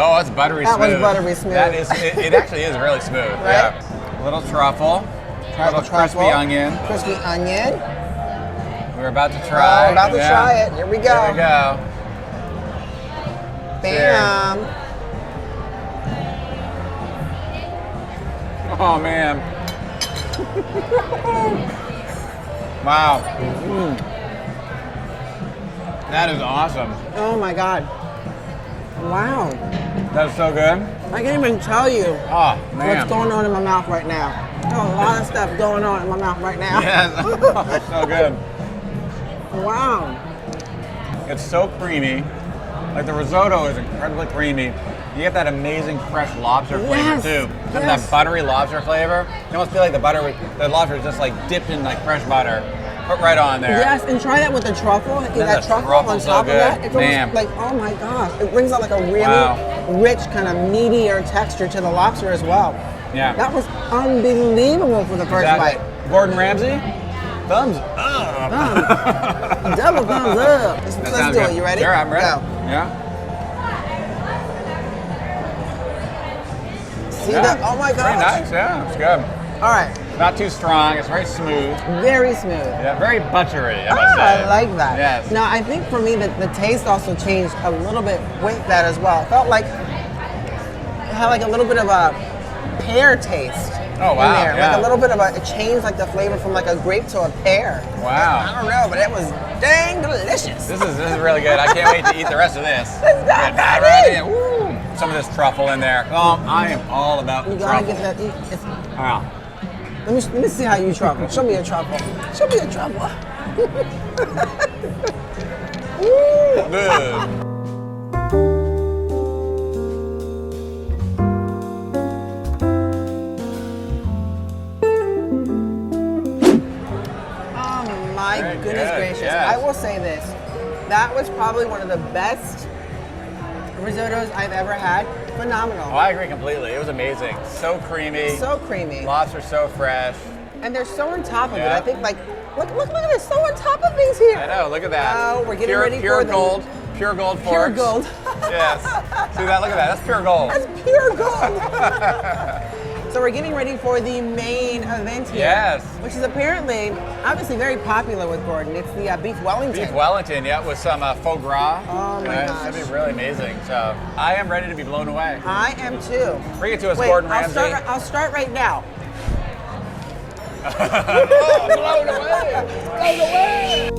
[SPEAKER 2] Oh, it's buttery
[SPEAKER 4] That
[SPEAKER 2] smooth.
[SPEAKER 4] was buttery smooth.
[SPEAKER 2] That is. It actually is really smooth.
[SPEAKER 4] Right?
[SPEAKER 2] Yeah. A little truffle. A little crispy onion.
[SPEAKER 4] Crispy onion.
[SPEAKER 2] We're about to try.
[SPEAKER 4] We're about to try it. Here we go.
[SPEAKER 2] Here we go.
[SPEAKER 4] Bam.
[SPEAKER 2] Oh man. Wow. That is awesome.
[SPEAKER 4] Oh my God. Wow.
[SPEAKER 2] That's so good.
[SPEAKER 4] I can't even tell you
[SPEAKER 2] Oh man.
[SPEAKER 4] what's going on in my mouth right now. There's a lot of stuff going on in my mouth right now.
[SPEAKER 2] Yes. That's so good.
[SPEAKER 4] Wow.
[SPEAKER 2] It's so creamy. Like the risotto is incredibly creamy. You get that amazing fresh lobster flavor
[SPEAKER 4] Yes,
[SPEAKER 2] too. And
[SPEAKER 4] yes.
[SPEAKER 2] that buttery lobster flavor. You almost feel like the lobster is just like dipped in like fresh butter. Put right on there.
[SPEAKER 4] Yes, and try that with the truffle. Get that
[SPEAKER 2] the
[SPEAKER 4] truffle on
[SPEAKER 2] truffle's so
[SPEAKER 4] top of
[SPEAKER 2] good.
[SPEAKER 4] that. It's
[SPEAKER 2] Man.
[SPEAKER 4] almost like, oh my gosh. It brings out like a really
[SPEAKER 2] Wow.
[SPEAKER 4] rich, kind of meatier texture to the lobster as well.
[SPEAKER 2] Yeah.
[SPEAKER 4] That was unbelievable for the first bite.
[SPEAKER 2] Gordon Ramsay, thumbs up.
[SPEAKER 4] Double thumbs up. Let's
[SPEAKER 2] Sounds
[SPEAKER 4] do
[SPEAKER 2] good.
[SPEAKER 4] it. You ready?
[SPEAKER 2] Sure, I'm ready.
[SPEAKER 4] Go.
[SPEAKER 2] Yeah.
[SPEAKER 4] See
[SPEAKER 2] Yeah.
[SPEAKER 4] that? Oh my
[SPEAKER 2] Very
[SPEAKER 4] gosh.
[SPEAKER 2] nice. Yeah, it's good.
[SPEAKER 4] All right.
[SPEAKER 2] Not too strong. It's very smooth.
[SPEAKER 4] Very smooth.
[SPEAKER 2] Yeah, very buttery. I must say.
[SPEAKER 4] I like that.
[SPEAKER 2] Yes.
[SPEAKER 4] Now, I think for me that the taste also changed a little bit with that as well. It felt like it had like a little bit of a pear taste.
[SPEAKER 2] Oh, wow,
[SPEAKER 4] In there.
[SPEAKER 2] yeah.
[SPEAKER 4] Like a little bit of it changed like the flavor from like a grape to a pear.
[SPEAKER 2] Wow.
[SPEAKER 4] I don't know, but it was dang delicious.
[SPEAKER 2] This is really good. I can't wait to eat the rest of this.
[SPEAKER 4] Let's dive
[SPEAKER 2] Dive
[SPEAKER 4] right
[SPEAKER 2] right
[SPEAKER 4] in.
[SPEAKER 2] in. Woo. Some of this truffle in there. Oh, I am all about
[SPEAKER 4] You
[SPEAKER 2] the
[SPEAKER 4] gotta
[SPEAKER 2] truffle.
[SPEAKER 4] get that.
[SPEAKER 2] Wow.
[SPEAKER 4] Let me see how you truffle. Show me a truffle. Show me a truffle.
[SPEAKER 2] Good.
[SPEAKER 4] My
[SPEAKER 2] Very
[SPEAKER 4] goodness
[SPEAKER 2] good,
[SPEAKER 4] gracious.
[SPEAKER 2] yes.
[SPEAKER 4] I will say this. That was probably one of the best risottos I've ever had. Phenomenal.
[SPEAKER 2] Oh, I agree completely. It was amazing. So creamy.
[SPEAKER 4] So creamy.
[SPEAKER 2] Lobster so fresh.
[SPEAKER 4] And they're so on top of it.
[SPEAKER 2] Yeah.
[SPEAKER 4] I think like, look at this, so on top of things here.
[SPEAKER 2] I know, look at that.
[SPEAKER 4] Oh, we're getting
[SPEAKER 2] pure,
[SPEAKER 4] ready
[SPEAKER 2] pure
[SPEAKER 4] for the-
[SPEAKER 2] gold. Pure gold forks.
[SPEAKER 4] Pure gold.
[SPEAKER 2] Yes. See that? Look at that. That's pure gold.
[SPEAKER 4] That's pure gold. So we're getting ready for the main event here.
[SPEAKER 2] Yes.
[SPEAKER 4] Which is apparently, obviously very popular with Gordon. It's the beef Wellington.
[SPEAKER 2] Beef Wellington, yeah, with some faux gras.
[SPEAKER 4] Oh my gosh.
[SPEAKER 2] That'd be really amazing. So I am ready to be blown away.
[SPEAKER 4] I am too.
[SPEAKER 2] Bring it to us,
[SPEAKER 4] Wait,
[SPEAKER 2] Gordon Ramsay.
[SPEAKER 4] I'll start right now.
[SPEAKER 2] Blown away! Blown away!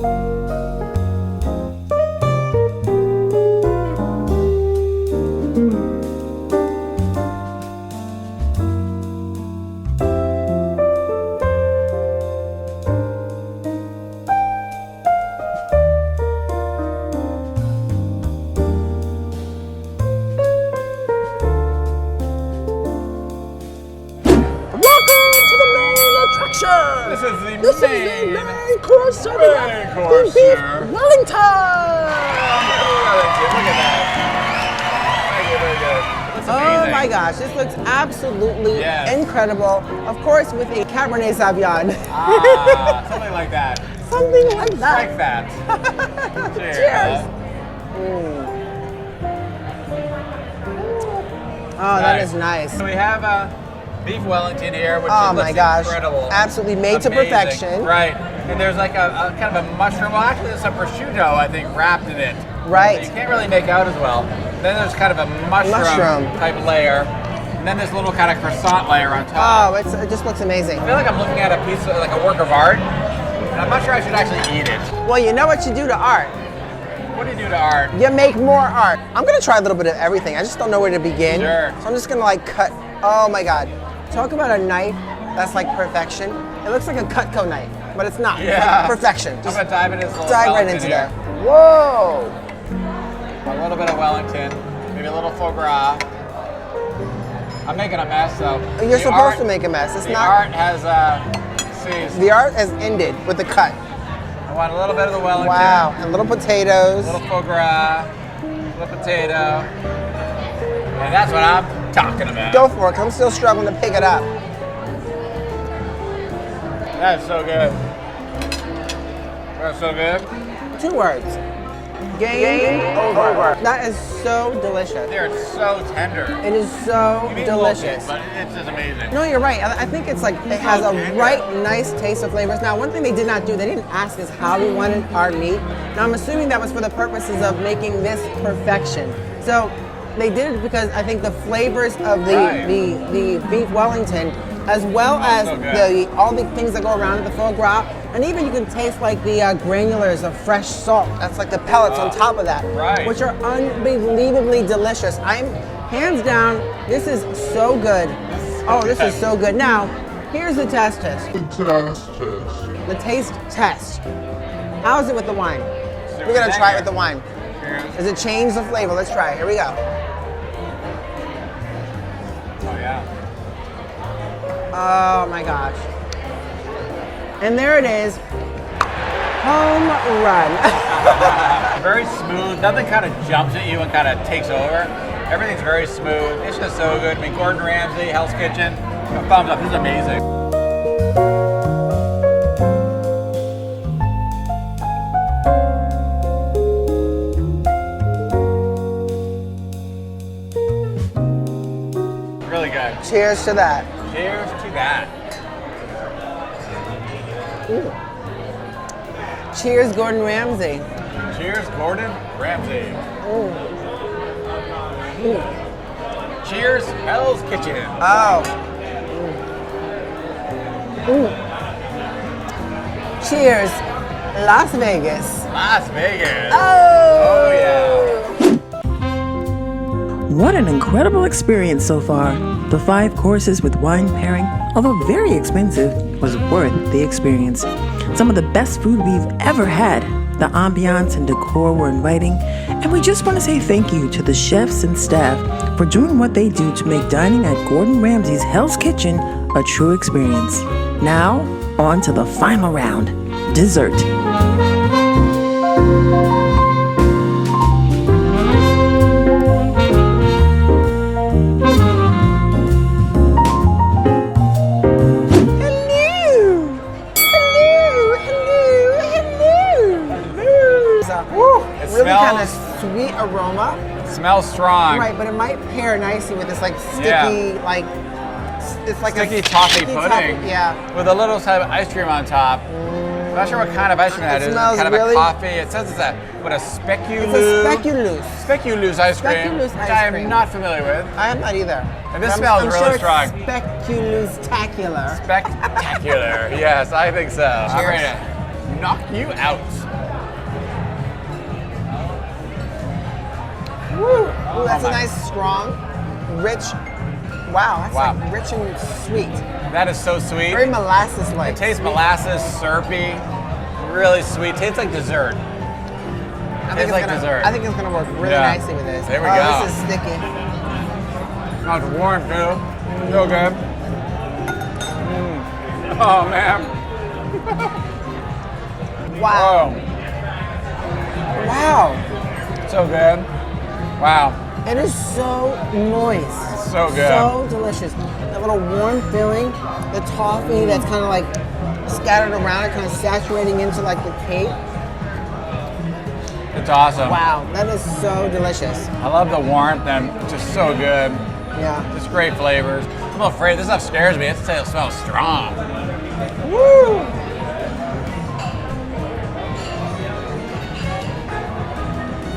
[SPEAKER 2] This is the main
[SPEAKER 4] course.
[SPEAKER 2] Main course,
[SPEAKER 4] Beef
[SPEAKER 2] sir.
[SPEAKER 4] Wellington.
[SPEAKER 2] Look at that. Very good, very good. That's
[SPEAKER 4] Oh
[SPEAKER 2] amazing.
[SPEAKER 4] my gosh, this looks absolutely
[SPEAKER 2] Yes.
[SPEAKER 4] incredible. Of course, with a Cabernet Sauvignon.
[SPEAKER 2] Ah, something like that.
[SPEAKER 4] Something like
[SPEAKER 2] Like
[SPEAKER 4] that.
[SPEAKER 2] that. Cheers.
[SPEAKER 4] Cheers. Oh, that is nice.
[SPEAKER 2] So we have beef Wellington here, which
[SPEAKER 4] Oh
[SPEAKER 2] looks
[SPEAKER 4] my gosh.
[SPEAKER 2] incredible.
[SPEAKER 4] Absolutely made to
[SPEAKER 2] Amazing.
[SPEAKER 4] perfection.
[SPEAKER 2] Right. And there's like a kind of a mushroom. Well, actually, there's some prosciutto, I think, wrapped in it.
[SPEAKER 4] Right.
[SPEAKER 2] So you can't really make out as well. Then there's kind of a mushroom type layer. And then this little kind of croissant layer on top.
[SPEAKER 4] Oh, it just looks amazing.
[SPEAKER 2] I feel like I'm looking at a piece of, like a work of art. And I'm not sure I should actually eat it.
[SPEAKER 4] Well, you know what you do to art?
[SPEAKER 2] What do you do to art?
[SPEAKER 4] You make more art. I'm gonna try a little bit of everything. I just don't know where to begin.
[SPEAKER 2] Sure.
[SPEAKER 4] So I'm just gonna like cut. Oh my God. Talk about a knife that's like perfection. It looks like a Cutco knife, but it's not.
[SPEAKER 2] Yeah.
[SPEAKER 4] It's like perfection. Just
[SPEAKER 2] I'm gonna dive into this little
[SPEAKER 4] dive right
[SPEAKER 2] Wellington
[SPEAKER 4] into
[SPEAKER 2] here.
[SPEAKER 4] there. Whoa.
[SPEAKER 2] A little bit of Wellington, maybe a little foie gras. I'm making a mess though.
[SPEAKER 4] You're supposed to make a mess. It's
[SPEAKER 2] the
[SPEAKER 4] not.
[SPEAKER 2] art has ceased.
[SPEAKER 4] The art has ended with the cut.
[SPEAKER 2] I want a little bit of the Wellington.
[SPEAKER 4] Wow, and little potatoes.
[SPEAKER 2] A little foie gras, a little potato. And that's what I'm talking about.
[SPEAKER 4] Go for it, 'cause I'm still struggling to pick it up.
[SPEAKER 2] That's so good. That's so good.
[SPEAKER 4] 2 words. Game over. That is so delicious.
[SPEAKER 2] They're so tender.
[SPEAKER 4] It is so
[SPEAKER 2] You mean
[SPEAKER 4] delicious.
[SPEAKER 2] But it's just amazing.
[SPEAKER 4] No, you're right. I think it's like, it has a right, nice taste of flavors. Now, one thing they did not do, they didn't ask us how we wanted our meat. Now, I'm assuming that was for the purposes of making this perfection. So, they did it because I think the flavors of the beef Wellington, as well as all the things that go around the foie gras, and even you can taste like the granulars of fresh salt. That's like the pellets on top of that, which are unbelievably delicious. I'm hands down, this is so good. Oh, this is so good. Now, here's the taste test. The taste test. How is it with the wine? We're gonna try it with the wine. Does it change the flavor? Let's try it. Here we go.
[SPEAKER 2] Oh yeah.
[SPEAKER 4] Oh my gosh. And there it is. Home run.
[SPEAKER 2] Very smooth. Nothing kind of jumps at you and kind of takes over. Everything's very smooth. It's just so good. I mean, Gordon Ramsay, Hell's Kitchen. Thumbs up. This is amazing. Really good.
[SPEAKER 4] Cheers to that.
[SPEAKER 2] Cheers to that.
[SPEAKER 4] Ooh. Cheers, Gordon Ramsay.
[SPEAKER 2] Cheers, Gordon Ramsay.
[SPEAKER 4] Ooh. Ooh.
[SPEAKER 2] Cheers, Hell's Kitchen.
[SPEAKER 4] Oh. Ooh. Cheers, Las Vegas.
[SPEAKER 2] Las Vegas.
[SPEAKER 4] Oh
[SPEAKER 2] yeah.
[SPEAKER 1] What an incredible experience so far. The 5 courses with wine pairing, although very expensive, was worth the experience. Some of the best food we've ever had. The ambiance and decor were inviting, and we just want to say thank you to the chefs and staff for doing what they do to make dining at Gordon Ramsay's Hell's Kitchen a true experience. Now, on to the final round, dessert.
[SPEAKER 4] Really kind of sweet aroma.
[SPEAKER 2] It smells strong.
[SPEAKER 4] Right, but it might pair nicely with this like sticky, like it's like
[SPEAKER 2] sticky
[SPEAKER 4] a
[SPEAKER 2] toffee
[SPEAKER 4] sticky
[SPEAKER 2] pudding.
[SPEAKER 4] Toffee, yeah.
[SPEAKER 2] With a little side of ice cream on top. I'm not sure what kind of ice cream that is.
[SPEAKER 4] Smells
[SPEAKER 2] Kind of
[SPEAKER 4] really,
[SPEAKER 2] a coffee. It says it's a speculoos.
[SPEAKER 4] It's a speculoos.
[SPEAKER 2] Speculoos ice cream,
[SPEAKER 4] Speculoos
[SPEAKER 2] which
[SPEAKER 4] ice
[SPEAKER 2] I am
[SPEAKER 4] cream.
[SPEAKER 2] not familiar with.
[SPEAKER 4] I am not either.
[SPEAKER 2] And this
[SPEAKER 4] I'm
[SPEAKER 2] smells
[SPEAKER 4] sure
[SPEAKER 2] really
[SPEAKER 4] it's
[SPEAKER 2] strong.
[SPEAKER 4] Speculoos-tacular.
[SPEAKER 2] Spectacular. Yes, I think so. I'm
[SPEAKER 4] Cheers.
[SPEAKER 2] ready to knock you out.
[SPEAKER 4] Woo. Ooh, that's
[SPEAKER 2] Oh
[SPEAKER 4] a
[SPEAKER 2] my.
[SPEAKER 4] nice, strong, rich. Wow, that's
[SPEAKER 2] Wow.
[SPEAKER 4] like rich and sweet.
[SPEAKER 2] That is so sweet.
[SPEAKER 4] Very molasses-like.
[SPEAKER 2] It tastes molasses, syrupy, really sweet. Tastes like dessert. Tastes like dessert.
[SPEAKER 4] I think it's gonna work really
[SPEAKER 2] Yeah.
[SPEAKER 4] nicely with this.
[SPEAKER 2] There we
[SPEAKER 4] oh,
[SPEAKER 2] go.
[SPEAKER 4] This is sticky.
[SPEAKER 2] Oh, it's warm too. So good. Oh man.
[SPEAKER 4] Wow.
[SPEAKER 2] Oh,
[SPEAKER 4] Wow.
[SPEAKER 2] so good. Wow.
[SPEAKER 4] It is so moist.
[SPEAKER 2] So good.
[SPEAKER 4] So delicious. That little warm filling, the toffee that's kind of like scattered around it, kind of saturating into like the cake.
[SPEAKER 2] It's awesome.
[SPEAKER 4] Wow, that is so delicious.
[SPEAKER 2] I love the warmth and it's just so good.
[SPEAKER 4] Yeah.
[SPEAKER 2] Just great flavors. I'm a little afraid. This stuff scares me. It smells strong.
[SPEAKER 4] Woo!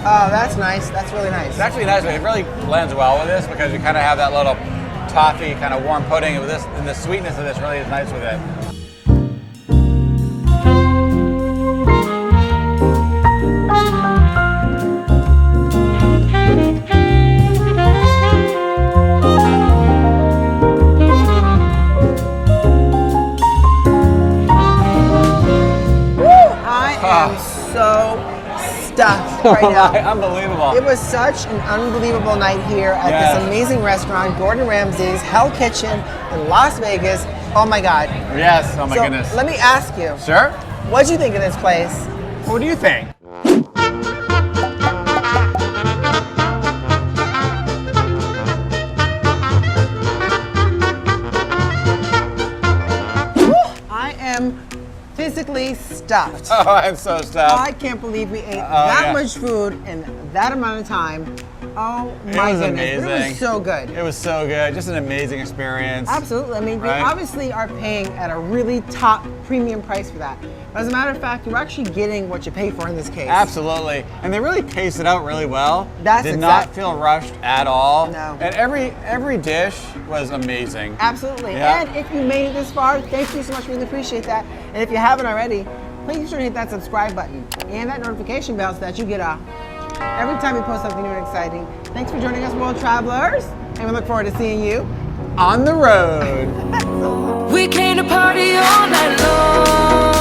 [SPEAKER 4] Oh, that's nice. That's really nice.
[SPEAKER 2] It's actually nice. It really blends well with this because you kind of have that little toffee, kind of warm pudding with this, and the sweetness of this really is nice with it.
[SPEAKER 4] So stuffed right now.
[SPEAKER 2] Unbelievable.
[SPEAKER 4] It was such an unbelievable night here at this amazing restaurant, Gordon Ramsay's Hell Kitchen in Las Vegas. Oh my God.
[SPEAKER 2] Yes, oh my goodness.
[SPEAKER 4] Let me ask you.
[SPEAKER 2] Sure.
[SPEAKER 4] What'd you think of this place?
[SPEAKER 2] What do you think?
[SPEAKER 4] I am physically stuffed.
[SPEAKER 2] Oh, I'm so stuffed.
[SPEAKER 4] I can't believe we ate that much food in that amount of time. Oh my goodness.
[SPEAKER 2] Amazing.
[SPEAKER 4] It was so good.
[SPEAKER 2] It was so good. Just an amazing experience.
[SPEAKER 4] Absolutely. I mean, you obviously are paying at a really top premium price for that. But as a matter of fact, you're actually getting what you pay for in this case.
[SPEAKER 2] Absolutely. And they really paced it out really well.
[SPEAKER 4] Did
[SPEAKER 2] not feel rushed at all.
[SPEAKER 4] No.
[SPEAKER 2] And every dish was amazing.
[SPEAKER 4] Absolutely.
[SPEAKER 2] Yeah.
[SPEAKER 4] And if you made it this far, thank you so much. Really appreciate that. And if you haven't already, please be sure to hit that subscribe button and that notification bell so that you get every time we post something new and exciting. Thanks for joining us, world travelers. And we look forward to seeing you
[SPEAKER 2] on the road.
[SPEAKER 10] We came to party all night long.